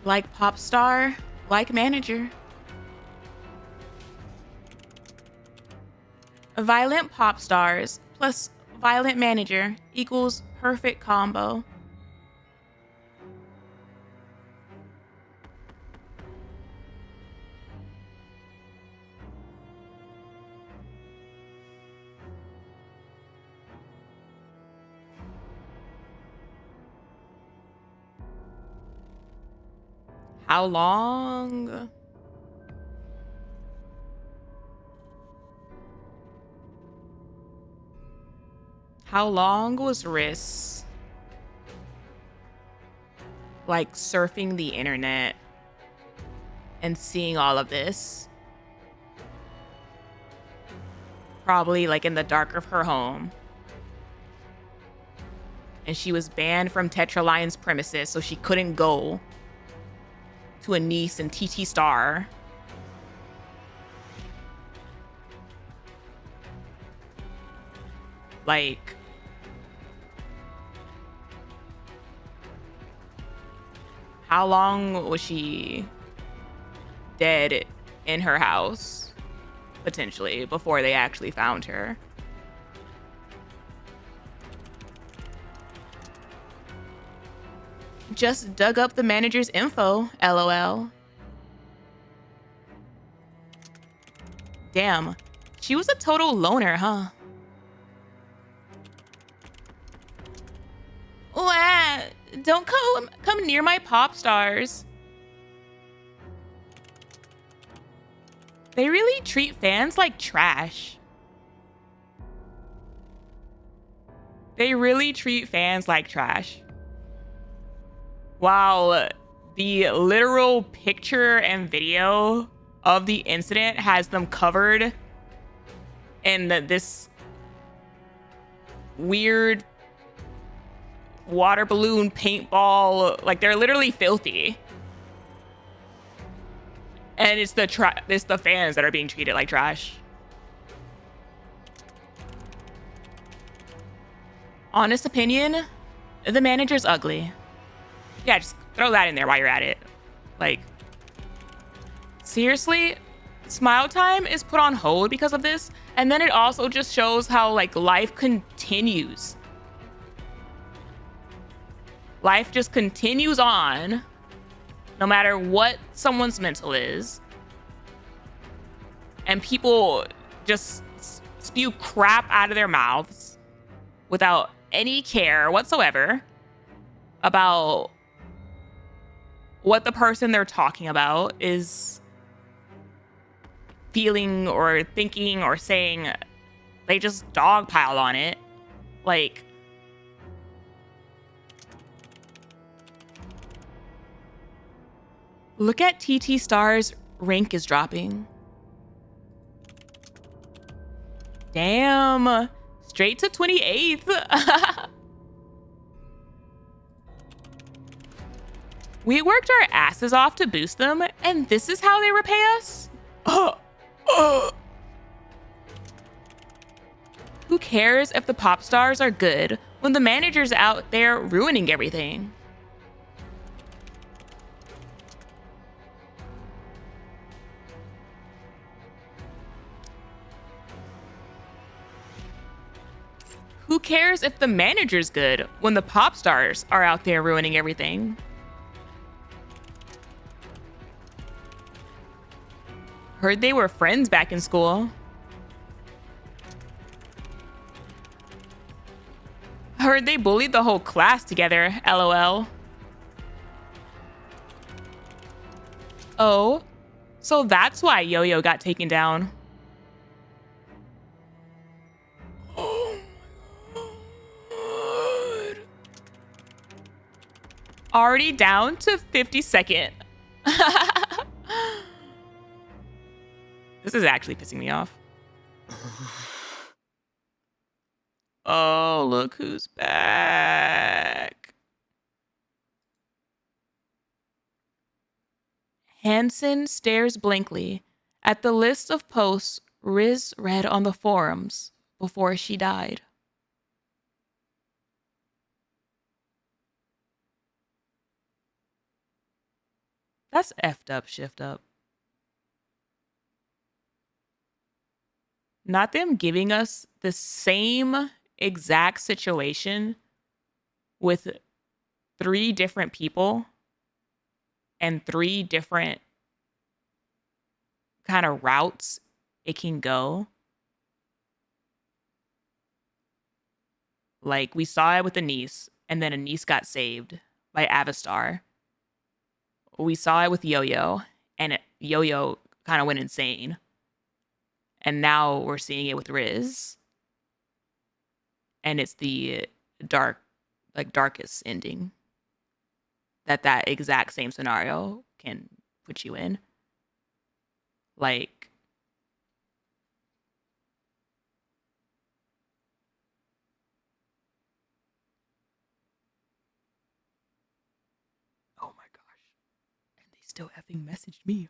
Like pop star, like manager. Violent pop stars plus violent manager equals perfect combo. How long? How long was Riss like surfing the internet and seeing all of this? Probably like in the dark of her home. And she was banned from Tetra Lion's premises, so she couldn't go to ANIS and TT Star. Like, how long was she dead in her house, potentially, before they actually found her? Just dug up the manager's info, LOL. Damn, she was a total loner, huh? Don't come near my pop stars. They really treat fans like trash. They really treat fans like trash. While the literal picture and video of the incident has them covered in this weird water balloon paintball, like they're literally filthy. And it's the fans that are being treated like trash. Honest opinion, the manager's ugly. Yeah, just throw that in there while you're at it. Like, seriously, Smile Time is put on hold because of this, and then it also just shows how like life continues. Life just continues on, no matter what someone's mental is. And people just spew crap out of their mouths without any care whatsoever about what the person they're talking about is feeling or thinking or saying. They just dogpile on it. Like, look at TT Star's rank is dropping. Damn. Straight to 28th. We worked our asses off to boost them, and this is how they repay us? Who cares if the pop stars are good when the manager's out there ruining everything? Who cares if the manager's good when the pop stars are out there ruining everything? Heard they were friends back in school. Heard they bullied the whole class together, LOL. Oh, so that's why Yo-Yo got taken down. Already down to 52nd. This is actually pissing me off. Oh, look who's back. Hansen stares blankly at the list of posts Riz read on the forums before she died. That's effed up, shift up. Not them giving us the same exact situation with 3 different people and 3 different kind of routes it can go. Like, we saw it with ANIS, and then ANIS got saved by Avistar. We saw it with Yo-Yo, and Yo-Yo kind of went insane. And now we're seeing it with Riz. And it's the darkest ending that exact same scenario can put you in. Like, oh my gosh. And they still effing messaged me.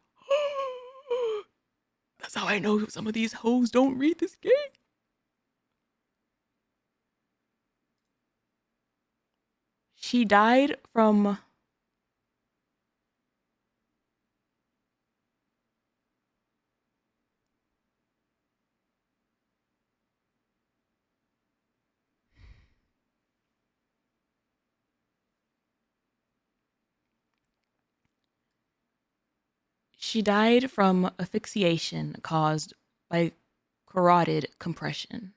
That's how I know some of these hoes don't read this game. She died from... She died from asphyxiation caused by carotid compression.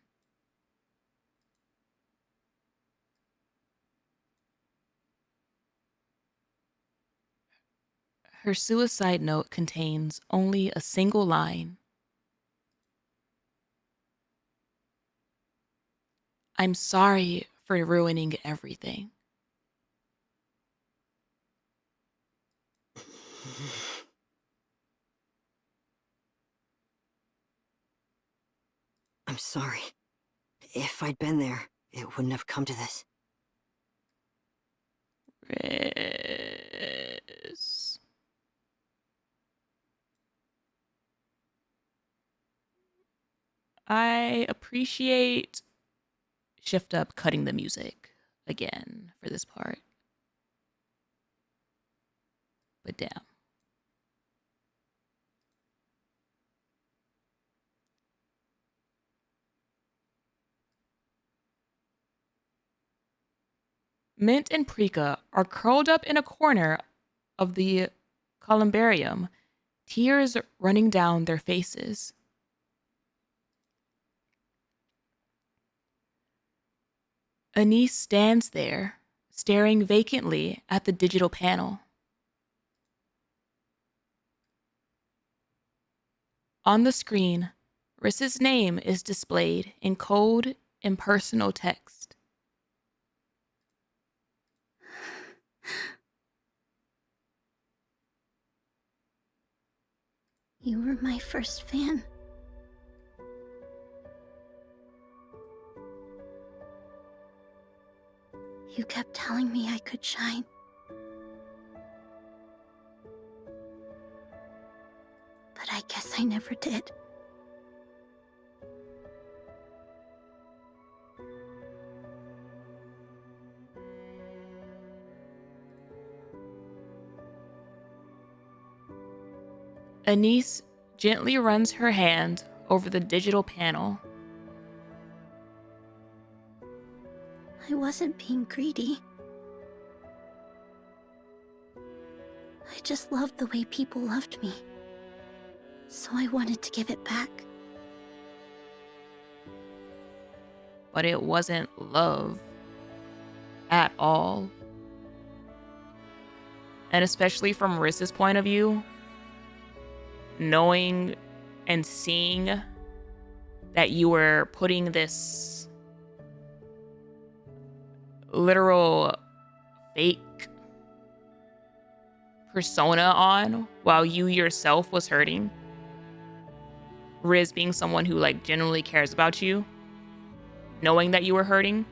Her suicide note contains only a single line. I'm sorry for ruining everything. I'm sorry. If I'd been there, it wouldn't have come to this. Riz. I appreciate Shift Up cutting the music again for this part. But damn. Mint and Prika are curled up in a corner of the columbarium, tears running down their faces. ANIS stands there, staring vacantly at the digital panel. On the screen, Riss's name is displayed in cold, impersonal text. You were my first fan. You kept telling me I could shine. But I guess I never did. ANIS gently runs her hand over the digital panel. I wasn't being greedy. I just loved the way people loved me. So I wanted to give it back. But it wasn't love at all. And especially from Riss's point of view, knowing and seeing that you were putting this literal fake persona on while you yourself was hurting. Riz being someone who like genuinely cares about you, knowing that you were hurting.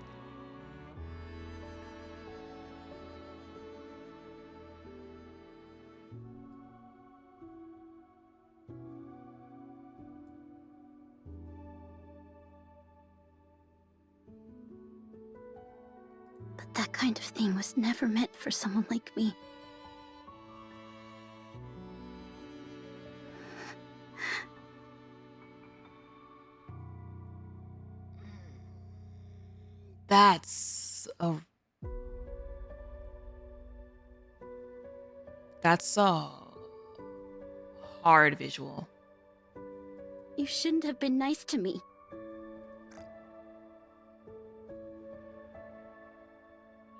But that kind of thing was never meant for someone like me. That's a hard visual. You shouldn't have been nice to me.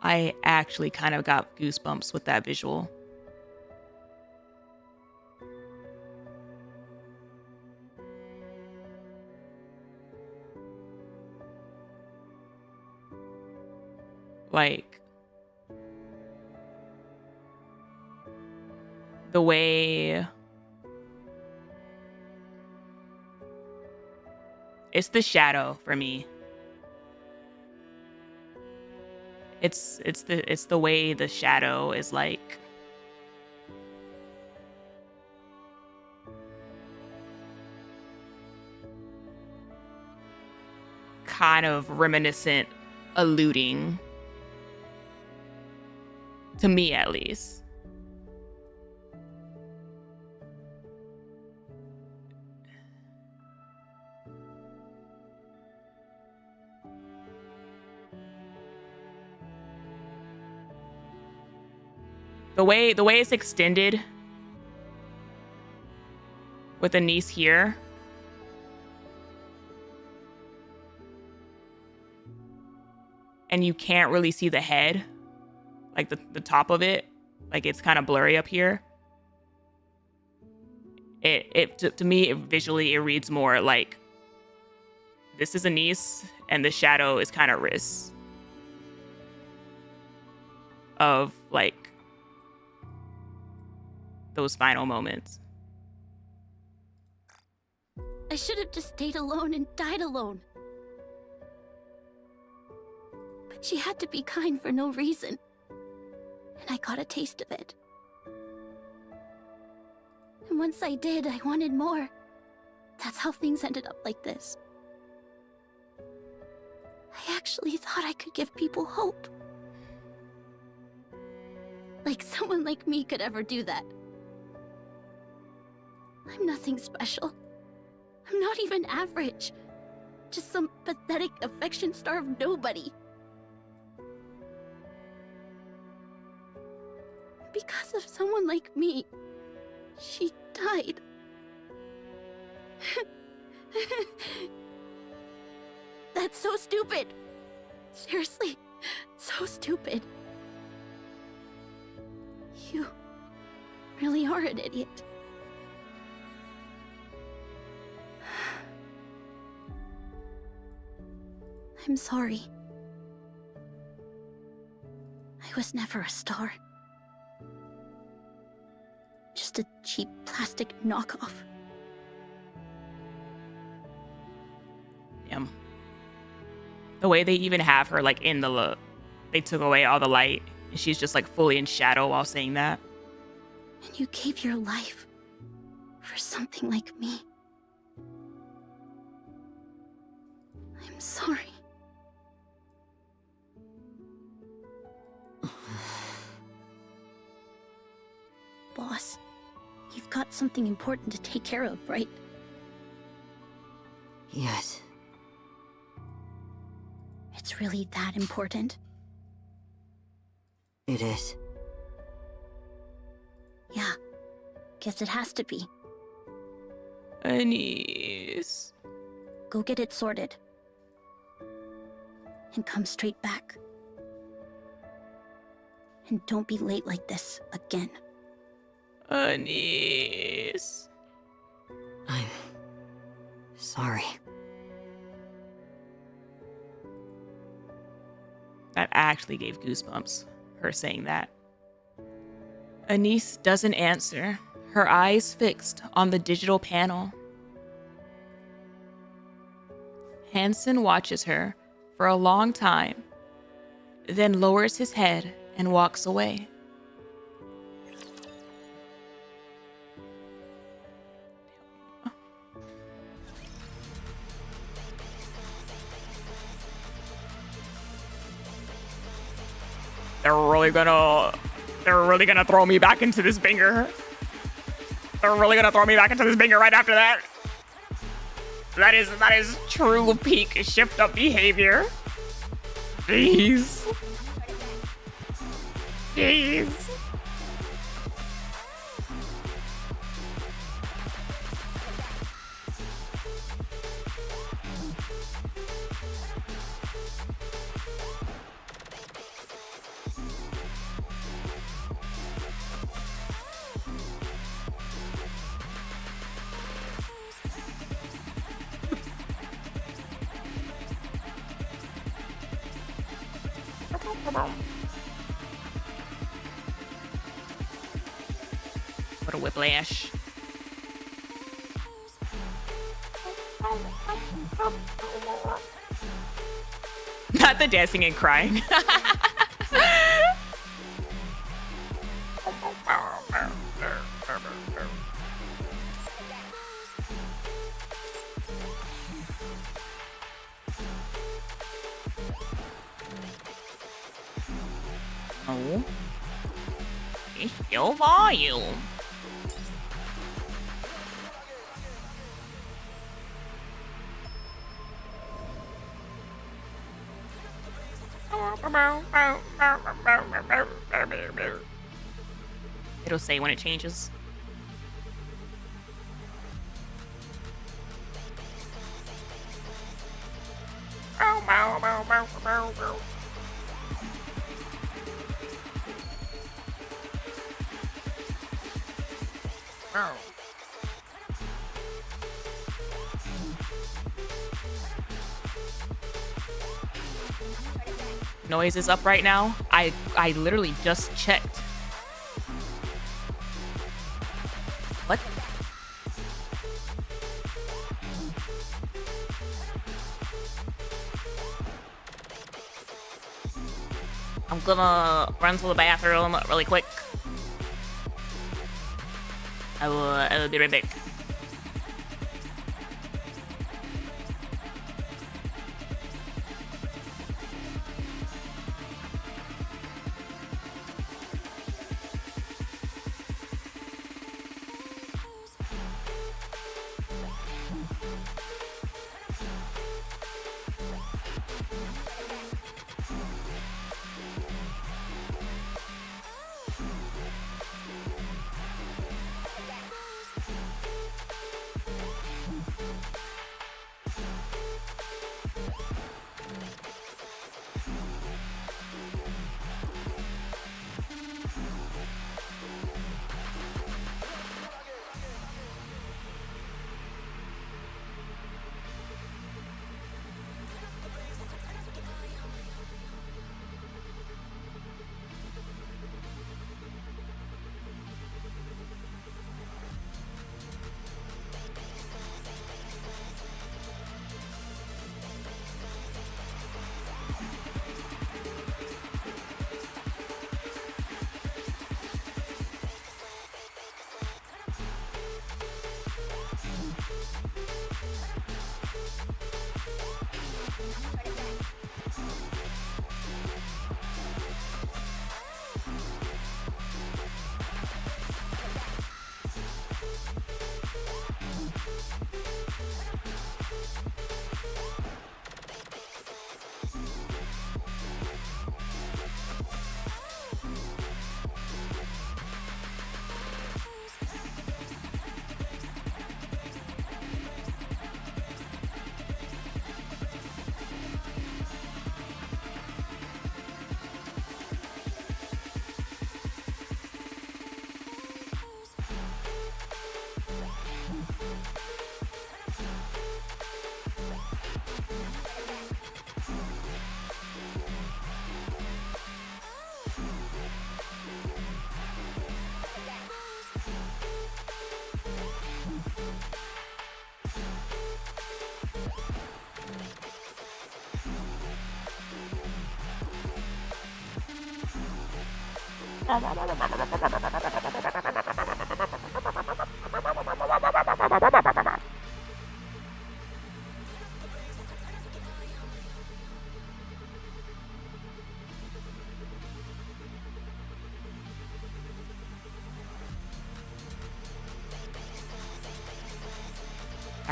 I actually kind of got goosebumps with that visual. Like, the way it's the shadow for me. It's the way the shadow is like kind of reminiscent, alluding to me at least. The way it's extended with ANIS here. And you can't really see the head, like the top of it, like it's kind of blurry up here. To me, visually, it reads more like this is ANIS and the shadow is kind of Riz. Of like those final moments. I should have just stayed alone and died alone. But she had to be kind for no reason. And I got a taste of it. And once I did, I wanted more. That's how things ended up like this. I actually thought I could give people hope. Like someone like me could ever do that. I'm nothing special. I'm not even average. Just some pathetic affection-starved nobody. Because of someone like me, she died. That's so stupid. Seriously, so stupid. You really are an idiot. I'm sorry. I was never a star. Just a cheap plastic knockoff. Damn. The way they even have her like in the look. They took away all the light and she's just like fully in shadow while saying that. And you gave your life for something like me. I'm sorry. Boss, you've got something important to take care of, right? Yes. It's really that important? It is. Yeah, guess it has to be. ANIS. Go get it sorted. And come straight back. And don't be late like this again. ANIS. I'm sorry. That actually gave goosebumps, her saying that. ANIS doesn't answer, her eyes fixed on the digital panel. Hansen watches her for a long time, then lowers his head and walks away. They're really gonna throw me back into this banger. They're really gonna throw me back into this banger right after that. That is true peak shift up behavior. Jeez. Jeez. What a whiplash. Not the dancing and crying. Oh. It's still volume. It'll say when it changes. Noise is up right now. I literally just checked. What? I'm gonna run to the bathroom really quick. I will be right back.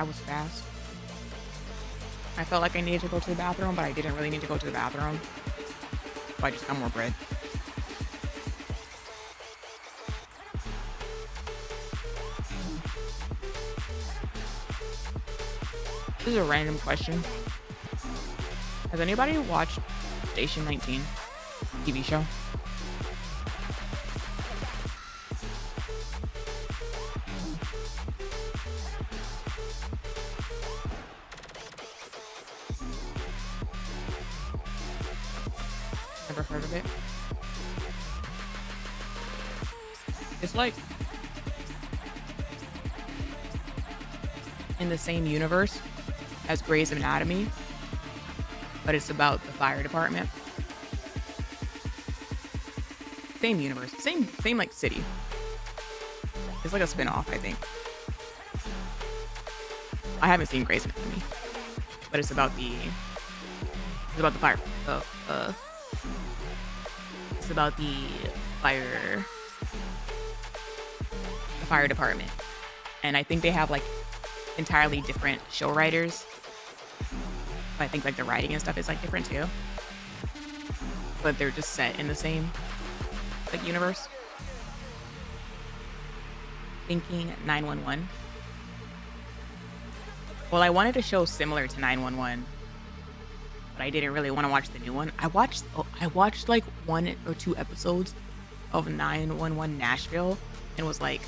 That was fast. I felt like I needed to go to the bathroom, but I didn't really need to go to the bathroom. So I just got more bread. This is a random question. Has anybody watched Station 19 TV show? Never heard of it. It's like in the same universe as Grey's Anatomy, but it's about the fire department. Same universe, same like city. It's like a spin-off, I think. I haven't seen Grey's Anatomy, but it's about the fire. It's about the fire department, and I think they have like entirely different show writers. I think like the writing and stuff is like different too, but they're just set in the same like universe. Thinking 911. Well, I wanted a show similar to 911, but I didn't really want to watch the new one. I watched like 1 or 2 episodes of 911 Nashville and was like,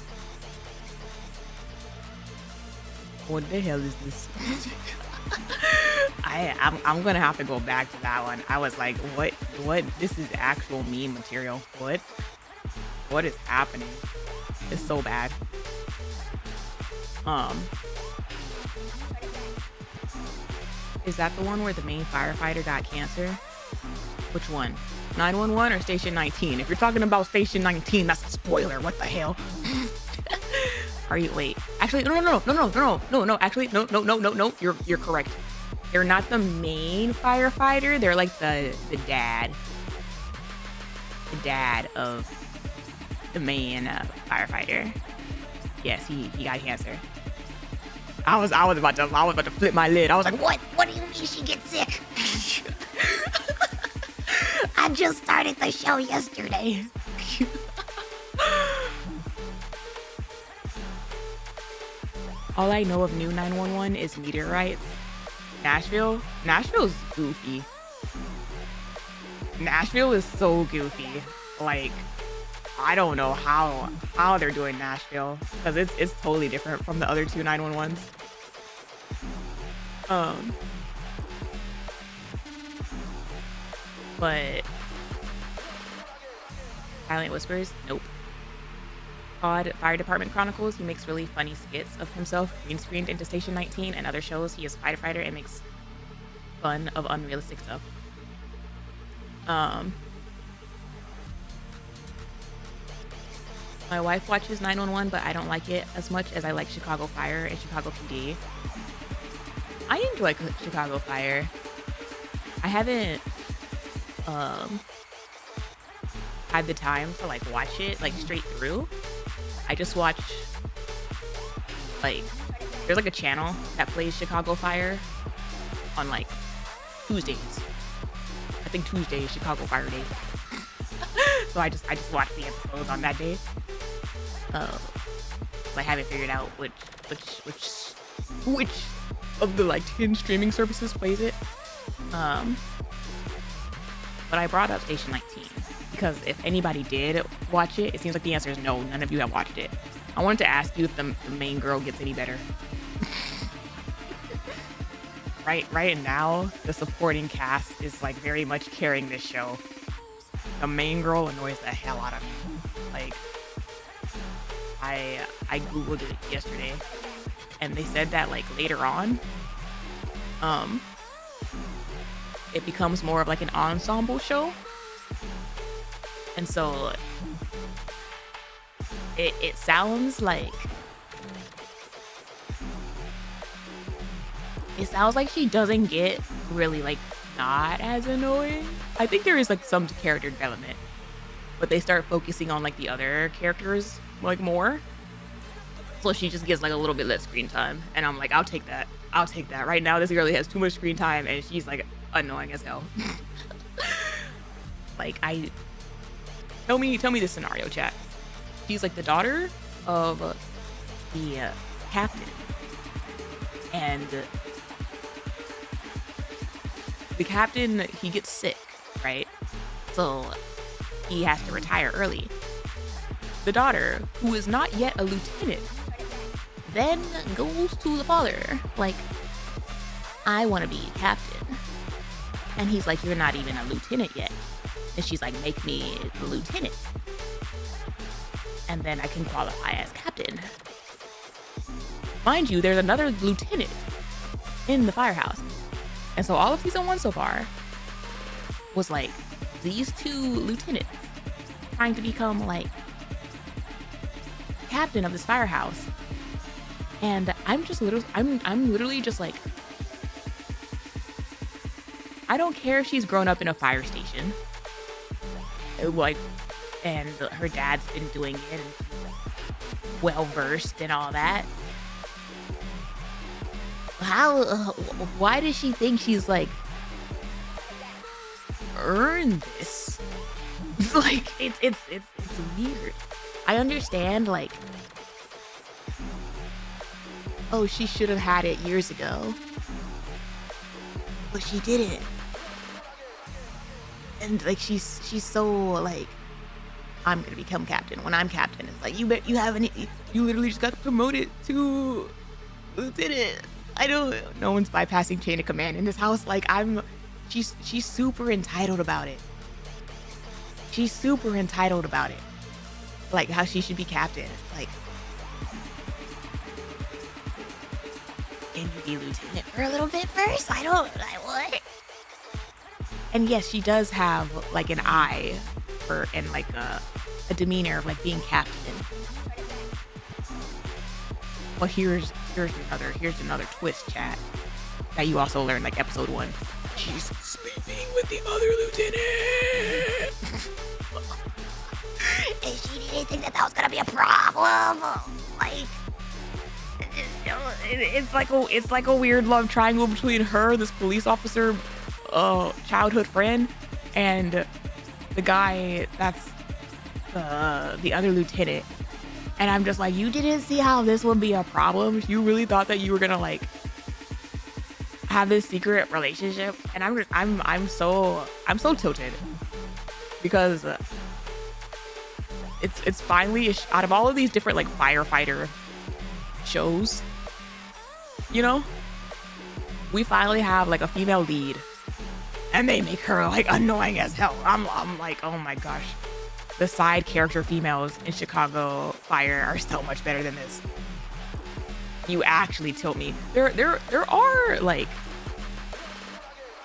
what the hell is this? I'm gonna have to go back to that one. I was like, what? This is actual meme material. What is happening? It's so bad. Is that the one where the main firefighter got cancer? Which one? 911 or Station 19? If you're talking about Station 19, that's a spoiler. What the hell? Are you? Wait. Actually, no. Actually, no. You're correct. They're not the main firefighter. They're like the dad. The dad of the main firefighter. Yes, he got cancer. I was about to flip my lid. I was like, What? What do you mean she gets sick? I just started the show yesterday. all I know of new 911 is meteorites. Nashville's goofy. Nashville is so goofy. Like, I don't know how they're doing Nashville, because it's totally different from the other 2 911s. But Silent Whispers, nope. Odd Fire Department Chronicles, he makes really funny skits of himself green screened into Station 19, and other shows he is a firefighter and makes fun of unrealistic stuff. My wife watches 911, but I don't like it as much as I like Chicago Fire and Chicago PD. I enjoy Chicago Fire. I haven't had the time to like watch it like straight through. I just watch like there's like a channel that plays Chicago Fire on like Tuesdays. I think Tuesday is Chicago Fire Day. So I just watch the episodes on that day. I haven't figured out which of the like 10 streaming services plays it. But I brought up Station 19 because if anybody did watch it, it seems like the answer is no, none of you have watched it. I wanted to ask you if the main girl gets any better. Right now, the supporting cast is like very much carrying this show. The main girl annoys the hell out of me. Like, I googled it yesterday, and they said that like later on, it becomes more of like an ensemble show, and so it sounds like she doesn't get really like not as annoying. I think there is like some character development, but they start focusing on like the other characters like more, so she just gets like a little bit less screen time, and I'm like, I'll take that. I'll take that. Right now, this girl has too much screen time, and she's like annoying as hell. Like, tell me this scenario, chat. She's like the daughter of the captain, and the captain, he gets sick, right? So he has to retire early. The daughter, who is not yet a lieutenant, then goes to the father, like, I want to be captain. And he's like, you're not even a lieutenant yet. And she's like, make me the lieutenant, and then I can qualify as captain. Mind you, there's another lieutenant in the firehouse. And so all of season 1 so far was like these 2 lieutenants trying to become like captain of this firehouse. And I'm literally just like, I don't care if she's grown up in a fire station, like, and her dad's been doing it and well versed and all that. Why does she think she's like earned this? Like, it's weird. I understand, like, oh, she should have had it years ago, but she didn't. And like, she's so like, I'm gonna become captain when I'm captain. It's like, you literally just got promoted to lieutenant. No one's bypassing chain of command in this house. Like, she's super entitled about it. She's super entitled about it. Like, how she should be captain. Like, can you be lieutenant for a little bit first? What? And yes, she does have like an eye for, and like a demeanor of like being captain. But here's another twist, chat, that you also learned like episode 1. She's sleeping with the other lieutenant. And she didn't think that was gonna be a problem. Like, it's like a weird love triangle between her, this police officer, childhood friend, and the guy that's the other lieutenant. And I'm just like, you didn't see how this would be a problem? You really thought that you were gonna like have this secret relationship? And I'm so tilted, because it's finally, out of all of these different like firefighter shows, you know, we finally have like a female lead, and they make her like annoying as hell. I'm like, oh my gosh, the side character females in Chicago Fire are so much better than this. You actually tilt me. There are like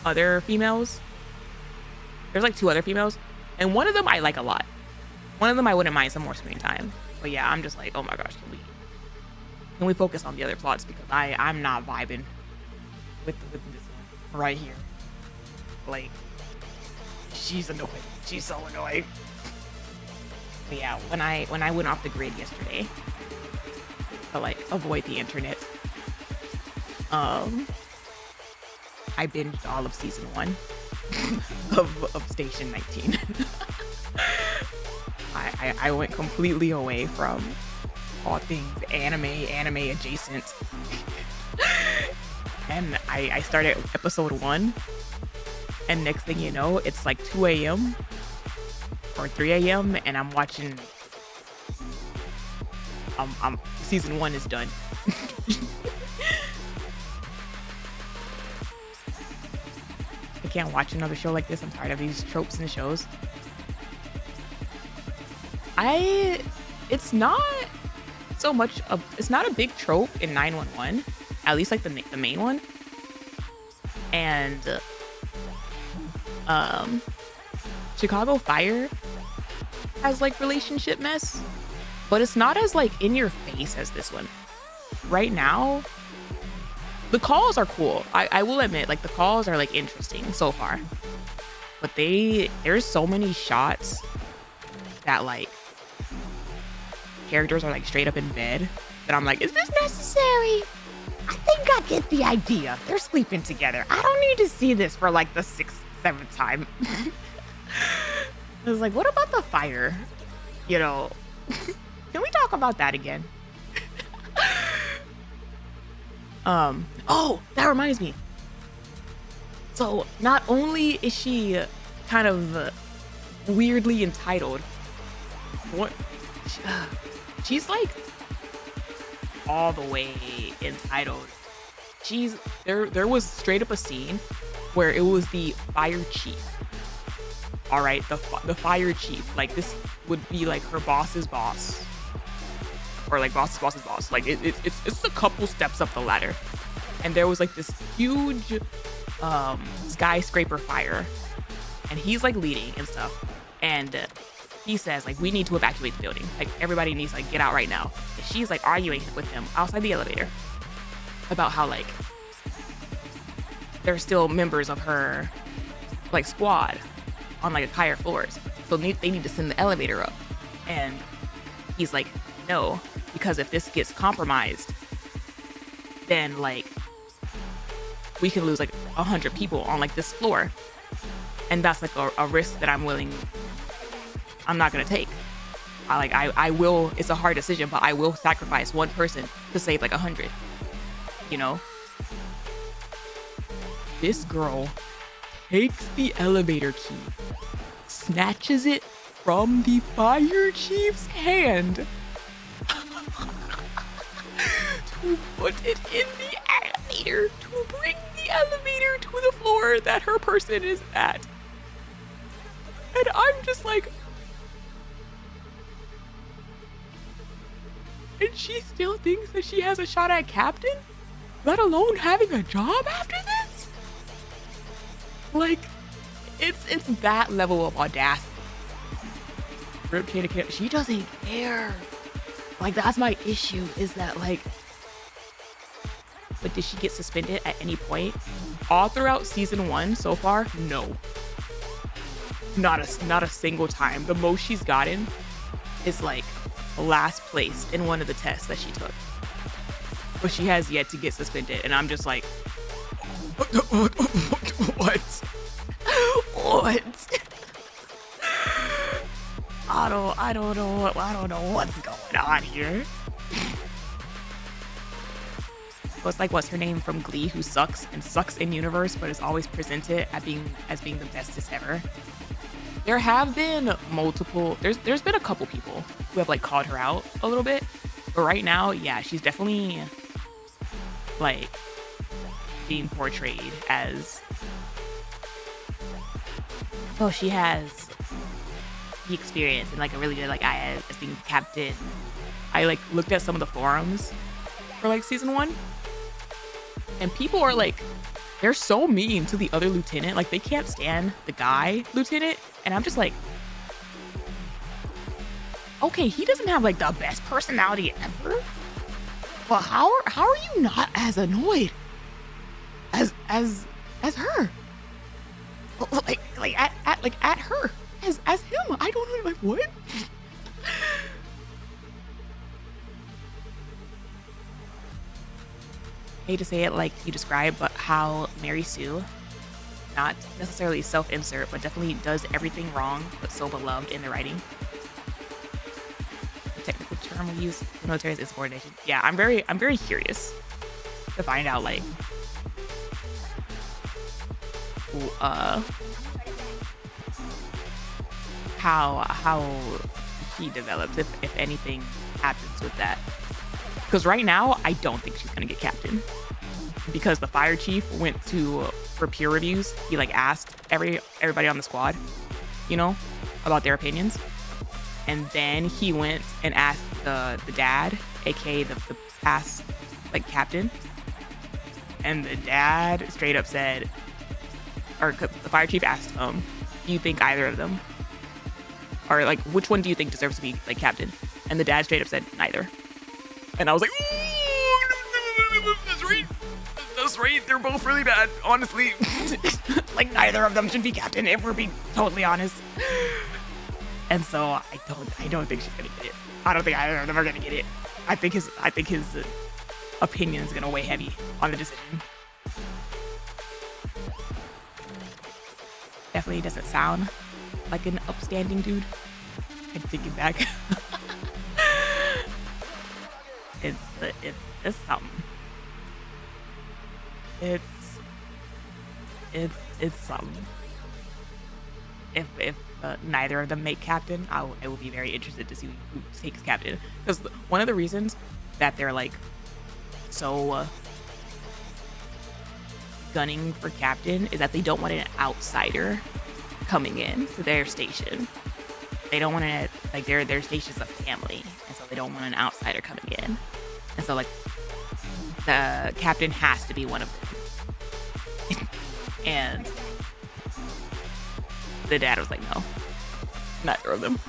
other females. There's like 2 other females, and one of them I like a lot. One of them I wouldn't mind some more screen time. But yeah, I'm just like, oh my gosh, can we focus on the other plots, because I'm not vibing with this one right here. Like, she's annoying. She's so annoying. But yeah, when I went off the grid yesterday to like avoid the internet, I binged all of season 1 of Station 19. I went completely away from all things anime adjacent. And I started episode 1, and next thing you know, it's like 2 a.m. or 3 a.m. and I'm watching, season 1 is done. I can't watch another show like this. I'm tired of these tropes in the shows. It's not so much it's not a big trope in 911, at least like the main one. And Chicago Fire has like relationship mess, but it's not as like in your face as this one. Right now, the calls are cool. I will admit, like, the calls are like interesting so far, but there's so many shots that like characters are like straight up in bed that I'm like, is this necessary? I think I get the idea. They're sleeping together. I don't need to see this for like the 6th, 7th time. I was like, what about the fire? You know, can we talk about that again? Oh, that reminds me. So not only is she kind of weirdly entitled, what she's like all the way entitled. There was straight up a scene where it was the fire chief. All right, the fire chief. Like this would be like her boss's boss, or like boss's boss's boss. Like it's a couple steps up the ladder, and there was like this huge skyscraper fire, and he's like leading and stuff, and he says like we need to evacuate the building. Like everybody needs to like get out right now. And she's like arguing with him outside the elevator about how like there's still members of her like squad on like higher floors, so they need to send the elevator up. And he's like, no, because if this gets compromised, then like we can lose like 100 people on like this floor, and that's like a risk that I'm not gonna take. I will. It's a hard decision, but I will sacrifice one person to save like 100. You know, this girl takes the elevator key, snatches it from the fire chief's hand to put it in the elevator, to bring the elevator to the floor that her person is at. And I'm just like, and she still thinks that she has a shot at captain, let alone having a job after this? Like, it's that level of audacity. Rip Kid, she doesn't care. Like, that's my issue, is that like, but did she get suspended at any point? All throughout season 1 so far, no. Not a single time. The most she's gotten is like last place in one of the tests that she took. But she has yet to get suspended, and I'm just like, what? What? I don't know what's going on here. So it's like, what's her name from Glee, who sucks in universe, but is always presented as being the bestest ever. There have been multiple. There's been a couple people who have like called her out a little bit, but right now, yeah, she's definitely like being portrayed as, well, she has the experience and like a really good like as being captain. I like looked at some of the forums for like season 1, and people are like, they're so mean to the other lieutenant. Like they can't stand the guy lieutenant, and I'm just like, okay, he doesn't have like the best personality ever, but how are you not as annoyed as her? Like at her as him? I don't know. Like what? Hate to say it like you described, but how Mary Sue, not necessarily self-insert, but definitely does everything wrong, but so beloved in the writing. The technical term we use in the military is insubordination. Yeah, I'm very curious to find out like how he develops, if anything happens with that. Because right now, I don't think she's gonna get captain, because the fire chief went for peer reviews. He like asked everybody on the squad, you know, about their opinions, and then he went and asked the dad, aka the past like captain, and the dad straight up said, or the fire chief asked him, do you think either of them, or like which one do you think deserves to be like captain? And the dad straight up said neither. And I was like, that's right. They're both really bad, honestly. Like neither of them should be captain, if we're being totally honest. And so I don't think she's gonna get it. I don't think either of them are gonna get it. I think his opinion is gonna weigh heavy on the decision. Definitely doesn't sound like an upstanding dude. I take it back. It's something. It's something. If neither of them make captain, I will be very interested to see who takes captain. Because one of the reasons that they're like so gunning for captain is that they don't want an outsider coming in to their station. They don't want to, like, their station's a family, and so they don't want an outsider coming in. And so, like, the captain has to be one of them. And the dad was like, no, neither of them.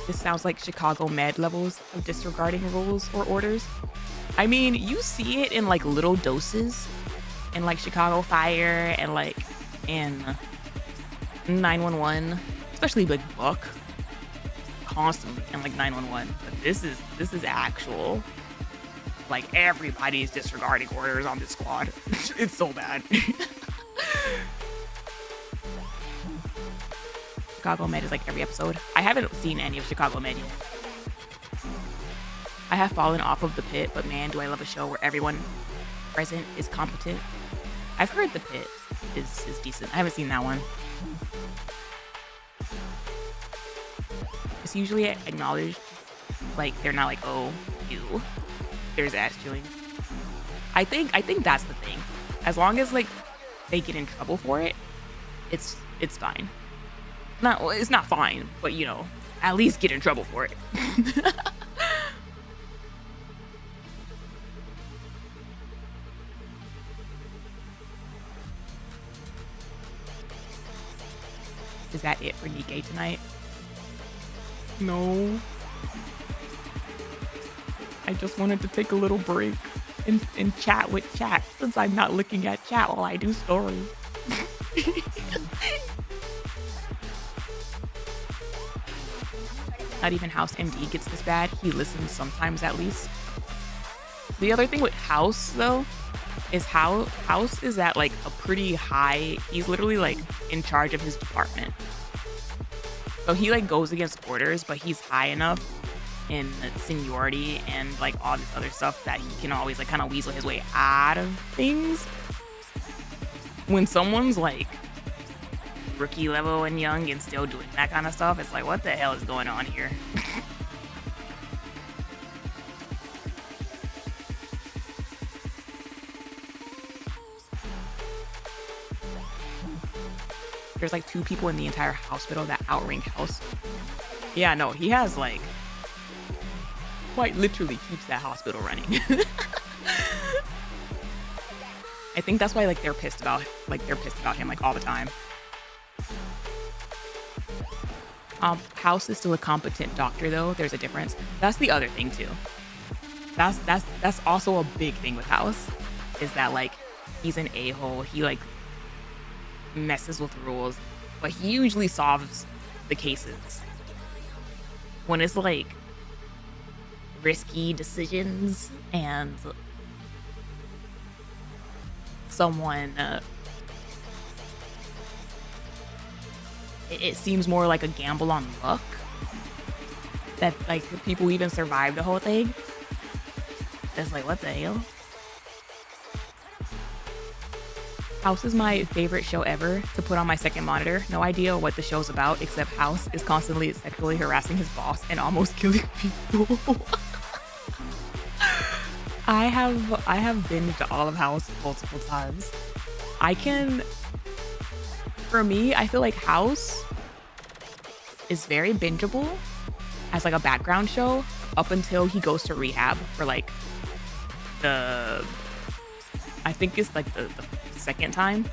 This sounds like Chicago Med levels of disregarding rules or orders. I mean, you see it in like little doses in like Chicago Fire and like in 911, especially like Buck, constantly in like 911. But this is actual, like, everybody's disregarding orders on this squad. It's so bad. Chicago Med is like every episode. I haven't seen any of Chicago Med yet. I have fallen off of The Pit, but man, do I love a show where everyone present is competent. I've heard The Pit is decent. I haven't seen that one. It's usually acknowledged, like, they're not like, oh, you. There's ass chewing. I think that's the thing. As long as, like, they get in trouble for it, it's fine. It's not fine, but, you know, at least get in trouble for it. Is that it for Nikke tonight? No. I just wanted to take a little break and chat with chat, since I'm not looking at chat while I do stories. Not even House MD gets this bad. He listens sometimes, at least. The other thing with House, though, is how House is at like a pretty high. He's literally like in charge of his department. So he like goes against orders, but he's high enough in seniority and like all this other stuff that he can always like kind of weasel his way out of things. When someone's like rookie level and young and still doing that kind of stuff, it's like, what the hell is going on here? There's like 2 people in the entire hospital that outrank House. Yeah, no, he has like quite literally keeps that hospital running. I think that's why like they're pissed about him like all the time. House is still a competent doctor though. There's a difference. That's the other thing too. That's also a big thing with House, is that like he's an a-hole. He like messes with rules, but he usually solves the cases. When it's like risky decisions and someone it seems more like a gamble on luck that like people even survive the whole thing. It's like, what the hell? House is my favorite show ever to put on my second monitor. No idea what the show's about, except House is constantly sexually harassing his boss and almost killing people. I have binged all of House multiple times. For me, I feel like House is very bingeable as like a background show up until he goes to rehab for like I think it's like the second time.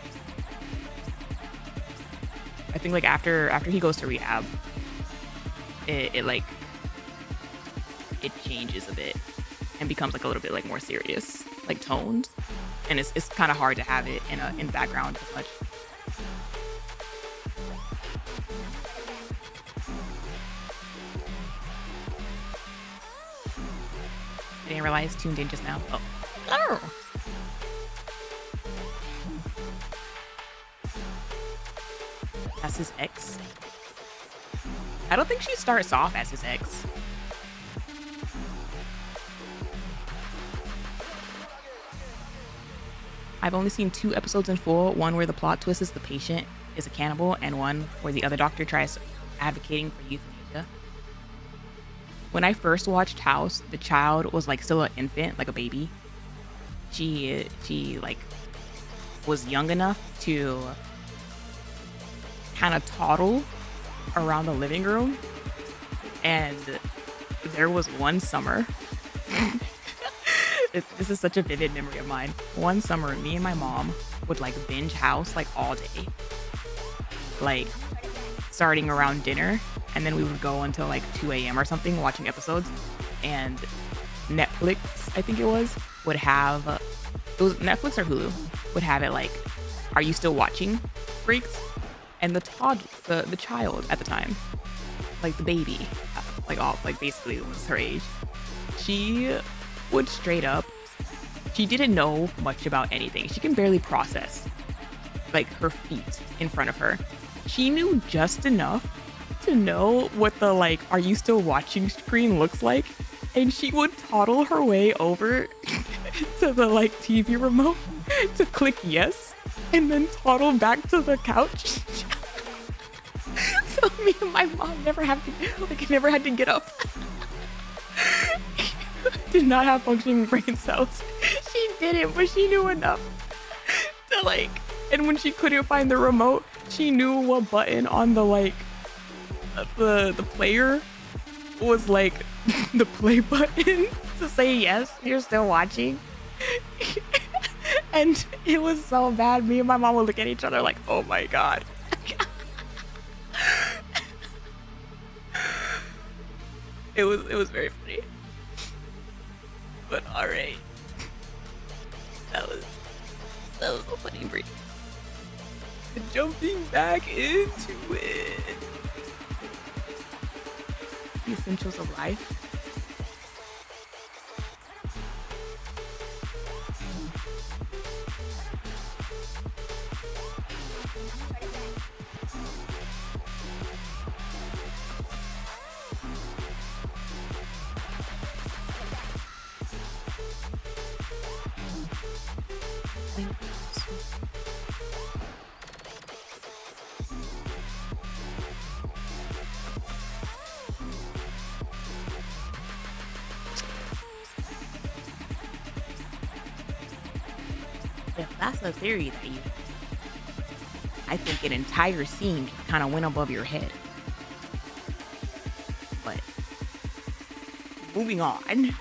I think like after he goes to rehab, it changes a bit and becomes like a little bit like more serious, like toned, and it's kind of hard to have it in background as much. didn't realize. Tuned in just now. Oh. Oh. That's his ex. I don't think she starts off as his ex. I've only seen 2 episodes in full, one where the plot twist is the patient is a cannibal, and one where the other doctor tries advocating for euthanasia. When I first watched House, the child was like still an infant, like a baby. She like was young enough to kind of toddle around the living room, and there was one summer this is such a vivid memory of mine. One summer, me and my mom would like binge House like all day, like starting around dinner, and then we would go until like 2 a.m. or something watching episodes. And Netflix, I think it was Netflix or Hulu would have it like, "Are you still watching, freaks?" And the child at the time, like the baby, like basically was her age. She would straight up, she didn't know much about anything. She can barely process like her feet in front of her. She knew just enough to know what the like, "Are you still watching" screen looks like. And she would toddle her way over to the like TV remote to click yes, and then toddle back to the couch. So me and my mom never had to get up. Did not have functioning brain cells. She didn't, but she knew enough to like, and when she couldn't find the remote, she knew what button on the like the player was like the play button to say yes, you're still watching. And it was so bad. Me and my mom would look at each other like, oh my god. It was very funny. But alright. That was a funny break. Jumping back into it. The essentials of life. If that's a theory that I think an entire scene kind of went above your head. But moving on.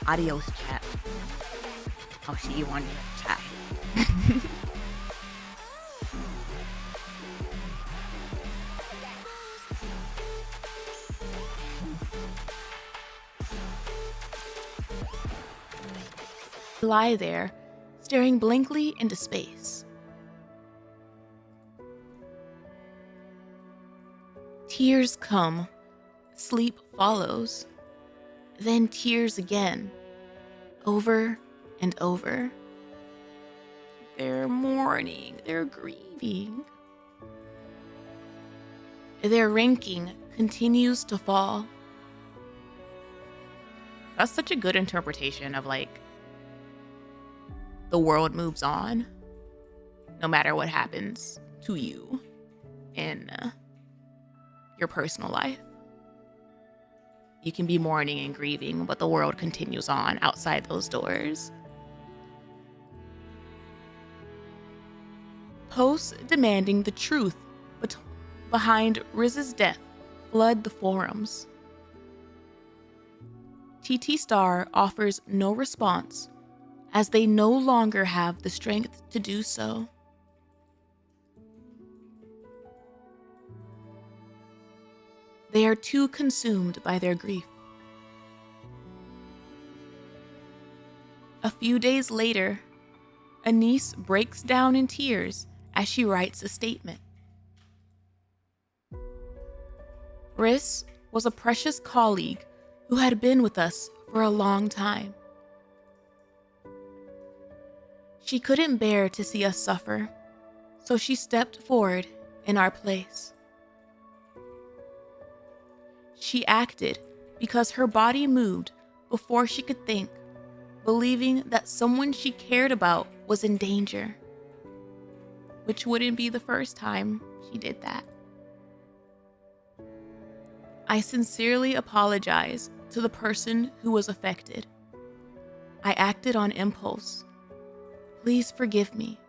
Adios, chat. I'll see you on the chat. Lie there, staring blankly into space. Tears come, sleep follows, then tears again, over and over. They're mourning, they're grieving. Their ranking continues to fall. That's such a good interpretation of like, the world moves on, no matter what happens to you in your personal life. You can be mourning and grieving, but the world continues on outside those doors. Posts demanding the truth behind Riz's death flood the forums. TT Star offers no response, as they no longer have the strength to do so. They are too consumed by their grief. A few days later, ANIS breaks down in tears as she writes a statement. Riss was a precious colleague who had been with us for a long time. She couldn't bear to see us suffer, so she stepped forward in our place. She acted because her body moved before she could think, believing that someone she cared about was in danger, which wouldn't be the first time she did that. I sincerely apologize to the person who was affected. I acted on impulse. Please forgive me.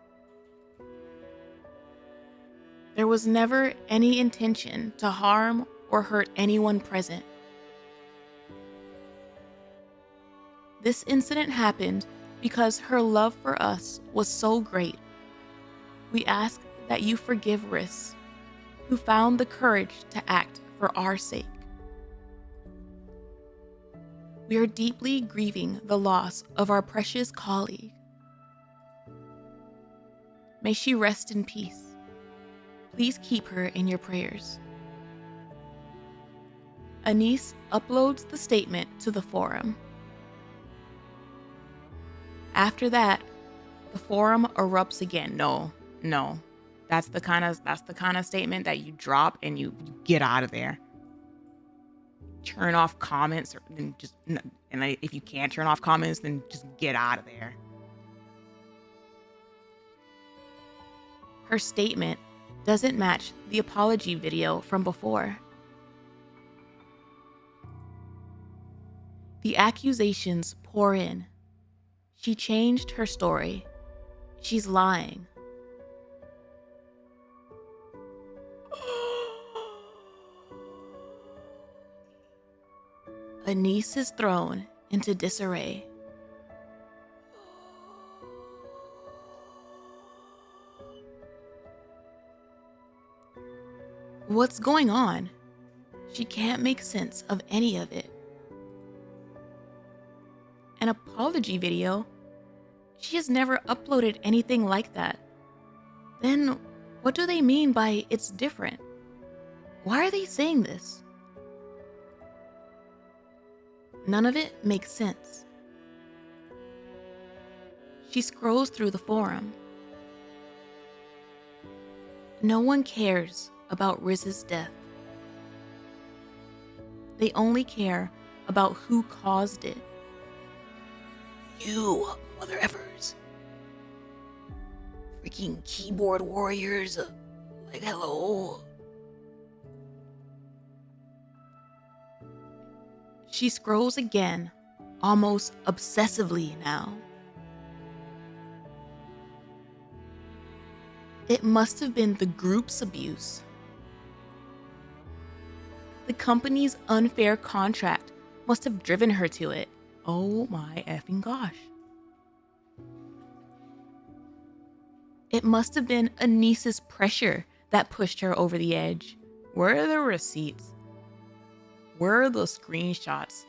There was never any intention to harm or hurt anyone present. This incident happened because her love for us was so great. We ask that you forgive Riss, who found the courage to act for our sake. We are deeply grieving the loss of our precious colleague. May she rest in peace. Please keep her in your prayers. ANIS uploads the statement to the forum. After that, the forum erupts again. No. That's the kind of statement that you drop and you get out of there. Turn off comments, if you can't turn off comments, then just get out of there. Her statement doesn't match the apology video from before. The accusations pour in. She changed her story. She's lying. ANIS is thrown into disarray. What's going on? She can't make sense of any of it. An apology video? She has never uploaded anything like that. Then what do they mean by it's different? Why are they saying this? None of it makes sense. She scrolls through the forum. No one cares about Riz's death. They only care about who caused it. You, mother effers. Freaking keyboard warriors. Like, hello. She scrolls again, almost obsessively now. It must have been the group's abuse. The company's unfair contract must have driven her to it. Oh my effing gosh. It must have been ANIS's pressure that pushed her over the edge. Where are the receipts? Where are the screenshots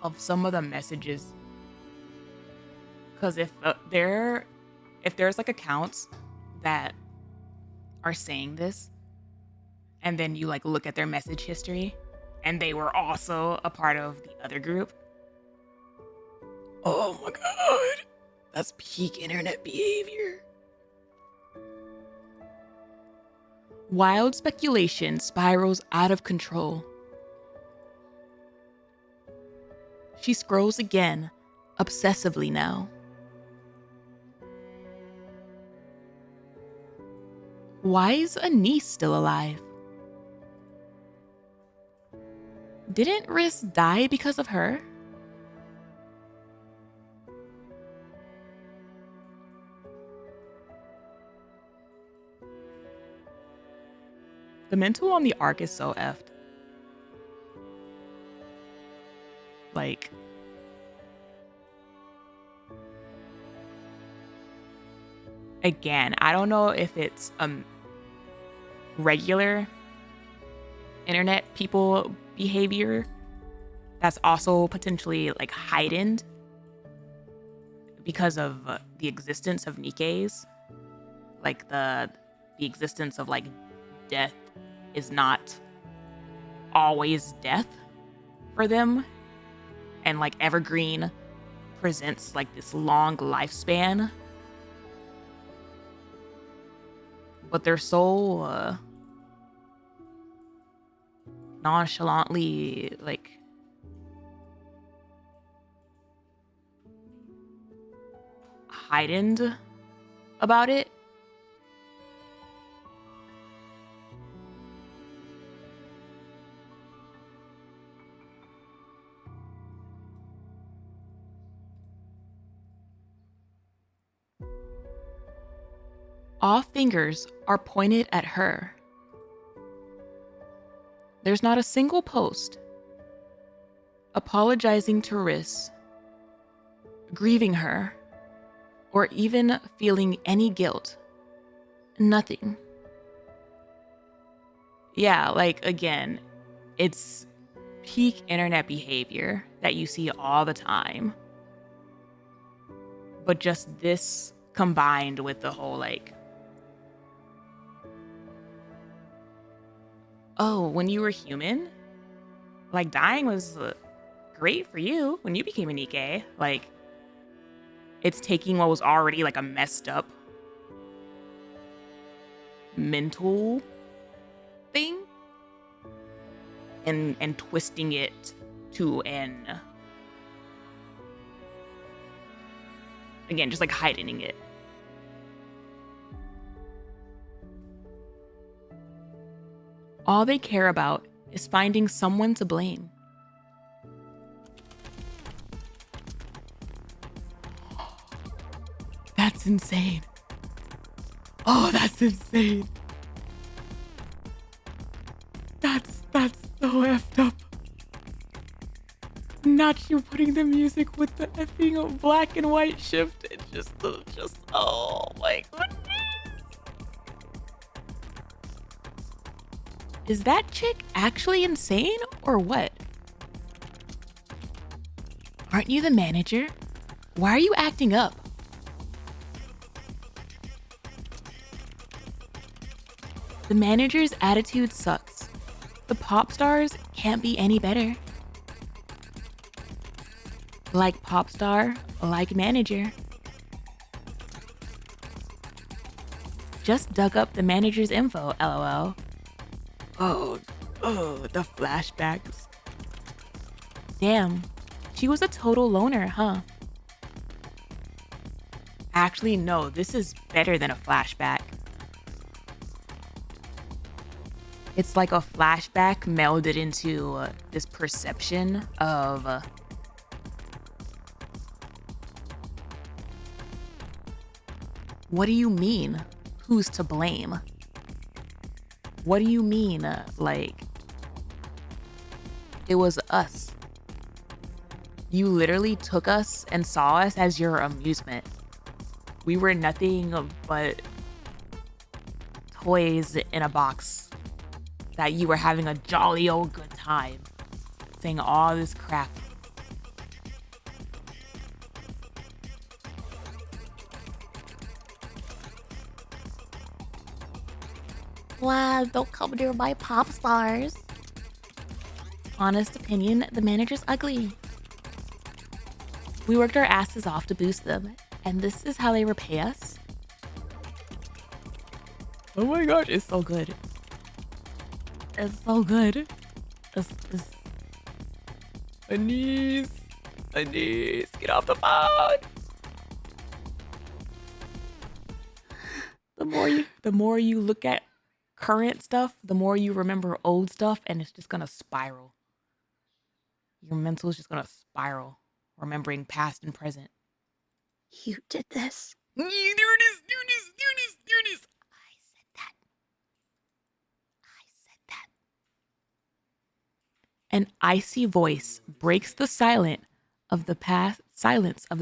of some of the messages? Because if there's like accounts that are saying this, and then you like look at their message history, and they were also a part of the other group. Oh my god, that's peak internet behavior. Wild speculation spirals out of control. She scrolls again, obsessively now. Why is ANIS still alive? Didn't Riss die because of her? The mental on the arc is so effed. Like, again, I don't know if it's regular internet people behavior that's also potentially like heightened because of the existence of Nikkes. Like the existence of like death is not always death for them. And like Evergreen presents like this long lifespan. But they're so nonchalantly like heightened about it. All fingers are pointed at her. There's not a single post apologizing to Riss, grieving her, or even feeling any guilt. Nothing. Yeah, like, again, it's peak internet behavior that you see all the time. But just this combined with the whole, like, oh, when you were human, like, dying was great for you when you became a Nikke. Like, it's taking what was already, like, a messed up mental thing and twisting it to an, again, just, like, heightening it. All they care about is finding someone to blame. That's insane. Oh, that's insane. That's so effed up. Not you putting the music with the effing black and white shift. It's just, oh my goodness. Is that chick actually insane or what? Aren't you the manager? Why are you acting up? The manager's attitude sucks. The pop stars can't be any better. Like pop star, like manager. Just dug up the manager's info, lol. Oh, the flashbacks. Damn, she was a total loner, huh? Actually, no, this is better than a flashback. It's like a flashback melded into this perception of what do you mean? Who's to blame? What do you mean, like, it was us? You literally took us and saw us as your amusement. We were nothing but toys in a box that you were having a jolly old good time saying all this crap. Wow, don't come near my pop stars. Honest opinion, the manager's ugly. We worked our asses off to boost them, and this is how they repay us? Oh my gosh, it's so good. It's so good. It's... ANIS, get off the phone. The more you look at current stuff, the more you remember old stuff, and it's just gonna spiral. Your mental is just gonna spiral, remembering past and present. You did this. Do this. I said that. An icy voice breaks the silence of the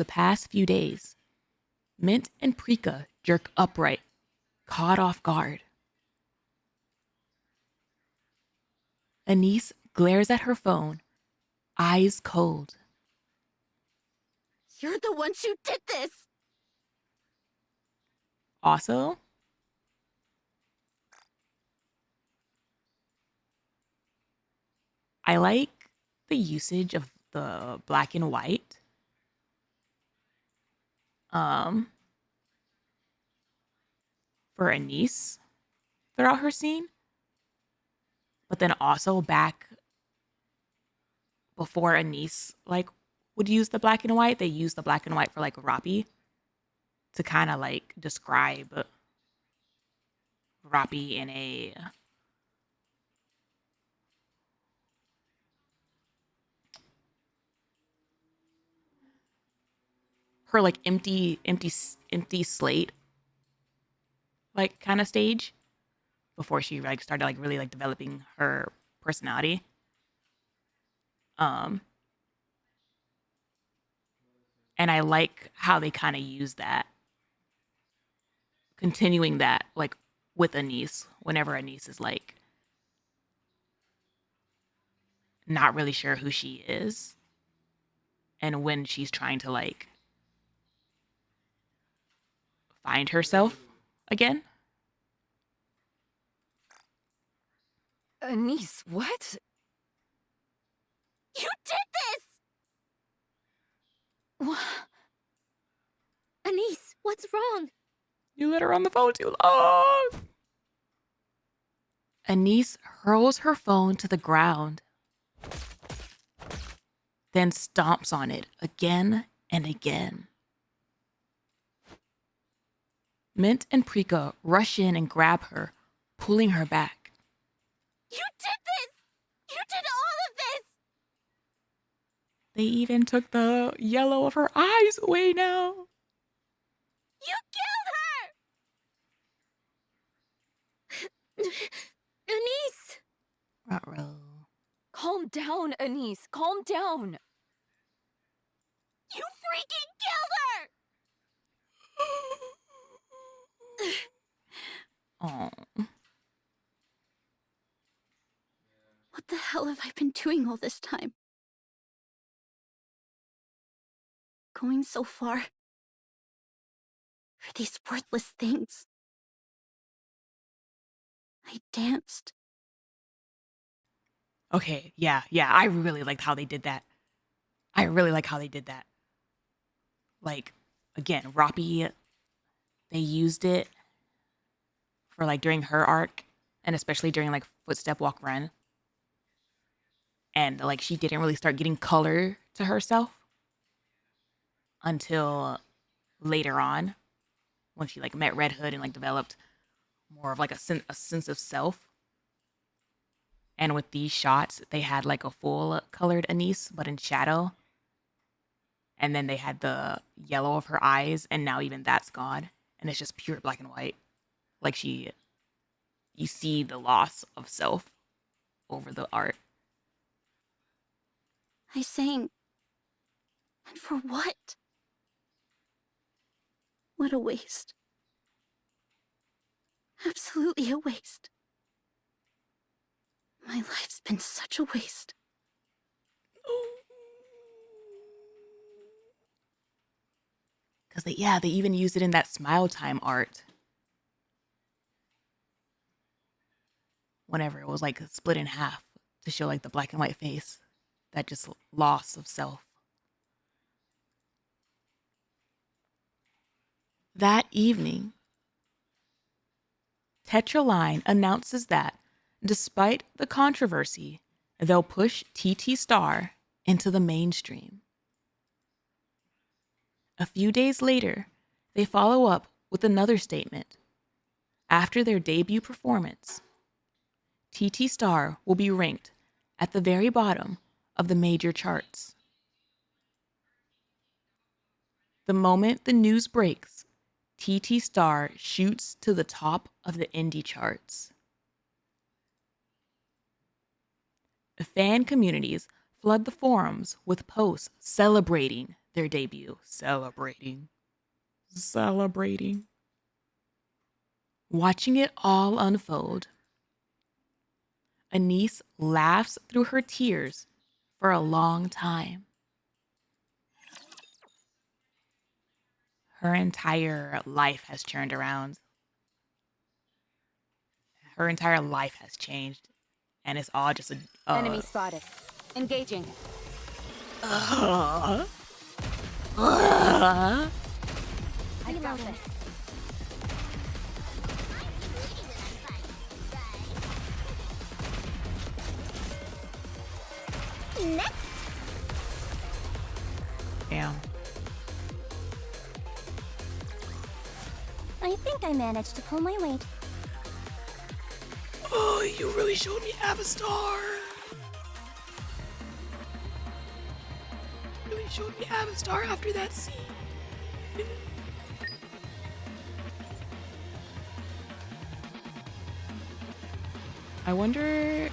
past few days. Mint and Prika jerk upright, caught off guard. ANIS glares at her phone, eyes cold. You're the ones who did this! I like the usage of the black and white. For ANIS throughout her scene, but then also back before ANIS like would use the black and white, they use the black and white for like Rappi to kind of like describe Rappi in a her like empty slate like kind of stage before she like started like really like developing her personality. Um and I like how they kind of use that, continuing that like with ANIS whenever ANIS is like not really sure who she is and when she's trying to like find herself again. Anise, what? You did this! Anise, what's wrong? You let her on the phone too long. ANIS hurls her phone to the ground, then stomps on it again and again. Mint and Prika rush in and grab her, pulling her back. You did this! You did all of this! They even took the yellow of her eyes away now. You killed her! Anise! Ruh-roh. Calm down, Anise. Calm down. You freaking killed her! Oh. What the hell have I been doing all this time? Going so far for these worthless things. I danced. Okay, yeah. I really liked how they did that. I really like how they did that. Like, again, Rappi, they used it for like during her arc and especially during like Footstep Walk Run. And like she didn't really start getting color to herself until later on when she like met Red Hood and like developed more of like a sense of self. And with these shots, they had like a full colored Anise, but in shadow. And then they had the yellow of her eyes, and now even that's gone. And it's just pure black and white. Like you see the loss of self over the art. I sang. And for what? What a waste. Absolutely a waste. My life's been such a waste. Because they even used it in that Smile Time art. Whenever it was like split in half to show like the black and white face. That just loss of self. That evening, TETRA Line announces that, despite the controversy, they'll push TT Star into the mainstream. A few days later, they follow up with another statement. After their debut performance, TT Star will be ranked at the very bottom of the major charts. The moment the news breaks, TT Star shoots to the top of the indie charts. Fan communities flood the forums with posts celebrating their debut. Celebrating. Watching it all unfold, Anise laughs through her tears for a long time. Her entire life has turned around. Her entire life has changed And it's all just a... Enemy spotted. Engaging. I got this. Next. Damn. I think I managed to pull my weight. Oh, you really showed me Avastar. Really showed me Avastar after that scene. I wonder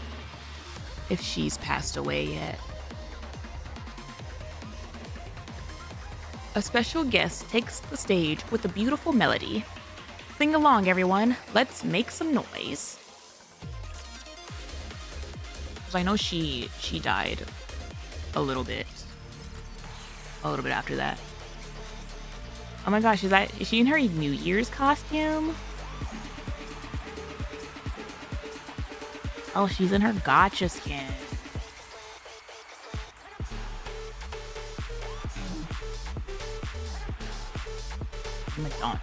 if she's passed away yet. A special guest takes the stage with a beautiful melody. Sing along, everyone. Let's make some noise. Because I know she died a little bit after that. Oh my gosh, is she in her New Year's costume? Oh, she's in her Gacha skin. Madonna.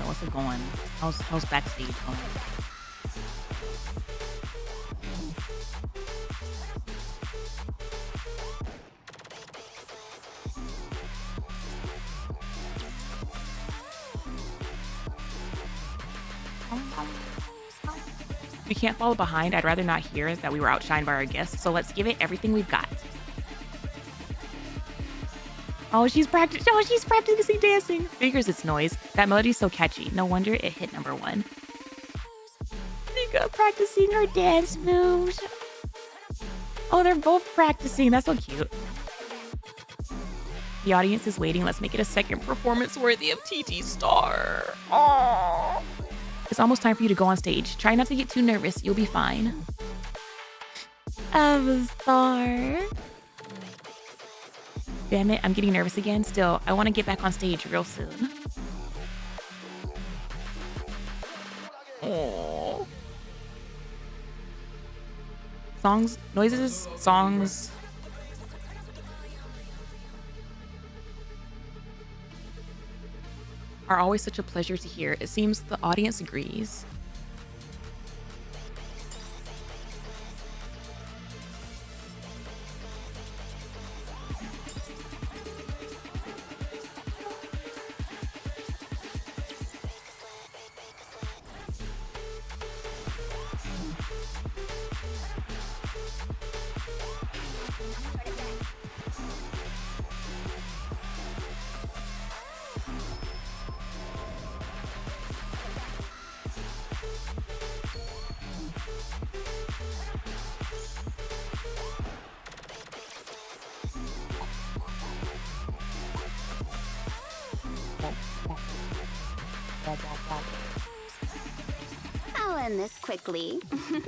What's it going? How's backstage going? We can't follow behind. I'd rather not hear that we were outshined by our guests, so let's give it everything we've got. Oh, she's practicing dancing. Figures it's noise. That melody's so catchy. No wonder it hit #1. Nikke practicing her dance moves. Oh, they're both practicing. That's so cute. The audience is waiting. Let's make it a second performance worthy of TT Star. Aww. It's almost time for you to go on stage. Try not to get too nervous. You'll be fine. Avastar. Damn it, I'm getting nervous again. Still, I want to get back on stage real soon. Oh. Songs are always such a pleasure to hear. It seems the audience agrees. I'll end this quickly. I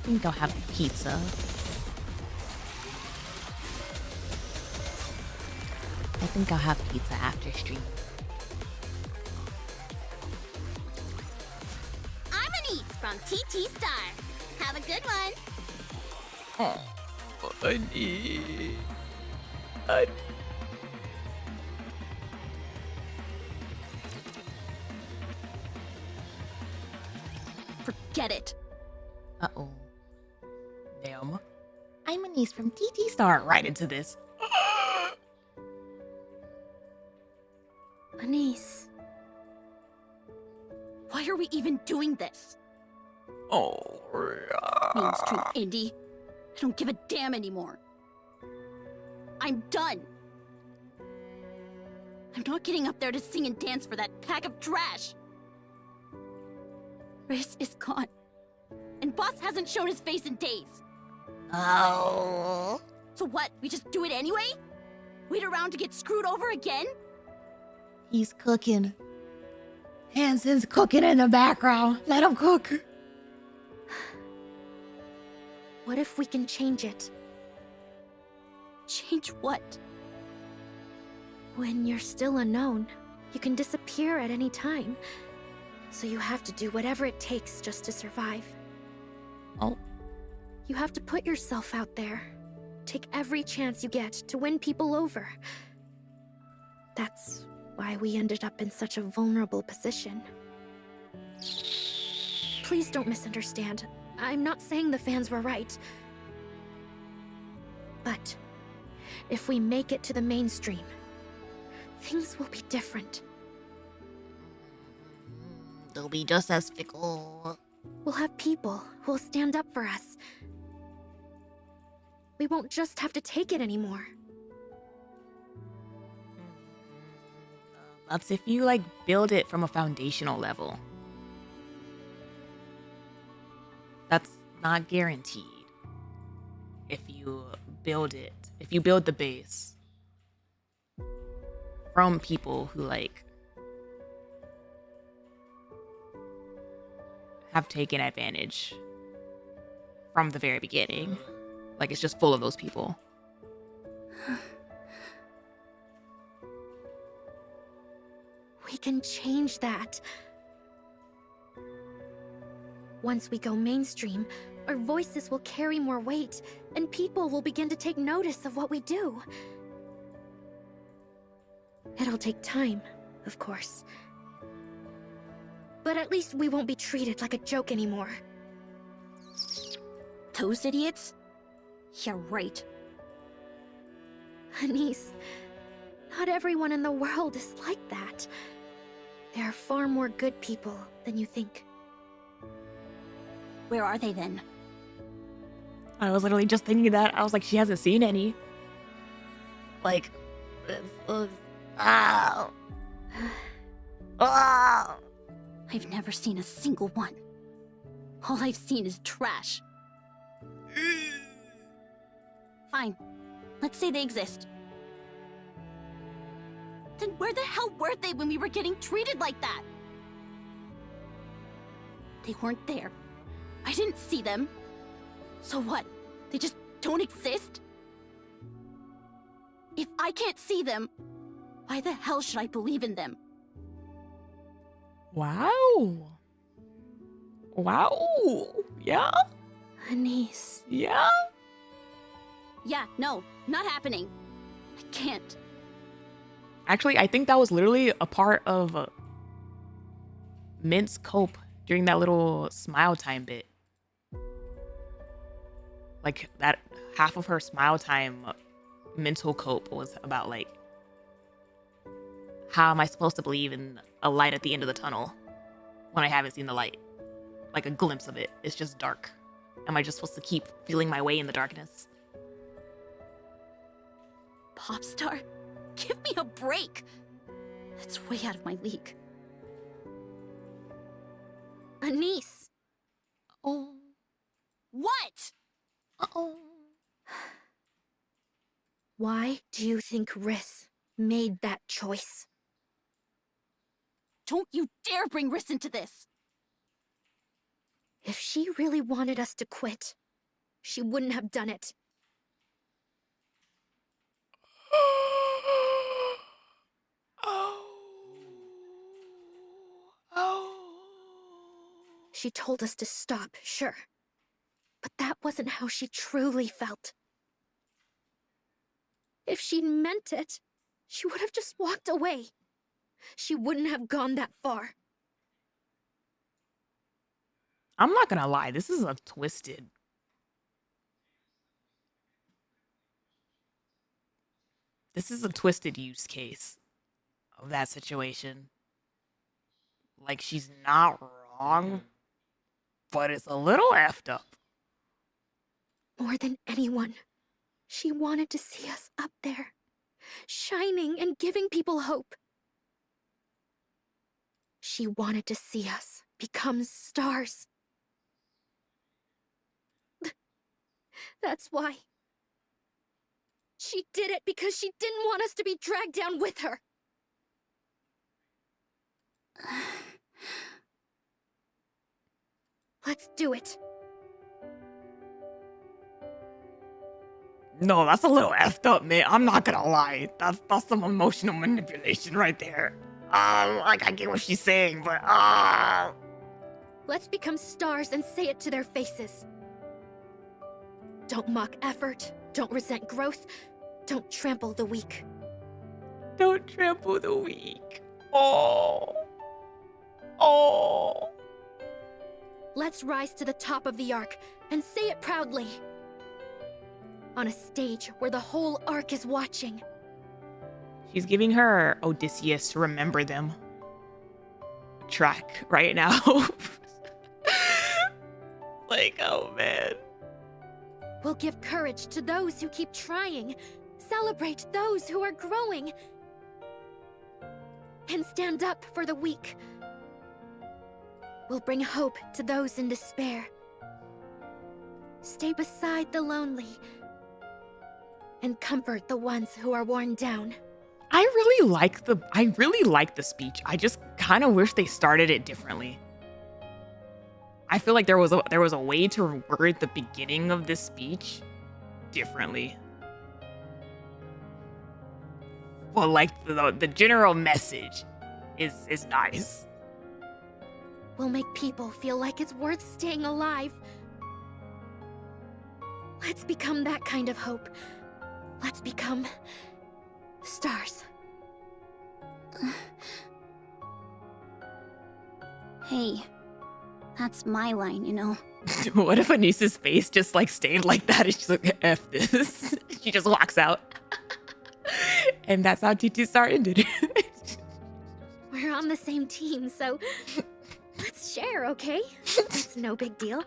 think I'll have pizza. I think I'll have pizza after stream. I'm ANIS from TT Star. Have a good one. Oh, ANIS. Forget it. Uh-oh. Damn. I'm ANIS from TT Star. Right into this. ANIS. Why are we even doing this? Oh, Mainstream indie. I don't give a damn anymore. I'm done. I'm not getting up there to sing and dance for that pack of trash. Riz is gone. And Boss hasn't shown his face in days. Oh. So what? We just do it anyway? Wait around to get screwed over again? He's cooking. Hanson's cooking in the background. Let him cook. What if we can change it? Change what? When you're still unknown, you can disappear at any time. So you have to do whatever it takes just to survive. Oh. You have to put yourself out there. Take every chance you get to win people over. That's why we ended up in such a vulnerable position. Please don't misunderstand. I'm not saying the fans were right. But if we make it to the mainstream, things will be different. They'll be just as fickle. We'll have people who'll stand up for us. We won't just have to take it anymore. That's if you like build it from a foundational level. That's not guaranteed. If you build it, if you build the base from people who like have taken advantage from the very beginning. Like it's just full of those people. We can change that. Once we go mainstream, our voices will carry more weight, and people will begin to take notice of what we do. It'll take time, of course. But at least we won't be treated like a joke anymore. Those idiots? Yeah, right. Anis, not everyone in the world is like that. There are far more good people than you think. Where are they then? I was literally just thinking that. I was like, she hasn't seen any. Like, Oh. Oh. I've never seen a single one. All I've seen is trash. Fine. Let's say they exist. Then where the hell were they when we were getting treated like that? They weren't there. I didn't see them. So what? They just don't exist? If I can't see them, why the hell should I believe in them? wow. Wow. Yeah? Anis. Yeah? Yeah, no, not happening. I can't. Actually, I think that was literally a part of Mint's cope during that little smile time bit. Like, that half of her smile time mental cope was about, like, how am I supposed to believe in a light at the end of the tunnel when I haven't seen the light? Like, a glimpse of it. It's just dark. Am I just supposed to keep feeling my way in the darkness? Popstar? Give me a break! That's way out of my league. Anis! Oh. What? Uh-oh. Why do you think Riss made that choice? Don't you dare bring Riss into this! If she really wanted us to quit, she wouldn't have done it. She told us to stop, sure. But that wasn't how she truly felt. If she'd meant it, she would have just walked away. She wouldn't have gone that far. I'm not gonna lie, this is a twisted. This is a twisted use case of that situation. Like, she's not wrong, but it's a little effed up. More than anyone, she wanted to see us up there, shining and giving people hope. She wanted to see us become stars. That's why. She did it because she didn't want us to be dragged down with her. Let's do it. No, that's a little effed up, man. I'm not gonna lie. That's some emotional manipulation right there. Like I get what she's saying, but Let's become stars and say it to their faces. Don't mock effort. Don't resent growth. Don't trample the weak. don't trample the weak. Oh. Oh. Let's rise to the top of the arc and say it proudly. On a stage where the whole arc is watching. She's giving her Odysseus to remember them track right now. Like, oh man. We'll give courage to those who keep trying, celebrate those who are growing, and stand up for the weak. We'll bring hope to those in despair. Stay beside the lonely, and comfort the ones who are worn down. I really like the speech. I just kind of wish they started it differently. I feel like there was a way to word the beginning of this speech differently. Well, like the general message is nice. We'll make people feel like it's worth staying alive. Let's become that kind of hope. Let's become stars. Hey, that's my line, you know. What if Anis's face just like stayed like that and she's like, F this? She just walks out. And that's how TT Star ended. We're on the same team, so let's share, okay? It's no big deal.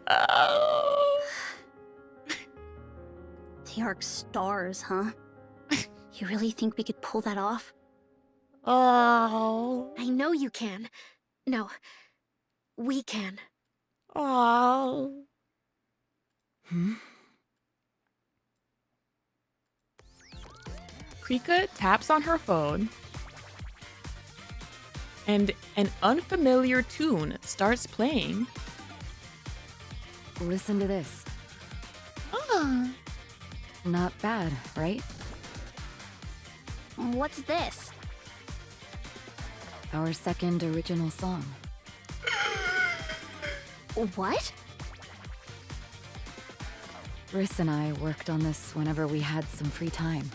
Oh. The arc stars, huh? You really think we could pull that off? Oh. I know you can. No, we can. Oh. Krika taps on her phone, and an unfamiliar tune starts playing. Listen to this. Oh. Not bad, right? What's this? Our second original song. What? Riss and I worked on this whenever we had some free time.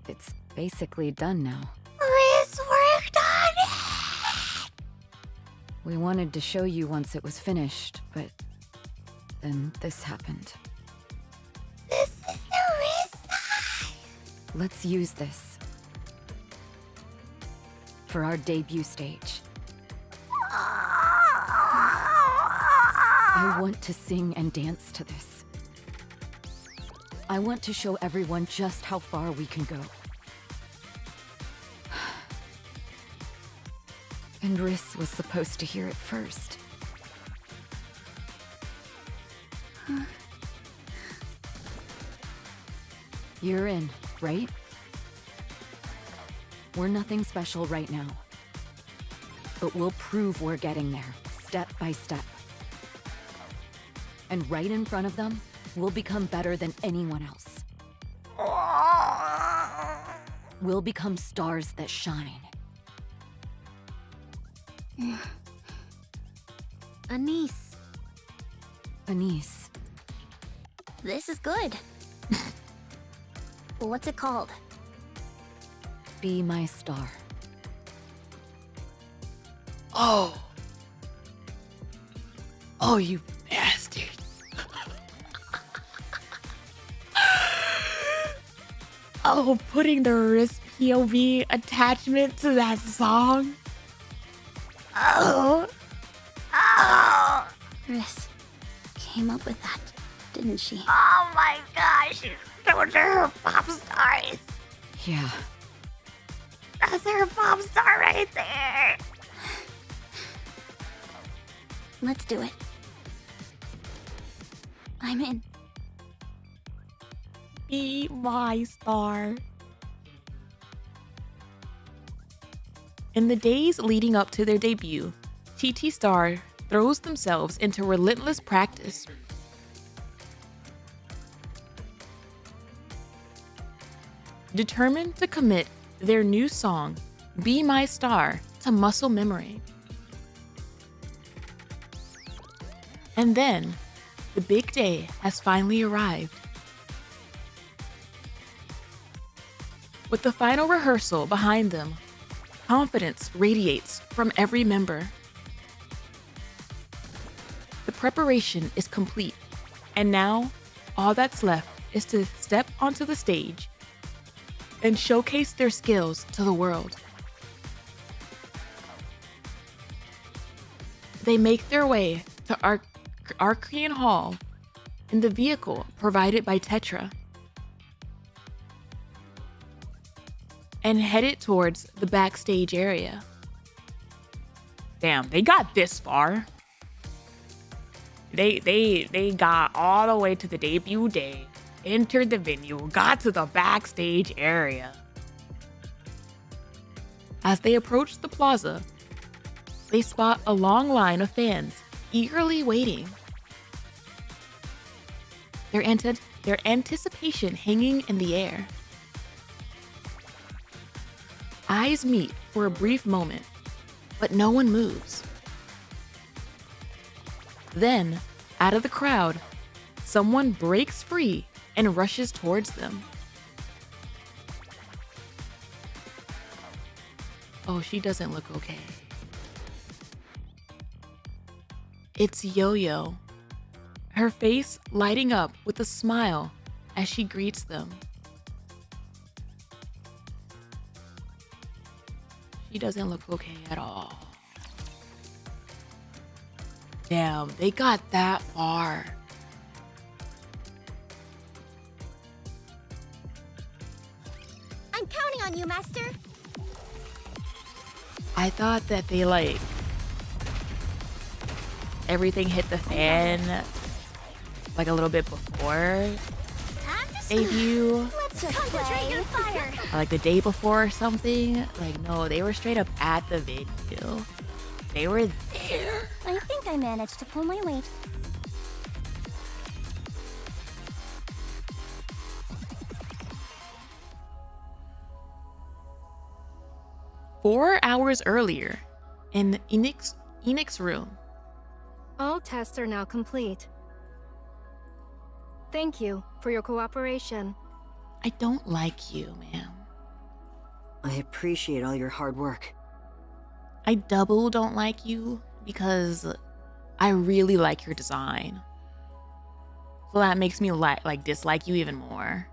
It's basically done now. Riz worked on it! We wanted to show you once it was finished, but then this happened. This is the Riz side! Let's use this for our debut stage. I want to sing and dance to this. I want to show everyone just how far we can go. And Riss was supposed to hear it first. You're in, right? We're nothing special right now. But we'll prove we're getting there, step by step. And right in front of them, we'll become better than anyone else. We'll become stars that shine. Anis. Anis. This is good. What's it called? Be my star. Oh. Oh, you bastard. Oh, putting the Riss POV attachment to that song. Oh. Oh. Riss came up with that, didn't she? Oh my gosh! Those are her pop stars! Yeah. That's her pop star right there! Let's do it. I'm in. Be my star. In the days leading up to their debut, TT Star throws themselves into relentless practice. determined to commit their new song, Be My Star, to muscle memory. And then, the big day has finally arrived. With the final rehearsal behind them, confidence radiates from every member. The preparation is complete, and now all that's left is to step onto the stage and showcase their skills to the world. They make their way to Archean Hall in the vehicle provided by TETRA and headed towards the backstage area. Damn, they got this far. They got all the way to the debut day, entered the venue, got to the backstage area. As they approach the plaza, they spot a long line of fans eagerly waiting. Their anticipation hanging in the air. Eyes meet for a brief moment, but no one moves. Then, out of the crowd, someone breaks free and rushes towards them. Oh, she doesn't look okay. It's Yo-Yo, her face lighting up with a smile as she greets them. She doesn't look okay at all. Damn, they got that far. I'm counting on you, Master. I thought that they everything hit the fan like a little bit before debut. Let's just concentrate your fire. Or like the day before or something. Like, no, they were straight up at the venue. They were there. I think I managed to pull my weight. Four hours earlier, in Enix's room. All tests are now complete. Thank you for your cooperation. I don't like you, ma'am. I appreciate all your hard work. I double don't like you because I really like your design. So that makes me dislike you even more.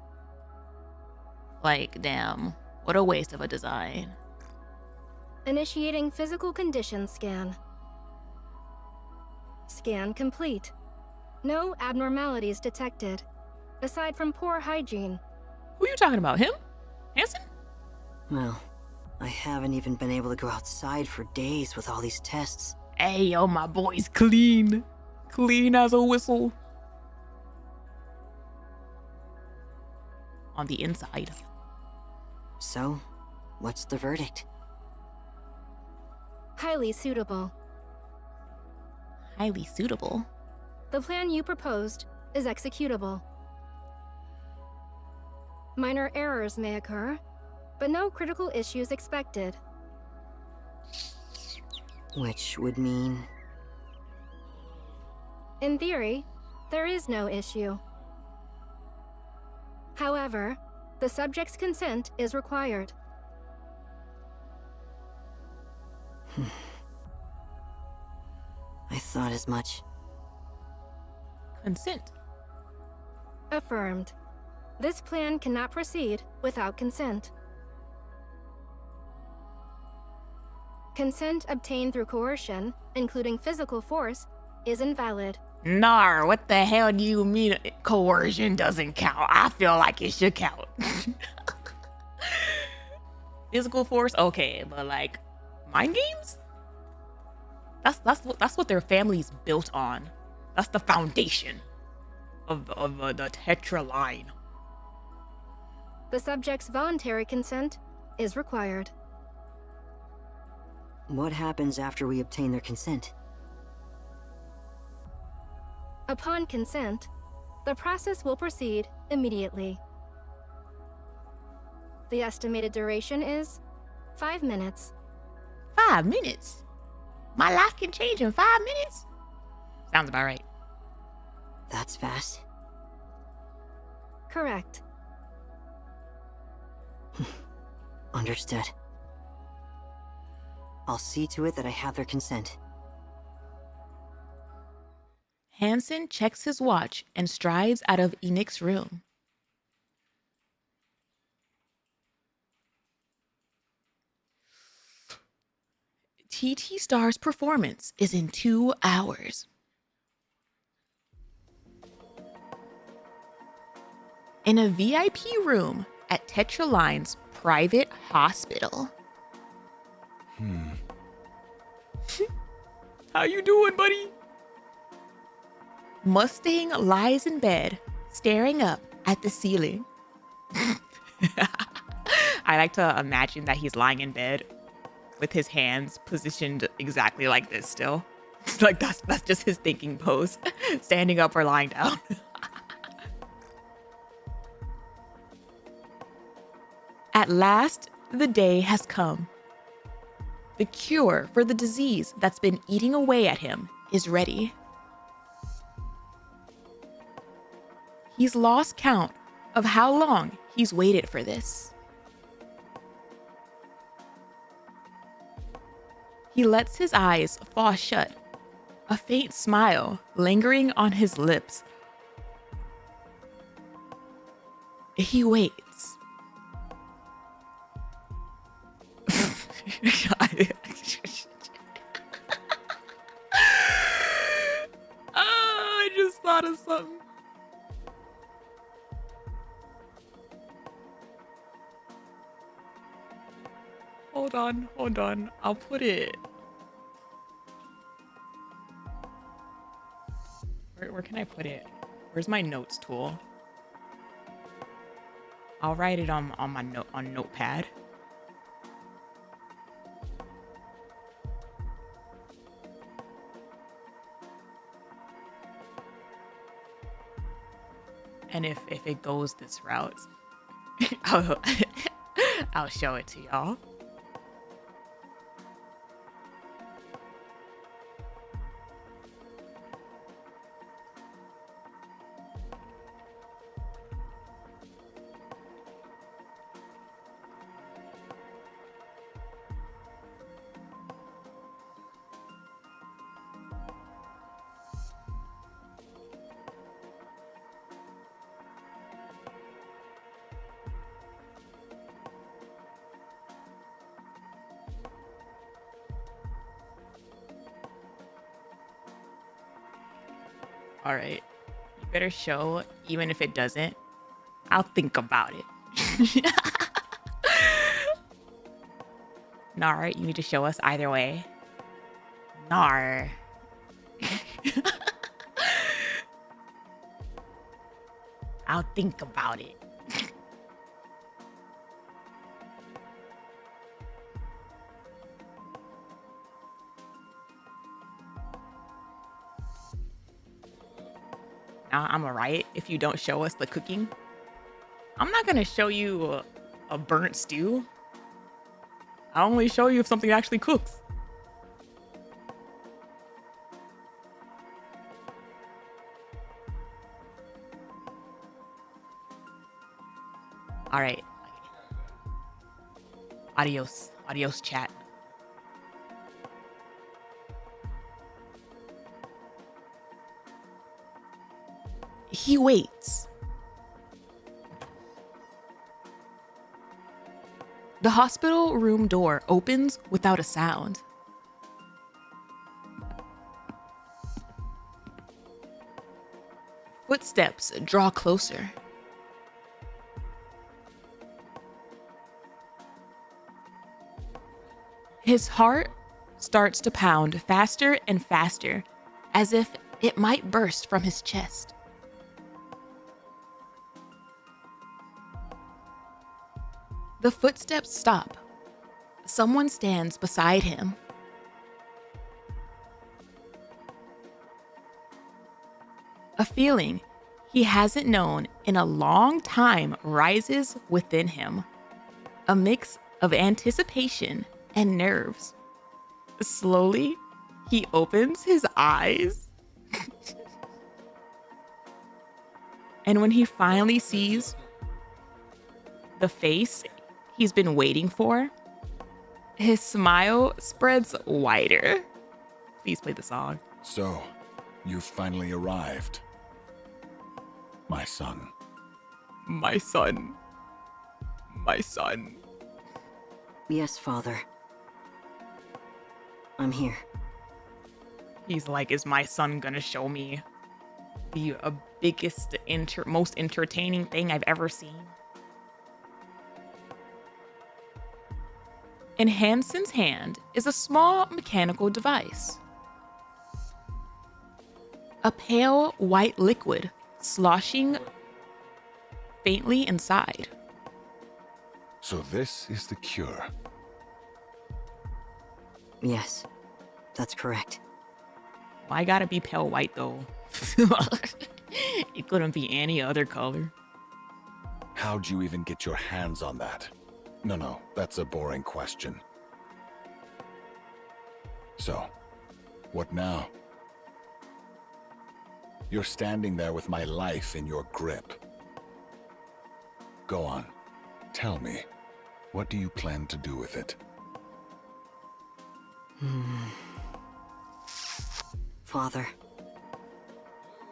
Like, damn, what a waste of a design. Initiating physical condition scan. Scan complete. No abnormalities detected, aside from poor hygiene. Who are you talking about? Him? Hanson? Well, I haven't even been able to go outside for days with all these tests. Hey, yo, my boy's clean. Clean as a whistle. On the inside. So, what's the verdict? Highly suitable. Highly suitable? The plan you proposed is executable. Minor errors may occur, but no critical issues expected. Which would mean... In theory, there is no issue. However, the subject's consent is required. I thought as much. Consent. Affirmed. This plan cannot proceed without consent. Consent obtained through coercion, including physical force, is invalid. Nar, what the hell do you mean coercion doesn't count? I feel like it should count. Physical force, okay, but like mind games? That's what their family's built on. That's the foundation of the TETRA line. The subject's voluntary consent is required. What happens after we obtain their consent? Upon consent, the process will proceed immediately. The estimated duration is 5 minutes. 5 minutes? My life can change in 5 minutes? Sounds about right. That's fast. Correct. Understood. I'll see to it that I have their consent. Hansen checks his watch and strides out of Enoch's room. TT Star's performance is in 2 hours. In a VIP room at Tetra Line's private hospital. How you doing, buddy? Mustang lies in bed, staring up at the ceiling. I like to imagine that he's lying in bed with his hands positioned exactly like this still. Like that's just his thinking pose, standing up or lying down. At last, the day has come. The cure for the disease that's been eating away at him is ready. He's lost count of how long he's waited for this. He lets his eyes fall shut, a faint smile lingering on his lips. He waits. I just thought of something. Hold on. I'll put it. Where can I put it? Where's my notes tool? I'll write it on my Notepad. And if it goes this route, I'll show it to y'all. All right, you better show, even if it doesn't. I'll think about it. Nar, you need to show us either way. Nar. I'll think about it. Now I'm alright if you don't show us the cooking. I'm not gonna show you a burnt stew. I'll only show you if something actually cooks. All right. Adios. Adios, chat. He waits. The hospital room door opens without a sound. Footsteps draw closer. His heart starts to pound faster and faster, as if it might burst from his chest. The footsteps stop. Someone stands beside him. A feeling he hasn't known in a long time rises within him. a mix of anticipation and nerves. Slowly, he opens his eyes. And when he finally sees the face he's been waiting for, his smile spreads wider. Please play the song. So, you finally arrived. My son. My son. My son. Yes, Father. I'm here. He's like, is my son gonna show me the biggest, most entertaining thing I've ever seen? In Hanson's hand is a small mechanical device. A pale white liquid sloshing faintly inside. So this is the cure. Yes, that's correct. Why gotta be pale white though? It couldn't be any other color. How'd you even get your hands on that? No, that's a boring question. So, what now? You're standing there with my life in your grip. Go on, tell me, what do you plan to do with it? Father,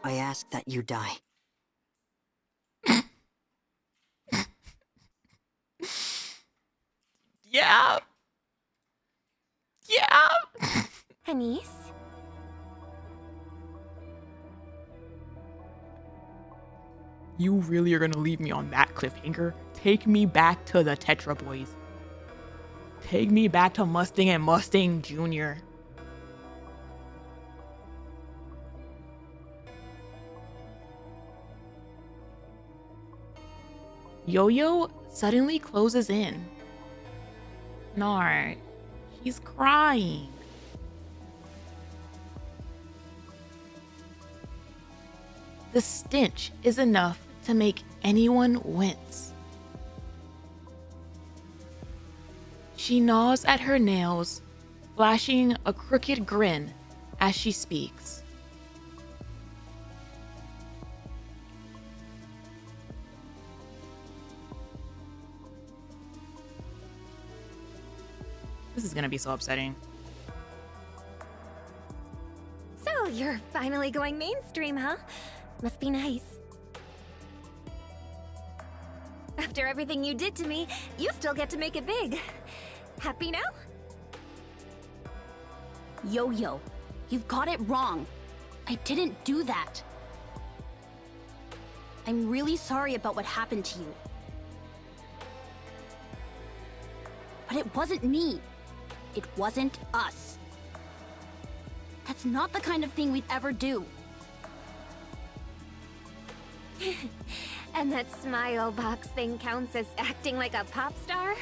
I ask that you die. Yeah. Yeah. Anis? You really are gonna leave me on that cliffhanger? Take me back to the Tetra boys. Take me back to Mustang and Mustang Jr. Yo-Yo suddenly closes in. No, he's crying. The stench is enough to make anyone wince. She gnaws at her nails, flashing a crooked grin as she speaks. This is gonna be so upsetting. So, you're finally going mainstream, huh? Must be nice. After everything you did to me, you still get to make it big. Happy now? Yo-Yo, you've got it wrong. I didn't do that. I'm really sorry about what happened to you. But it wasn't me. It wasn't us. That's not the kind of thing we'd ever do. And that smile box thing counts as acting like a pop star?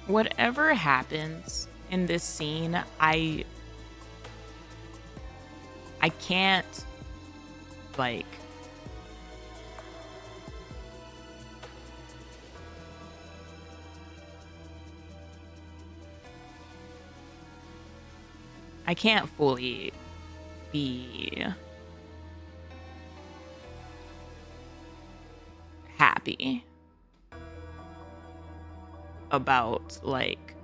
Whatever happens in this scene, I can't, like, I can't fully be happy about, like,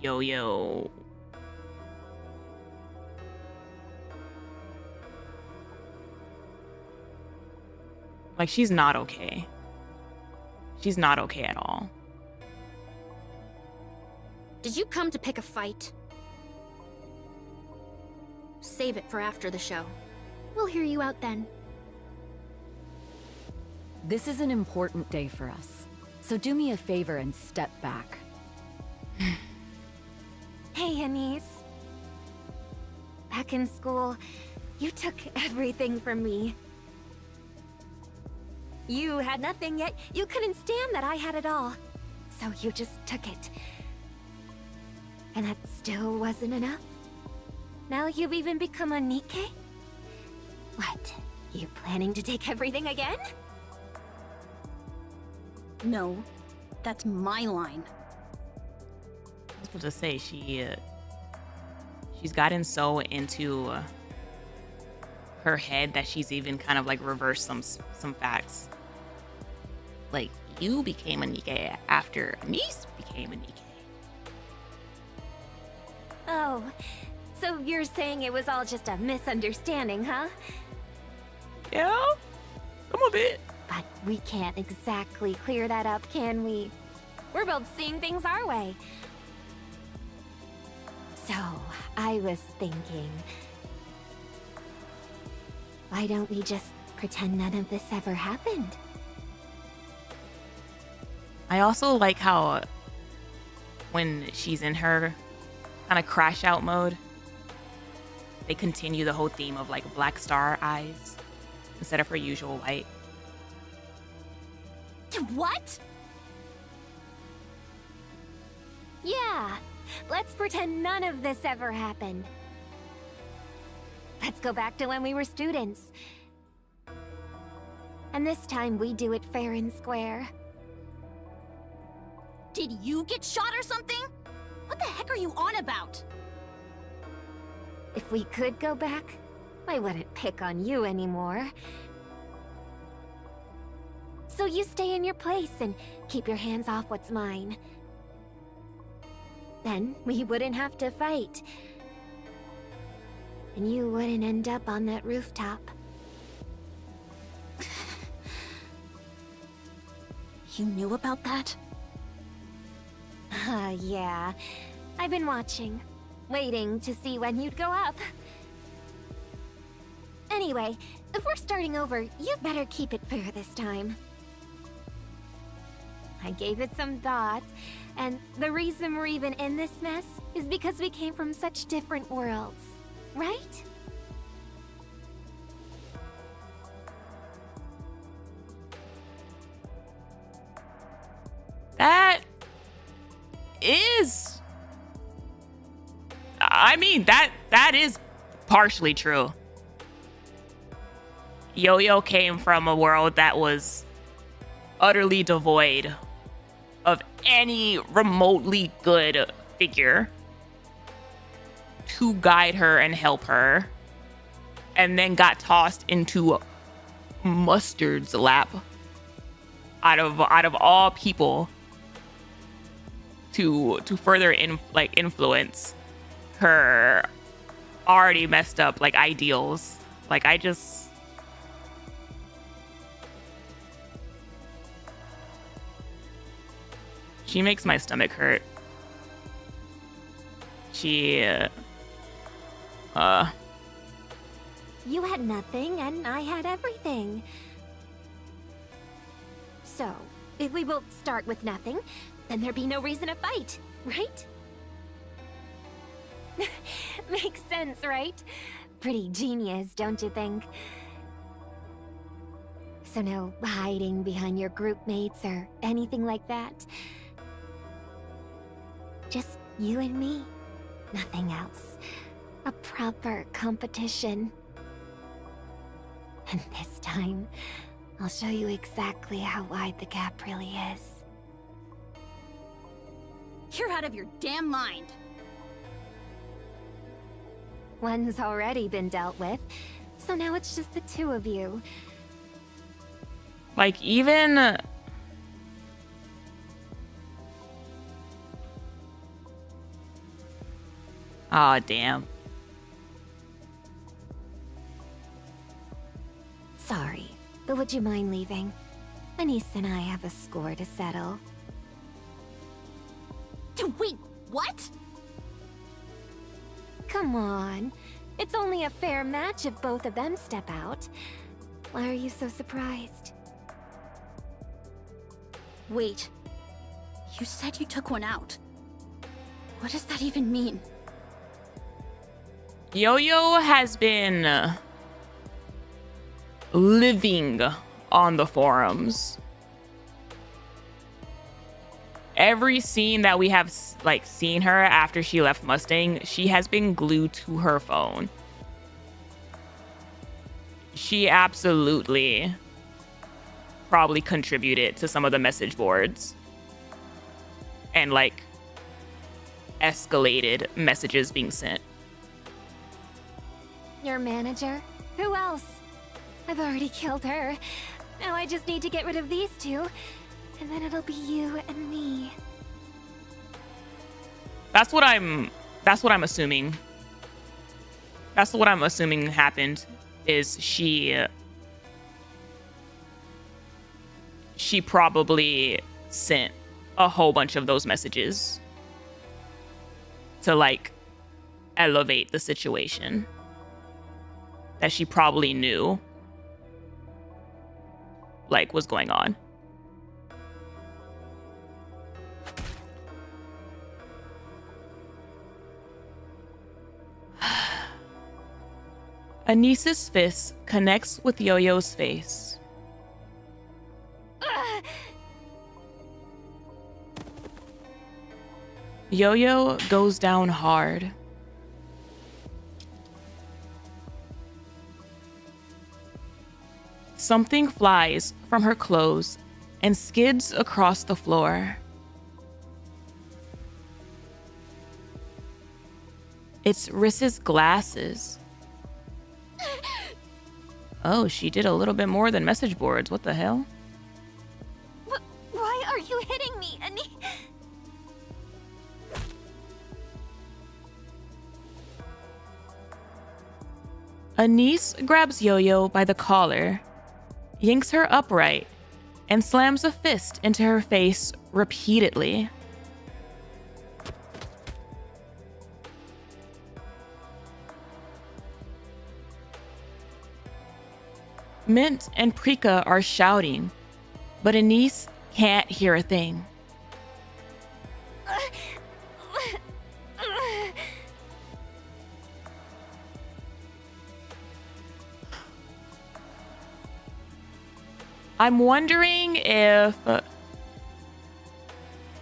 Yo-Yo like, she's not okay. She's not okay at all. Did you come to pick a fight? Save it for after the show. We'll hear you out then. This is an important day for us, so do me a favor and step back. Hey, Anis. Back in school, you took everything from me. You had nothing, yet you couldn't stand that I had it all. So you just took it. And that still wasn't enough? Now you've even become a Nikke? What? You planning to take everything again? No, that's my line. I was supposed to say she's gotten so into her head that she's even kind of like reversed some facts. Like, you became a Nikke after ANIS became a Nikke. Oh, so you're saying it was all just a misunderstanding, huh? Yeah, some of it. But we can't exactly clear that up, can we? We're both seeing things our way. So, I was thinking, why don't we just pretend none of this ever happened? I also like how when she's in her kind of crash out mode, they continue the whole theme of like black star eyes instead of her usual white. What? Yeah, let's pretend none of this ever happened. Let's go back to when we were students. And this time we do it fair and square. Did you get shot or something? What the heck are you on about? If we could go back, I wouldn't pick on you anymore. So you stay in your place and keep your hands off what's mine. Then we wouldn't have to fight. And you wouldn't end up on that rooftop. You knew about that? Yeah. I've been watching, waiting to see when you'd go up. Anyway, if we're starting over, you'd better keep it fair this time. I gave it some thought, and the reason we're even in this mess is because we came from such different worlds, right? That is, I mean, that is partially true. Yo-Yo came from a world that was utterly devoid of any remotely good figure to guide her and help her, and then got tossed into Mustard's lap out of all people to further influence her already messed up like ideals. Like, she makes my stomach hurt. You had nothing and I had everything. So, if we both start with nothing, then there'd be no reason to fight, right? Makes sense, right? Pretty genius, don't you think? So no hiding behind your group mates or anything like that. Just you and me, nothing else. A proper competition. And this time, I'll show you exactly how wide the gap really is. You're out of your damn mind. One's already been dealt with, so now it's just the two of you. like, even oh damn. Sorry, but would you mind leaving? ANIS and I have a score to settle. Wait, what? Come on. It's only a fair match if both of them step out. Why are you so surprised? Wait. You said you took one out. What does that even mean? Yo-Yo has been living on the forums. Every scene that we have like seen her after she left Mustang, she has been glued to her phone. she absolutely probably contributed to some of the message boards and like escalated messages being sent. Your manager? Who else? I've already killed her. Now I just need to get rid of these two, and then it'll be you and me. That's what I'm assuming. That's what I'm assuming happened, is she probably sent a whole bunch of those messages to like elevate the situation that she probably knew like was going on. Anis's fist connects with Yo-Yo's face. Yo-Yo goes down hard. Something flies from her clothes and skids across the floor. It's Riss's glasses. Oh, she did a little bit more than message boards. What the hell? Why are you hitting me, Anis? Anis grabs Yo-Yo by the collar, yanks her upright, and slams a fist into her face repeatedly. Mint and Prika are shouting, but Anis can't hear a thing. I'm wondering if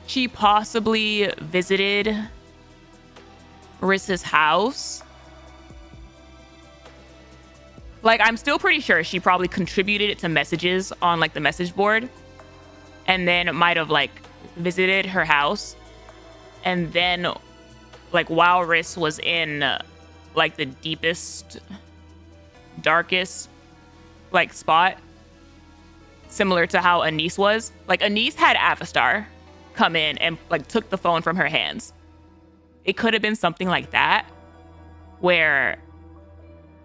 she possibly visited Riss's house. Like, I'm still pretty sure she probably contributed it to messages on, like, the message board. And then it might have, like, visited her house. And then, like, while Riss was in, like, the deepest, darkest, like, spot, similar to how Anis was. Like, Anis had Avastar come in and, like, took the phone from her hands. It could have been something like that, where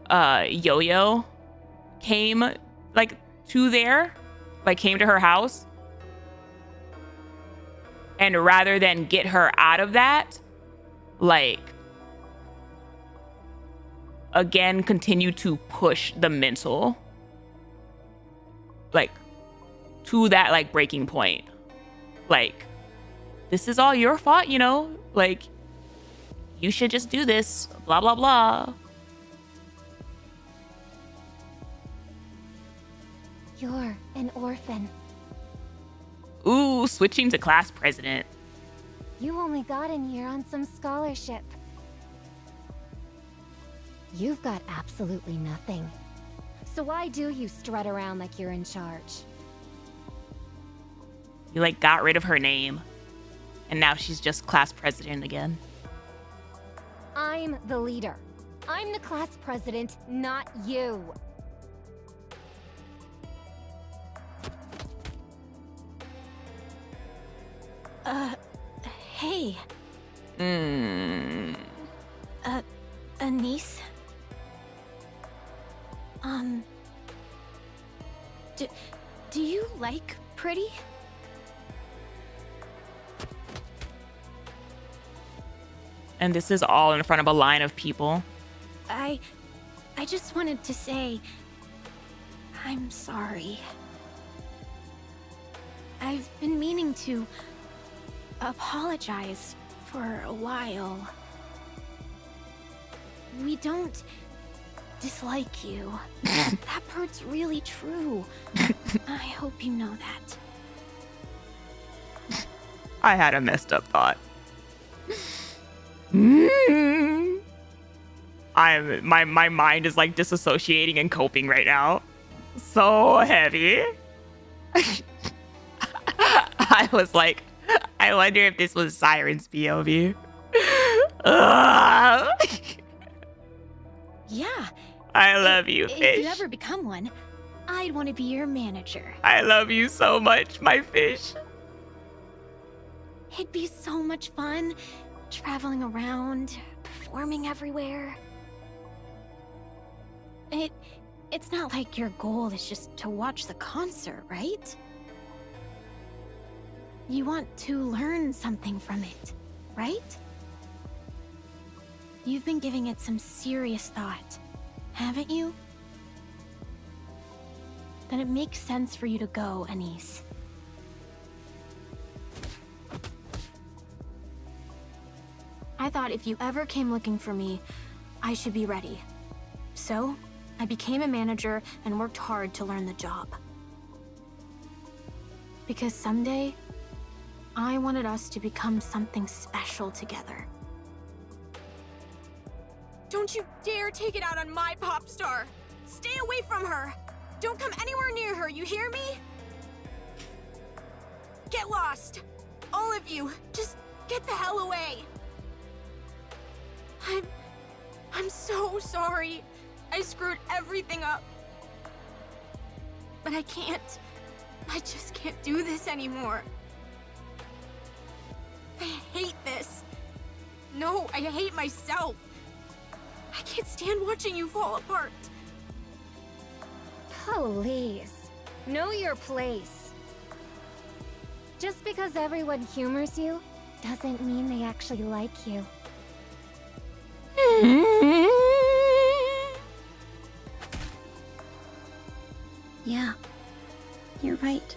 Yo-Yo came like to there, like came to her house, and rather than get her out of that, like again continue to push the mental like to that like breaking point. Like, this is all your fault, you know, like you should just do this, blah blah blah. You're an orphan. Ooh, switching to class president. You only got in here on some scholarship. You've got absolutely nothing. So why do you strut around like you're in charge? You like got rid of her name, and now she's just class president again. I'm the leader. I'm the class president, not you. Hey. Anis? Do you like pretty? And this is all in front of a line of people. I just wanted to say, I'm sorry. I've been meaning to apologize for a while. We don't dislike you. That part's really true. I hope you know that. I had a messed up thought. my mind is like disassociating and coping right now. So heavy. I was like, I wonder if this was Siren's POV. Yeah. I love you, If fish. you ever become one, I'd want to be your manager. I love you so much, my fish. It'd be so much fun, traveling around, performing everywhere. It's not like your goal is just to watch the concert, right? You want to learn something from it, right? You've been giving it some serious thought, haven't you? Then it makes sense for you to go, ANIS. I thought if you ever came looking for me, I should be ready. So, I became a manager and worked hard to learn the job. Because someday, I wanted us to become something special together. Don't you dare take it out on my pop star! Stay away from her! Don't come anywhere near her, you hear me? Get lost! All of you, just get the hell away! I'm so sorry. I screwed everything up. But I just can't do this anymore. I hate this. No, I hate myself. I can't stand watching you fall apart. Please, know your place. Just because everyone humors you, doesn't mean they actually like you. Yeah, you're right.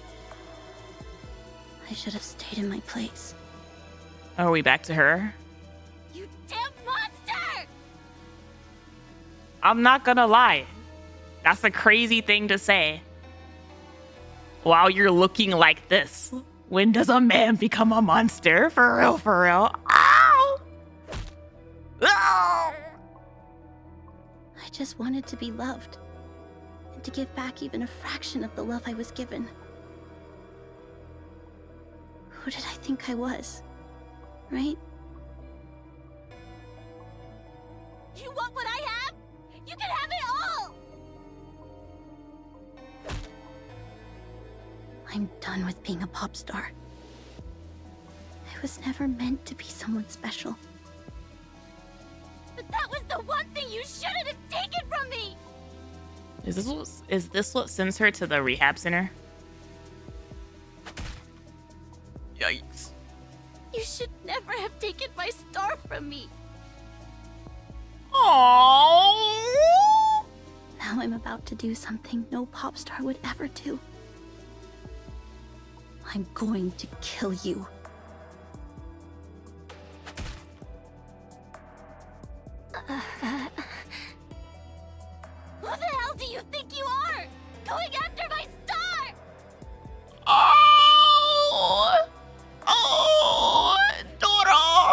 I should have stayed in my place. Are we back to her? You damn monster! I'm not gonna lie. That's a crazy thing to say. While you're looking like this. When does a man become a monster? For real, for real. Ow! Ow! I just wanted to be loved. And to give back even a fraction of the love I was given. Who did I think I was? Right? You want what I have? You can have it all! I'm done with being a pop star. I was never meant to be someone special. But that was the one thing you shouldn't have taken from me! Is this what sends her to the rehab center? Yikes. You should never have taken my star from me. Aww. Now I'm about to do something no pop star would ever do. I'm going to kill you. Who the hell do you think you are? Going after my star! Oh! Oh! Doro!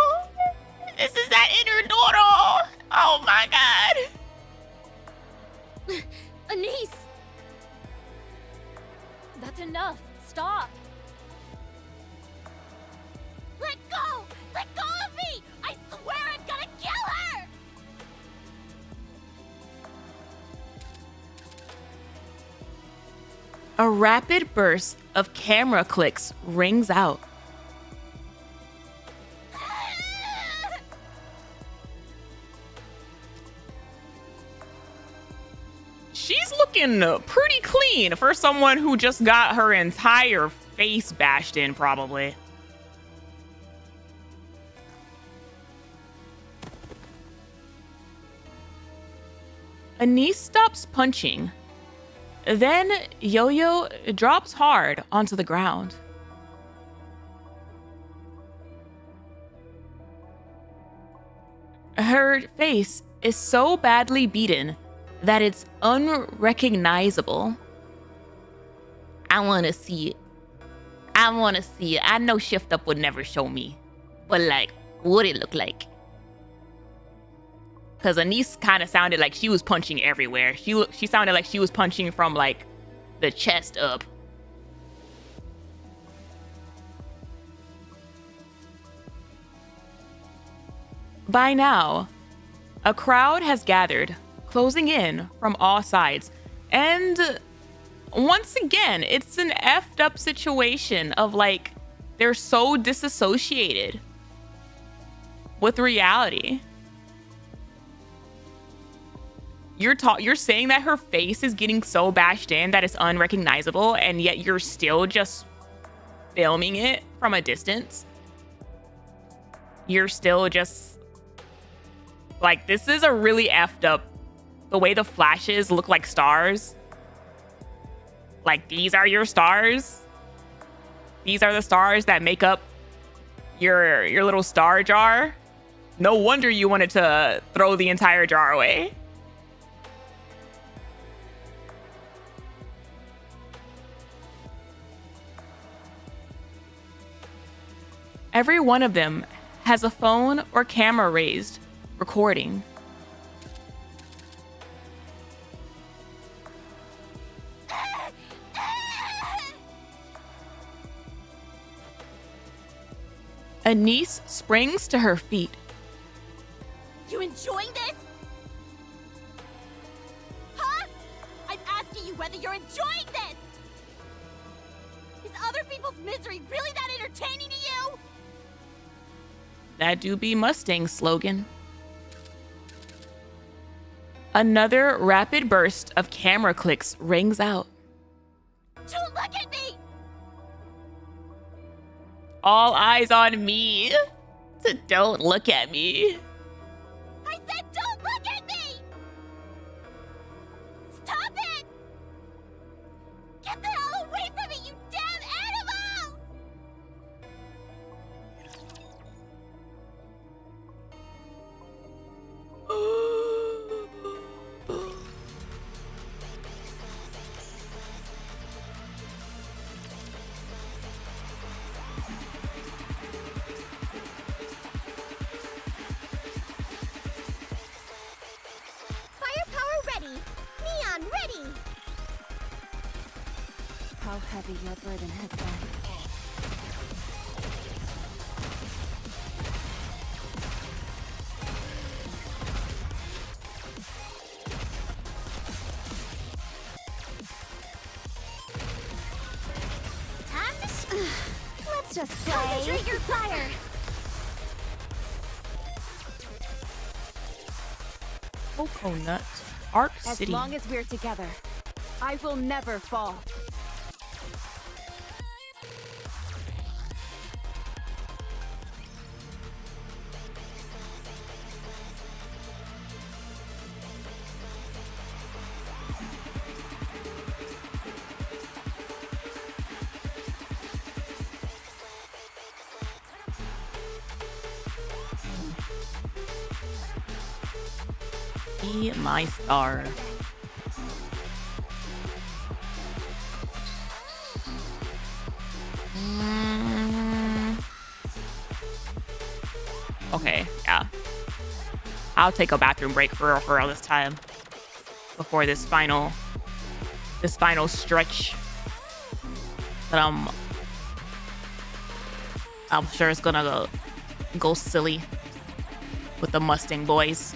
This is that inner Doro! Oh my god! ANIS! That's enough. Stop. Let go! Let go of me! I swear I'm gonna kill her! A rapid burst of camera clicks rings out. She's looking pretty clean for someone who just got her entire face bashed in, probably. ANIS stops punching. Then Yo-Yo drops hard onto the ground. Her face is so badly beaten that it's unrecognizable. I want to see it. I want to see it. I know Shift Up would never show me. But like, what it look like? Because ANIS kind of sounded like she was punching everywhere. She sounded like she was punching from like the chest up. By now, a crowd has gathered, closing in from all sides. And once again, it's an effed up situation of like, they're so disassociated with reality. You're saying that her face is getting so bashed in that it's unrecognizable, and yet you're still just filming it from a distance. You're still just like, this is a really effed up, the way the flashes look like stars. Like, these are your stars. These are the stars that make up your little star jar. No wonder you wanted to throw the entire jar away. Every one of them has a phone or camera raised, recording. ANIS springs to her feet. You enjoying this? Huh? I'm asking you whether you're enjoying this! Is other people's misery really that entertaining to you? That do be Mustang's slogan. Another rapid burst of camera clicks rings out. Don't look at me! All eyes on me. So don't look at me. I said don't look at me! Stop it! Get the hell away from me, you damn animals! Firepower ready! Neon ready! How heavy your burden has been. Let's just play. Concentrate your fire! Coconut Arc As City. long as we're together, I will never fall. Be my star. Okay, yeah. I'll take a bathroom break for real this time. Before this final stretch that I'm sure it's gonna go silly with the Mustang boys.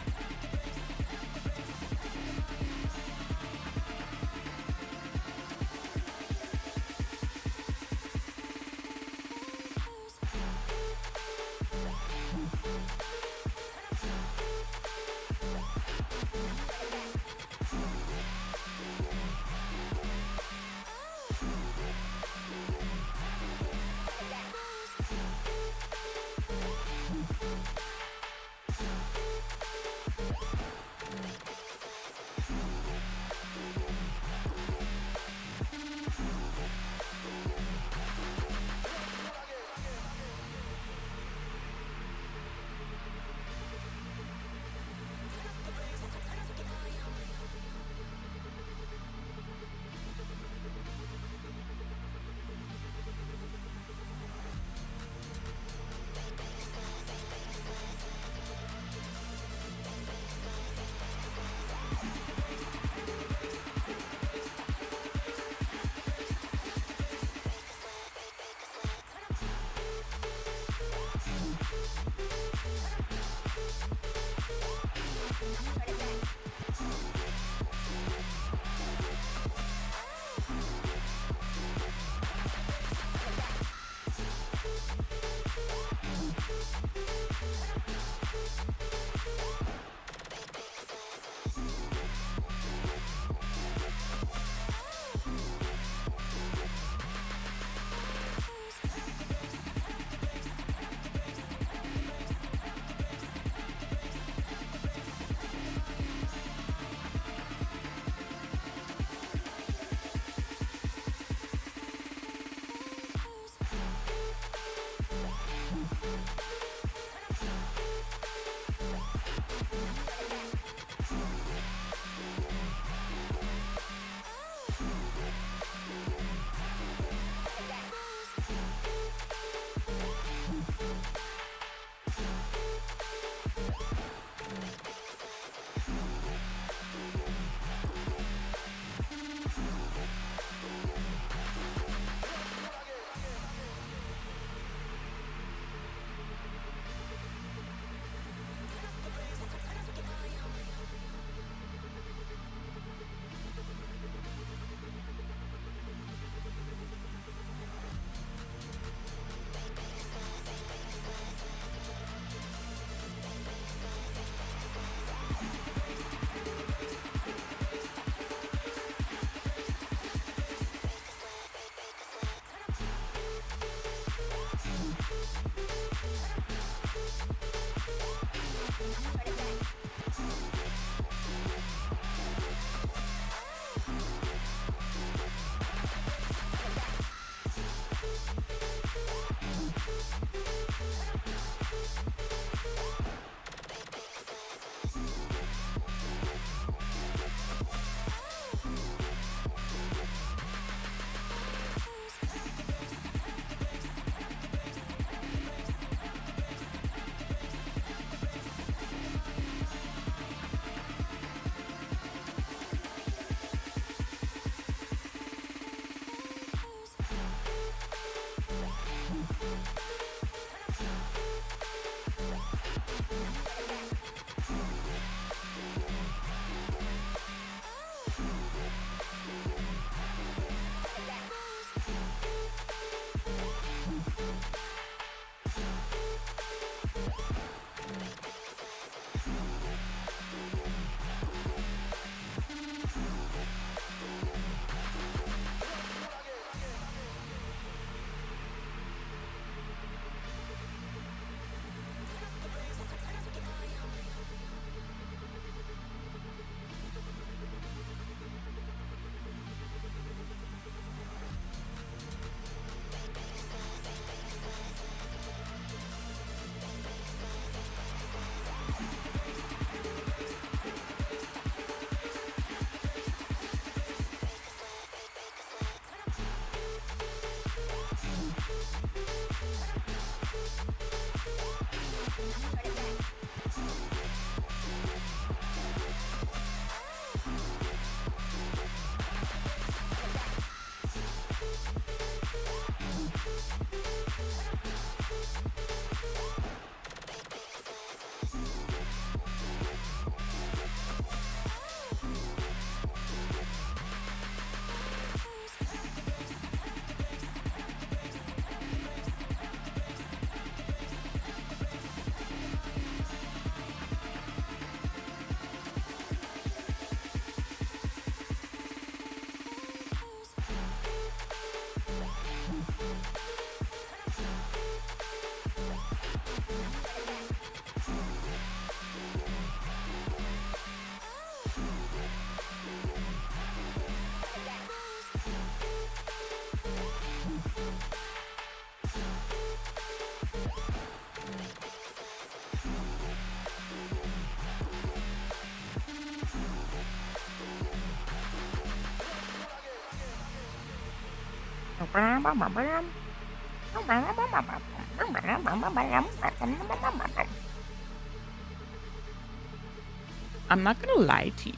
I'm not gonna lie to you.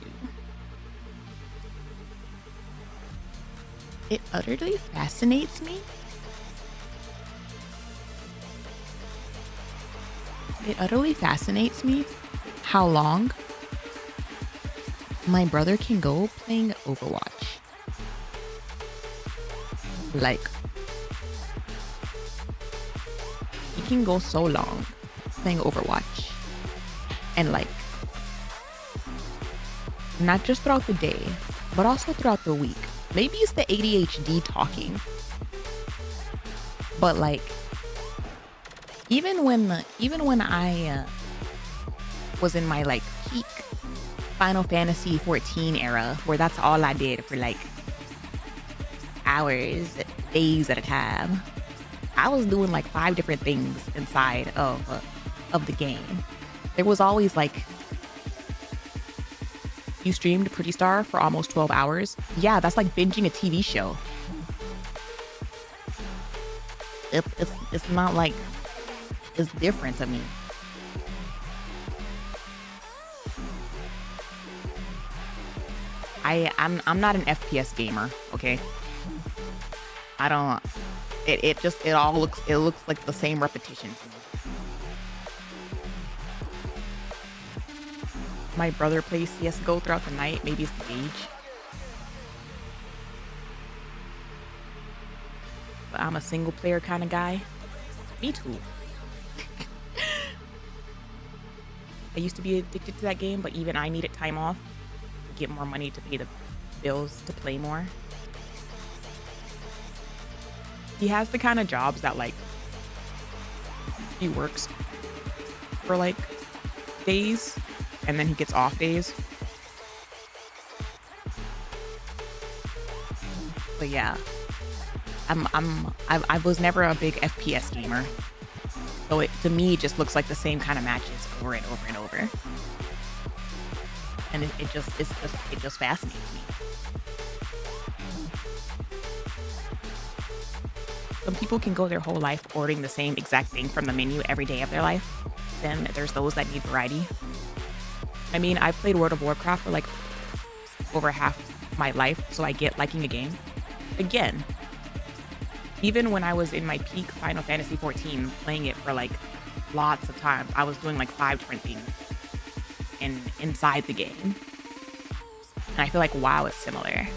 It utterly fascinates me. It utterly fascinates me how long My brother can go playing Overwatch. Like, he can go so long playing Overwatch. And like, not just throughout the day, but also throughout the week. Maybe it's the ADHD talking. But like, even when I was in my like peak Final Fantasy 14 era, where that's all I did for like hours, days at a time, I was doing like 5 different things inside of the game. There was always like, you streamed Pretty Star for almost 12 hours. Yeah, that's like binging a TV show. It's not like, it's different to me. I'm not an FPS gamer, okay? I don't, it looks like the same repetition to me. My brother plays CSGO throughout the night. Maybe it's the age. But I'm a single player kind of guy. Me too. I used to be addicted to that game, but even I needed time off to get more money to pay the bills to play more. He has the kind of jobs that like he works for like days and then he gets off days. But yeah, I was never a big FPS gamer, so to me it just looks like the same kind of matches over and over and over, and it just fascinates me. Some people can go their whole life ordering the same exact thing from the menu every day of their life. Then there's those that need variety. I mean, I played World of Warcraft for like over half my life, so I get liking a game. Again, even when I was in my peak Final Fantasy 14, playing it for like lots of times, I was doing like 5 different things inside the game. And I feel like WoW is similar.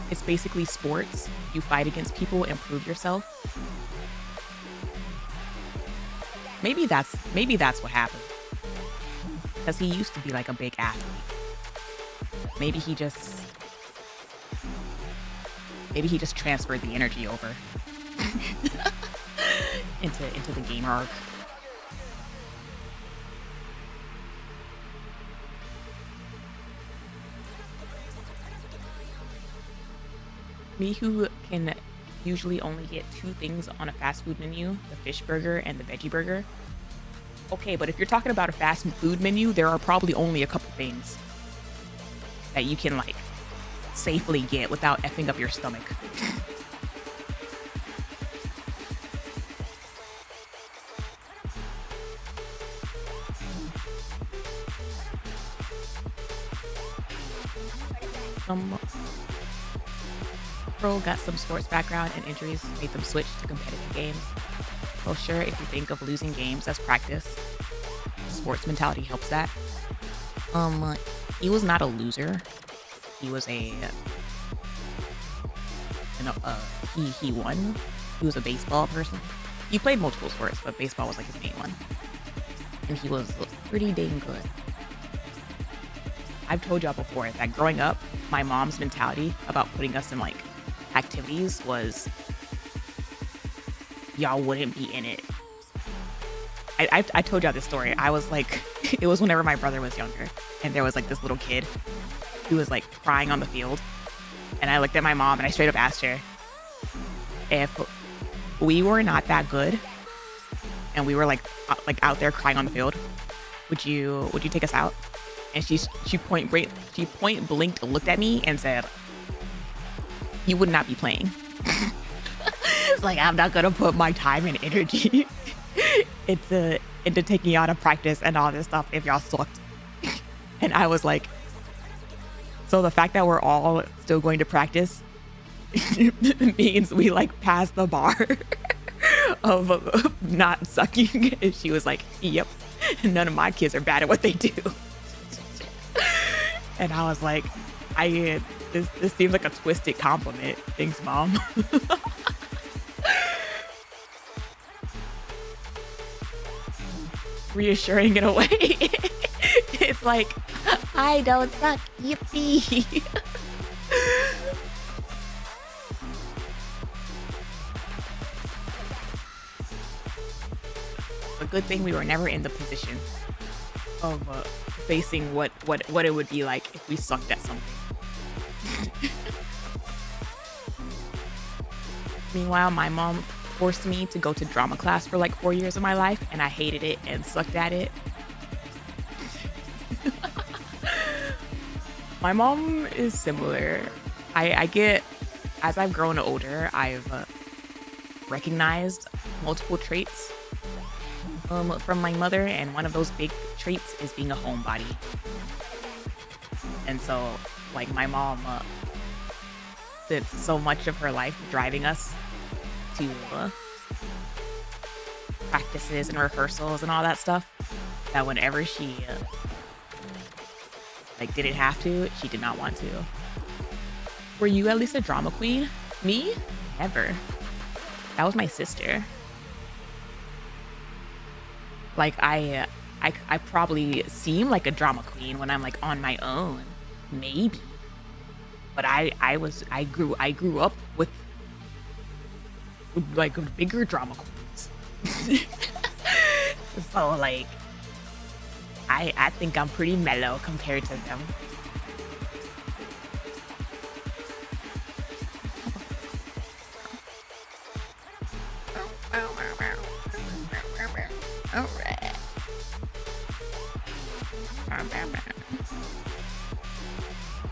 It's basically sports. You fight against people and prove yourself. Maybe that's what happened. Because he used to be like a big athlete. Maybe he just transferred the energy over into the gamer arc. Me, who can usually only get 2 things on a fast food menu, the fish burger and the veggie burger. Okay, but if you're talking about a fast food menu, there are probably only a couple things that you can like safely get without effing up your stomach. Pro got some sports background and injuries made them switch to competitive games. Well, sure, if you think of losing games as practice, sports mentality helps that. He was not a loser. He was he won. He was a baseball person. He played multiple sports, but baseball was like his main one. And he was pretty dang good. I've told y'all before that growing up, my mom's mentality about putting us in like activities was y'all wouldn't be in it. I told y'all this story. I was like, it was whenever my brother was younger, and there was like this little kid who was like crying on the field, and I looked at my mom and I straight up asked her, if we were not that good and we were like out there crying on the field, would you take us out? And she point blank looked at me and said, you would not be playing. It's like, I'm not gonna put my time and energy into taking y'all to practice and all this stuff if y'all sucked. And I was like, so the fact that we're all still going to practice means we like passed the bar. of not sucking. And she was like, yep, none of my kids are bad at what they do. And I was like, this seems like a twisted compliment. Thanks, Mom. Reassuring in a way. It's like, I don't suck. Yippee. a good thing we were never in the position of facing what it would be like if we sucked at something. Meanwhile, my mom forced me to go to drama class for like 4 years of my life, and I hated it and sucked at it. My mom is similar. I get, as I've grown older, I've recognized multiple traits from my mother, and one of those big traits is being a homebody. And so, like, my mom did so much of her life driving us to practices and rehearsals and all that stuff, that whenever she like didn't have to, she did not want to. Were you at least a drama queen? Me? Never. That was my sister. Like I probably seem like a drama queen when I'm like on my own, maybe. But I grew up with like bigger drama queens. So like I think I'm pretty mellow compared to them. All right.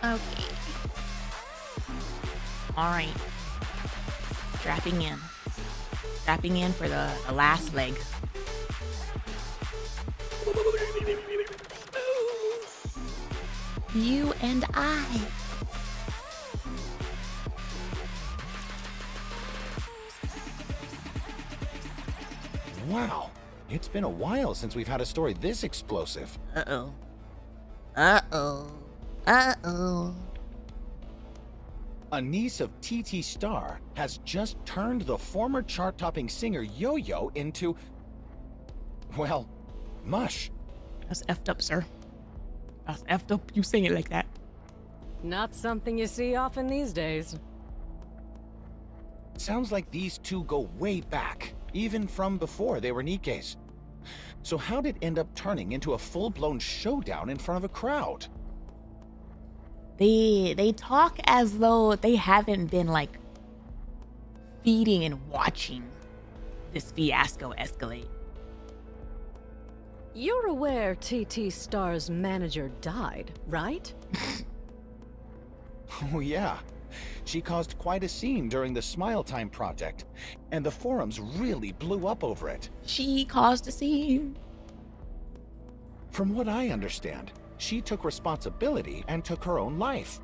Okay. All right. Strapping in. Strapping in for the last leg. You and I. Wow, it's been a while since we've had a story this explosive. Uh-oh. Uh-oh. Uh-oh. A niece of TT Star has just turned the former chart-topping singer Yo-Yo into, well, mush. That's effed up, sir. That's effed up, you sing it like that. Not something you see often these days. Sounds like these two go way back, even from before they were Nikkes. So how did it end up turning into a full-blown showdown in front of a crowd? They talk as though they haven't been like feeding and watching this fiasco escalate. You're aware TT Star's manager died, right? Oh yeah. She caused quite a scene during the Smile Time project, and the forums really blew up over it. She caused a scene. From what I understand, she took responsibility and took her own life.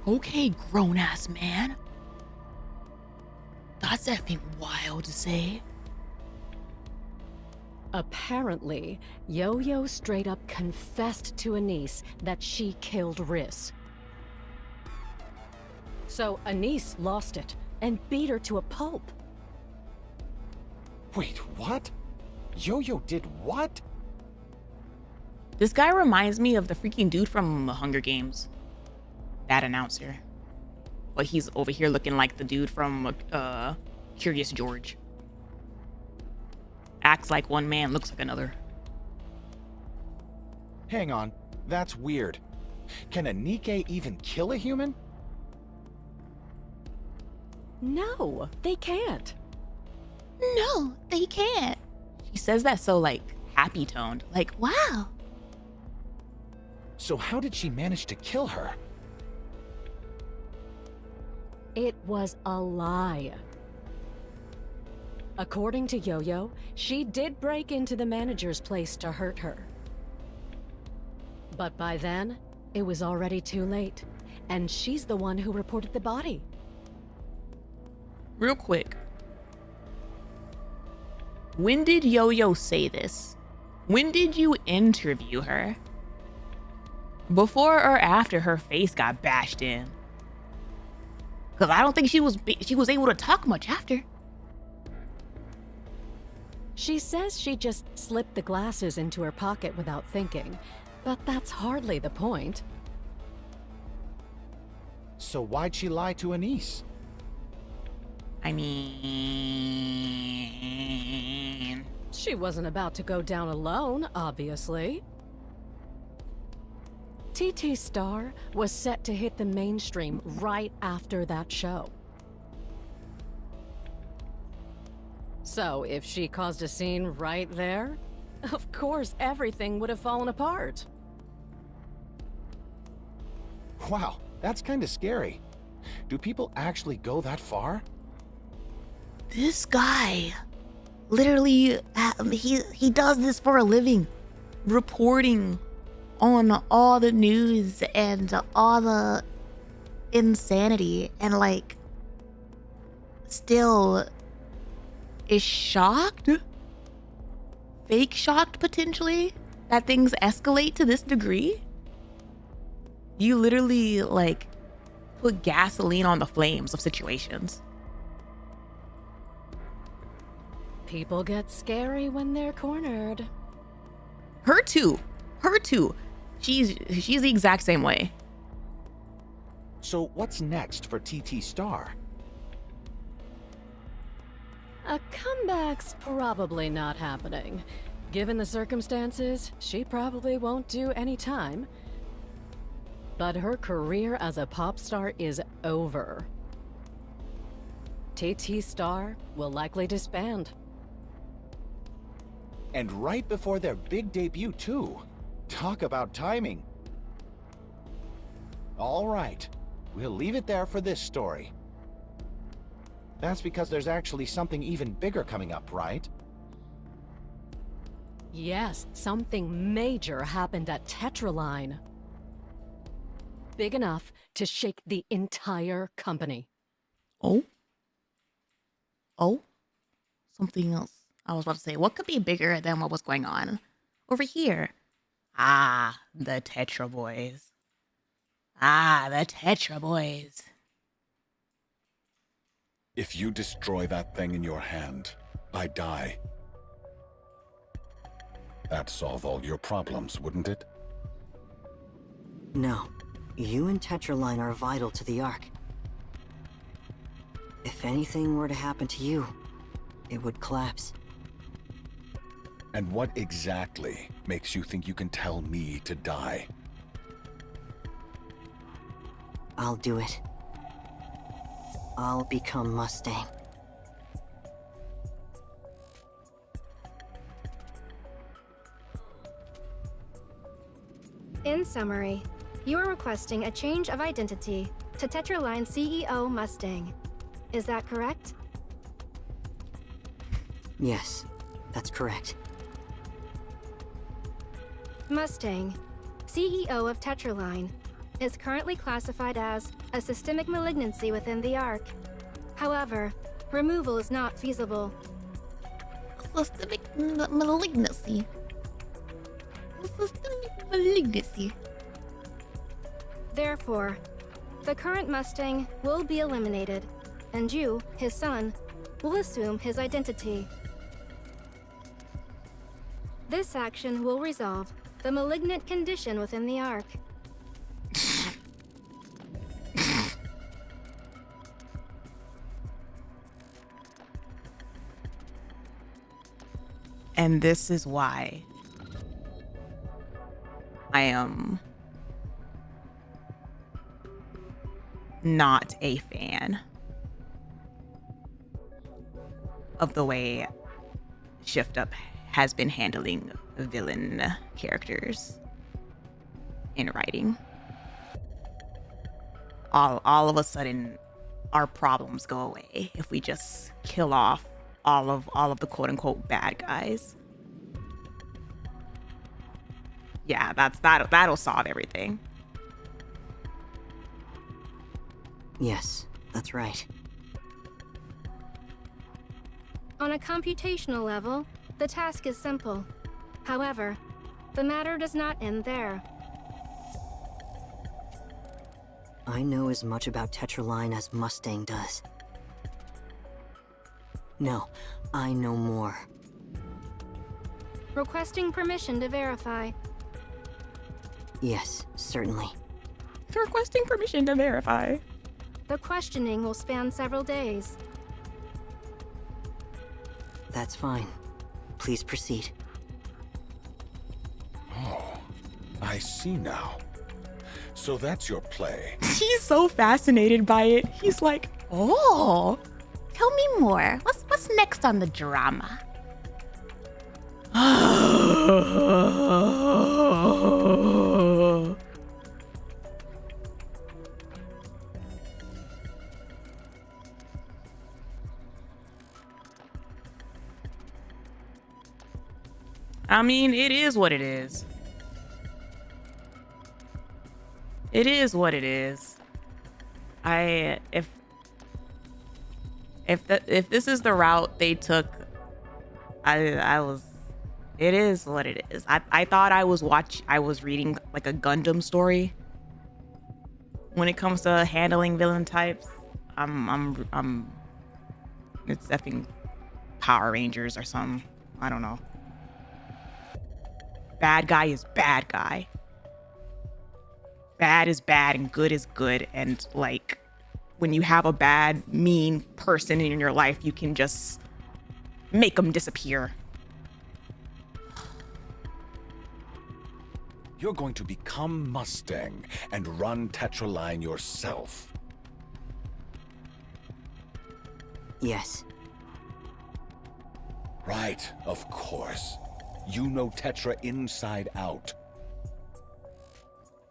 Okay, grown-ass man. That's effing wild to say. Apparently, Yo-Yo straight up confessed to ANIS that she killed Riz. So ANIS lost it and beat her to a pulp. Wait, what? Yo-Yo did what? This guy reminds me of the freaking dude from Hunger Games. That announcer. But he's over here looking like the dude from Curious George. Acts like one man, looks like another. Hang on, that's weird. Can a Nikke even kill a human? No, they can't. No, they can't. She says that so like happy toned. Like, Wow. So how did she manage to kill her? It was a lie. According to Yo-Yo, she did break into the manager's place to hurt her. But by then, it was already too late, and she's the one who reported the body. real quick. When did Yo-Yo say this? When did you interview her? Before or after her face got bashed in? Because I don't think she was able to talk much after. She says she just slipped the glasses into her pocket without thinking, but that's hardly the point. So why'd she lie to ANIS? I mean... She wasn't about to go down alone, obviously. TT Star was set to hit the mainstream right after that show. So if she caused a scene right there, of course everything would have fallen apart. Wow, that's kind of scary. Do people actually go that far? This guy, literally, he does this for a living. Reporting on all the news and all the insanity, and like still is shocked, fake shocked potentially, that things escalate to this degree. You literally like put gasoline on the flames of situations. People get scary when they're cornered. Her too. She's the exact same way. So what's next for TT Star? A comeback's probably not happening. Given the circumstances, she probably won't do any time. But her career as a pop star is over. TT Star will likely disband. And right before their big debut too. Talk about timing. All right, we'll leave it there for this story. That's because there's actually something even bigger coming up, right? Yes, something major happened at TETRA Line. Big enough to shake the entire company. Oh, something else. I was about to say, what could be bigger than what was going on over here? Ah, the TETRA boys. If you destroy that thing in your hand, I die. That'd solve all your problems, wouldn't it? No. You and TETRA Line are vital to the Ark. If anything were to happen to you, it would collapse. And what exactly makes you think you can tell me to die? I'll do it. I'll become Mustang. In summary, you are requesting a change of identity to TETRA Line CEO Mustang. Is that correct? Yes, that's correct. Mustang, CEO of TETRA Line, is currently classified as a systemic malignancy within the Ark. However, removal is not feasible. Systemic malignancy. Systemic malignancy. Therefore, the current Mustang will be eliminated, and you, his son, will assume his identity. This action will resolve the malignant condition within the Ark. And this is why I am not a fan of the way Shift Up has been handling villain characters in writing. All of a sudden, our problems go away if we just kill off all of the quote unquote bad guys. Yeah, that'll solve everything. Yes, that's right. On a computational level, the task is simple. However, the matter does not end there. I know as much about TETRA as Mustang does. No, I know more. Requesting permission to verify. Yes, certainly. Requesting permission to verify. The questioning will span several days. That's fine. Please proceed. Oh, I see now. So that's your play. He's so fascinated by it. He's like, Oh, tell me more. What's next on the drama? I mean, it is what it is. It is what it is. If this is the route they took, it is what it is. I thought I was reading like a Gundam story. When it comes to handling villain types, it's effing Power Rangers or something. I don't know. Bad guy is bad guy. Bad is bad and good is good. And like, when you have a bad, mean person in your life, you can just make them disappear. You're going to become Mustang and run TETRA yourself. Yes. Right, of course. You know TETRA inside out.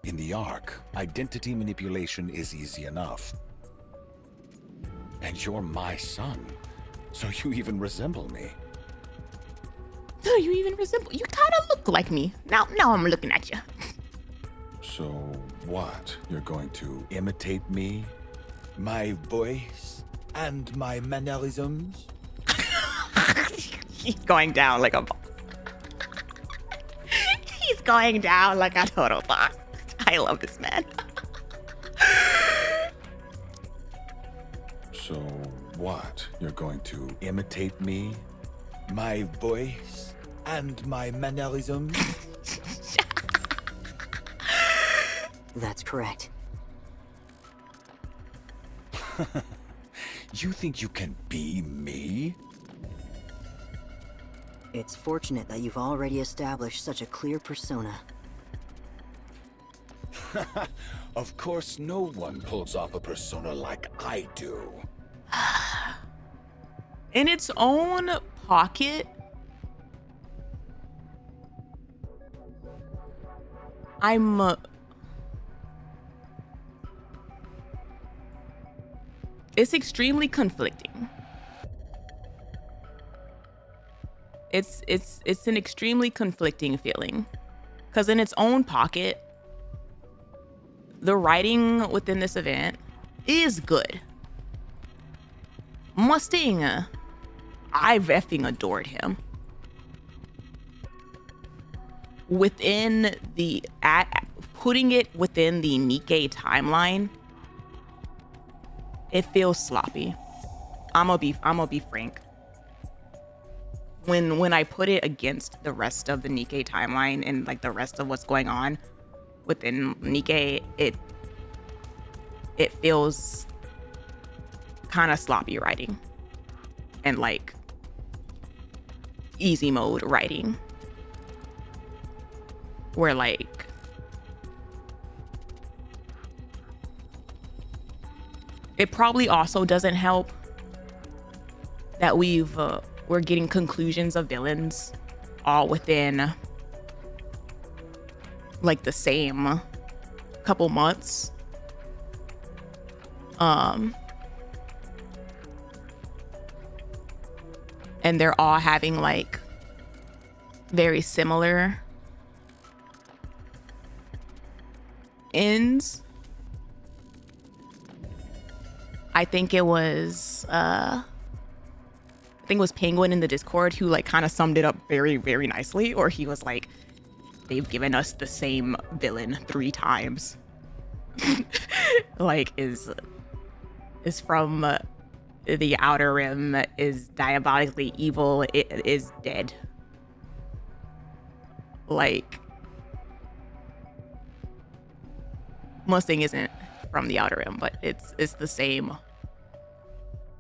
In the Ark, identity manipulation is easy enough. And you're my son, so you even resemble me. No, you even resemble. You kind of look like me. Now I'm looking at you. So what? You're going to imitate me? My voice and my mannerisms? He's going down like a boss. He's going down like a total boss. I love this man. So what? You're going to imitate me? My voice and my mannerisms? That's correct. You think you can be me? It's fortunate that you've already established such a clear persona. Of course, no one pulls off a persona like I do. In its own pocket, it's extremely conflicting. It's an extremely conflicting feeling, because in its own pocket, the writing within this event is good. Mustang, I effing adored him. Within putting it within the Nikke timeline, it feels sloppy. I'm gonna be frank. When I put it against the rest of the Nikke timeline and like the rest of what's going on within Nikke, it feels kind of sloppy writing and like easy mode writing, where like it probably also doesn't help that we're getting conclusions of villains all within like the same couple months. And they're all having like very similar ends. I think it was I think it was Penguin in the Discord who like kind of summed it up very, very nicely. Or he was like, they've given us the same villain 3 times. Like is from the Outer Rim, is diabolically evil, it is dead. Like Mustang isn't from the Outer Rim, but it's the same.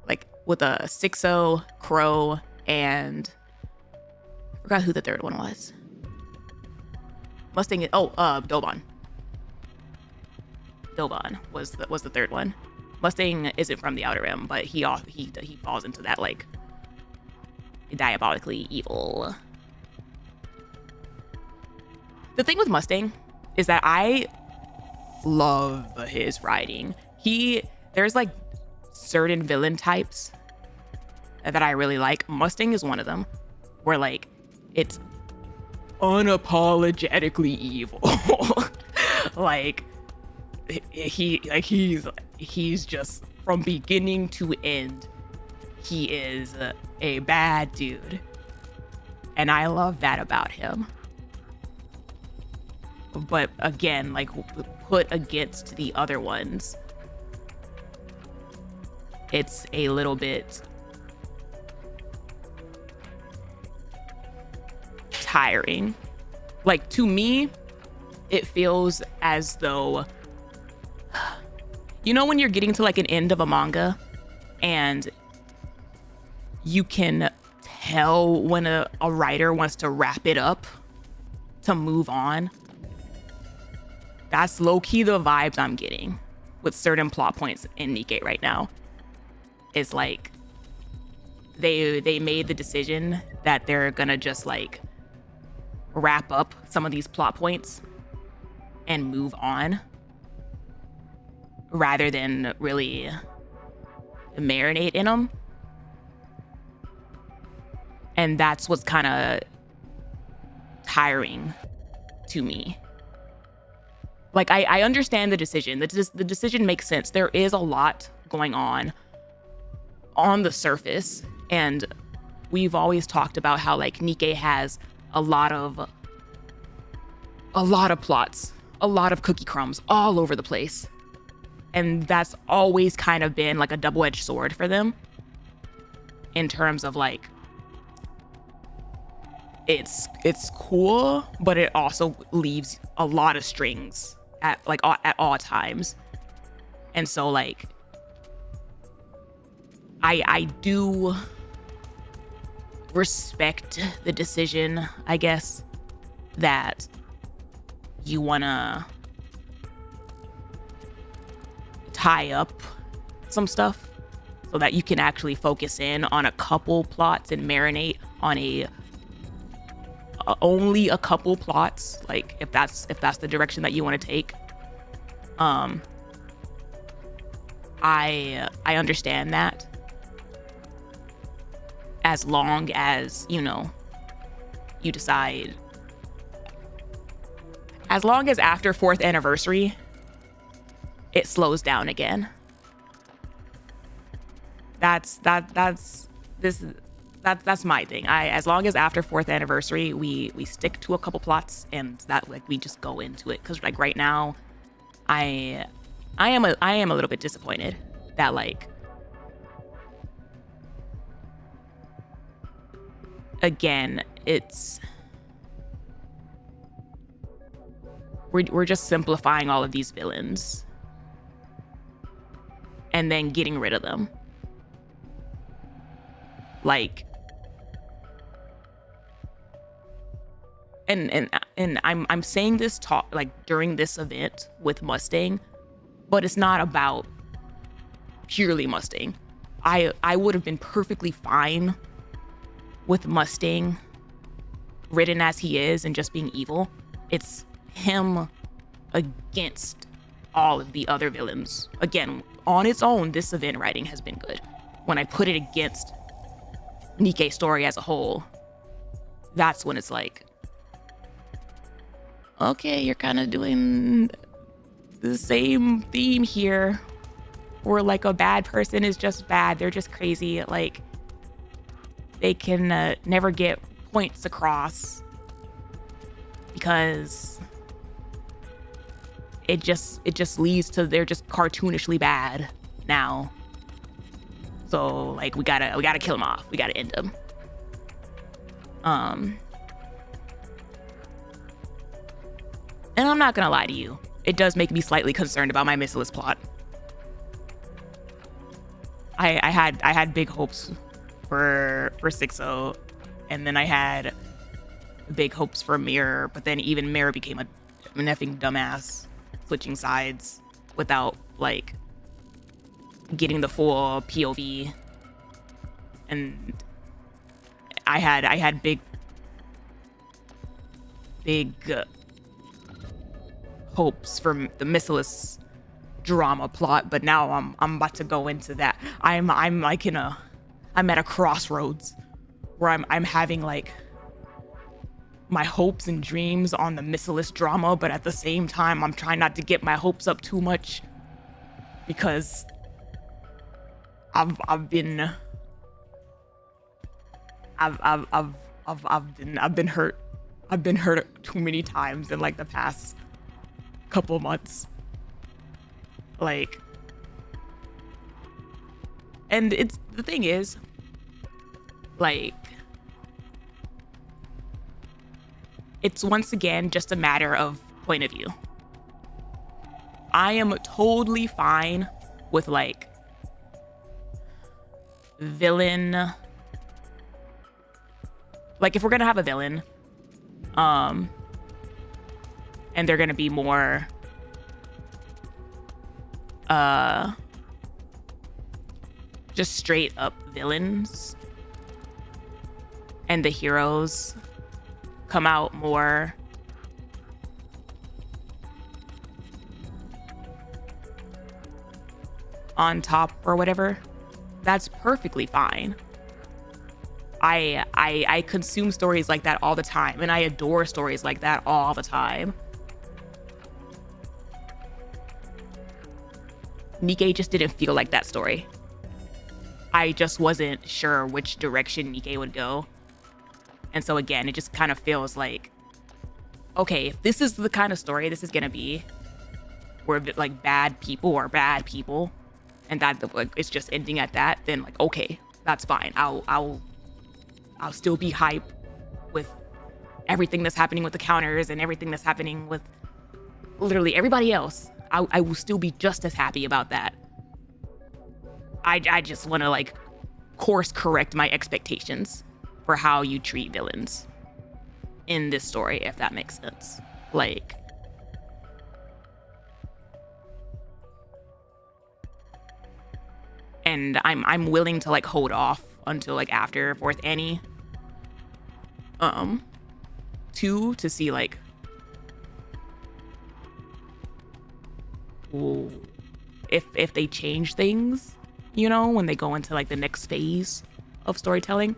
Like with a 6-0, Crow, and I forgot who the third one was. Mustang. Dobon. Dobon was the third one. Mustang isn't from the Outer Rim, but he falls into that like diabolically evil. The thing with Mustang is that I love his writing. There's like certain villain types that I really like. Mustang is one of them, where like it's unapologetically evil. Like he's just from beginning to end, he is a bad dude, and I love that about him. But again, like put against the other ones, it's a little bit tiring. Like to me, it feels as though, you know, when you're getting to like an end of a manga and you can tell when a writer wants to wrap it up to move on. That's low-key the vibes I'm getting with certain plot points in Nikke right now. It's like they made the decision that they're gonna just like wrap up some of these plot points and move on, rather than really marinate in them. And that's what's kind of tiring to me. Like, I understand the decision. The decision makes sense. There is a lot going on the surface. And we've always talked about how, like, Nikke has a lot of plots, a lot of cookie crumbs all over the place. And that's always kind of been, like, a double-edged sword for them. In terms of, like, it's cool, but it also leaves a lot of strings at all times. And so like I do respect the decision, I guess, that you wanna tie up some stuff so that you can actually focus in on a couple plots and marinate on only a couple plots, like if that's the direction that you want to take. I understand that, as long as, you know, you decide, as long as after 4th anniversary it slows down again. That's my thing. As long as after 4th anniversary we stick to a couple plots and that like we just go into it, because like right now I am a little bit disappointed that like, again, we're just simplifying all of these villains and then getting rid of them. Like, and I'm saying this talk like during this event with Mustang, but it's not about purely Mustang. I would have been perfectly fine with Mustang written as he is and just being evil. It's him against all of the other villains. Again, on its own, this event writing has been good. When I put it against Nikke's story as a whole, that's when it's like, okay, you're kind of doing the same theme here, where like a bad person is just bad, they're just crazy. Like, they can never get points across because it just leads to they're just cartoonishly bad now. So like we gotta kill them off. We gotta end them. And I'm not gonna lie to you, it does make me slightly concerned about my missiless plot. I had big hopes for 6-0, and then I had big hopes for Mirror, but then even Mirror became an effing dumbass, switching sides without like getting the full POV. And I had big hopes for the missiless drama plot, but now I'm about to go into that. I'm at a crossroads where I'm having like my hopes and dreams on the missiless drama, but at the same time I'm trying not to get my hopes up too much because I've been hurt. I've been hurt too many times in like the past couple months. Like, and it's the thing is, like, it's once again just a matter of point of view. I am totally fine with like villain, like if we're gonna have a villain, and they're gonna be more just straight up villains, and the heroes come out more on top or whatever, that's perfectly fine. I consume stories like that all the time, and I adore stories like that all the time. Nikke just didn't feel like that story. I just wasn't sure which direction Nikke would go. And so again, it just kind of feels like, okay, if this is the kind of story this is gonna be, where like bad people are bad people, and that like it's just ending at that, then like okay, that's fine. I'll still be hype with everything that's happening with the counters and everything that's happening with literally everybody else. I will still be just as happy about that. I just want to like course correct my expectations for how you treat villains in this story, if that makes sense. Like, and I'm willing to like hold off until like after 4th Annie 2 to see like if they change things, you know, when they go into like the next phase of storytelling.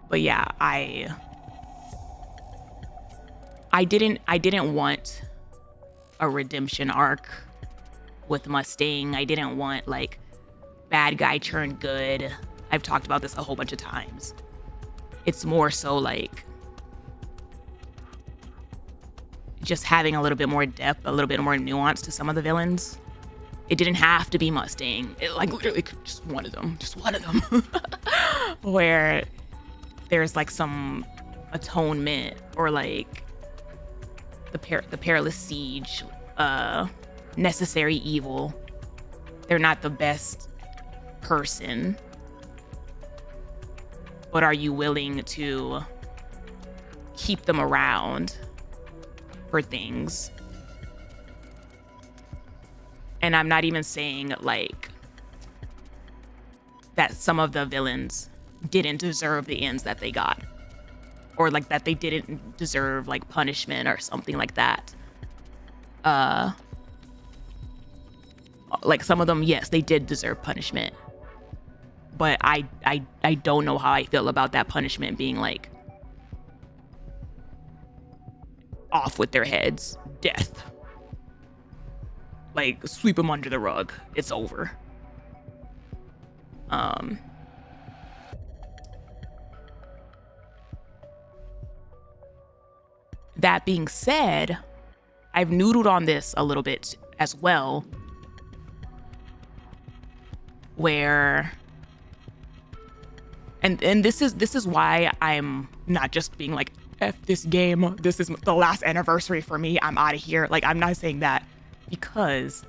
But yeah, I didn't want a redemption arc with Mustang. I didn't want like bad guy turned good. I've talked about this a whole bunch of times. It's more so like just having a little bit more depth, a little bit more nuance to some of the villains. It didn't have to be Mustang. It like literally just one of them, where there's like some atonement or like the perilous siege, necessary evil. They're not the best person, but are you willing to keep them around for things? And I'm not even saying like that some of the villains didn't deserve the ends that they got, or like that they didn't deserve like punishment or something like that. Like some of them, yes, they did deserve punishment, but I don't know how I feel about that punishment being like off with their heads, death. Like sweep them under the rug. It's over. that being said, I've noodled on this a little bit as well, where and this is why I'm not just being like, F this game, this is the last anniversary for me, I'm out of here. Like, I'm not saying that, because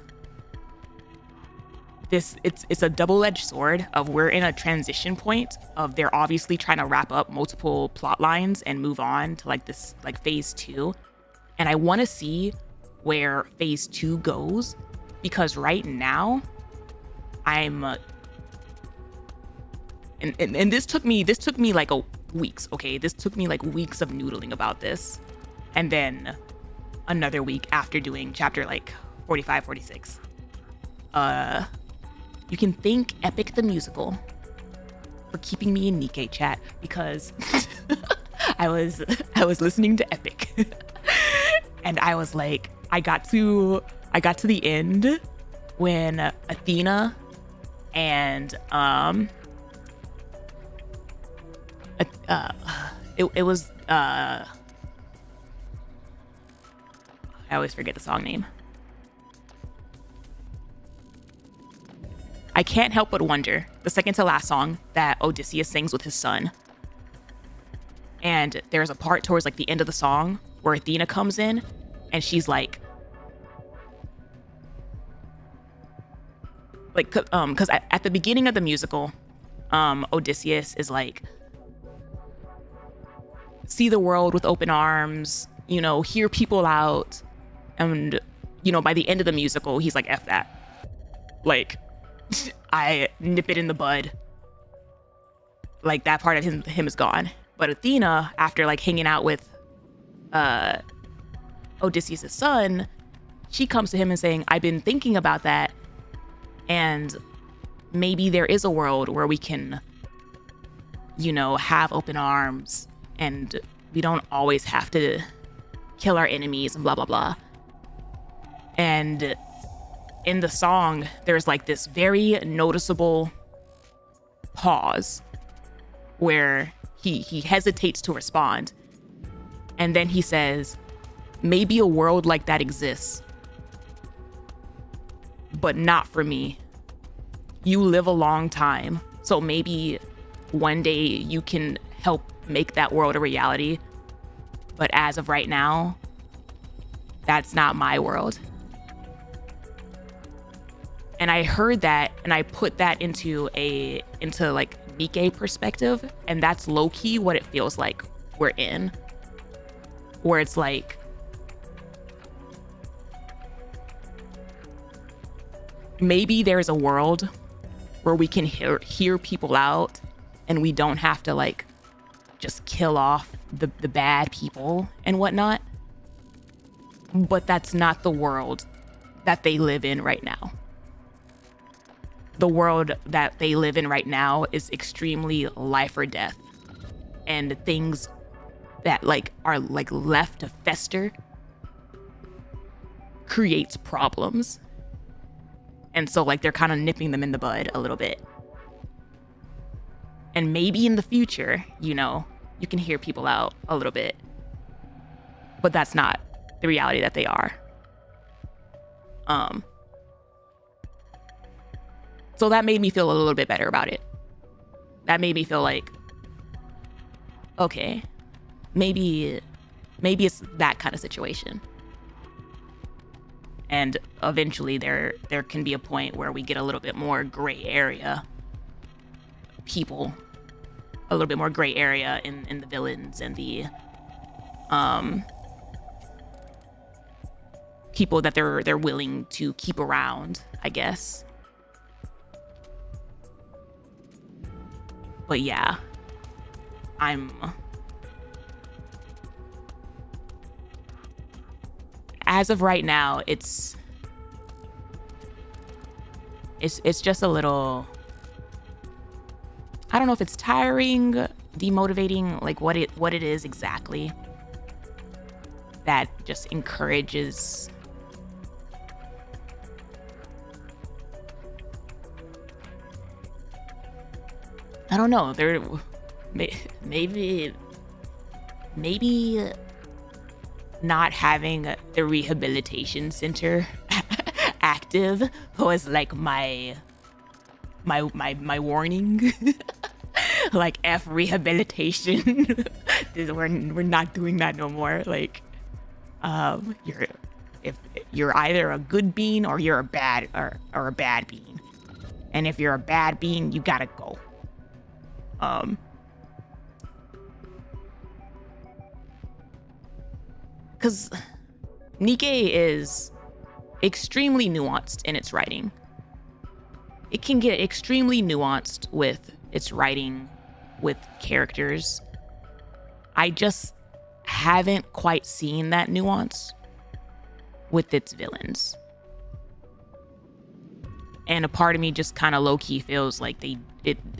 it's a double-edged sword of we're in a transition point of they're obviously trying to wrap up multiple plot lines and move on to like this like phase 2. And I want to see where phase 2 goes, because right now I'm and this took me like weeks, okay? This took me like weeks of noodling about this. And then another week after doing chapter like 45, 46. You can thank Epic the Musical for keeping me in Nikke chat, because I was listening to Epic and I was like, I got to the end when Athena and it was I always forget the song name. I can't help but wonder, the second to last song that Odysseus sings with his son. And there's a part towards like the end of the song where Athena comes in and she's like because at the beginning of the musical, Odysseus is like, see the world with open arms, you know, hear people out. And, you know, by the end of the musical, he's like, F that. Like, I nip it in the bud. Like, that part of him is gone. But Athena, after like hanging out with Odysseus' son, she comes to him and saying, I've been thinking about that, and maybe there is a world where we can, you know, have open arms and we don't always have to kill our enemies and blah, blah, blah. And in the song, there's like this very noticeable pause where he hesitates to respond. And then he says, maybe a world like that exists, but not for me. You live a long time, so maybe one day you can help make that world a reality. But as of right now, that's not my world. And I heard that and I put that into like Nikke perspective, and that's low-key what it feels like we're in. Where it's like, maybe there's a world where we can hear people out and we don't have to like just kill off the bad people and whatnot. But that's not the world that they live in right now. The world that they live in right now is extremely life or death. And things that like are like left to fester creates problems. And so like they're kind of nipping them in the bud a little bit. And maybe in the future, you know, you can hear people out a little bit. But that's not the reality that they are. So that made me feel a little bit better about it. That made me feel like, okay, maybe it's that kind of situation. And eventually there can be a point where we get a little bit more gray area people, a little bit more gray area in the villains and the people that they're willing to keep around, I guess. But yeah, as of right now, it's just a little, I don't know if it's tiring, demotivating, like what it is exactly that just encourages I don't know. Maybe not having the rehabilitation center active was like my warning. Like, F rehabilitation. we're not doing that no more. Like, you're either a good bean or you're a bad or a bad bean. And if you're a bad bean, you gotta go. Because Nikke is extremely nuanced in its writing. It can get extremely nuanced with its writing, with characters. I just haven't quite seen that nuance with its villains. And a part of me just kind of low-key feels like they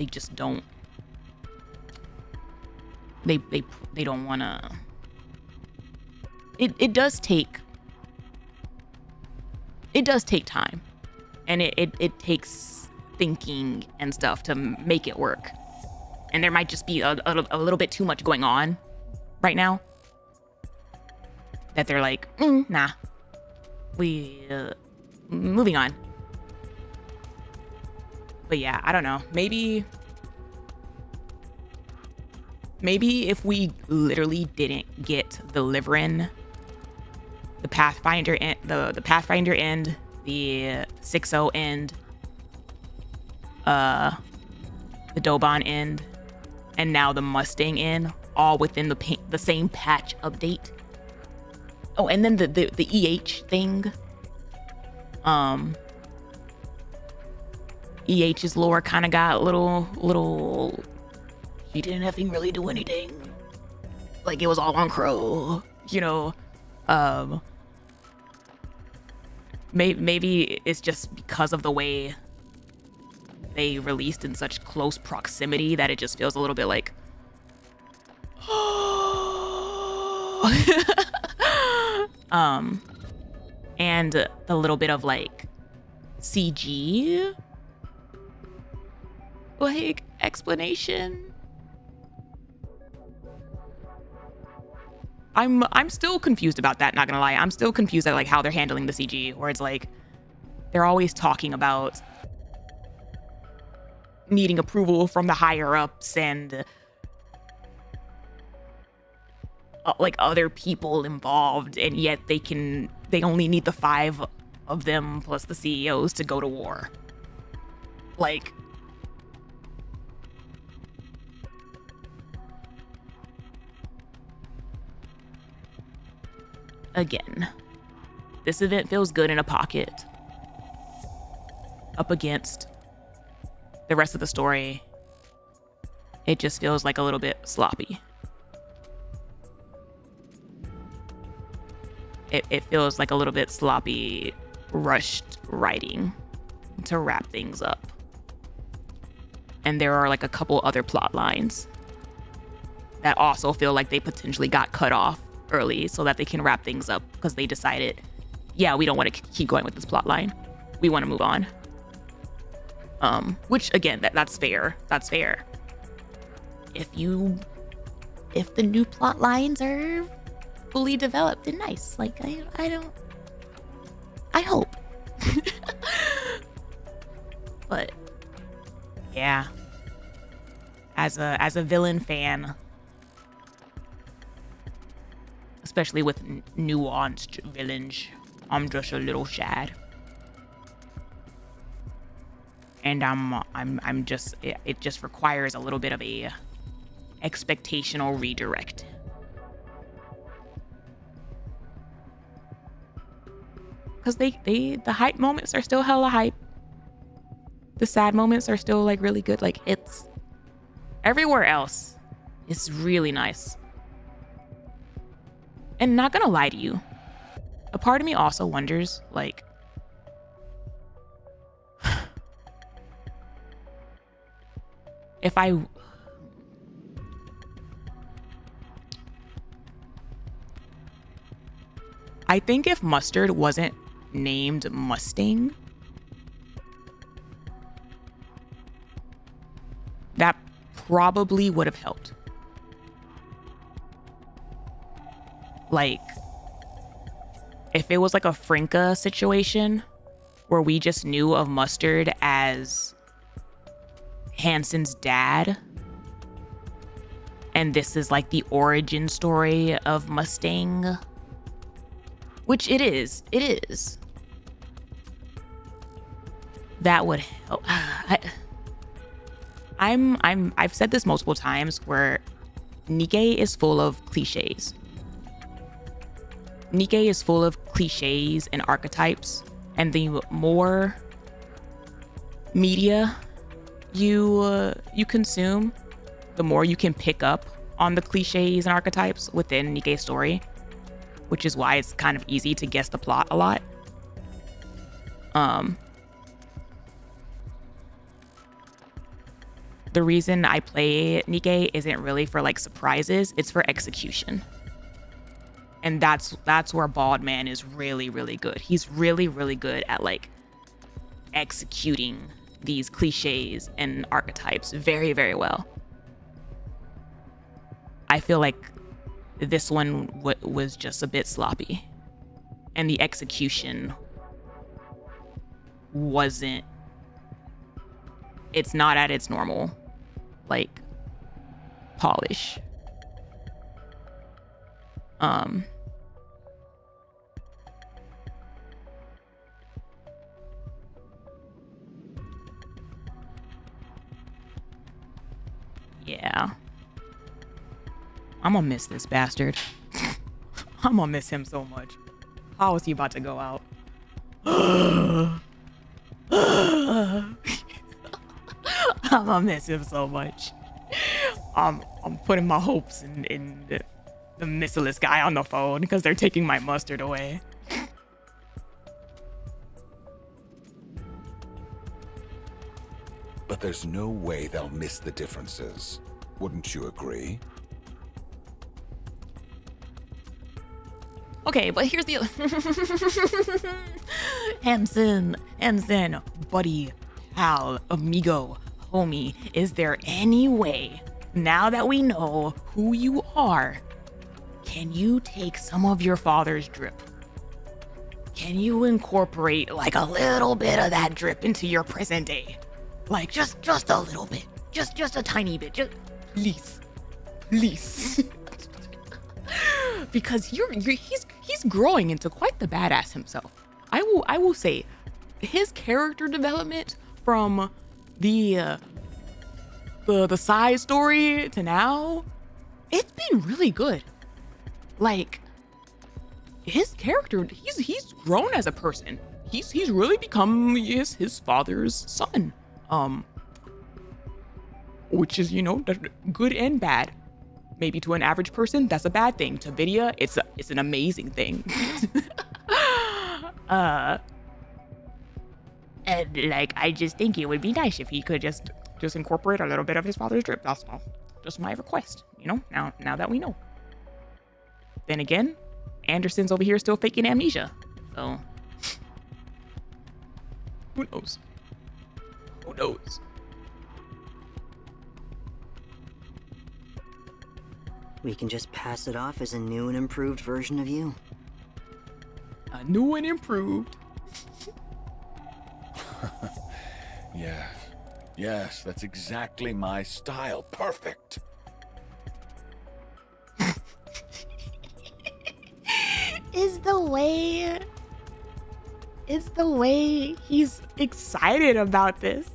just don't. They don't want to. It does take time, and it takes thinking and stuff to make it work. And there might just be a little bit too much going on right now that they're like, nah, we moving on. But yeah, I don't know. Maybe if we literally didn't get the Liverin, the Pathfinder end, the Pathfinder end, the 6.0 end, the Doban end, and now the Mustang end, all within the same patch update. Oh, and then the EH thing. EH's lore kind of got a little. He didn't effing really do anything. Like, it was all on Crow, you know. Maybe it's just because of the way they released in such close proximity that it just feels a little bit like, and the little bit of like CG like explanation. I'm still confused about that, not gonna lie. I'm still confused at like how they're handling the CG, where it's like they're always talking about needing approval from the higher ups and like other people involved, and yet they only need the 5 of them plus the CEOs to go to war. Like, again, this event feels good in a pocket up against the rest of the story. It just feels like a little bit sloppy. It feels like a little bit sloppy, rushed writing to wrap things up. And there are like a couple other plot lines that also feel like they potentially got cut off early so that they can wrap things up, because they decided, yeah, we don't want to keep going with this plot line. We want to move on. Which again, that's fair. That's fair. If the new plot lines are fully developed and nice, like I hope. But yeah, as a villain fan, especially with nuanced villains, I'm just a little sad. And I'm just, it just requires a little bit of a expectational redirect. Because the hype moments are still hella hype. The sad moments are still like really good. Like, it's everywhere else is really nice. And not gonna lie to you, a part of me also wonders, like, if I think if Mustard wasn't named Mustang, that probably would have helped. Like, if it was like a Frinka situation where we just knew of Mustard as Hansen's dad, and this is like the origin story of Mustang, which it is. That would help. I've said this multiple times where Nikke is full of cliches. Nikke is full of cliches and archetypes, and the more media you consume, the more you can pick up on the cliches and archetypes within Nikke's story, which is why it's kind of easy to guess the plot a lot. The reason I play Nikke isn't really for like surprises, it's for execution. And that's where Bald Man is really, really good. He's really, really good at like executing these cliches and archetypes very, very well. I feel like this one was just a bit sloppy, and the execution wasn't. It's not at its normal, like, polish. Yeah. I'm gonna miss this bastard. I'm gonna miss him so much. How is he about to go out? I'm gonna miss him so much. I'm putting my hopes in the missileless guy on the phone because they're taking my Mustard away. But there's no way they'll miss the differences. Wouldn't you agree? Okay, but here's the Hansen, buddy, pal, amigo, homie, is there any way, now that we know who you are, can you take some of your father's drip? Can you incorporate like a little bit of that drip into your present day? Like just a little bit, just a tiny bit, just please. Because he's growing into quite the badass himself. I will say, his character development from the side story to now, it's been really good. Like, his character, he's grown as a person. He's really become his father's son. Which is, good and bad. Maybe to an average person, that's a bad thing. To Vidya, it's an amazing thing. And like, I just think it would be nice if he could just incorporate a little bit of his father's drip. That's all. Just my request, now that we know. Then again, Anderson's over here still faking amnesia. So who knows? Who knows? We can just pass it off as a new and improved version of you. A new and improved. Yes, that's exactly my style. Perfect. It's the way he's excited about this.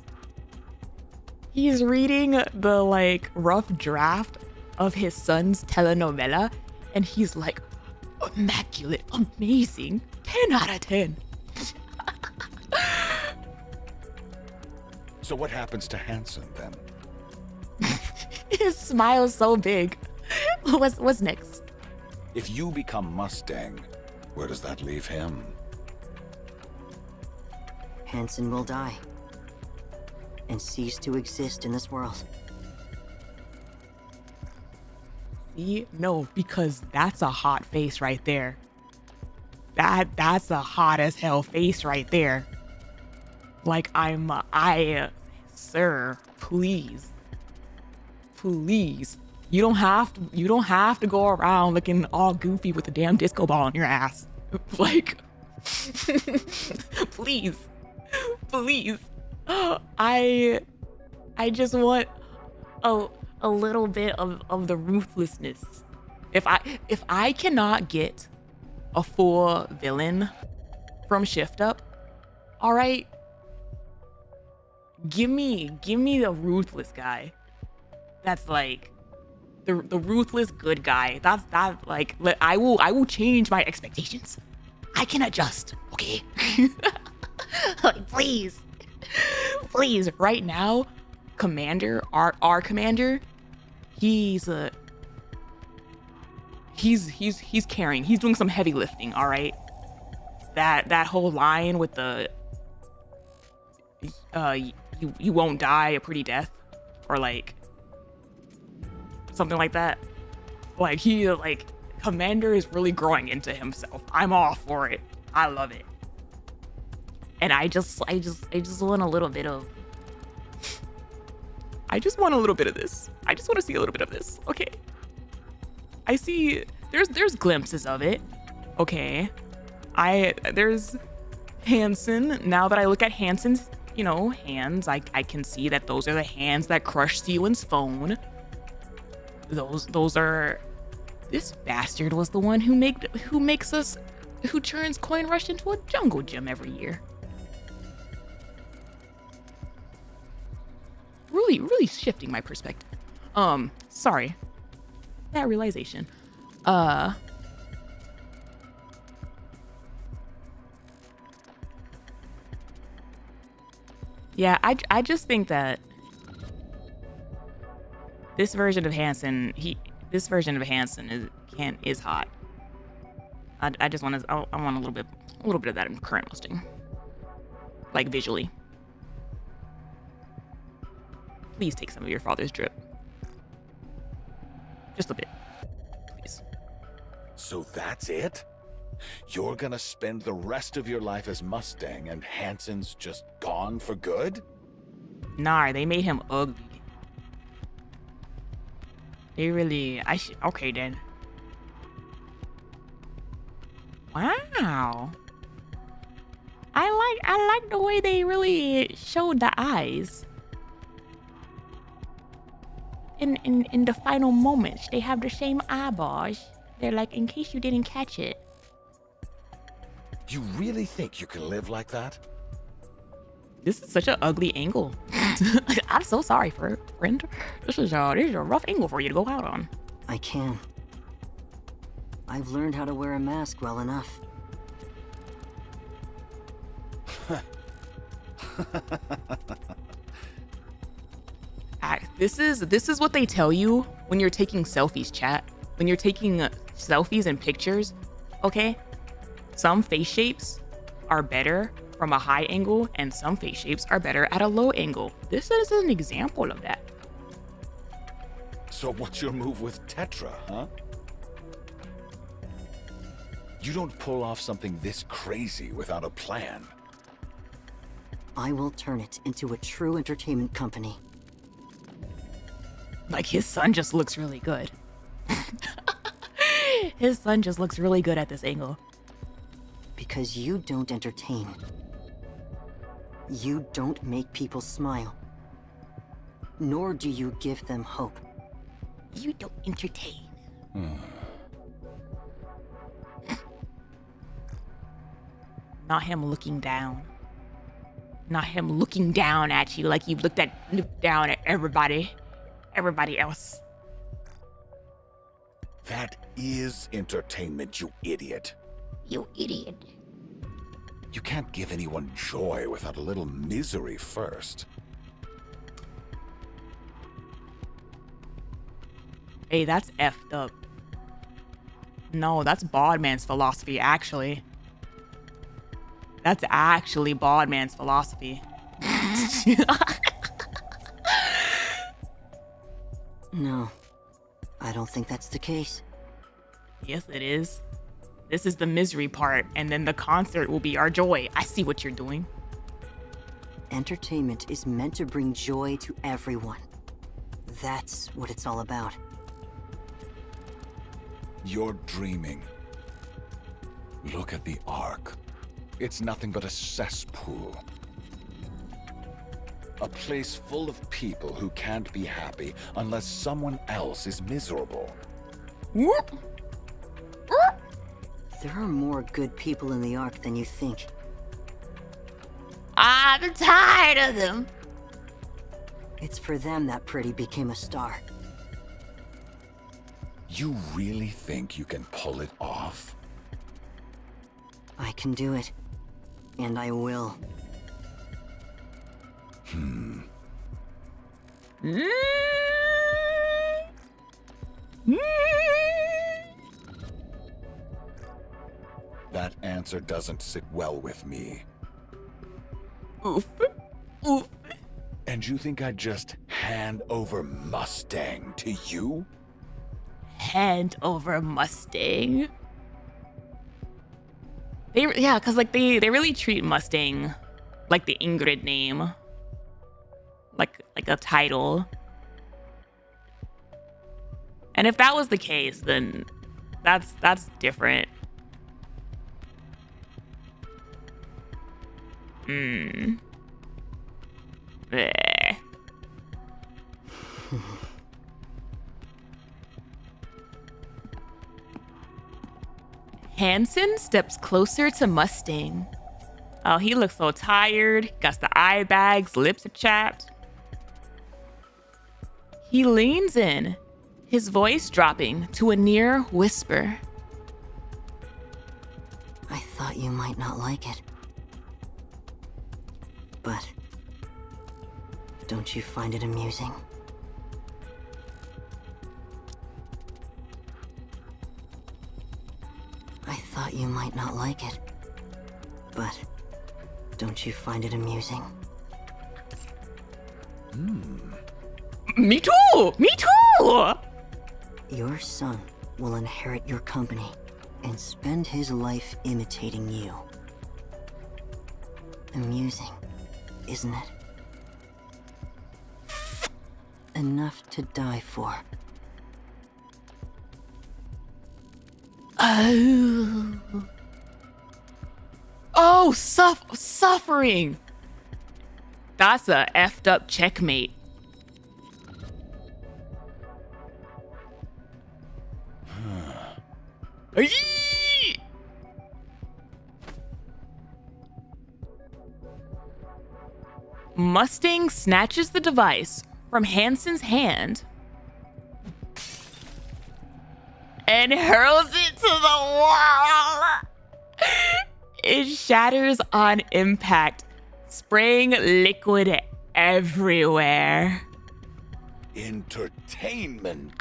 He's reading the like rough draft of his son's telenovela, and he's like, immaculate, amazing, 10 out of 10. So what happens to Hansen then? His smile's so big. What's next? If you become Mustang, where does that leave him? Hansen will die and cease to exist in this world. No, because that's a hot face right there. That's a hot as hell face right there. Like, sir, please. You don't have to go around looking all goofy with a damn disco ball in your ass. Like, please, please. I just want a little bit of the ruthlessness. If I cannot get a full villain from Shift Up, all right, give me the ruthless guy. That's like the ruthless good guy. That's like I will change my expectations. I can adjust, okay? Like, please. Right now, Commander, our commander, he's carrying. He's doing some heavy lifting, all right? That whole line with the you won't die a pretty death, or like something like that. Like Commander is really growing into himself. I'm all for it. I love it. And I just want a little bit of this. I just want to see a little bit of this. Okay. I see there's glimpses of it. Okay. There's Hansen. Now that I look at Hansen's, hands, I can see that those are the hands that crushed Seelan's phone. Those are. This bastard was the one who turns Coin Rush into a jungle gym every year. Really shifting my perspective. Sorry. That realization. Yeah, I just think that this version of Hansen, is hot. I just want to. I want a little bit of that in current Mustang, like visually. Please take some of your father's drip, just a bit, please. So that's it? You're gonna spend the rest of your life as Mustang, and Hansen's just gone for good? Nah, they made him ugly. They really. Okay then. Wow. I like the way they really showed the eyes. In the final moments, they have the same eyeballs. They're like, in case you didn't catch it. You really think you can live like that? This is such an ugly angle. I'm so sorry, friend. This is a rough angle for you to go out on. I can. I've learned how to wear a mask well enough. This is what they tell you when you're taking selfies, chat. When you're taking selfies and pictures, okay? Some face shapes are better from a high angle, and some face shapes are better at a low angle. This is an example of that. So what's your move with TETRA, huh? You don't pull off something this crazy without a plan. I will turn it into a true entertainment company. Like, his son just looks really good. His son just looks really good at this angle. Because you don't entertain. You don't make people smile. Nor do you give them hope. You don't entertain. Not him looking down. Not him looking down at you like you looked down at everybody else. That is entertainment, you idiot. You idiot. You can't give anyone joy without a little misery first. Hey, that's effed up. No, that's Bodman's philosophy, actually. That's actually Bodman's philosophy. No, I don't think that's the case. Yes, it is. This is the misery part, and then the concert will be our joy. I see what you're doing. Entertainment is meant to bring joy to everyone. That's what it's all about. You're dreaming. Look at the Ark. It's nothing but a cesspool. A place full of people who can't be happy unless someone else is miserable. Whoop. There are more good people in the Ark than you think. I'm tired of them. It's for them that Pretty became a star. You really think you can pull it off? I can do it. And I will. That answer doesn't sit well with me. Oof. Oof. And you think I'd just hand over Mustang to you? Hand over Mustang. Cause like they really treat Mustang like the Ingrid name. Like a title. And if that was the case, then that's different. Bleh. Hansen steps closer to Mustang. Oh, he looks so tired. Got the eye bags, lips are chapped. He leans in, his voice dropping to a near whisper. I thought you might not like it. But don't you find it amusing? I thought you might not like it. But don't you find it amusing? Me too! Me too! Your son will inherit your company and spend his life imitating you. Amusing, isn't it? Enough to die for. Oh, suffering. That's a effed up checkmate. Yee! Mustang snatches the device from Hansen's hand and hurls it to the wall. It shatters on impact, spraying liquid everywhere. Entertainment.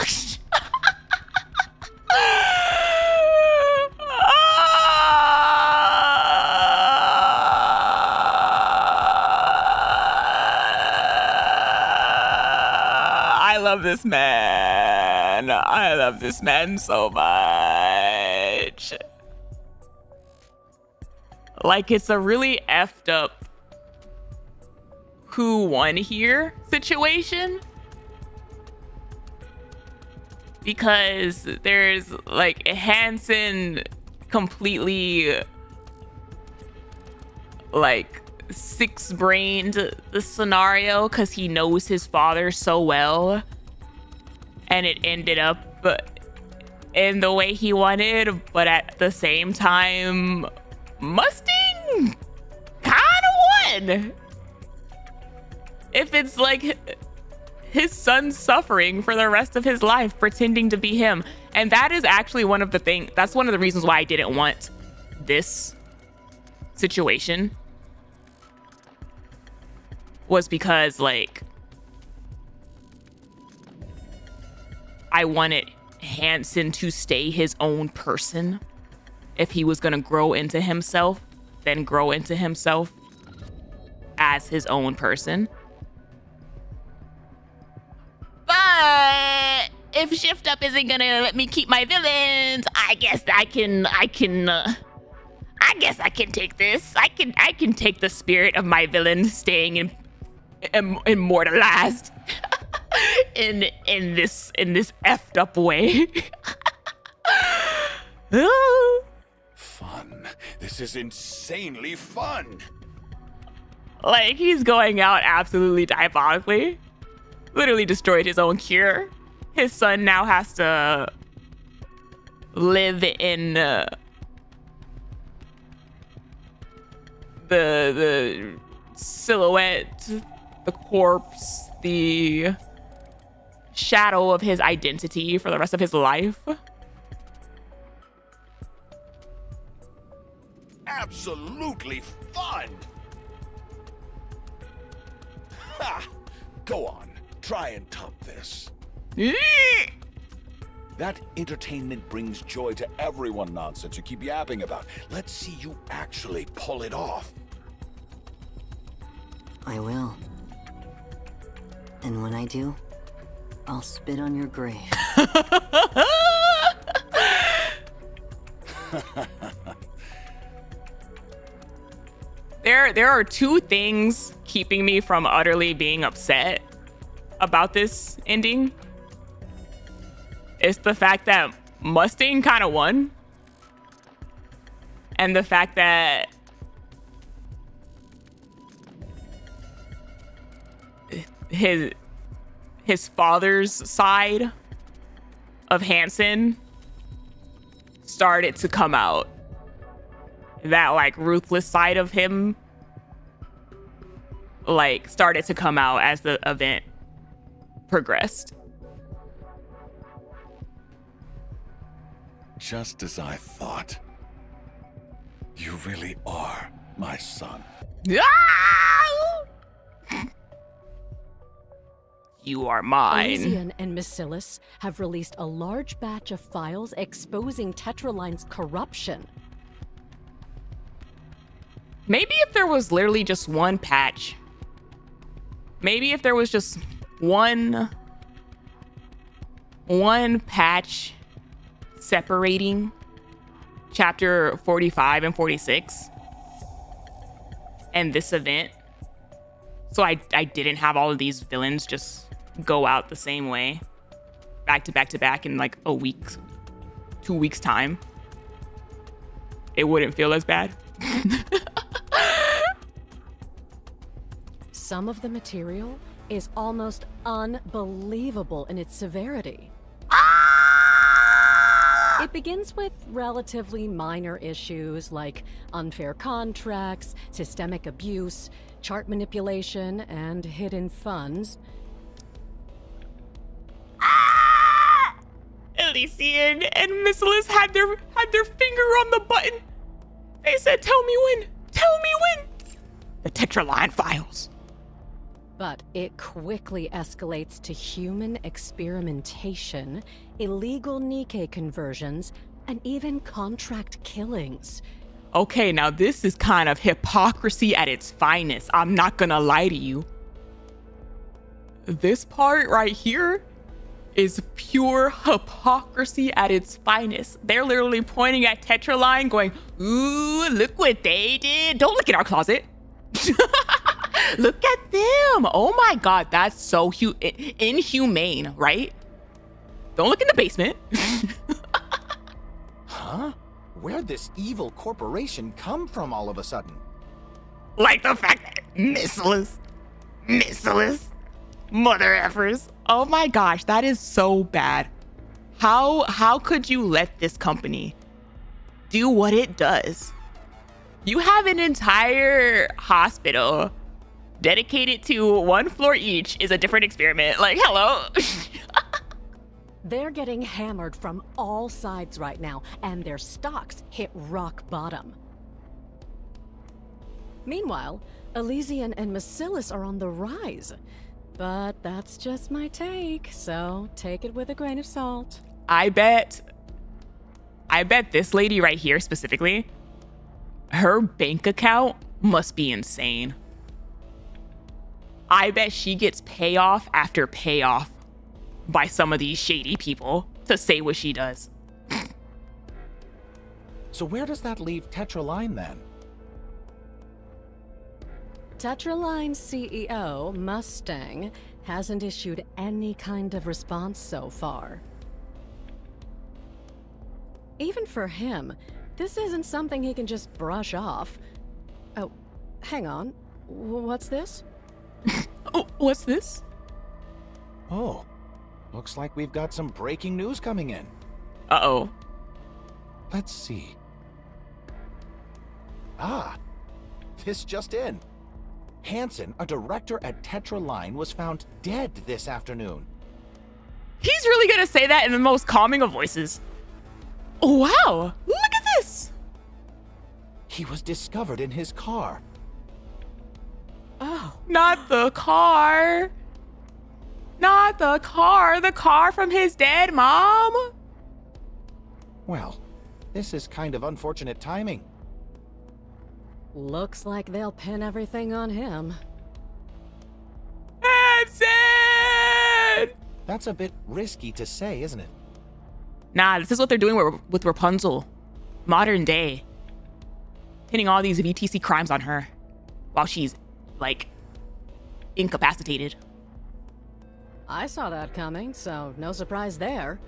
I love this man. I love this man so much. Like, it's a really effed up who won here situation. Because there's, like, Hansen completely, like, six-brained the scenario because he knows his father so well. And it ended up in the way he wanted, but at the same time, Mustang kind of won. If it's like his son suffering for the rest of his life pretending to be him. And that is actually one of the things, that's one of the reasons why I didn't want this situation. Was because, like, I wanted Hansen to stay his own person. If he was gonna grow into himself, then grow into himself as his own person. But if Shift Up isn't gonna let me keep my villains, I guess I can take this. I can take the spirit of my villain staying immortalized in this effed up way. Fun. This is insanely fun. Like, he's going out absolutely diabolically. Literally destroyed his own cure. His son now has to live in the silhouette, the corpse, the shadow of his identity for the rest of his life. Absolutely fun. Ha! Go on, try and top this. That entertainment brings joy to everyone nonsense you keep yapping about. Let's see you actually pull it off. I will. And when I do, I'll spit on your grave. There are two things keeping me from utterly being upset about this ending. It's the fact that Mustang kind of won, and the fact that his father's side of Hansen started to come out. That like ruthless side of him like started to come out as the event progressed. Just as I thought. You really are my son. You are mine. Elysian and Miscellus have released a large batch of files exposing Tetraline's corruption. Maybe if there was literally just one patch. Maybe if there was just one patch separating chapter 45 and 46 and this event. So I didn't have all of these villains just go out the same way. Back to back to back in like a week, 2 weeks time. It wouldn't feel as bad. Some of the material is almost unbelievable in its severity. It begins with relatively minor issues like unfair contracts, systemic abuse, chart manipulation, and hidden funds. Elysian and Miscellus had their finger on the button. They said, "Tell me when. Tell me when." The Tetraline files. But it quickly escalates to human experimentation, illegal Nikke conversions, and even contract killings. Okay, now this is kind of hypocrisy at its finest. I'm not gonna lie to you. This part right here is pure hypocrisy at its finest. They're literally pointing at Tetraline going, "Ooh, look what they did. Don't look in our closet." Look at them. Oh my God, that's so inhumane, right? Don't look in the basement. Huh? Where'd this evil corporation come from all of a sudden? Like the fact that Miscellus, mother effers. Oh my gosh, that is so bad. How could you let this company do what it does? You have an entire hospital dedicated to one floor each is a different experiment. Like, hello. They're getting hammered from all sides right now, and their stocks hit rock bottom. Meanwhile, Elysian and Miscellus are on the rise. But that's just my take, so take it with a grain of salt. I bet this lady right here specifically, her bank account must be insane. I bet she gets payoff after payoff by some of these shady people to say what she does. So where does that leave Tetraline then? Tetraline's CEO, Mustang, hasn't issued any kind of response so far. Even for him, this isn't something he can just brush off. Oh, hang on. What's this? Oh, what's this? Oh, looks like we've got some breaking news coming in. Uh-oh. Let's see. Ah, this just in. Hansen, a director at TETRA Line, was found dead this afternoon. He's really gonna say that in the most calming of voices. Oh, wow, look at this. He was discovered in his car. Oh. Not the car. Not the car. The car from his dead mom. Well, this is kind of unfortunate timing. Looks like they'll pin everything on him. Hansen! That's a bit risky to say, isn't it? Nah, this is what they're doing with Rapunzel. Modern day. Pinning all these VTC crimes on her while she's, like, incapacitated. I saw that coming, so no surprise there.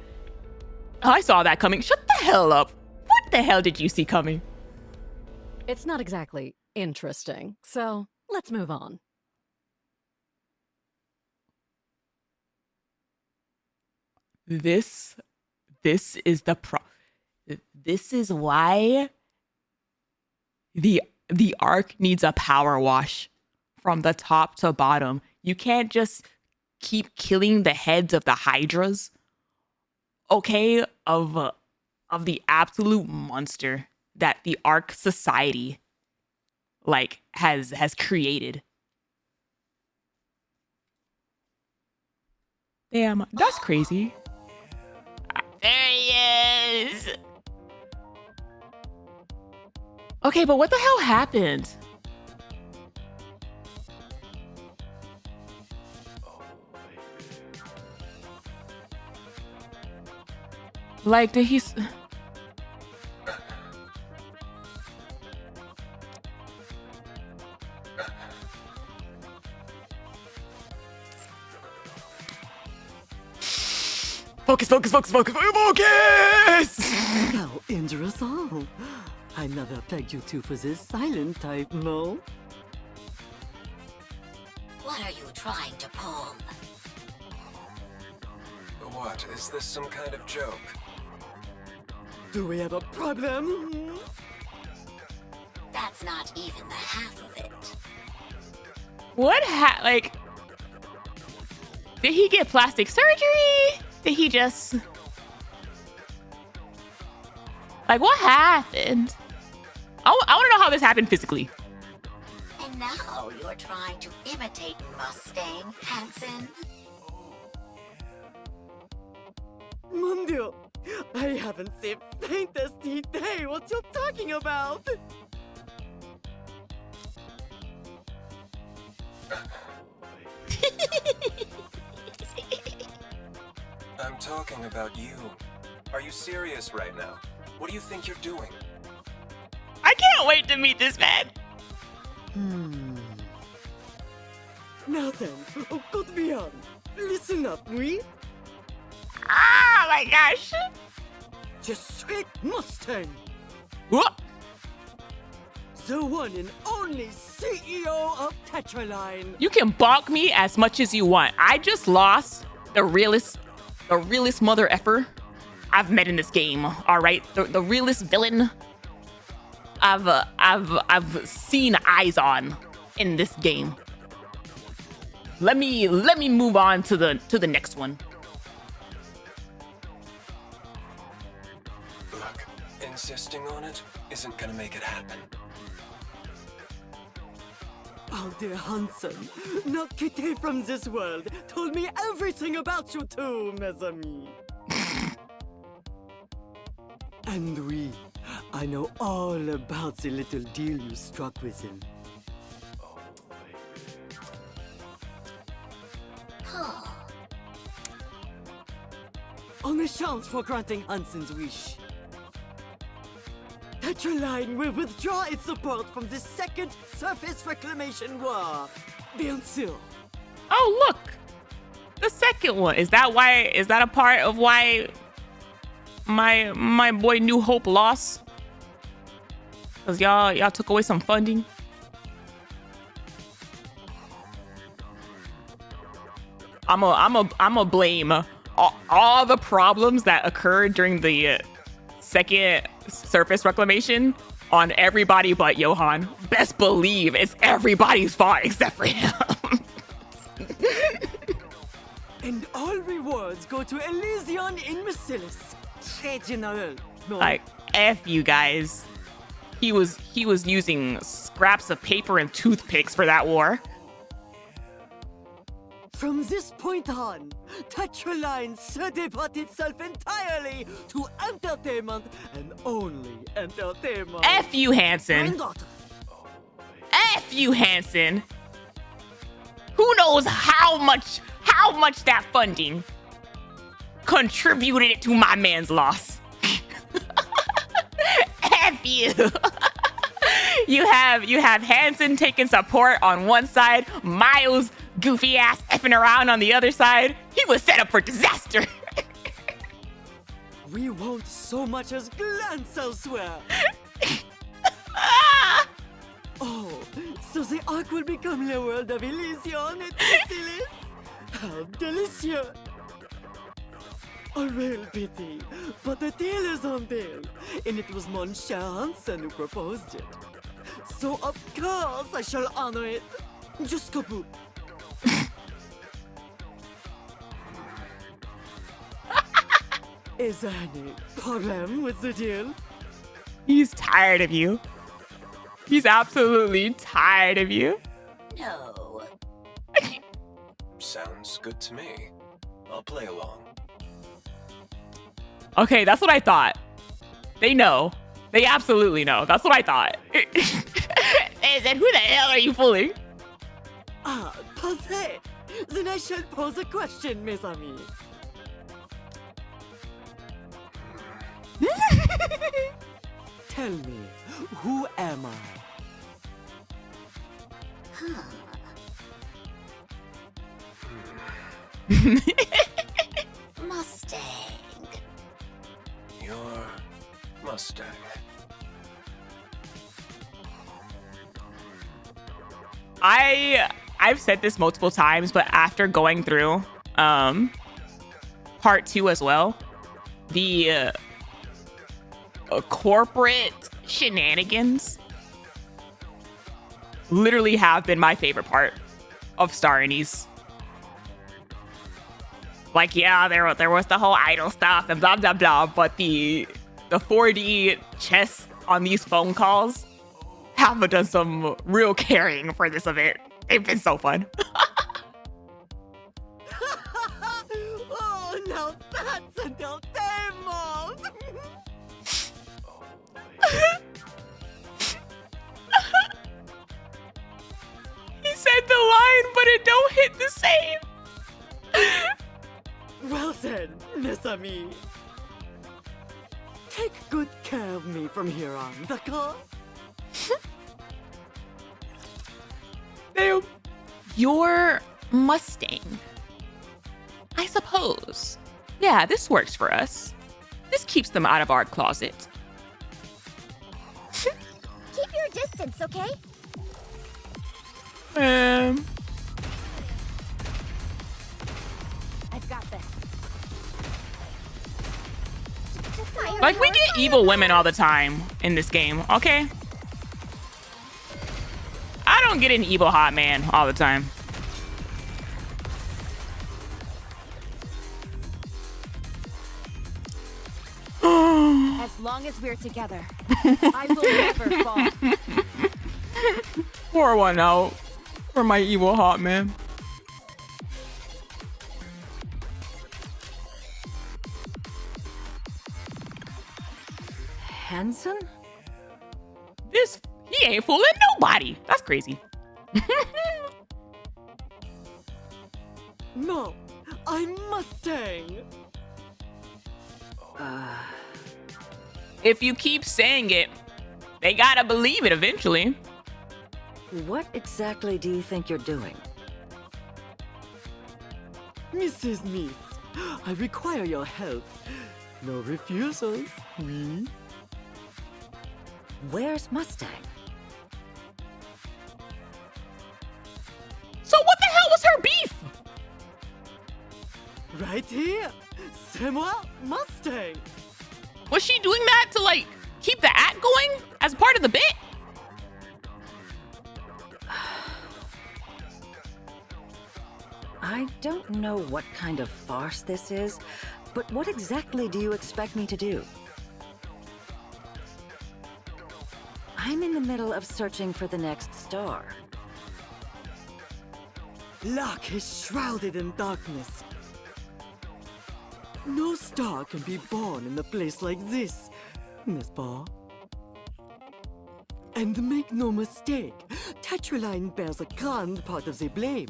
I saw that coming. Shut the hell up. What the hell did you see coming? It's not exactly interesting, so let's move on. This is this is why the arc needs a power wash from the top to bottom. You can't just keep killing the heads of the hydras, okay, of the absolute monster that the arc society like has created. Damn, that's crazy. There he is. Okay, but what the hell happened? Like, did he... Focus, focus, focus, focus, focus! How interesting. I never pegged you two for this silent type, no? What are you trying to pull? What, is this some kind of joke? Do we have a problem? That's not even the half of it. What like... Did he get plastic surgery? Did he just... Like, what happened? I want to know how this happened physically. And now you're trying to imitate Mustang, Hansen? Mundio, I haven't seen faintest idea what you're talking about. I'm talking about you. Are you serious right now? What do you think you're doing? I can't wait to meet this man. Now then, good beyond. Listen up, we. Ah, my gosh. Just straight Mustang. What? The one and only CEO of TETRA Line. You can balk me as much as you want. I just lost the realest mother effer I've met in this game. All right, the realest villain I've seen eyes on in this game. Let me move on to the next one. Look, insisting on it isn't gonna make it happen. Oh, dear Hansen, Nikke from this world told me everything about you too, mes amis. And I know all about the little deal you struck with him. On a chance for granting Hansen's wish, TETRA Line will withdraw its support from the second surface reclamation war. Bien sûr. Oh, look, the second one. Is that a part of why my boy New Hope lost? Cause y'all took away some funding. I'm a blame all the problems that occurred during the second surface reclamation on everybody but Johan. Best believe it's everybody's fault except for him. And all rewards go to Elysion Imbecilis. Très généreux. No. Like, F you guys. He was using scraps of paper and toothpicks for that war. From this point on, TETRA Line se devote itself entirely to entertainment and only entertainment. F you, Hansen. F you, Hansen. Who knows how much that funding contributed to my man's loss. F you. You have Hansen taking support on one side, Miles goofy ass effing around on the other side. He was set up for disaster. We won't so much as glance elsewhere. Oh, so the arc will become the world of Elysion et Imbecilis? How delicious! A real pity, but the deal is on deal, and it was mon cher Hansen who proposed it. So of course I shall honor it. Jusqu'au bout. Is there any problem with the deal? He's tired of you. He's absolutely tired of you. No. Sounds good to me. I'll play along. Okay, that's what I thought. They know. They absolutely know. That's what I thought. They said, who the hell are you fooling? Ah, parfait. Then I shall pose a question, mes amis. Tell me, who am I? Mustang. You're Mustang. I've said this multiple times, but after going through part 2 as well, the corporate shenanigans literally have been my favorite part of Star Anise. Like, yeah, there was the whole idol stuff and blah blah blah, but the 4D chess on these phone calls have done some real caring for this event. They've been so fun. Oh, now that's entertainment! He said the line, but it don't hit the same. Well then, mes amis. Take good care of me from here on, d'accord? Your Mustang. I suppose. Yeah, this works for us. This keeps them out of our closet. Keep your distance, okay? I've got this. Like, we get evil women all the time in this game, okay? I don't get an evil hot man all the time. As long as we're together, I will never fall. Pour one out for my evil hot man. Hansen? He ain't fooling nobody. That's crazy. No, I'm Mustang. If you keep saying it, they gotta believe it eventually. What exactly do you think you're doing? Mrs. Smith, I require your help. No refusals, oui? Where's Mustang? So what the hell was her beef? Right here. C'est moi, Mustang. Was she doing that to like keep the act going as part of the bit? I don't know what kind of farce this is, but what exactly do you expect me to do? I'm in the middle of searching for the next star. Luck is shrouded in darkness. No star can be born in a place like this, n'est-ce pas? And make no mistake, TETRA bears a grand part of the blame.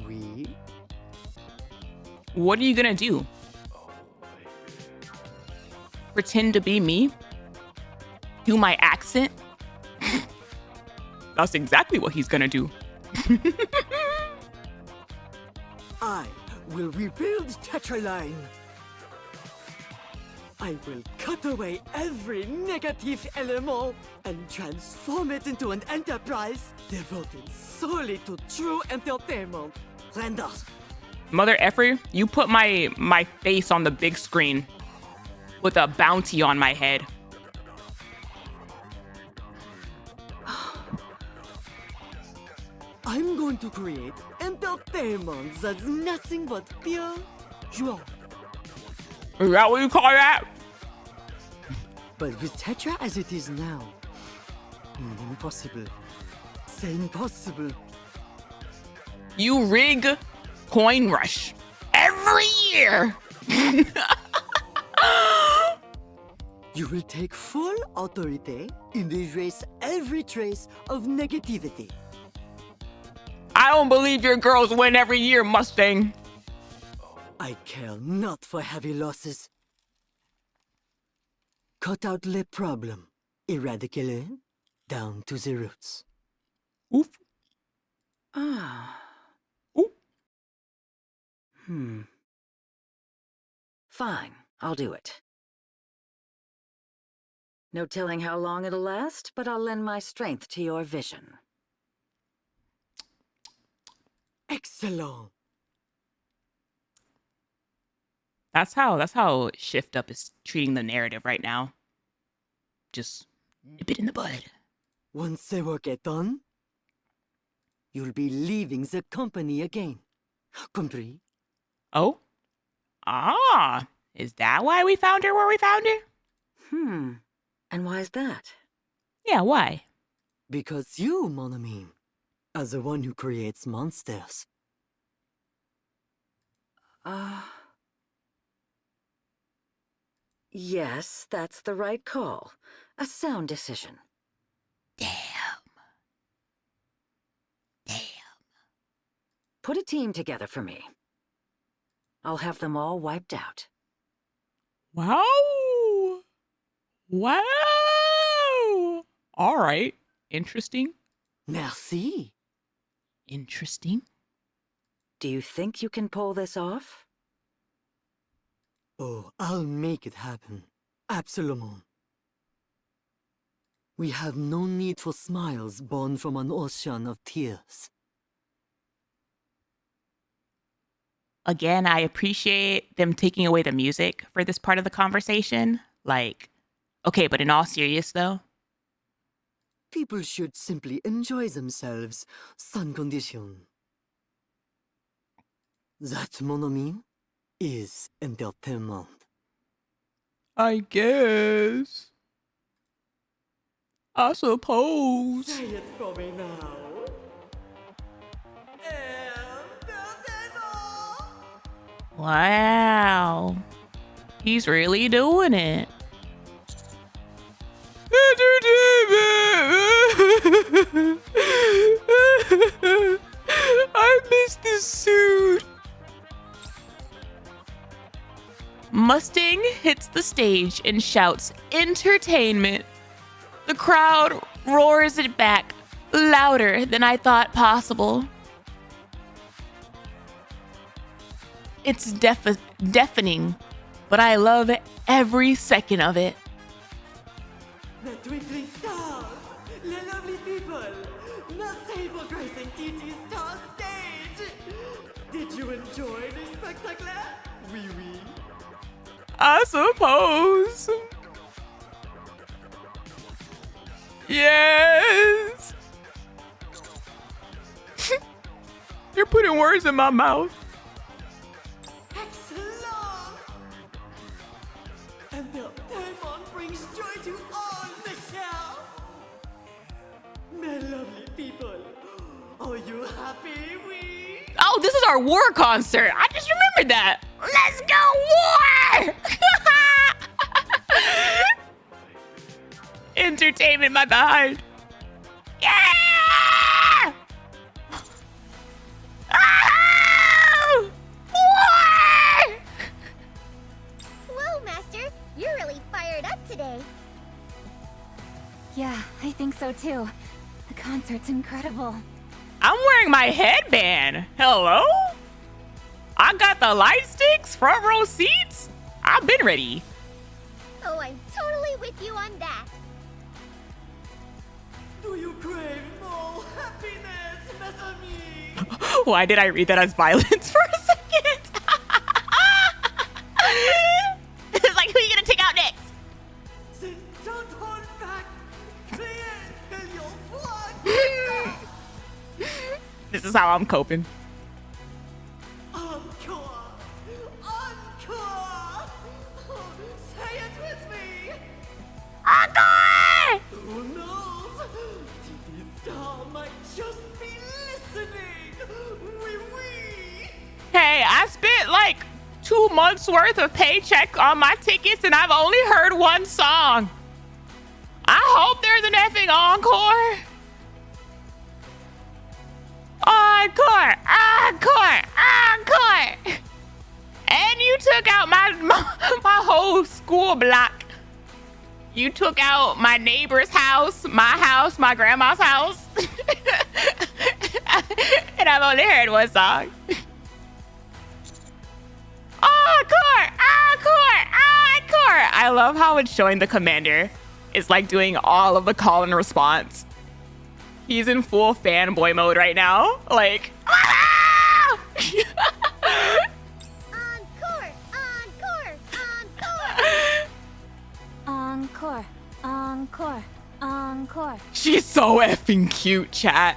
Oui? What are you gonna do? Pretend to be me? Do my accent? That's exactly what he's gonna do. I will rebuild TETRA. I will cut away every negative element and transform it into an enterprise devoted solely to true entertainment. Renders. Mother effer, you put my face on the big screen with a bounty on my head. I'm going to create entertainment that's nothing but pure joy. Is that what you call that? But with TETRA as it is now, impossible. C'est impossible. You rig Coin Rush every year. You will take full authority and erase every trace of negativity. I don't believe your girls win every year, Mustang. I care not for heavy losses. Cut out le problem, eradicate it down to the roots. Oof. Ah. Oof. Fine, I'll do it. No telling how long it'll last, but I'll lend my strength to your vision. Excellent. That's how Shift Up is treating the narrative right now. Just nip it in the bud. Once the work is done, you'll be leaving the company again. Compris? Oh? Ah, is that why we found her where we found her? And why's that? Yeah, why? Because you, mon ami, are the one who creates monsters. Yes, that's the right call. A sound decision. Damn. Put a team together for me. I'll have them all wiped out. Wow. Wow. All right. Interesting. Merci. Interesting. Do you think you can pull this off? Oh, I'll make it happen. Absolument. We have no need for smiles born from an ocean of tears. Again, I appreciate them taking away the music for this part of the conversation. Like, okay, but in all seriousness though, People should simply enjoy themselves, sans condition. That, mon ami, is entertainment. I guess. I suppose. Say it for me now. Wow. He's really doing it. I miss this suit. Mustang hits the stage and shouts, "Entertainment!" The crowd roars it back, louder than I thought possible. It's deafening, but I love every second of it. The twinkling stars, the lovely people, merci for gracing TT Star stage. Did you enjoy the spectacle? Oui, oui. I suppose. Yes. You're putting words in my mouth. Excellent! And the diamond brings joy to all the show. My lovely people, are you happy? We? Oh, this is our war concert. I just remembered that. Let's go war! Entertainment, my behind. Yeah! Ah! War! Whoa, Master! You're really fired up today. Yeah, I think so too. The concert's incredible. I'm wearing my headband. Hello? I got the light sticks, front row seats. I've been ready. Oh, I'm totally with you on that. Do you crave more happiness, mes amis? Why did I read that as violence for a second? It's like, who are you gonna take out next? Then don't hold back. Play it till you're flying. This is how I'm coping. Encore! Encore! Say it with me! Encore! Who knows? TT Star might just be listening! Oui, oui! Hey, I spent like 2 months worth of paycheck on my tickets and I've only heard one song. I hope there's an effing encore. Encore! Encore! Encore! And you took out my whole school block. You took out my neighbor's house, my grandma's house. And I've only heard one song. Encore! Encore! Encore! I love how it's showing the commander is like doing all of the call and response. He's in full fanboy mode right now. Like, ah! Encore! Encore! Encore! Encore, encore, encore. She's so effing cute, chat.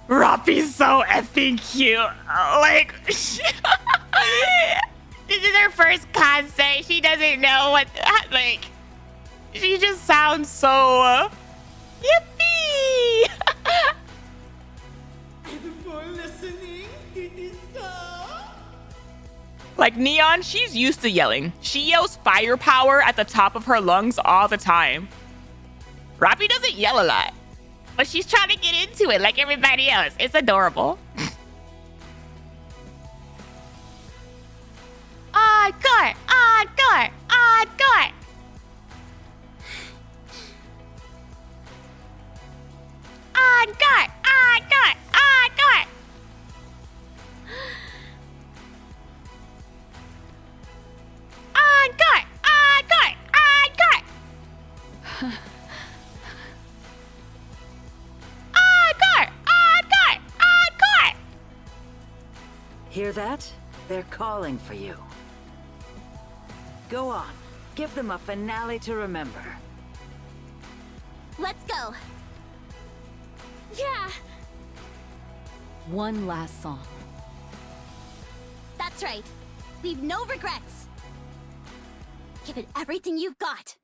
Rappi's so effing cute. Like, this is her first concert. She doesn't know what, like, she just sounds so yippee. And for listening, TT Star. Like Neon, she's used to yelling. She yells firepower at the top of her lungs all the time. Rappy doesn't yell a lot, but she's trying to get into it like everybody else. It's adorable. Encore! Encore! Encore! Encore! Encore! Encore! Encore! Encore! Encore! Encore! Encore! Encore! Hear that? They're calling for you. Go on. Give them a finale to remember. Let's go. Yeah! One last song. That's right. Leave no regrets. Give it everything you've got.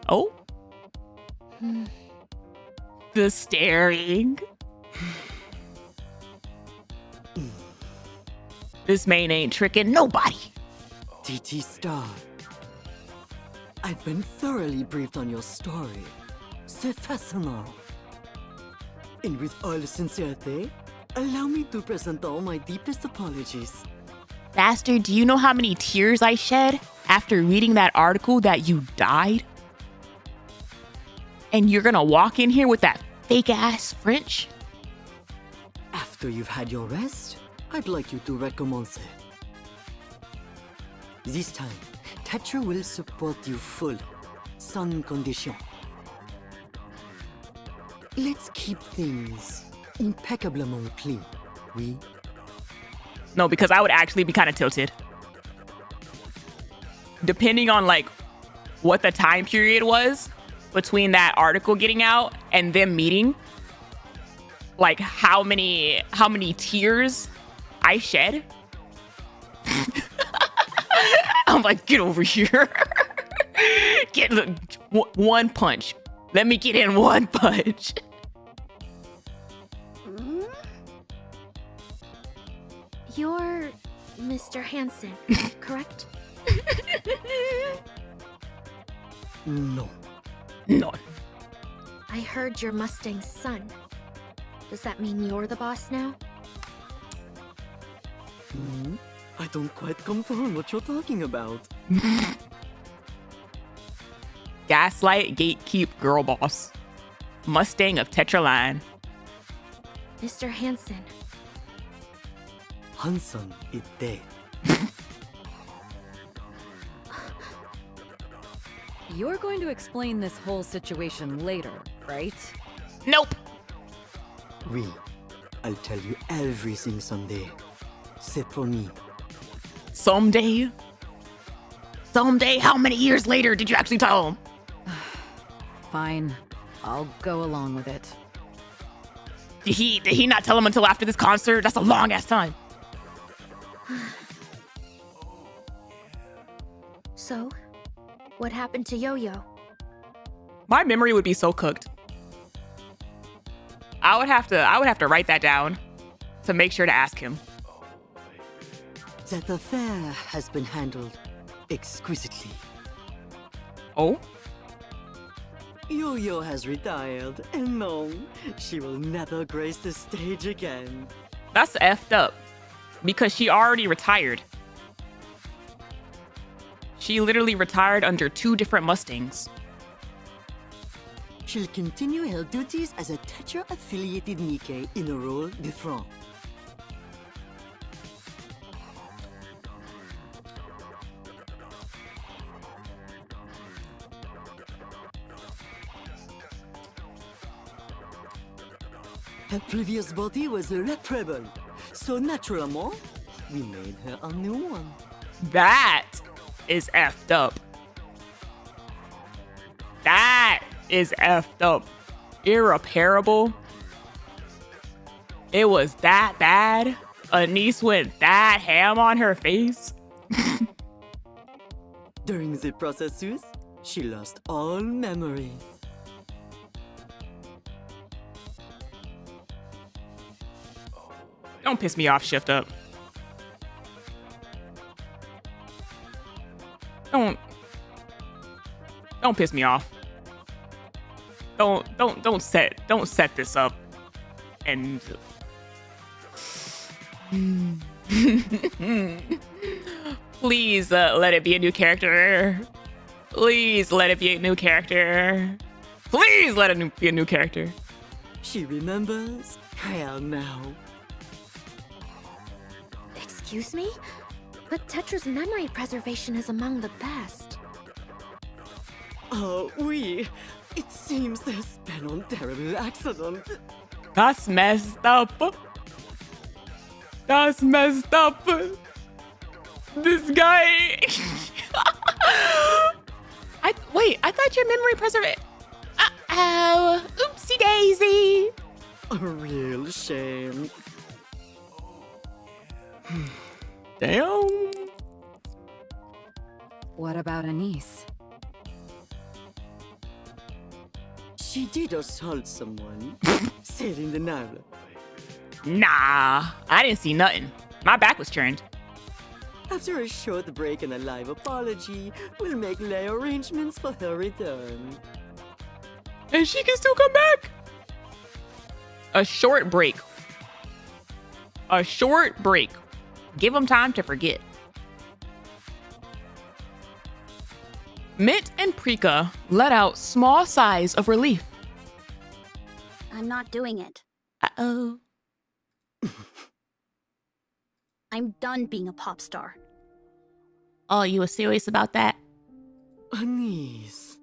Oh. The staring. This main ain't tricking nobody. TT Star. I've been thoroughly briefed on your story. C'est fascinant. And with all sincerity, allow me to present all my deepest apologies. Bastard, do you know how many tears I shed after reading that article that you died? And you're gonna walk in here with that fake-ass French? After you've had your rest, I'd like you to recommence. This time, TETRA will support you fully, sans condition. Let's keep things impeccablement clean, oui? No, because I would actually be kind of tilted. Depending on like what the time period was between that article getting out and them meeting, like how many tears I shed. I'm like, get over here. Look, one punch. Let me get in one punch. You're Mr. Hansen, correct? No. No. I heard you're Mustang's son. Does that mean you're the boss now? I don't quite comprehend what you're talking about. Gaslight, gatekeep, girl boss. Mustang of TETRA line. Mr. Hansen. Hansen is dead. You're going to explain this whole situation later, right? Nope. Oui, I'll tell you everything someday. C'est promis. Someday? Someday? How many years later did you actually tell him? Fine. I'll go along with it. Did he not tell him until after this concert? That's a long ass time. So, what happened to Yo-Yo? My memory would be so cooked. I would have to write that down to make sure to ask him. That affair has been handled exquisitely. Oh? Yo-Yo has retired, and no, she will never grace the stage again. That's effed up. Because she already retired. She literally retired under 2 different Mustangs. She'll continue her duties as a TETRA-affiliated Nikke in a role de front. Her previous body was irreparable, so naturally, we made her a new one. That is effed up. That is effed up. Irreparable. It was that bad. ANIS went that ham on her face. During the processes, she lost all memories. Don't piss me off, Shift Up. Don't piss me off. Don't set this up. And please let it be a new character. Please let it be a new character. Please let it be a new character. She remembers. Hell no. Excuse me? But TETRA's memory preservation is among the best. Oh, oui. It seems there's been a terrible accident. That's messed up. That's messed up. This guy. Wait, I thought your memory preservation. Oh, oopsie daisy. A real shame. Damn. What about ANIS? She did assault someone. C'est indeniable. Nah, I didn't see nothing. My back was turned. After a short break and a live apology, we'll make lay arrangements for her return. And she can still come back. A short break. A short break. Give them time to forget. Mint and Prika let out small sighs of relief. I'm not doing it. Uh-oh. I'm done being a pop star. Oh, you were serious about that? ANIS.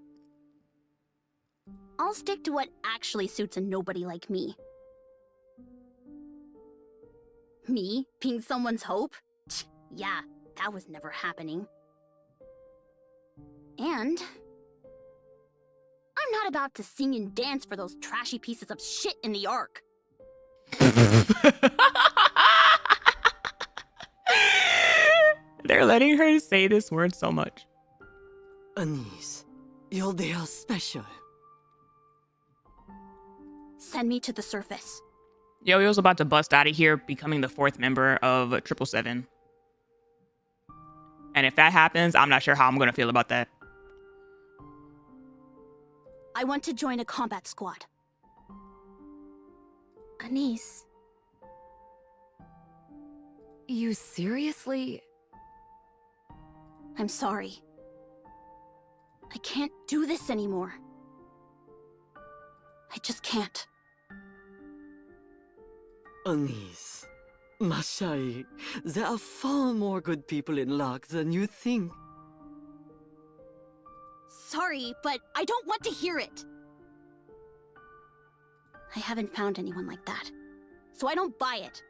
I'll stick to what actually suits a nobody like me. Me being someone's hope? Yeah, that was never happening. And I'm not about to sing and dance for those trashy pieces of shit in the Ark. They're letting her say this word so much. ANIS, you're there special. Send me to the surface. Yo-Yo's about to bust out of here, becoming the 4th member of 777. And if that happens, I'm not sure how I'm gonna feel about that. I want to join a combat squad. ANIS. You seriously? I'm sorry. I can't do this anymore. I just can't. ANIS. Mashai, there are far more good people in Lark than you think. Sorry, but I don't want to hear it. I haven't found anyone like that, so I don't buy it.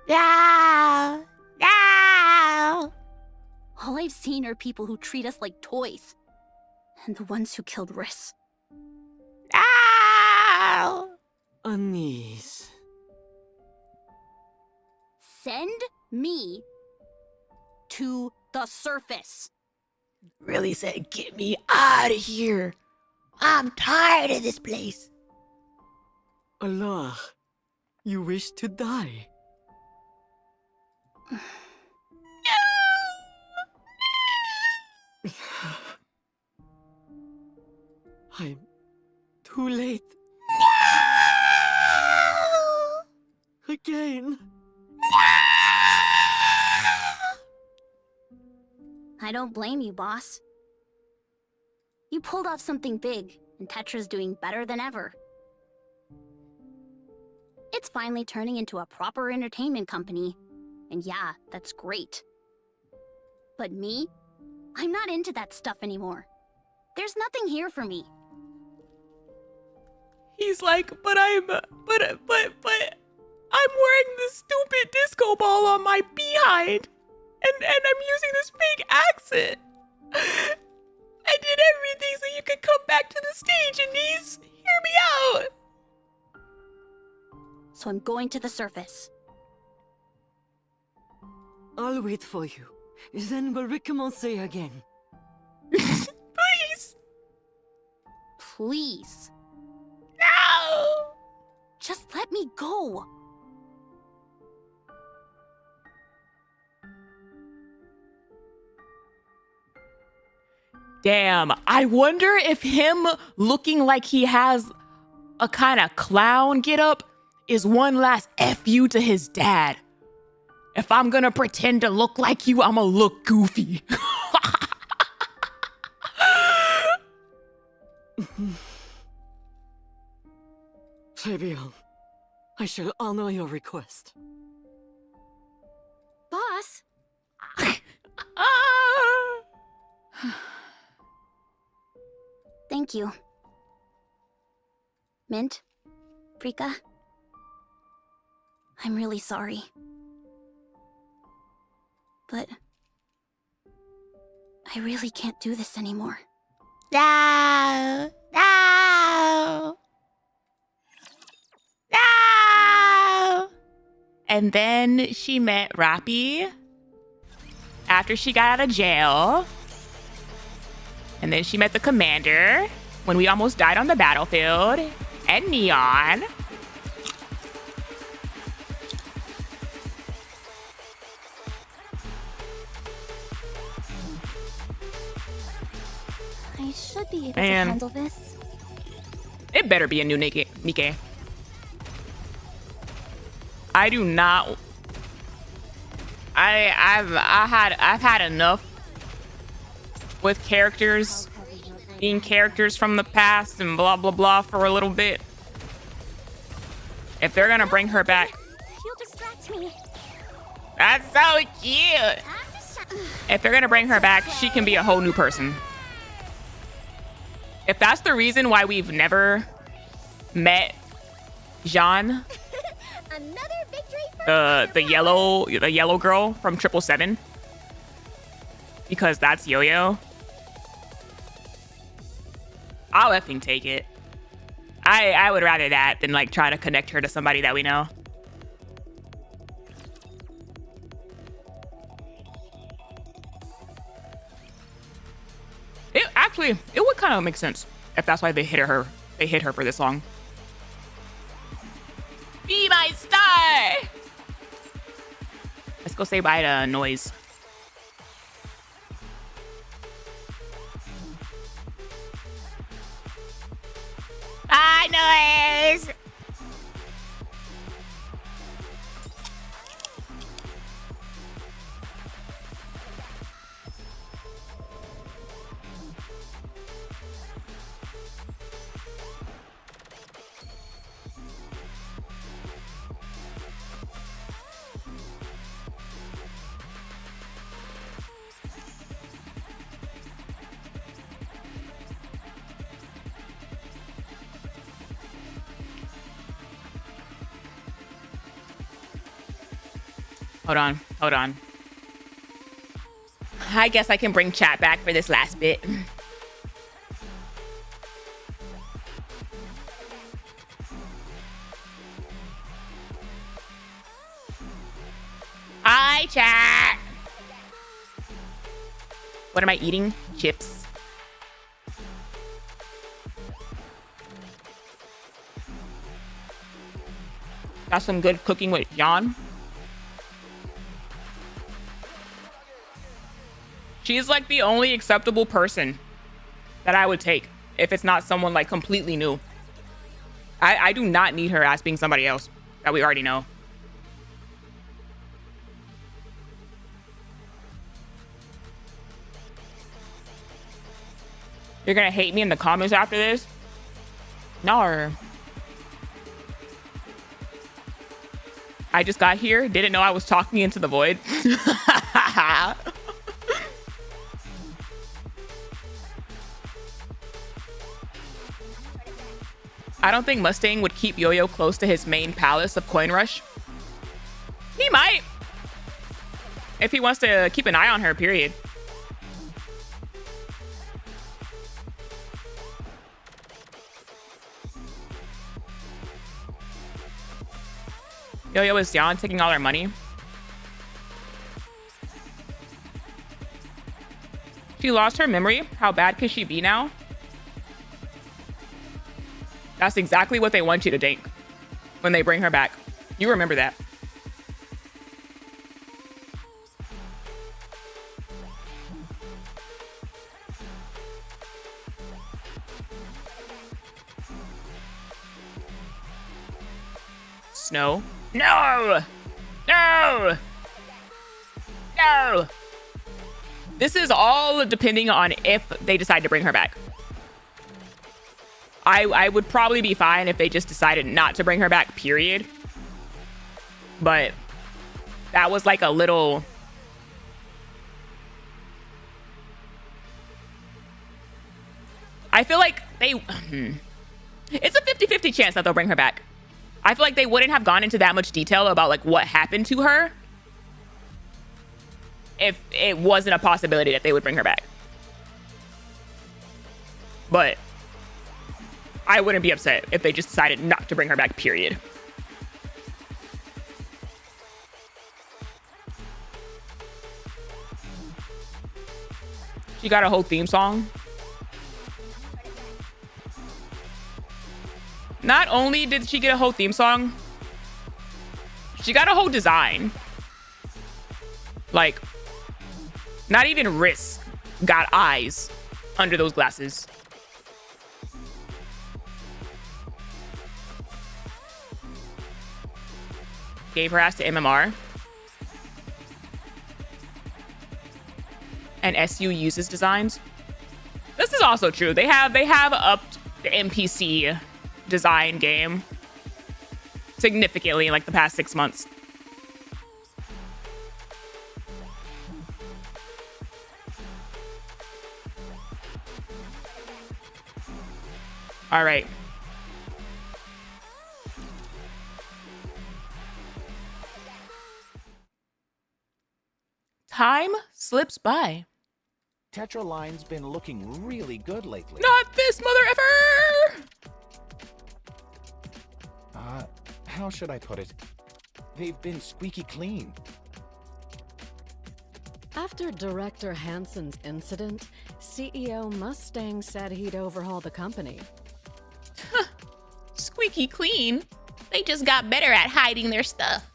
No! No! All I've seen are people who treat us like toys. And the ones who killed Riss. No! ANIS. Send me to the surface. Really said, get me out of here. I'm tired of this place. Allah, you wish to die. I'm too late. No! Again. I don't blame you, boss. You pulled off something big, and TETRA's doing better than ever. It's finally turning into a proper entertainment company. And yeah, that's great. But me? I'm not into that stuff anymore. There's nothing here for me. He's like, but I'm wearing this stupid disco ball on my behind. And I'm using this fake accent. I did everything so you could come back to the stage, Anise. Hear me out. So I'm going to the surface. I'll wait for you. Then we'll recommence again. Please. Please. No. Just let me go. Damn, I wonder if him looking like he has a kind of clown getup is one last F you to his dad. If I'm gonna pretend to look like you, I'ma look goofy. Fabian, I shall honor your request. Boss? Thank you. Mint? Frika? I'm really sorry. But I really can't do this anymore. No! No! No! And then she met Rappy after she got out of jail. And then she met the commander when we almost died on the battlefield. And Neon. I should be able Man. to handle this. It better be a new Nikke. I do not. I've had enough with characters being characters from the past and blah blah blah for a little bit. If they're gonna bring her back, You'll distract me. that's so cute. If they're gonna bring her back, she can be a whole new person. If that's the reason why we've never met Jean, the yellow girl from 777, because that's Yo-Yo, I'll effing take it. I would rather that than like try to connect her to somebody that we know. It would kind of make sense if that's why they hit her for this long. Be my star. Let's go say bye to Noise. Bye, Noise. Hold on. I guess I can bring chat back for this last bit. Hi, chat. What am I eating? Chips. Got some good cooking with Jan. She's like the only acceptable person that I would take if it's not someone like completely new. I do not need her as being somebody else that we already know. You're gonna hate me in the comments after this? No. I just got here, didn't know I was talking into the void. I don't think Mustang would keep Yo-Yo close to his main palace of Coin Rush. He might. If he wants to keep an eye on her, period. Yo-Yo is Jan taking all our money. She lost her memory? How bad can she be now? That's exactly what they want you to think when they bring her back. You remember that. Snow? No! No! No! This is all depending on if they decide to bring her back. I would probably be fine if they just decided not to bring her back, period. But that was like a little... I feel like they... It's a 50-50 chance that they'll bring her back. I feel like they wouldn't have gone into that much detail about like what happened to her if it wasn't a possibility that they would bring her back. But I wouldn't be upset if they just decided not to bring her back, period. She got a whole theme song. Not only did she get a whole theme song, she got a whole design. Like, not even wrists got eyes under those glasses. Gave her ass to MMR. And SU uses designs. This is also true. They have upped the NPC design game significantly in like the past 6 months. All right. Time slips by. TETRA line's been looking really good lately. Not this mother effer! How should I put it? They've been squeaky clean. After Director Hansen's incident, CEO Mustang said he'd overhaul the company. Squeaky clean? They just got better at hiding their stuff.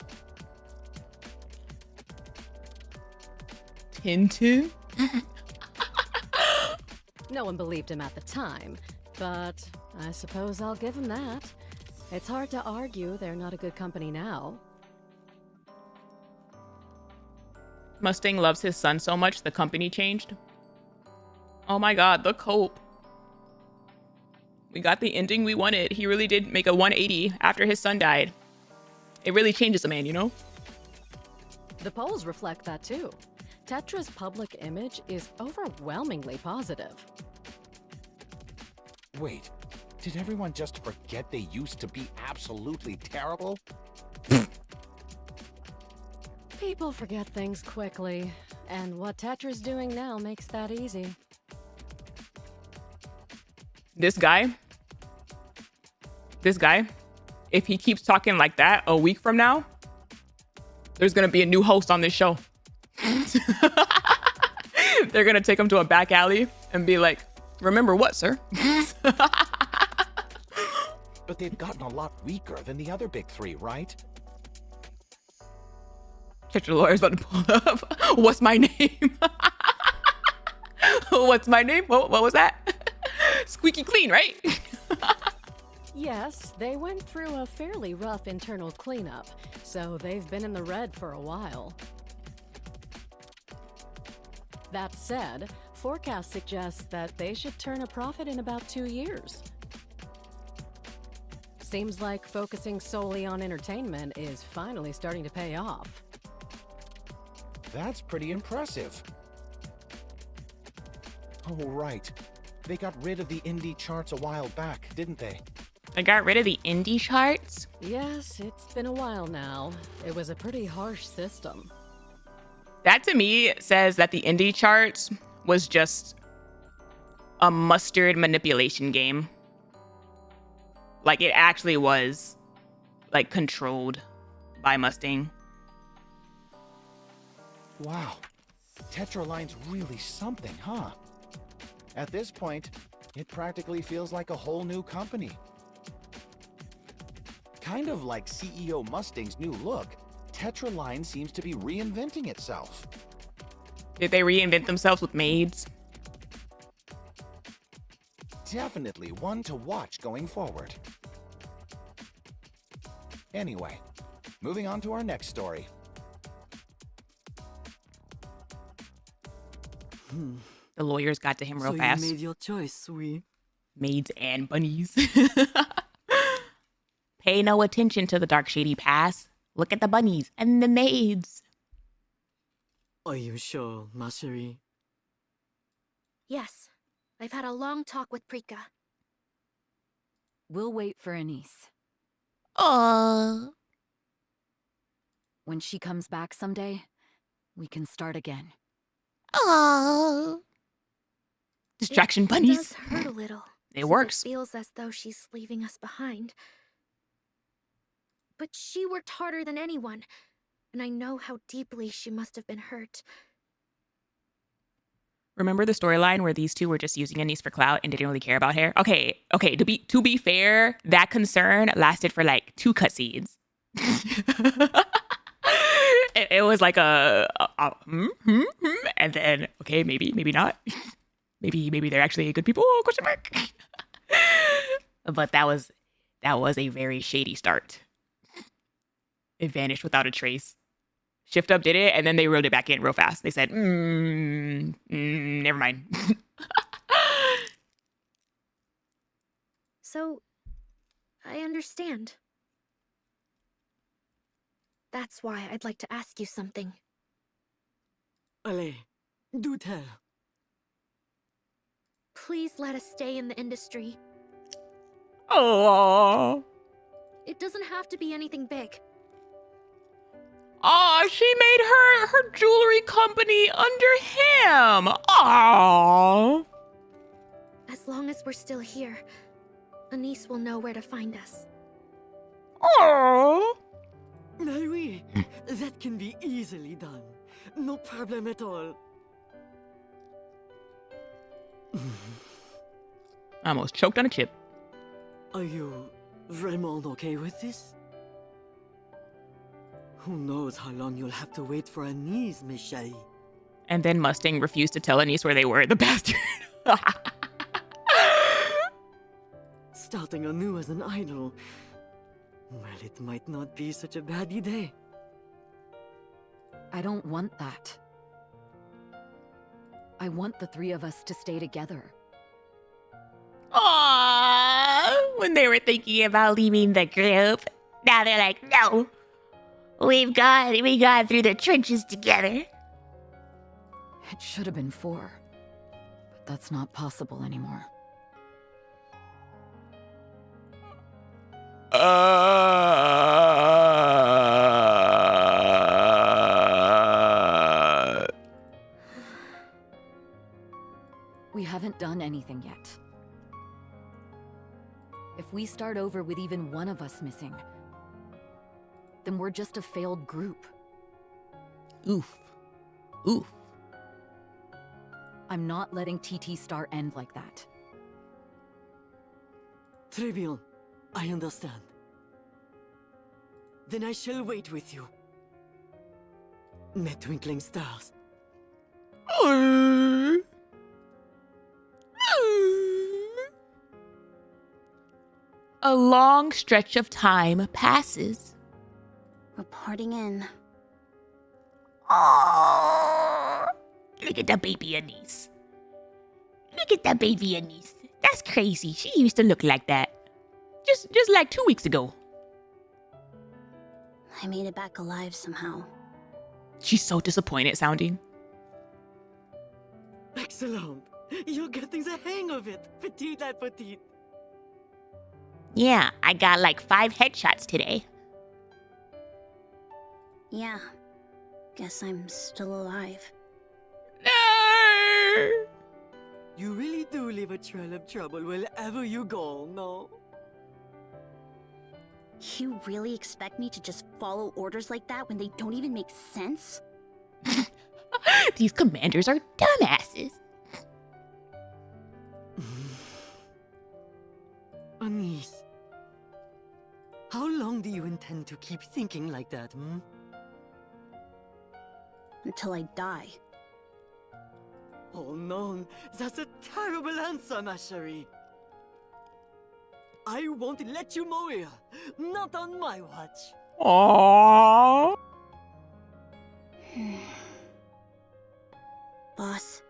Tintin? No one believed him at the time, but I suppose I'll give him that. It's hard to argue they're not a good company now. Mustang loves his son so much, the company changed. Oh my god, the cope. We got the ending we wanted. He really did make a 180 after his son died. It really changes a man, you know? The polls reflect that too. TETRA's public image is overwhelmingly positive. Wait, did everyone just forget they used to be absolutely terrible? People forget things quickly, and what TETRA's doing now makes that easy. This guy, if he keeps talking like that a week from now, there's gonna be a new host on this show. They're gonna take him to a back alley and be like, remember what, sir? But they've gotten a lot weaker than the other big three, right? Check your lawyer's about to pull up. What's my name? What's my name? What was that? Squeaky clean, right? Yes, they went through a fairly rough internal cleanup, so they've been in the red for a while. That said, forecasts suggest that they should turn a profit in about 2 years. Seems like focusing solely on entertainment is finally starting to pay off. That's pretty impressive. Oh, right. They got rid of the indie charts a while back, didn't they? They got rid of the indie charts? Yes, it's been a while now. It was a pretty harsh system. That to me says that the indie charts was just a mustard manipulation game. Like it actually was like controlled by Mustang. Wow. TETRA line's really something, huh? At this point, it practically feels like a whole new company. Kind of like CEO Mustang's new look, TETRA line seems to be reinventing itself. Did they reinvent themselves with maids? Definitely one to watch going forward. Anyway, moving on to our next story. The lawyers got to him real fast. You made your choice, oui. Maids and bunnies. Pay no attention to the dark shady past. Look at the bunnies and the maids. Are you sure, ma chérie? Yes. I've had a long talk with Prika. We'll wait for ANIS. When she comes back someday, we can start again. Distraction It bunnies. does hurt a little. It since works. It feels as though she's leaving us behind. But she worked harder than anyone, and I know how deeply she must have been hurt. Remember the storyline where these two were just using ANIS for clout and didn't really care about her? Okay. To be fair, that concern lasted for like 2 cutscenes. it was like and then okay, maybe not. maybe they're actually good people? Question mark. But that was a very shady start. It vanished without a trace. Shift Up did it, and then they reeled it back in real fast. They said, never mind. So, I understand. That's why I'd like to ask you something. Allez, do tell. Please let us stay in the industry. Oh. It doesn't have to be anything big. Aw, she made her jewelry company under him. Aw. As long as we're still here, ANIS will know where to find us. Aw. Oui, that can be easily done. No problem at all. I almost choked on a chip. Are you vraiment okay with this? Who knows how long you'll have to wait for ANIS, mes chéris? And then Mustang refused to tell ANIS where they were, the bastard. Starting anew as an idol. Well, it might not be such a bad idea. I don't want that. I want the three of us to stay together. Aww, when they were thinking about leaving the group, now they're like, no, we got through the trenches together. It should have been 4, but that's not possible anymore. We haven't done anything yet. If we start over with even one of us missing, then we're just a failed group. Oof. Oof. I'm not letting TT Star end like that. Très bien. I understand. Then I shall wait with you. Mes twinkling stars. A long stretch of time passes. Reporting in. Oh, look at the baby ANIS. Look at that baby ANIS. That's crazy. She used to look like that. Just like 2 weeks ago. I made it back alive somehow. She's so disappointed sounding. Excellent. You're getting the hang of it, petite la petite. Yeah, I got like 5 headshots today. Yeah. Guess I'm still alive. No! You really do leave a trail of trouble wherever you go, no? You really expect me to just follow orders like that when they don't even make sense? These commanders are dumbasses. ANIS, how long do you intend to keep thinking like that, hmm? Until I die. Oh no, that's a terrible answer, ma chérie. I won't let you morir. Not on my watch. Aww. Boss,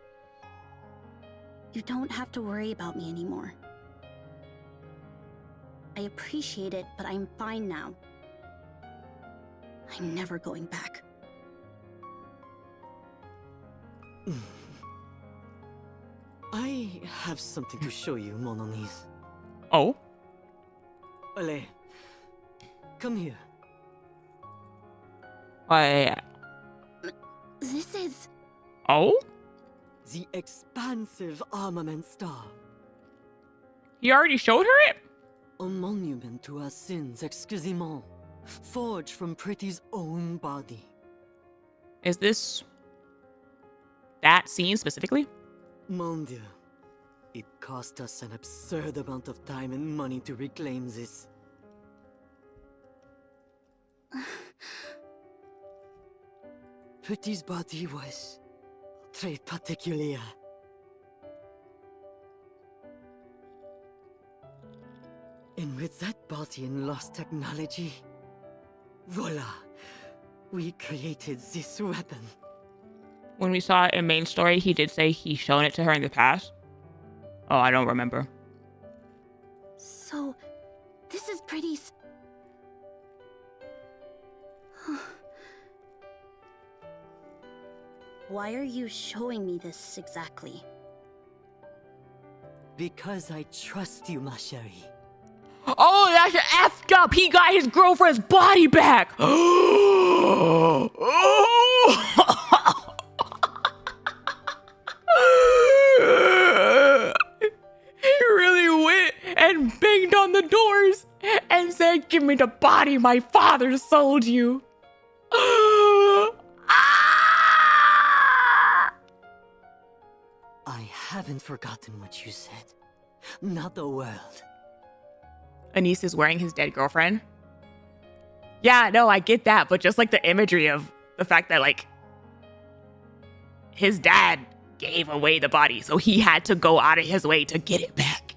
you don't have to worry about me anymore. I appreciate it, but I'm fine now. I'm never going back. I have something to show you, mon ANIS. Oh? Allez, come here. This is... Oh? The expansive armament star. He already showed her it? A monument to our sins, excusez-moi. Forged from Pretty's own body. Is this... that scene specifically? Mon Dieu. It cost us an absurd amount of time and money to reclaim this. Pretty's body was... très particulier. And with that body and lost technology... voila! We created this weapon. When we saw it in main story, he did say he's shown it to her in the past. Oh, I don't remember. So, this is Pretty's... Why are you showing me this exactly? Because I trust you, ma chérie. that's effed up. He got his girlfriend's body back. He really went and banged on the doors and said, "Give me the body my father sold you." I haven't forgotten what you said. Not the world. ANIS is wearing his dead girlfriend. Yeah, no, I get that, but just like the imagery of the fact that like his dad gave away the body, so he had to go out of his way to get it back.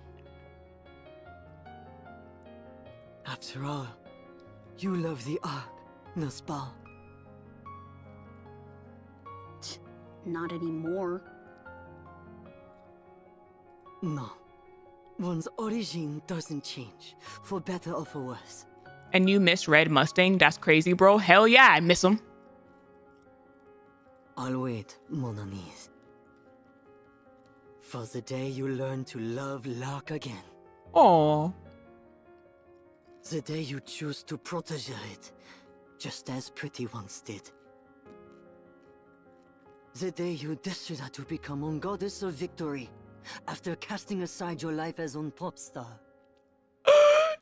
After all, you love the Ark, n'est-ce pas? Not anymore. No. One's origin doesn't change, for better or for worse. And you miss Red Mustang? That's crazy, bro. Hell yeah, I miss him. I'll wait, mon ANIS. For the day you learn to love Lark again. Aww. The day you choose to protege it, just as Pretty once did. The day you decide to become a goddess of victory, after casting aside your life as a pop star.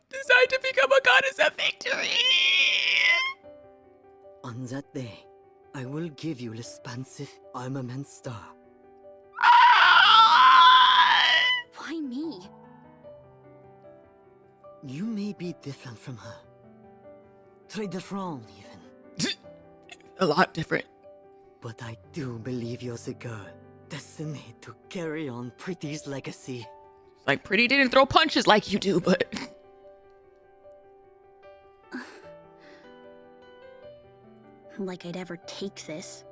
Decide to become a goddess of victory! On that day, I will give you l'expansive armament star. Why me? You may be different from her. Très différent, even. A lot different. But I do believe you're the girl destined to carry on Pretty's legacy. Like, Pretty didn't throw punches like you do, but... Like I'd ever take this.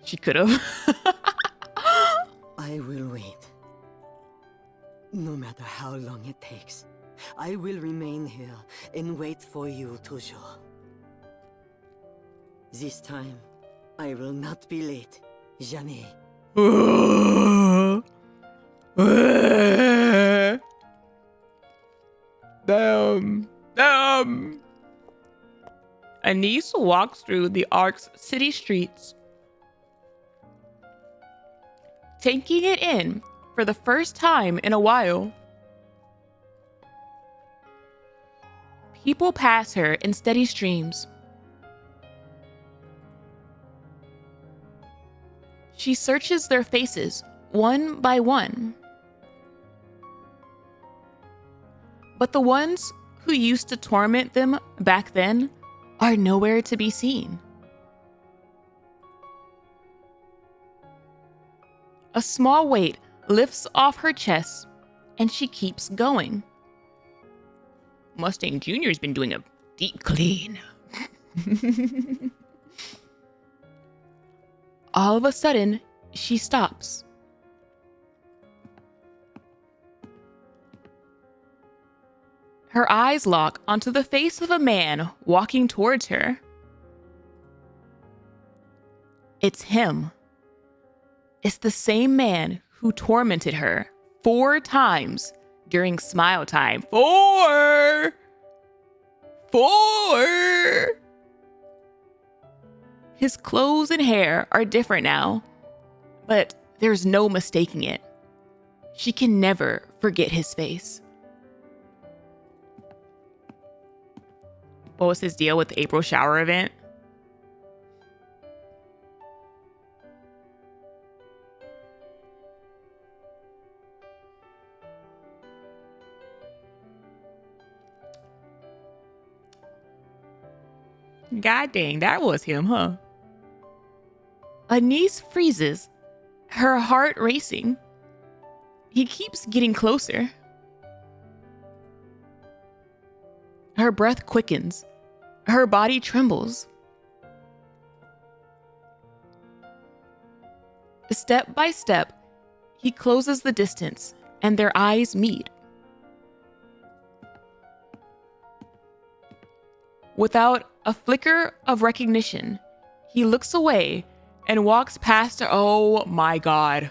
She could've. I will wait. No matter how long it takes, I will remain here and wait for you, toujours. This time, I will not be late. Jamais. Damn. ANIS walks through the Ark's city streets, taking it in for the first time in a while. People pass her in steady streams. She searches their faces one by one. But the ones who used to torment them back then are nowhere to be seen. A small weight lifts off her chest, and she keeps going. Mustang Jr.'s been doing a deep clean. All of a sudden, she stops. Her eyes lock onto the face of a man walking towards her. It's him. It's the same man who tormented her 4 times during smile time. 4! His clothes and hair are different now, but there's no mistaking it. She can never forget his face. What was his deal with the April shower event? God dang, that was him, huh? ANIS freezes, her heart racing. He keeps getting closer. Her breath quickens. Her body trembles. Step by step, he closes the distance, and their eyes meet. Without a flicker of recognition, he looks away and walks past her. Oh my God.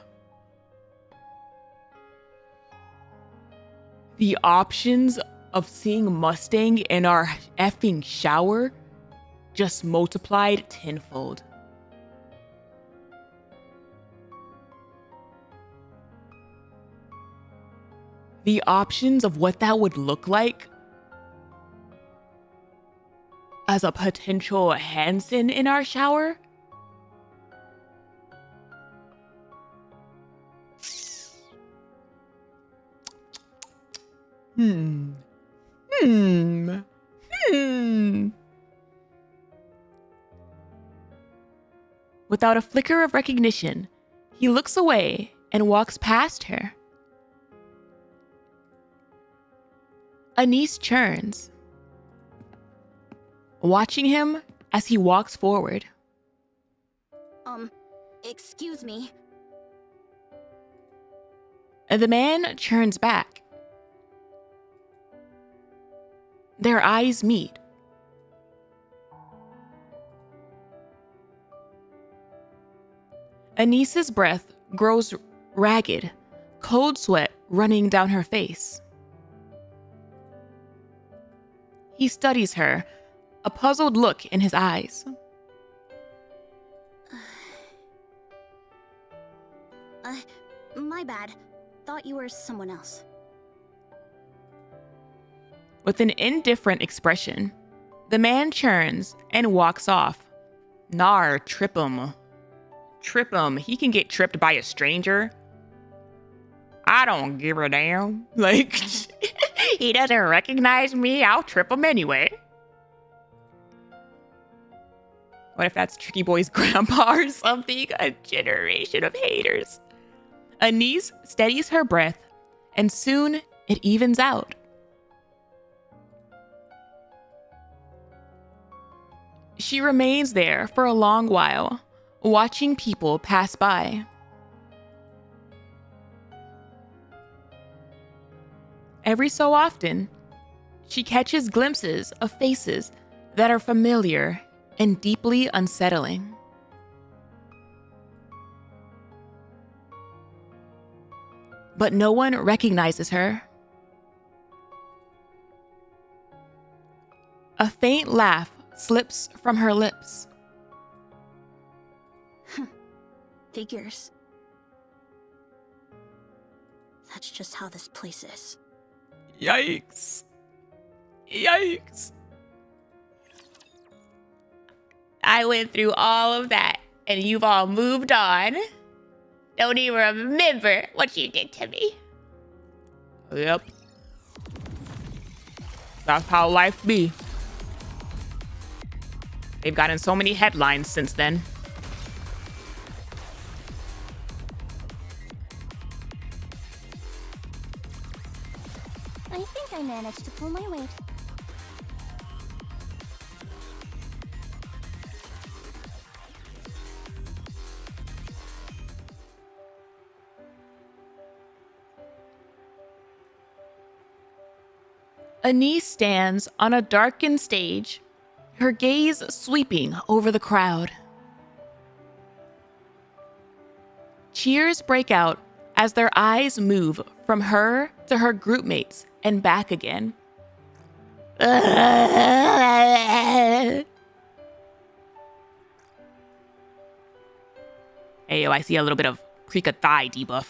The options of seeing Mustang in our effing shower just multiplied tenfold. The options of what that would look like as a potential Hansen in our shower. Without a flicker of recognition, he looks away and walks past her. ANIS churns, watching him as he walks forward. Excuse me. And the man churns back. Their eyes meet. Anis's breath grows ragged, cold sweat running down her face. He studies her, a puzzled look in his eyes. My bad. Thought you were someone else. With an indifferent expression, the man churns and walks off. Nar, trip him. Trip him. He can get tripped by a stranger. I don't give a damn. Like, he doesn't recognize me. I'll trip him anyway. What if that's Tricky Boy's grandpa or something? A generation of haters. ANIS steadies her breath, and soon it evens out. She remains there for a long while, watching people pass by. Every so often, she catches glimpses of faces that are familiar and deeply unsettling. But no one recognizes her. A faint laugh slips from her lips. Figures. That's just how this place is. Yikes. Yikes. I went through all of that, and you've all moved on. Don't even remember what you did to me. Yep. That's how life be. They've gotten so many headlines since then. I think I managed to pull my weight. ANIS stands on a darkened stage, her gaze sweeping over the crowd. Cheers break out as their eyes move from her to her groupmates and back again. Hey, yo, I see a little bit of Krika thigh debuff.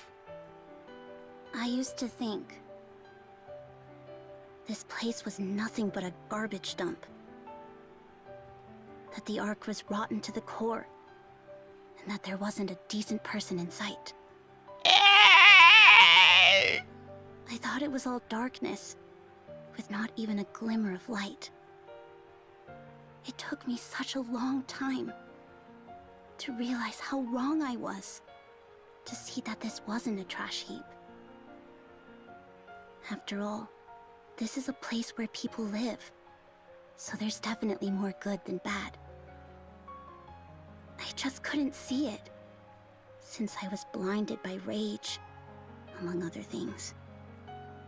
I used to think this place was nothing but a garbage dump. That the Ark was rotten to the core, and that there wasn't a decent person in sight. I thought it was all darkness, with not even a glimmer of light. It took me such a long time to realize how wrong I was, to see that this wasn't a trash heap. After all, this is a place where people live, so there's definitely more good than bad. I just couldn't see it, since I was blinded by rage, among other things.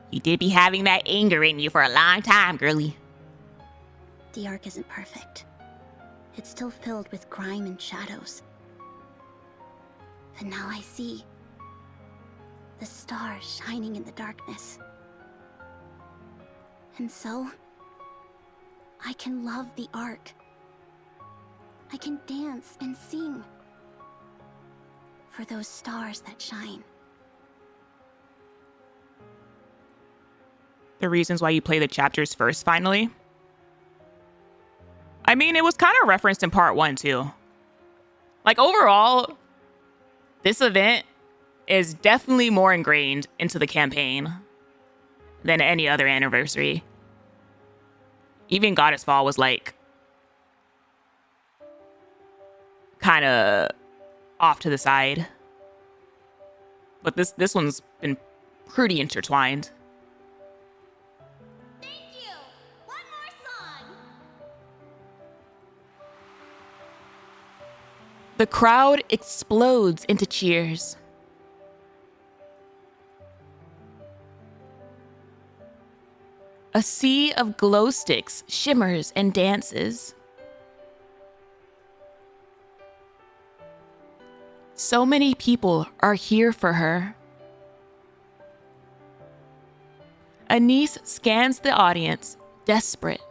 You did be having that anger in you for a long time, girlie. The Ark isn't perfect. It's still filled with grime and shadows. But now I see the stars shining in the darkness. And so, I can love the art. I can dance and sing for those stars that shine. The reasons why you play the chapters first, finally. I mean, it was kind of referenced in part 1 too. Like, overall, this event is definitely more ingrained into the campaign than any other anniversary. Even Goddess Fall was like kind of off to the side. But this one's been pretty intertwined. The crowd explodes into cheers. A sea of glow sticks shimmers and dances. So many people are here for her. ANIS scans the audience, desperate.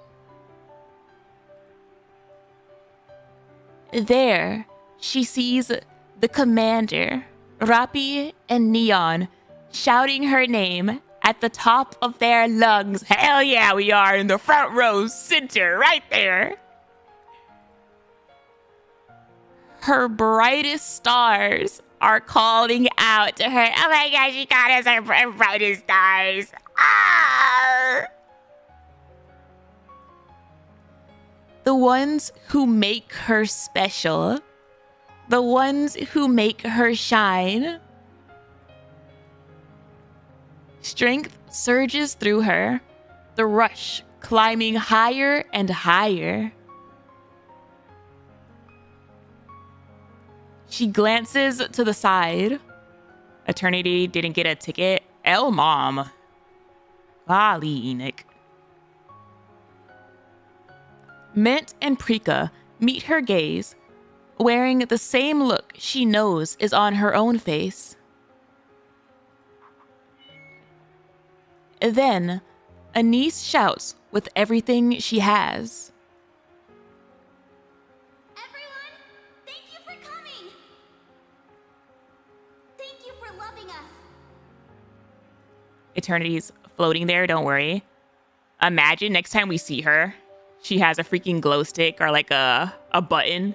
There, she sees the commander, Rappi and Neon, shouting her name at the top of their lungs. Hell yeah, we are in the front row center, right there. Her brightest stars are calling out to her. Oh my gosh, she got us our brightest stars. Ah! The ones who make her special. The ones who make her shine. Strength surges through her, the rush climbing higher and higher. She glances to the side. Eternity didn't get a ticket. El Mom. Golly, Nick. Mint and Prika meet her gaze, wearing the same look she knows is on her own face. Then, ANIS shouts with everything she has. Everyone, thank you for coming! Thank you for loving us! Eternity's floating there, don't worry. Imagine next time we see her, she has a freaking glow stick or like a button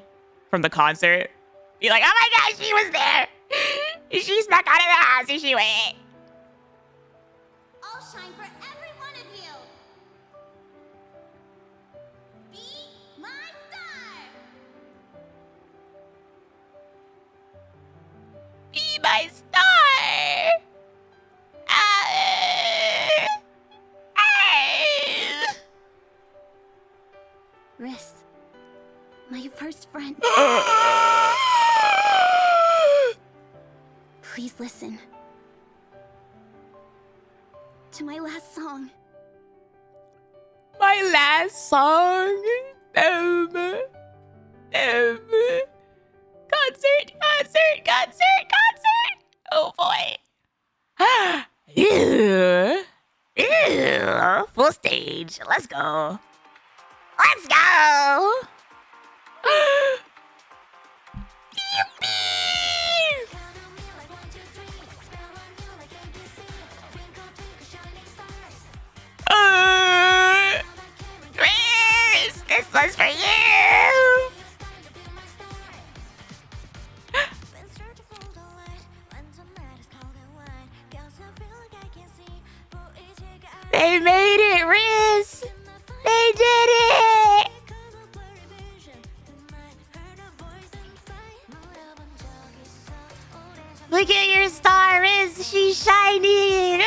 from the concert. Be like, oh my gosh, she was there! She snuck out of the house and she went. I'll shine for every one of you! Be my star! Be my star! Riss, my first friend. Please listen to my last song. My last song? Concert! Oh boy. Ew. Full stage. Let's go. Let's go. Chris, this was for you. They made it, Riz. They did it. Look at your star, Riz. She's shining.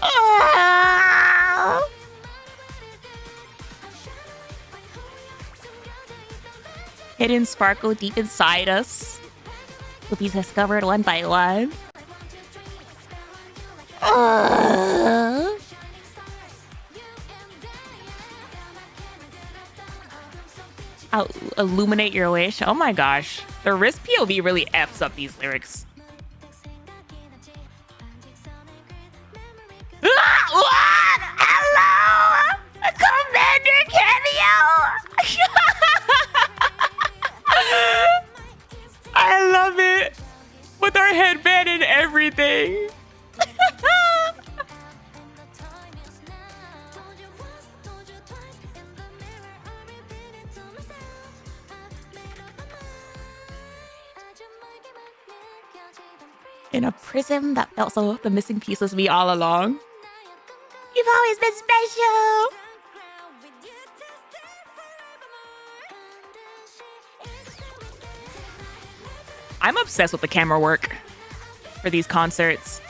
Oh. Hidden sparkle deep inside us will be discovered one by one. illuminate your wish. Oh my gosh. The risk POV really F's up these lyrics. What? Hello? Commander cameo? I love it. With our headband and everything. In a prism that felt so the missing piece was me all along. You've always been special. I'm obsessed with the camera work for these concerts.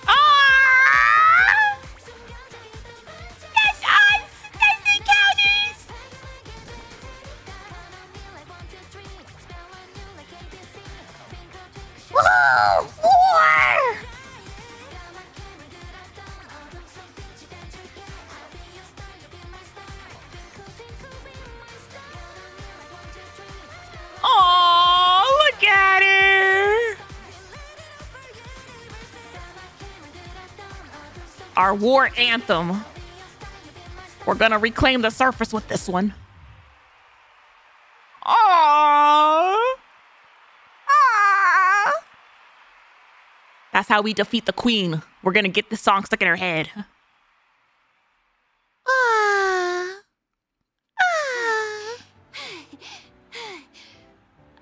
Ah! That's us! That's encounters! Whoa! War! Oh, look at her! Our war anthem. We're gonna reclaim the surface with this one. Oh! That's how we defeat the queen. We're gonna get this song stuck in her head.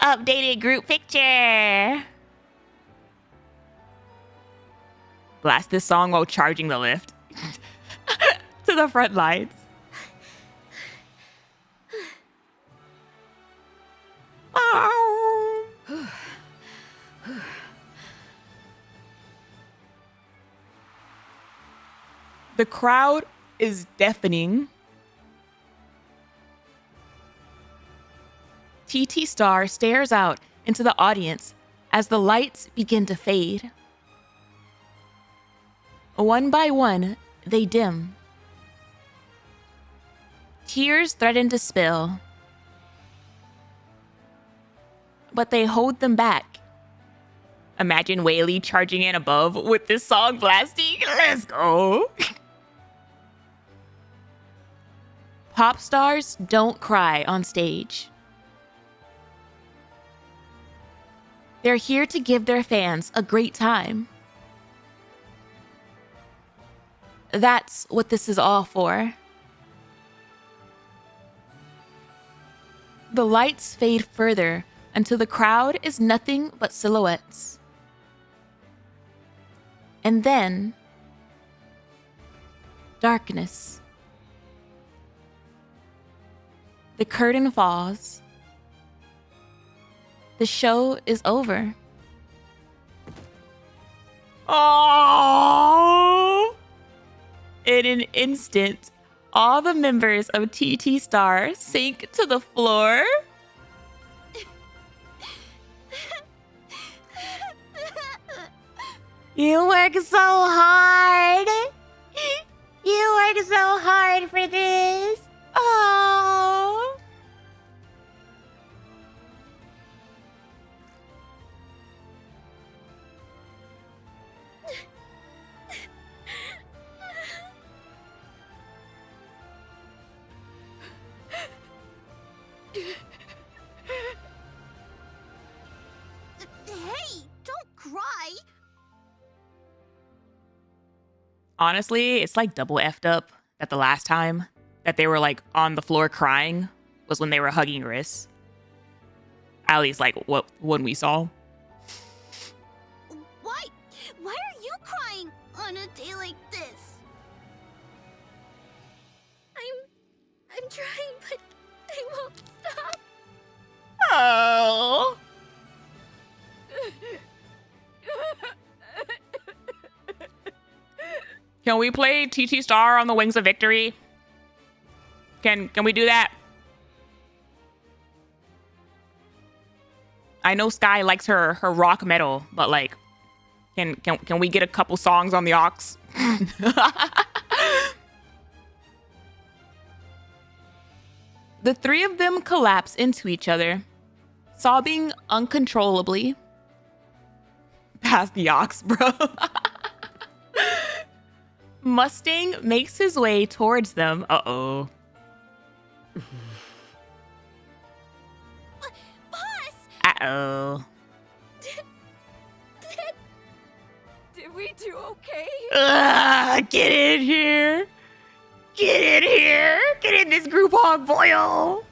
Updated group picture. Blast this song while charging the lift. To the front lines. The crowd is deafening. TT Star stares out into the audience as the lights begin to fade. One by one, they dim. Tears threaten to spill, but they hold them back. Imagine Whaley charging in above with this song blasting. Let's go. Pop stars don't cry on stage. They're here to give their fans a great time. That's what this is all for. The lights fade further until the crowd is nothing but silhouettes. And then, darkness. The curtain falls. The show is over. Oh! In an instant, all the members of TT Star sink to the floor. You work so hard. You work so hard for this. Oh. Hey, don't cry. Honestly, it's like double effed up that the last time that they were like on the floor crying was when they were hugging Riss. At least like what when we saw. Why? Why are you crying on a day like this? I'm trying, but I won't stop. Oh. Can we play TT Star on the Wings of Victory? Can we do that? I know Sky likes her rock metal, but like, can we get a couple songs on the aux? The three of them collapse into each other, sobbing uncontrollably. Past the ox, bro. Mustang makes his way towards them. Uh-oh. Boss! Uh-oh. Did we do okay? Get in here. Get in here. Get in this group hog boil.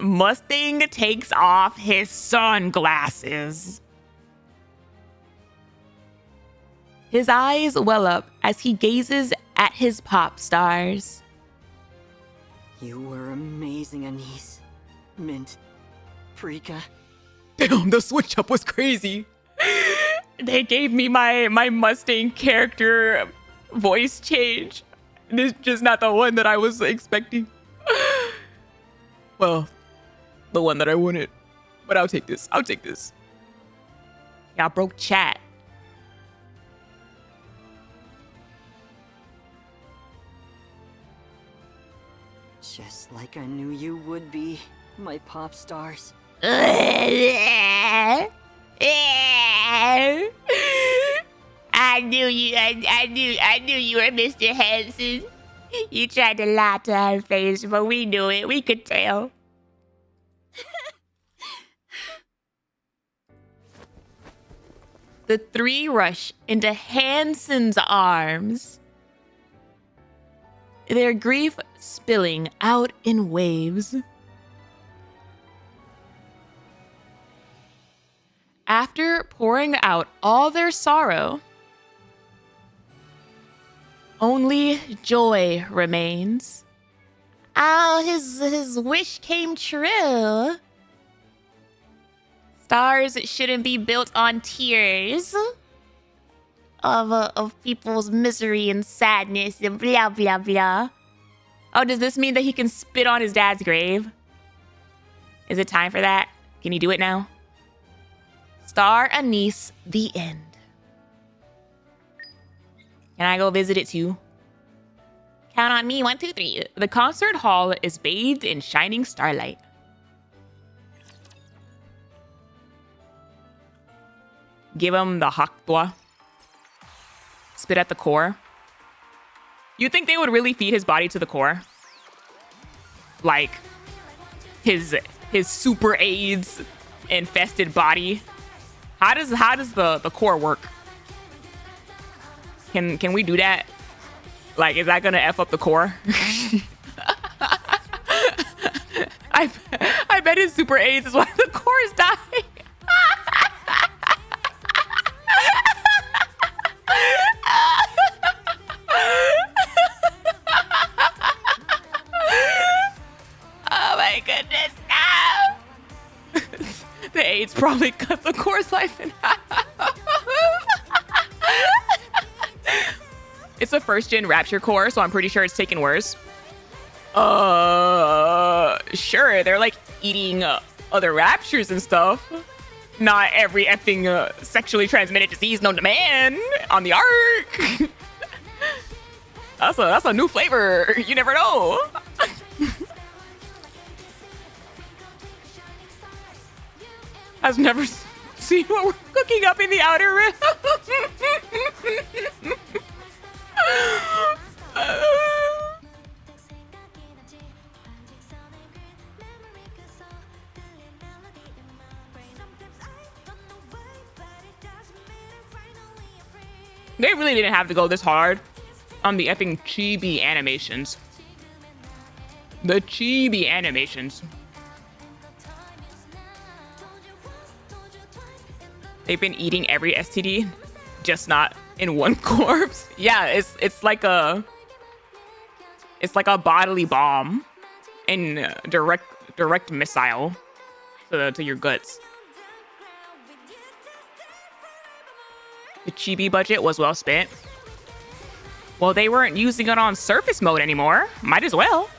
Mustang takes off his sunglasses. His eyes well up as he gazes at his pop stars. You were amazing, Anis. Mint. Frika. Damn, the switch up was crazy. They gave me my Mustang character voice change. This is just not the one that I was expecting. Well, the one that I wanted. But I'll take this. I'll take this. Y'all broke chat. Just like I knew you would be, my pop stars. I knew you. I knew you were Mr. Hanson. You tried to lie to her face, but we knew it. We could tell. The three rush into Hanson's arms, their grief spilling out in waves. After pouring out all their sorrow, only joy remains. Oh, his wish came true. Stars shouldn't be built on tears Of people's misery and sadness and blah, blah, blah. Oh, does this mean that he can spit on his dad's grave? Is it time for that? Can he do it now? Star Anis, the end. Can I go visit it too? Count on me, 1, 2, 3. The concert hall is bathed in shining starlight. Give him the haktua. Spit at the core. You think they would really feed his body to the core? Like his super AIDS infested body. How does the core work? Can we do that? Like, is that gonna F up the core? I bet his super AIDS is why the core is dying. Oh my goodness, no! The AIDS probably cut the core's life in half. It's a first-gen Rapture core, so I'm pretty sure it's taken worse. Sure, they're like eating other Raptures and stuff. Not every effing sexually transmitted disease known to man on the arc. That's a new flavor. You never know. I've never seen what we're cooking up in the outer rim. They really didn't have to go this hard on the effing chibi animations. The chibi animations. They've been eating every STD, just not in one corpse. Yeah, it's like a bodily bomb and direct missile to your guts. The chibi budget was well spent. Well, they weren't using it on surface mode anymore. Might as well.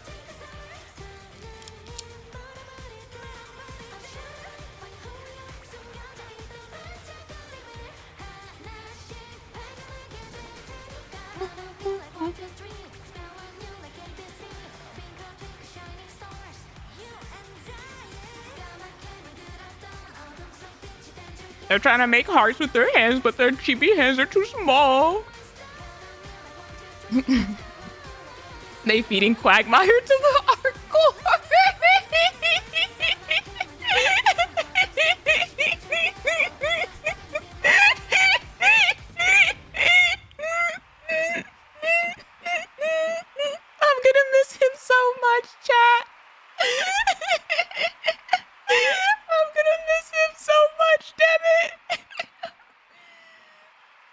They're trying to make hearts with their hands, but their chibi hands are too small. They feeding Quagmire to the hardcore. I'm gonna miss him so much, chat. I'm gonna miss him so much, damn it.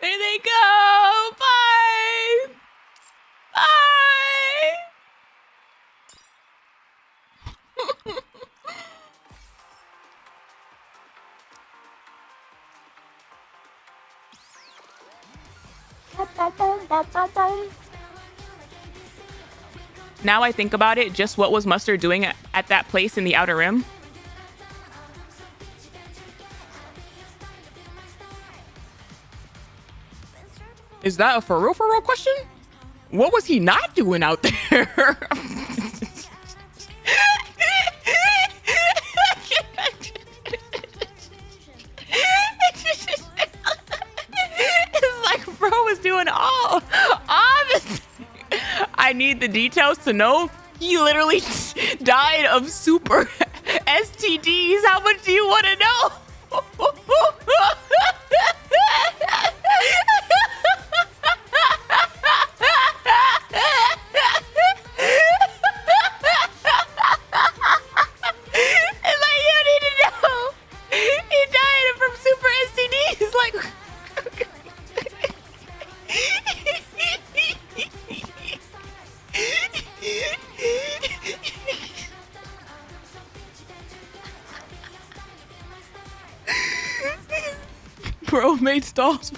There they go. Bye. Bye. Now I think about it, just what was Mustard doing at that place in the Outer Rim? Is that a for real question? What was he not doing out there? It's like bro was doing all this. I need the details to know he literally died of super STDs. How much do you want to know? It's like you need to know. He died from super STDs. Like. Bro made stalls.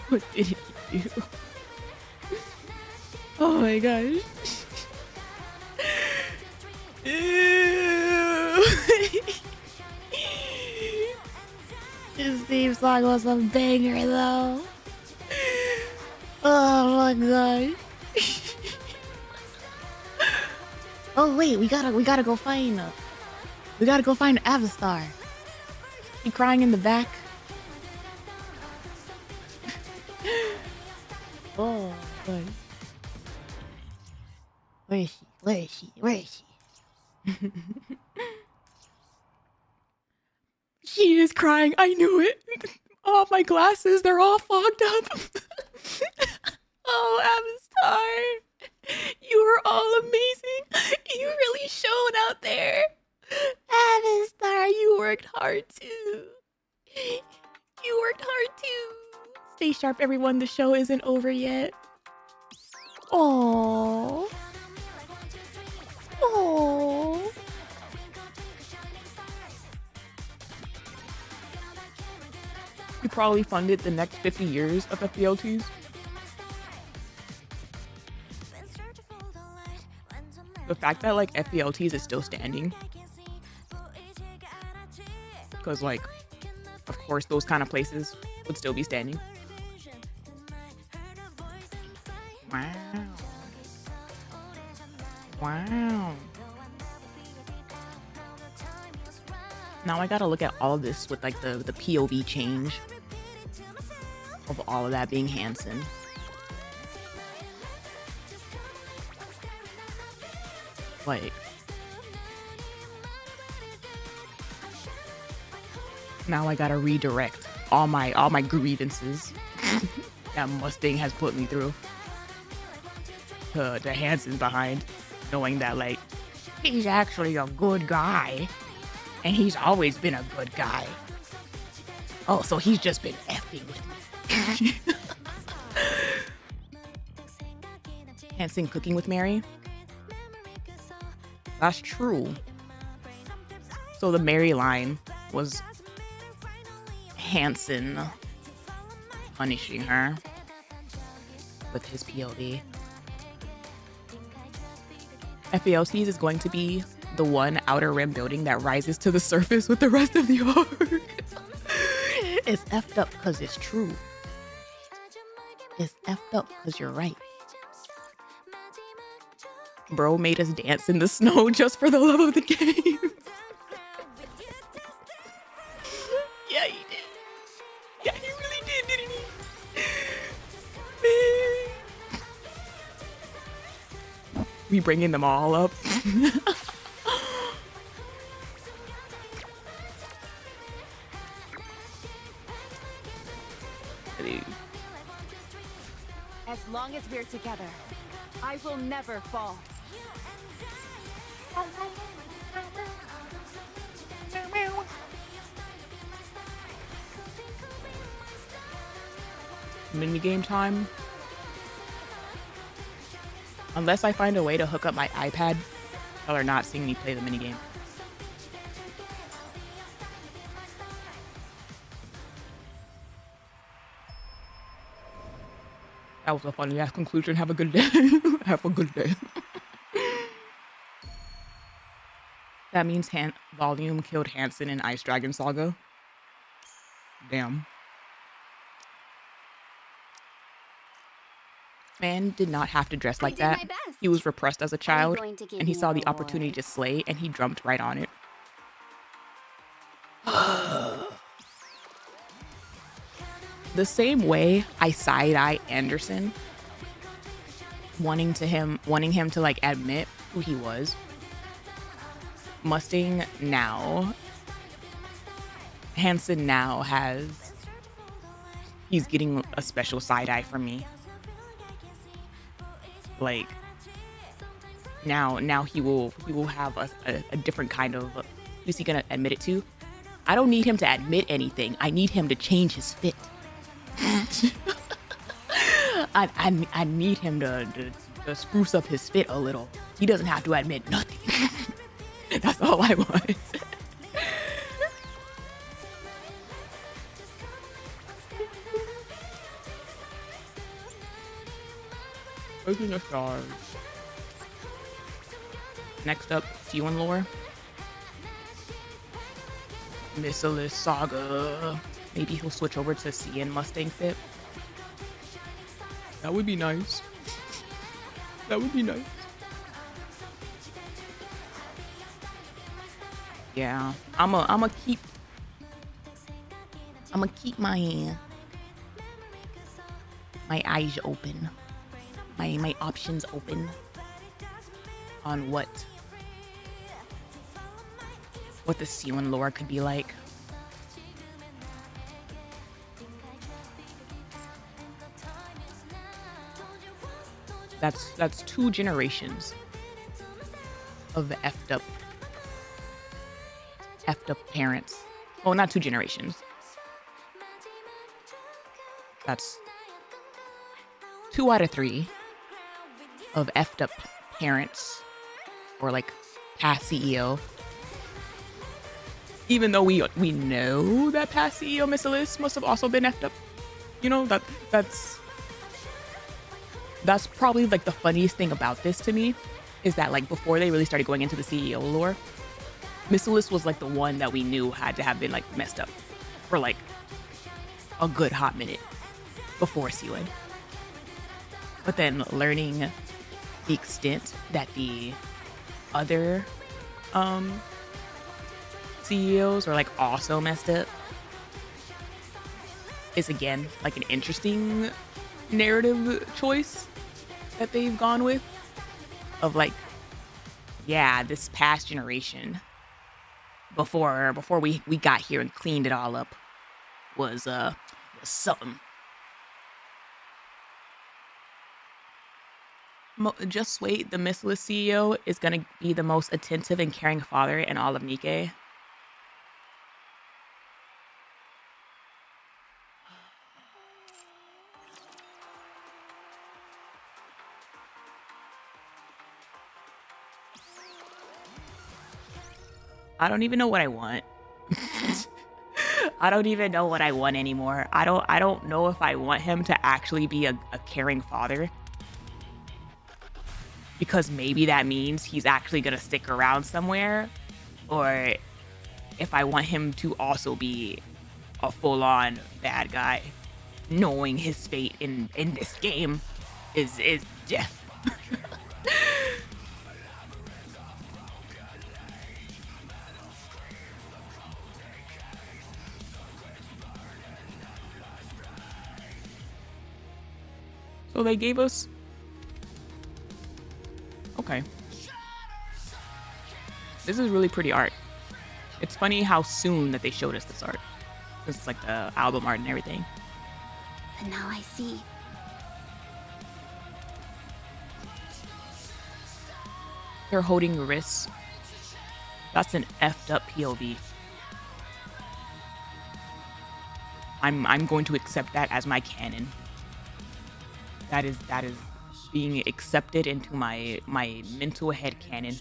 What did he do? Oh my gosh. This theme song was a banger though. Oh my god. Oh wait, we gotta go find Avastar. He crying in the back. Oh boy. Where is she? Where is she? Where is she? She is crying. I knew it. Oh, my glasses, they're all fogged up. Oh, Avastar. You were all amazing. You really showed out there. Avastar, you worked hard too. You worked hard too. Stay sharp, everyone. The show isn't over yet. Oh. Oh. You probably funded the next 50 years of FBLTs. The fact that like FBLTs is still standing. Because like, of course, those kind of places would still be standing. Wow. Wow. Now I gotta look at all of this with like the POV change of all of that being Hansen. Like, now I gotta redirect all my grievances that Mustang has put me through to Hansen's behind, knowing that like He's actually a good guy. And he's always been a good guy. Oh, so he's just been effing with me. Hanson cooking with Mary? That's true. So the Mary line was Hanson punishing her with his POV. FALCs is going to be the one outer rim building that rises to the surface with the rest of the arc. It's effed up because it's true. It's effed up because you're right. Bro made us dance in the snow just for the love of the game. Yeah, he did. Yeah, he really did, didn't he? We bringing them all up. As long as we're together, I will never fall. Mini game time. Unless I find a way to hook up my iPad, y'all are not seeing me play the minigame. That was a funny ass conclusion. Have a good day. Have a good day. That means Volume killed Hanson in Ice Dragon Saga. Damn. Man did not have to dress like that. He was repressed as a child, and he saw the opportunity to slay, and he jumped right on it. The same way I side-eye Anderson, wanting him to like admit who he was. Mustang now, Hanson now he's getting a special side-eye from me. Like now he will have a different kind of, who's he gonna admit it to? I don't need him to admit anything. I need him to change his fit. I need him to spruce up his fit a little. He doesn't have to admit nothing. That's all I want. Open the stars. Next up, Fuel lore. Missilus Saga. Maybe he'll switch over to CN Mustang fit. That would be nice. That would be nice. Yeah, I'ma keep my eyes open, my options open on what the Siwon lore could be like. That's 2 generations of the effed up parents. Well, not 2 generations. That's 2 out of 3 of effed up parents, or like past CEO. Even though we know that past CEO Missilus must have also been effed up. You know, that's probably like the funniest thing about this to me, is that like before they really started going into the CEO lore, Missilus was like the one that we knew had to have been like messed up for like a good hot minute before Siwon. But then learning the extent that the other CEOs are like also messed up is again like an interesting narrative choice that they've gone with, of like, yeah, this past generation before we got here and cleaned it all up was something. Just wait, the Missless CEO is gonna be the most attentive and caring father in all of Nikke. I don't even know what I want. I don't even know what I want anymore. I don't know if I want him to actually be a caring father. Because maybe that means he's actually gonna stick around somewhere. Or if I want him to also be a full-on bad guy, knowing his fate in this game is death. So they gave us... Okay. This is really pretty art. It's funny how soon that they showed us this art. This is like the album art and everything. And now I see. They're holding wrists. That's an effed up POV. I'm going to accept that as my canon. That is being accepted into my mental head canon.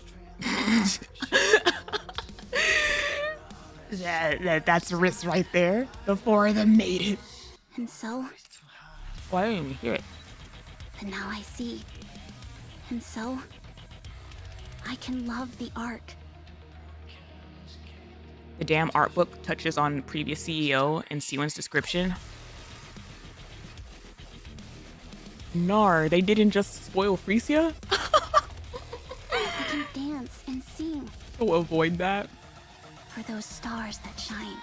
That's wrist right there. The four of them made it. And so? Well, I didn't even hear it. And now I see. And so? I can love the art. The damn art book touches on previous CEO and Siwon's description. Nar, they didn't just spoil Frisia? I can dance and sing. So avoid that. For those stars that shine.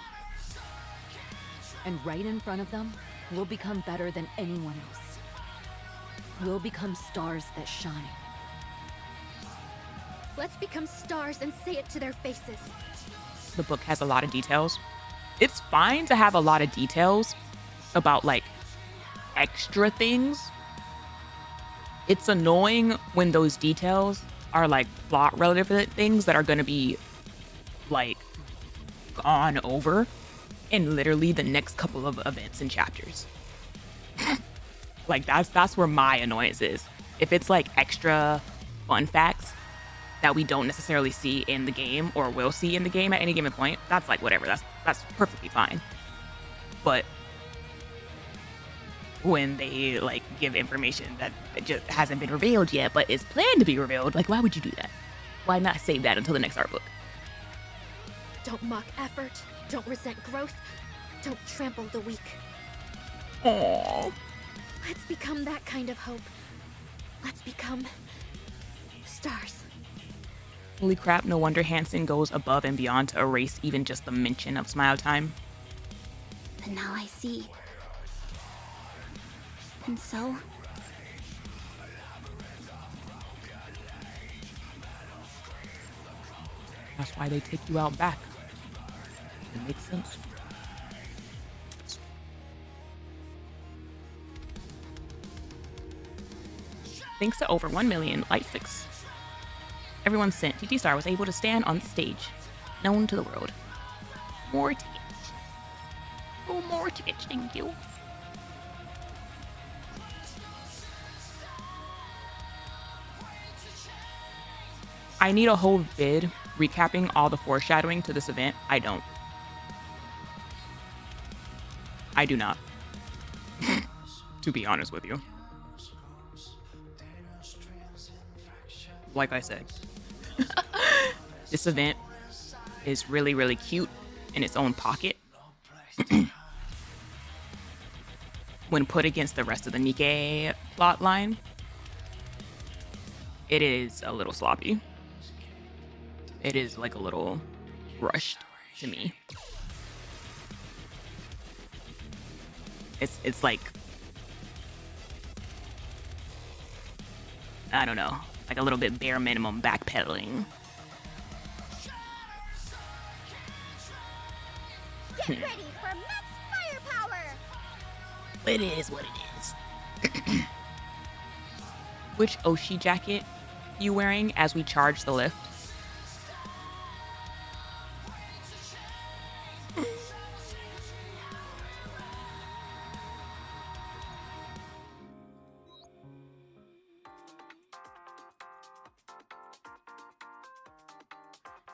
And right in front of them, we'll become better than anyone else. We'll become stars that shine. Let's become stars and say it to their faces. The book has a lot of details. It's fine to have a lot of details about like extra things. It's annoying when those details are like plot relevant things that are going to be like gone over in literally the next couple of events and chapters. Like that's where my annoyance is. If it's like extra fun facts that we don't necessarily see in the game or will see in the game at any given point, that's like whatever. That's perfectly fine. But when they like give information that just hasn't been revealed yet but is planned to be revealed, like why would you do that? Why not save that until the next art book? Don't mock effort. Don't resent growth. Don't trample the weak. Aww. Let's become that kind of hope. Let's become stars. Holy crap, no wonder Hansen goes above and beyond to erase even just the mention of smile time. And now I see. And so? That's why they take you out back. It makes sense. Thanks to over 1 million light flicks, everyone sent, TT Star was able to stand on the stage, known to the world. More tickets. Oh, more tickets, thank you. I need a whole vid recapping all the foreshadowing to this event. I don't. I do not. To be honest with you. Like I said, this event is really, really cute in its own pocket. When put against the rest of the Nikke plot line, it is a little sloppy. It is like a little rushed to me. It's like, I don't know, like a little bit bare minimum backpedaling. Get ready for max firepower! It is what it is. which Oshi jacket you wearing as we charge the lift?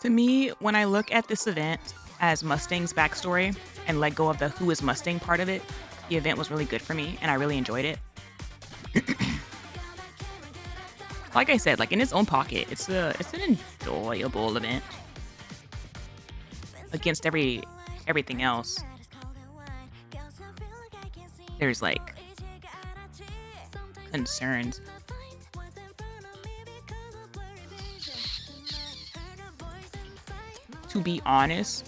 To me, when I look at this event as Mustang's backstory and let go of the who is Mustang part of it, the event was really good for me and I really enjoyed it. Like I said, like in its own pocket, it's an enjoyable event against everything else. There's like concerns. To be honest,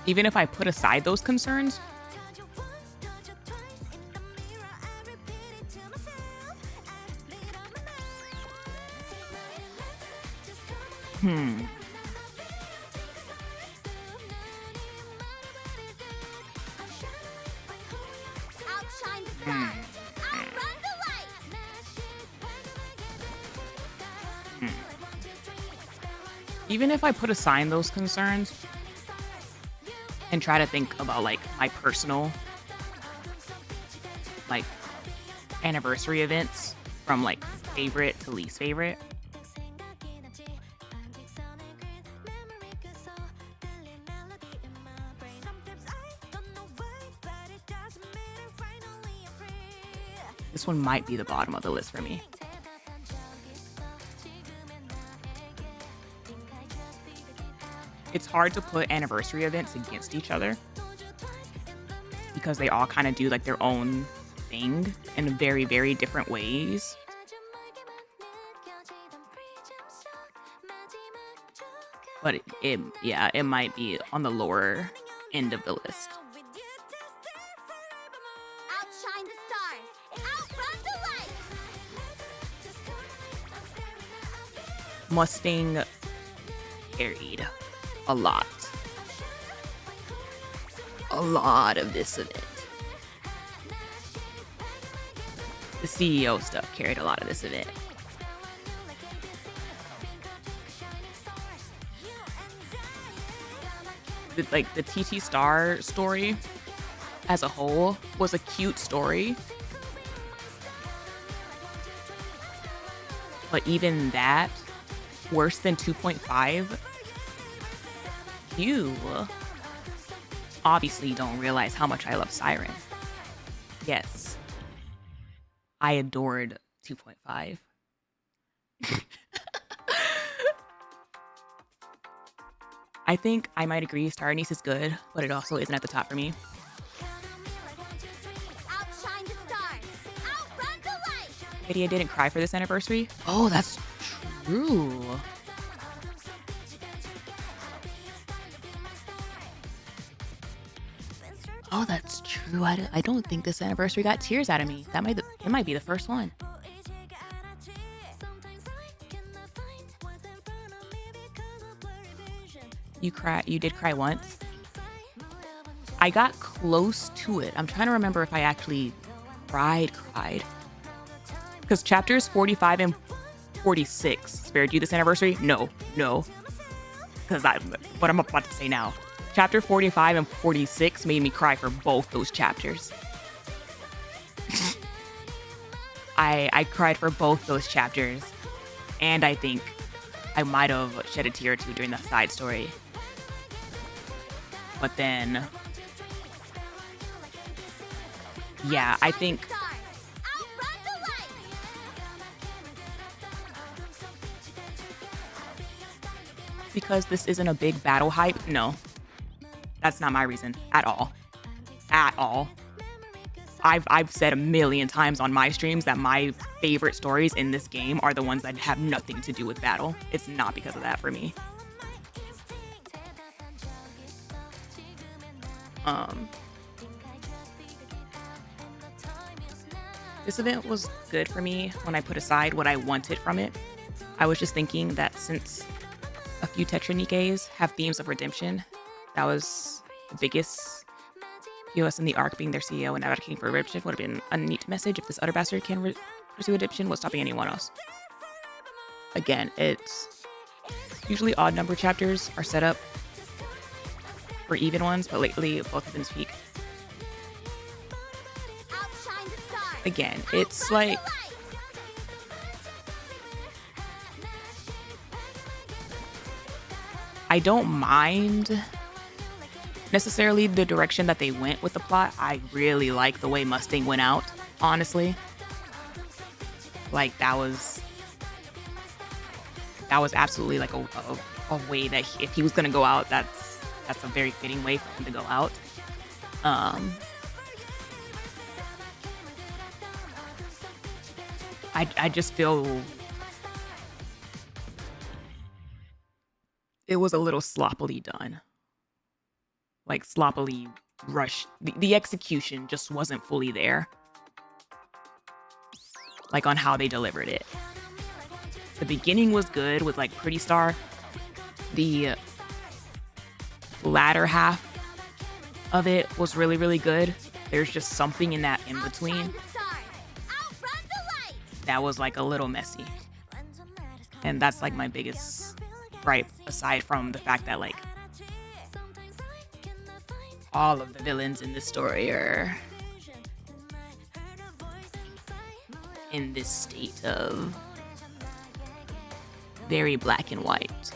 even if I put aside those concerns, even if I put aside those concerns and try to think about like my personal like anniversary events from like favorite to least favorite, this one might be the bottom of the list for me. It's hard to put anniversary events against each other because they all kind of do like their own thing in very, very different ways. But it might be on the lower end of the list. Outshine the stars. Outrun the light. Mustang carried a lot of this event. The CEO stuff carried a lot of this event. The TT Star story as a whole was a cute story. But even that, worse than 2.5, you obviously don't realize how much I love Siren. Yes, I adored 2.5. I think I might agree Star Anise is good, but it also isn't at the top for me. Outshine the stars. Outrun the light. Maybe I didn't cry for this anniversary. Oh, that's true. Oh, that's true. I don't think this anniversary got tears out of me. It might be the first one. You did cry once? I got close to it. I'm trying to remember if I actually cried. Because chapters 45 and 46 spared you this anniversary? No. Because what I'm about to say now. Chapter 45 and 46 made me cry for both those chapters. I cried for both those chapters. And I think I might have shed a tear or two during the side story. But then, yeah, I think because this isn't a big battle hype, no. That's not my reason at all. I've said a million times on my streams that my favorite stories in this game are the ones that have nothing to do with battle. It's not because of that for me. This event was good for me when I put aside what I wanted from it. I was just thinking that since a few TETRA Nikkes have themes of redemption, that was the biggest POS and the ARC being their CEO and advocating for a redemption would have been a neat message. If this utter bastard can pursue redemption, what's stopping anyone else? Again, it's usually odd number chapters are set up for even ones, but lately both have been peak. Again, it's like I don't mind necessarily the direction that they went with the plot. I really like the way Mustang went out, honestly. Like that was absolutely like a way that if he was gonna go out, that's a very fitting way for him to go out. I just feel it was a little sloppily done. Like sloppily rushed. The execution just wasn't fully there. Like on how they delivered it. The beginning was good with like Pretty Star. The latter half of it was really, really good. There's just something in that in between that was like a little messy. And that's like my biggest gripe, aside from the fact that like all of the villains in this story are in this state of very black and white.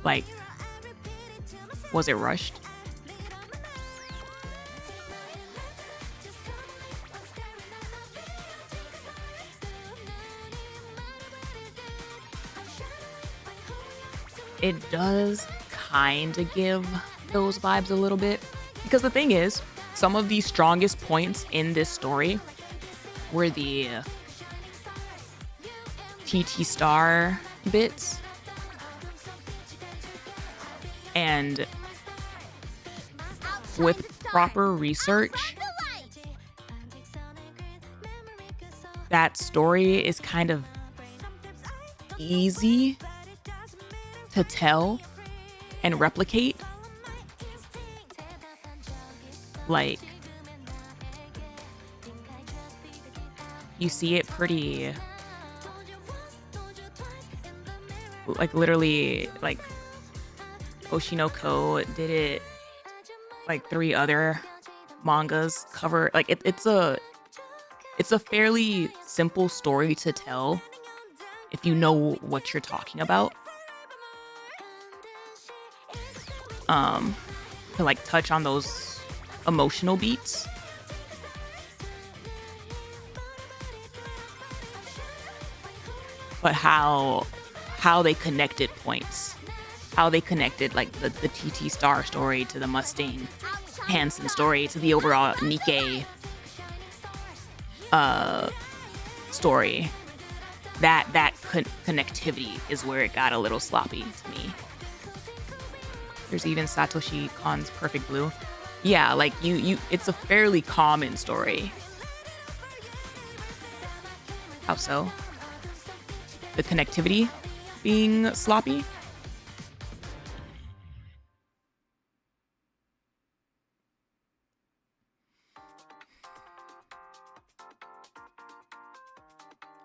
Like, was it rushed? It does kind of give those vibes a little bit. Because the thing is, some of the strongest points in this story were the TT Star bits. And with proper research, that story is kind of easy to tell and replicate. Like, you see it pretty, like literally, like Oshinoko did it, like 3 other mangas cover, like it's a fairly simple story to tell if you know what you're talking about. To like touch on those emotional beats. But how they connected points. How they connected like the TT Star story to the Mustang Hansen story to the overall Nikke story. That connectivity is where it got a little sloppy to me. There's even Satoshi Kon's Perfect Blue. Yeah, like you it's a fairly common story. How so? The connectivity being sloppy?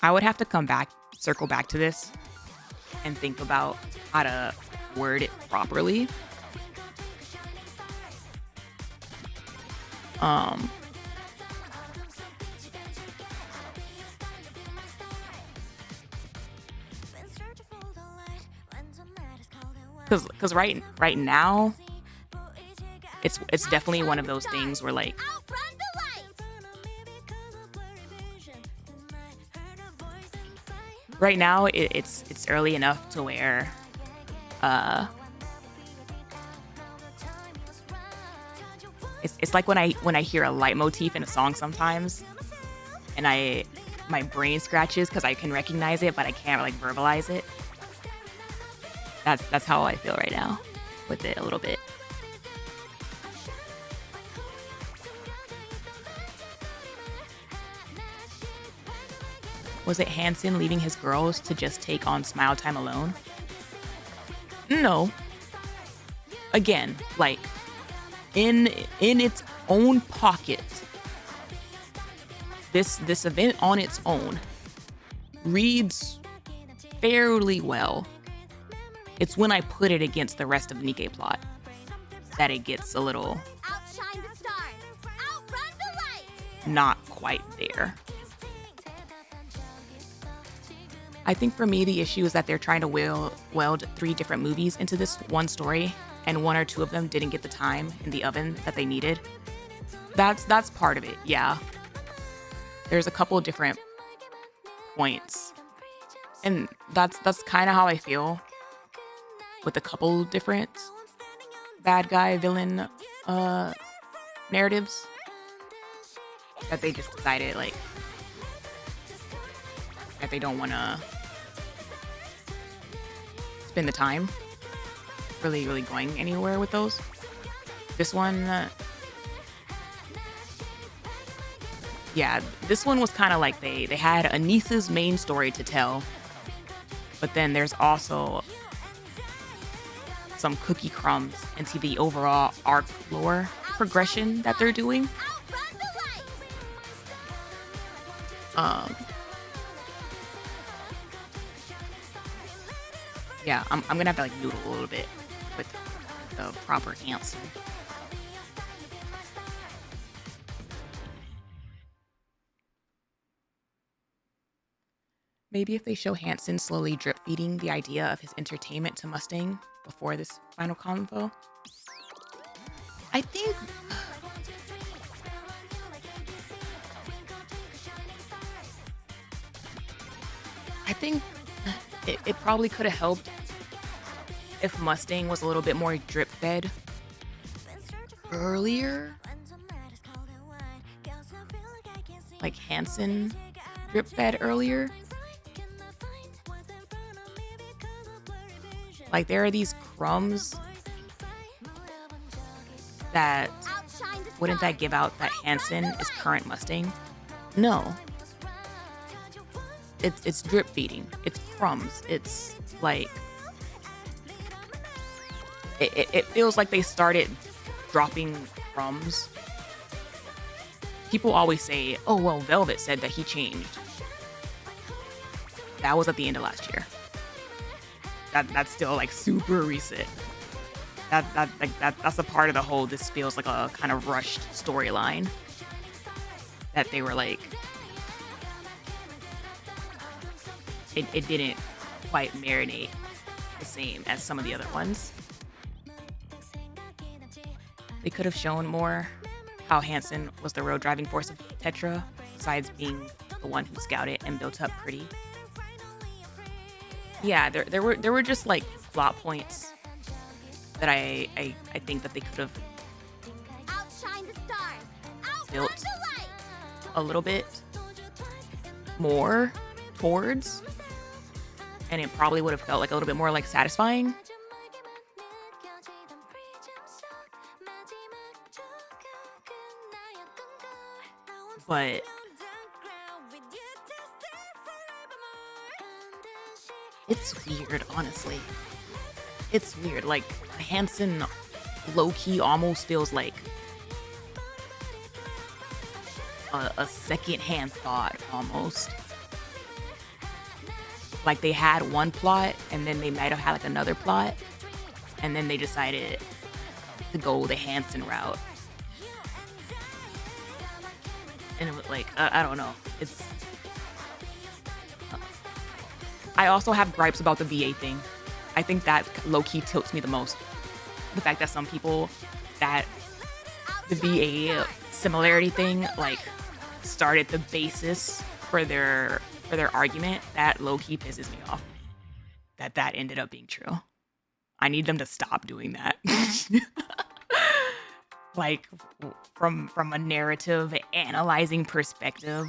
I would have to circle back to this and think about how to word it properly. Because right now, it's definitely one of those things where like right now it's early enough to where it's like when I hear a leitmotif in a song sometimes, and my brain scratches because I can recognize it, but I can't like verbalize it. That's how I feel right now with it a little bit. Was it Hansen leaving his girls to just take on Smile Time alone? No. again, like in its own pocket, this event on its own reads fairly well. It's when I put it against the rest of Nikke plot that it gets a little Outshine the stars. Outrun the light. not quite there. I think for me, the issue is that they're trying to weld 3 different movies into this one story, and 1 or 2 of them didn't get the time in the oven that they needed. That's part of it, yeah. There's a couple of different points, and that's kind of how I feel with a couple different bad guy villain narratives, that they just decided like that they don't want to spend the time really going anywhere with those. This one, yeah, this one was kind of like they had ANIS's main story to tell, but then there's also some cookie crumbs into the overall arc lore progression that they're doing. Yeah, I'm gonna have to like noodle a little bit with the proper answer. Maybe if they show Hansen slowly drip feeding the idea of his entertainment to Mustang before this final convo. I think it probably could have helped if Mustang was a little bit more drip fed earlier. Like Hansen drip fed earlier. Like there are these crumbs that wouldn't that give out that Hansen is current Mustang? No. It's drip feeding. It's crumbs. It's like it feels like they started dropping crumbs. People always say, "Oh well, Velvet said that he changed." That was at the end of last year. That's still like super recent. That's a part of the whole. This feels like a kind of rushed storyline that they were like. It didn't quite marinate the same as some of the other ones. They could have shown more how Hansen was the real driving force of TETRA, besides being the one who scouted and built up Pretty. Yeah, there were just like plot points that I think that they could have built a little bit more towards, and it probably would have felt like a little bit more like satisfying. But it's weird, honestly. It's weird. Like, Hansen low-key almost feels like a second-hand thought, almost. Like, they had one plot, and then they might have had, like, another plot, and then they decided to go the Hansen route. And it was like, I don't know. It's... I also have gripes about the VA thing. I think that low-key tilts me the most. The fact that some people, that the VA similarity thing, like, started the basis for their argument, that low-key pisses me off. That ended up being true. I need them to stop doing that. Like, from a narrative analyzing perspective,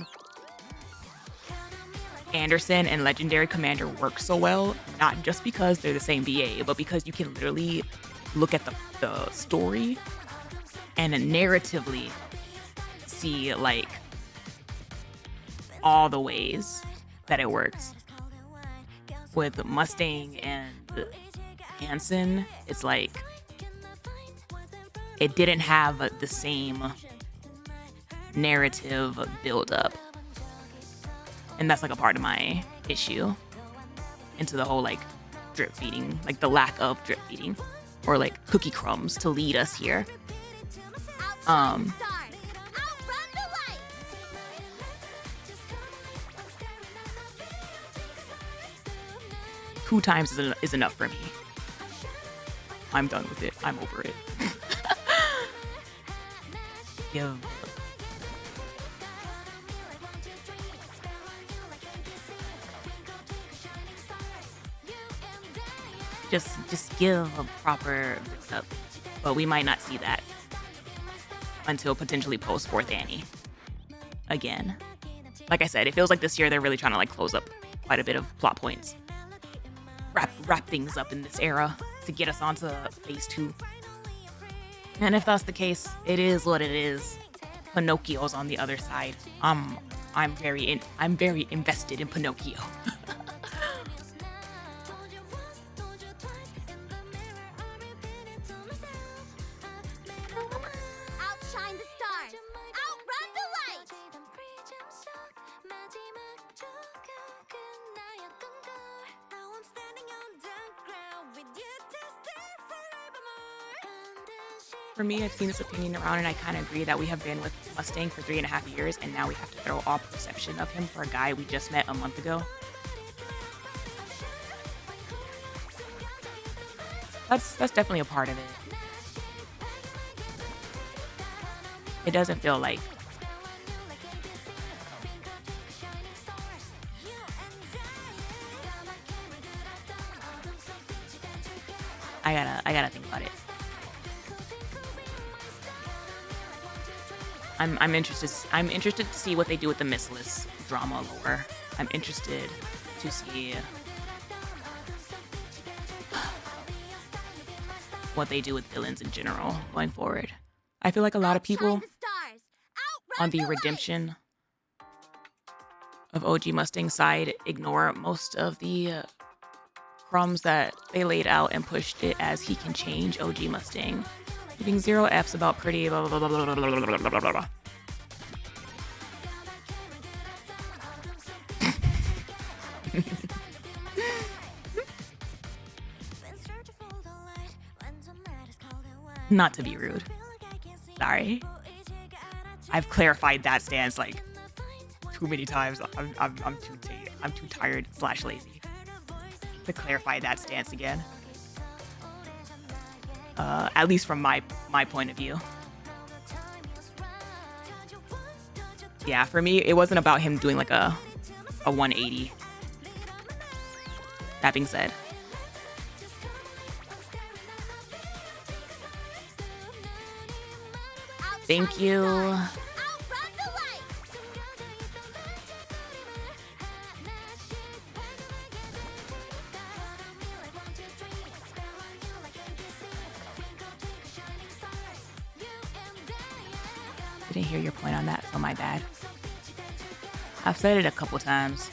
Anderson and Legendary Commander work so well, not just because they're the same VA, but because you can literally look at the story and narratively see, like, all the ways that it works. With Mustang and Hansen, it's like it didn't have the same narrative build up. And that's like a part of my issue into the whole like drip feeding, like the lack of drip feeding or like cookie crumbs to lead us here. Two times is enough for me. I'm done with it. I'm over it. Give. Just give a proper up, but we might not see that until potentially post fourth Annie. Again, like I said, it feels like this year they're really trying to like close up quite a bit of plot points, wrap things up in this era to get us onto phase 2. And if that's the case, it is what it is. Pinocchio's on the other side. I'm very invested in Pinocchio. Outshine the stars. Outrun the light. For me, I've seen this opinion around, and I kind of agree that we have been with Mustang for 3.5 years, and now we have to throw all perception of him for a guy we just met a month ago. That's definitely a part of it. It doesn't feel like I gotta think about it. I'm interested to see what they do with the missless drama lore. I'm interested to see what they do with villains in general going forward. I feel like a lot of people on the redemption of OG Mustang side ignore most of the crumbs that they laid out and pushed it as he can change OG Mustang, giving 0 Fs about pretty blah blah blah blah blah blah blah blah blah blah. Not to be rude. Sorry. I've clarified that stance like too many times. I'm too tired / lazy to clarify that stance again. At least from my point of view. Yeah, for me, it wasn't about him doing like a 180. That being said, thank you. Didn't hear your point on that, so my bad. I've said it a couple times.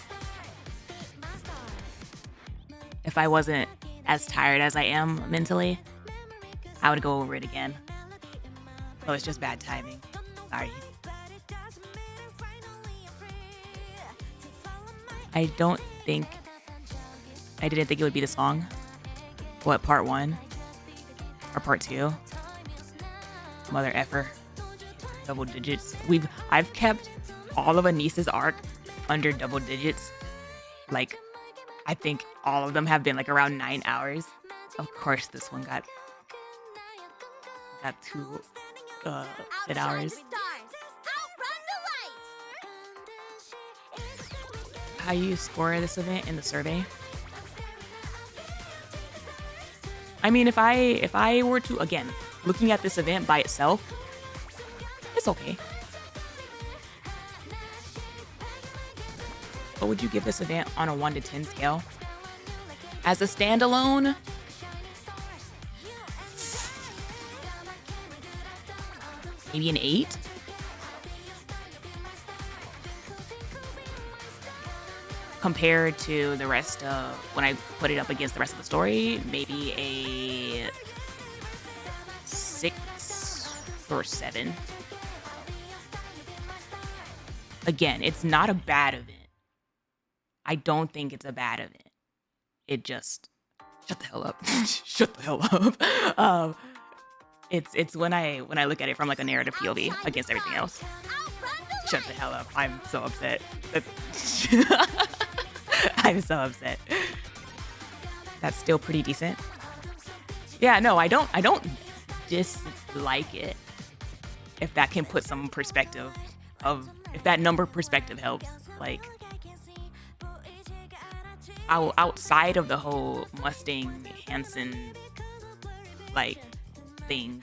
If I wasn't as tired as I am mentally, I would go over it again. So it's just bad timing. Sorry. I didn't think it would be the song. What, part 1? Or part 2? Mother effer. Double digits. I've kept all of ANIS's arc under double digits. Like, I think all of them have been like around 9 hours. Of course, this one got 2 good hours. How you score this event in the survey? I mean, if I were to, again, looking at this event by itself, it's okay. What would you give this event on a 1 to 10 scale? As a standalone, maybe an 8? Compared to the rest of, when I put it up against the rest of the story, maybe a 6 for 7. Again, it's not a bad event. I don't think it's a bad event. It just shut the hell up. Shut the hell up. It's when I look at it from like a narrative POV against everything else. Shut the hell up. I'm so upset. I'm so upset. That's still pretty decent. Yeah, no, I don't dislike it. If that can put some perspective of, if that number perspective helps. Like, outside of the whole Mustang Hansen like thing,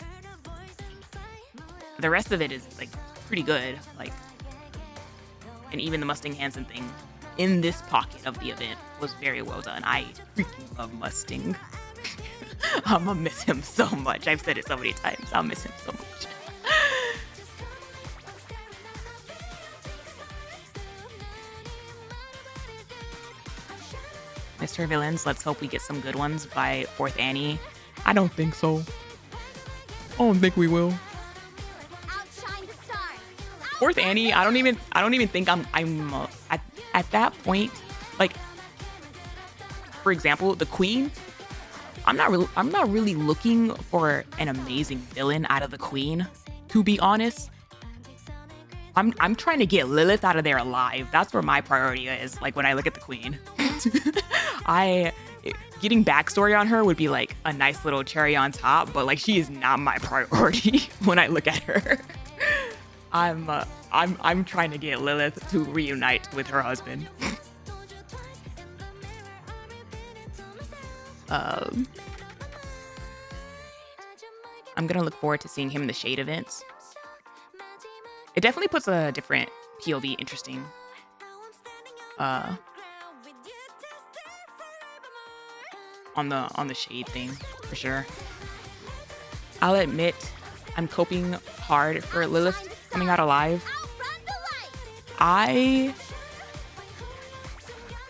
the rest of it is like pretty good. Like, and even the Mustang Hansen thing in this pocket of the event was very well done. I freaking love Mustang. I'm gonna miss him so much. I've said it so many times. I'll miss him so much. Mr. Villains, let's hope we get some good ones by 4th Annie. I don't think so. I don't think we will. 4th Annie, I don't even think I'm at that point. Like, for example, the Queen. I'm not really looking for an amazing villain out of the Queen, to be honest. I'm trying to get Lilith out of there alive. That's where my priority is. Like, when I look at the Queen, getting backstory on her would be like a nice little cherry on top, but like, she is not my priority when I look at her. I'm trying to get Lilith to reunite with her husband. I'm gonna look forward to seeing him in the Shade events. It definitely puts a different POV interesting. On the Shade thing, for sure. I'll admit, I'm coping hard for Lilith coming out alive.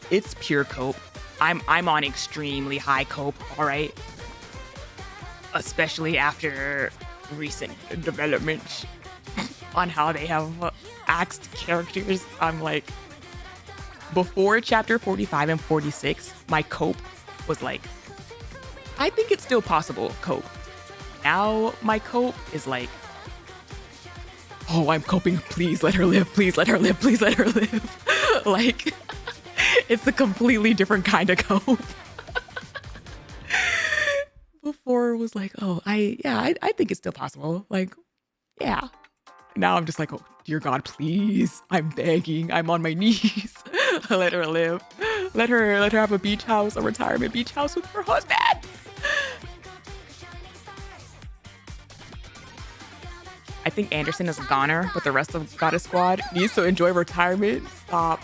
It's pure cope. I'm on extremely high cope, alright? Especially after recent developments on how they have axed characters. I'm like, before chapter 45 and 46, my cope was like, I think it's still possible cope. Now my cope is like, oh, I'm coping, please let her live, please let her live, please let her live. Like, it's a completely different kind of cope. Before it was like, oh, I think it's still possible. Like, yeah. Now I'm just like, oh, dear God, please. I'm begging. I'm on my knees. Let her live. Let her have a beach house, a retirement beach house with her husband. I think Anderson is a goner, but the rest of Goddess Squad needs to enjoy retirement. Stop.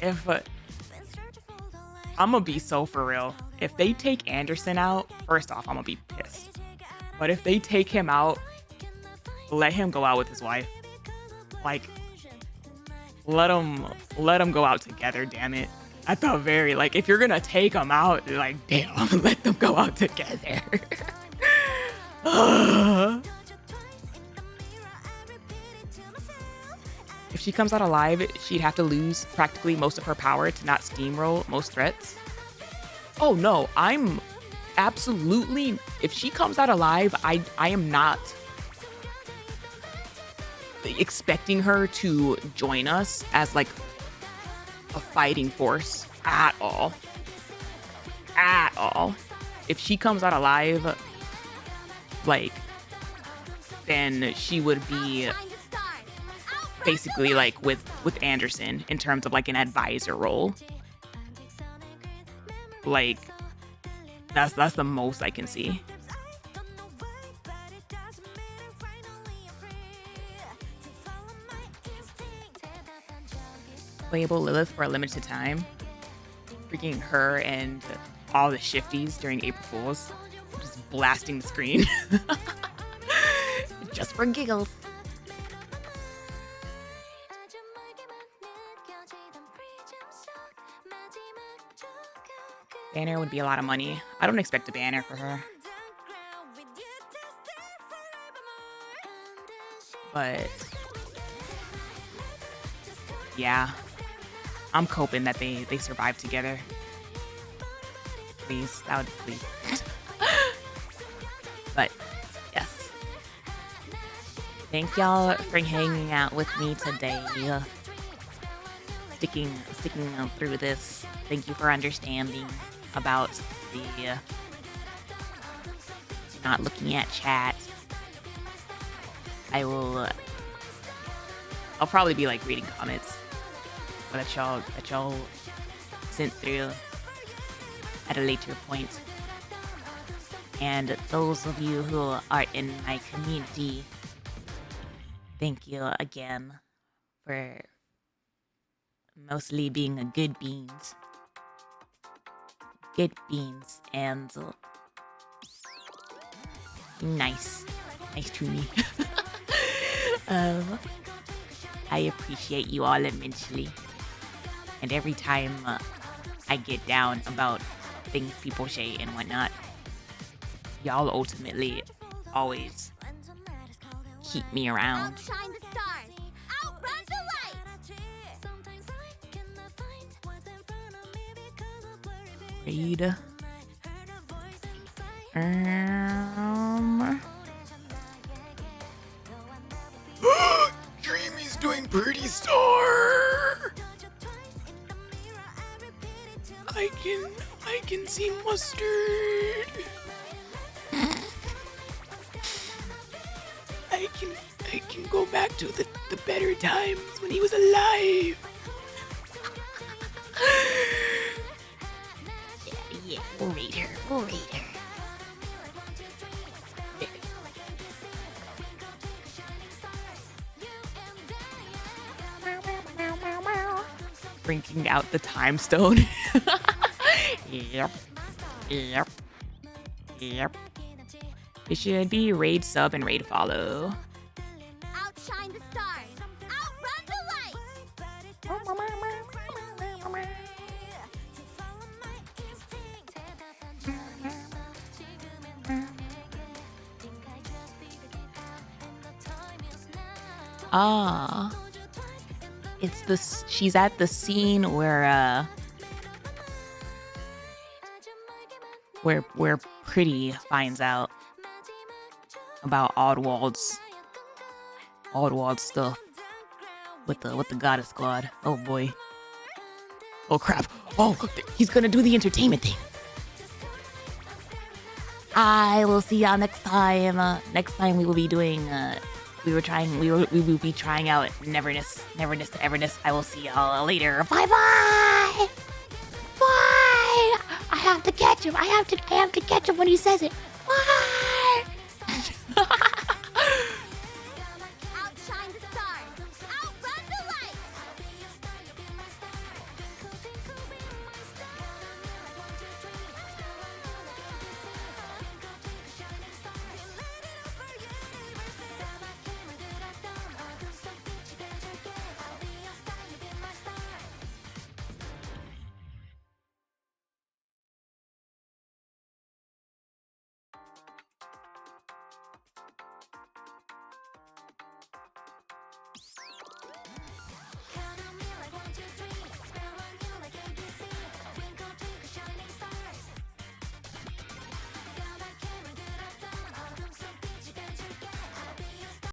If I'm gonna be so for real. If they take Anderson out, first off, I'm gonna be pissed. But if they take him out, let him go out with his wife. Like, let them go out together, damn it. At the very, like, if you're gonna take them out, like, damn, let them go out together. If she comes out alive, she'd have to lose practically most of her power to not steamroll most threats. Oh no, I'm absolutely, if she comes out alive, I am not expecting her to join us as like a fighting force at all. At all. If she comes out alive, like, then she would be basically like with Anderson in terms of like an advisor role. Like, that's the most I can see. Playable Lilith for a limited time. Freaking her and all the shifties during April Fools. Just blasting the screen. Just for giggles. Banner would be a lot of money. I don't expect a banner for her. But yeah, I'm coping that they survive together. Please, that would please. But yes, thank y'all for hanging out with me today, sticking through this. Thank you for understanding about the not looking at chat. I'll probably be like reading comments that y'all sent through at a later point. And those of you who are in my community, thank you again for mostly being a good beans. Good beans and nice to me. I appreciate you all immensely. And every time I get down about things people say and whatnot, y'all ultimately always keep me around. Outshine the stars. Outrun the light. Read. Dreamy's doing Birdie Star. I can see mustard. I can go back to the better times when he was alive. Yeah, we'll read her. We'll read her. Bringing out the time stone. Yep. It should be raid sub and raid follow. Outshine the stars. Outrun the light. Ah. It's this. She's at the scene where Pretty finds out about Oddwald's stuff with the goddess squad. Oh boy. Oh crap. Oh, he's gonna do the entertainment thing. I will see y'all next time. Next time we will be doing we will be trying out Neverness to Everness. I will see y'all later. Bye bye. Bye. I have to catch him. I have to catch him when he says it. Bye.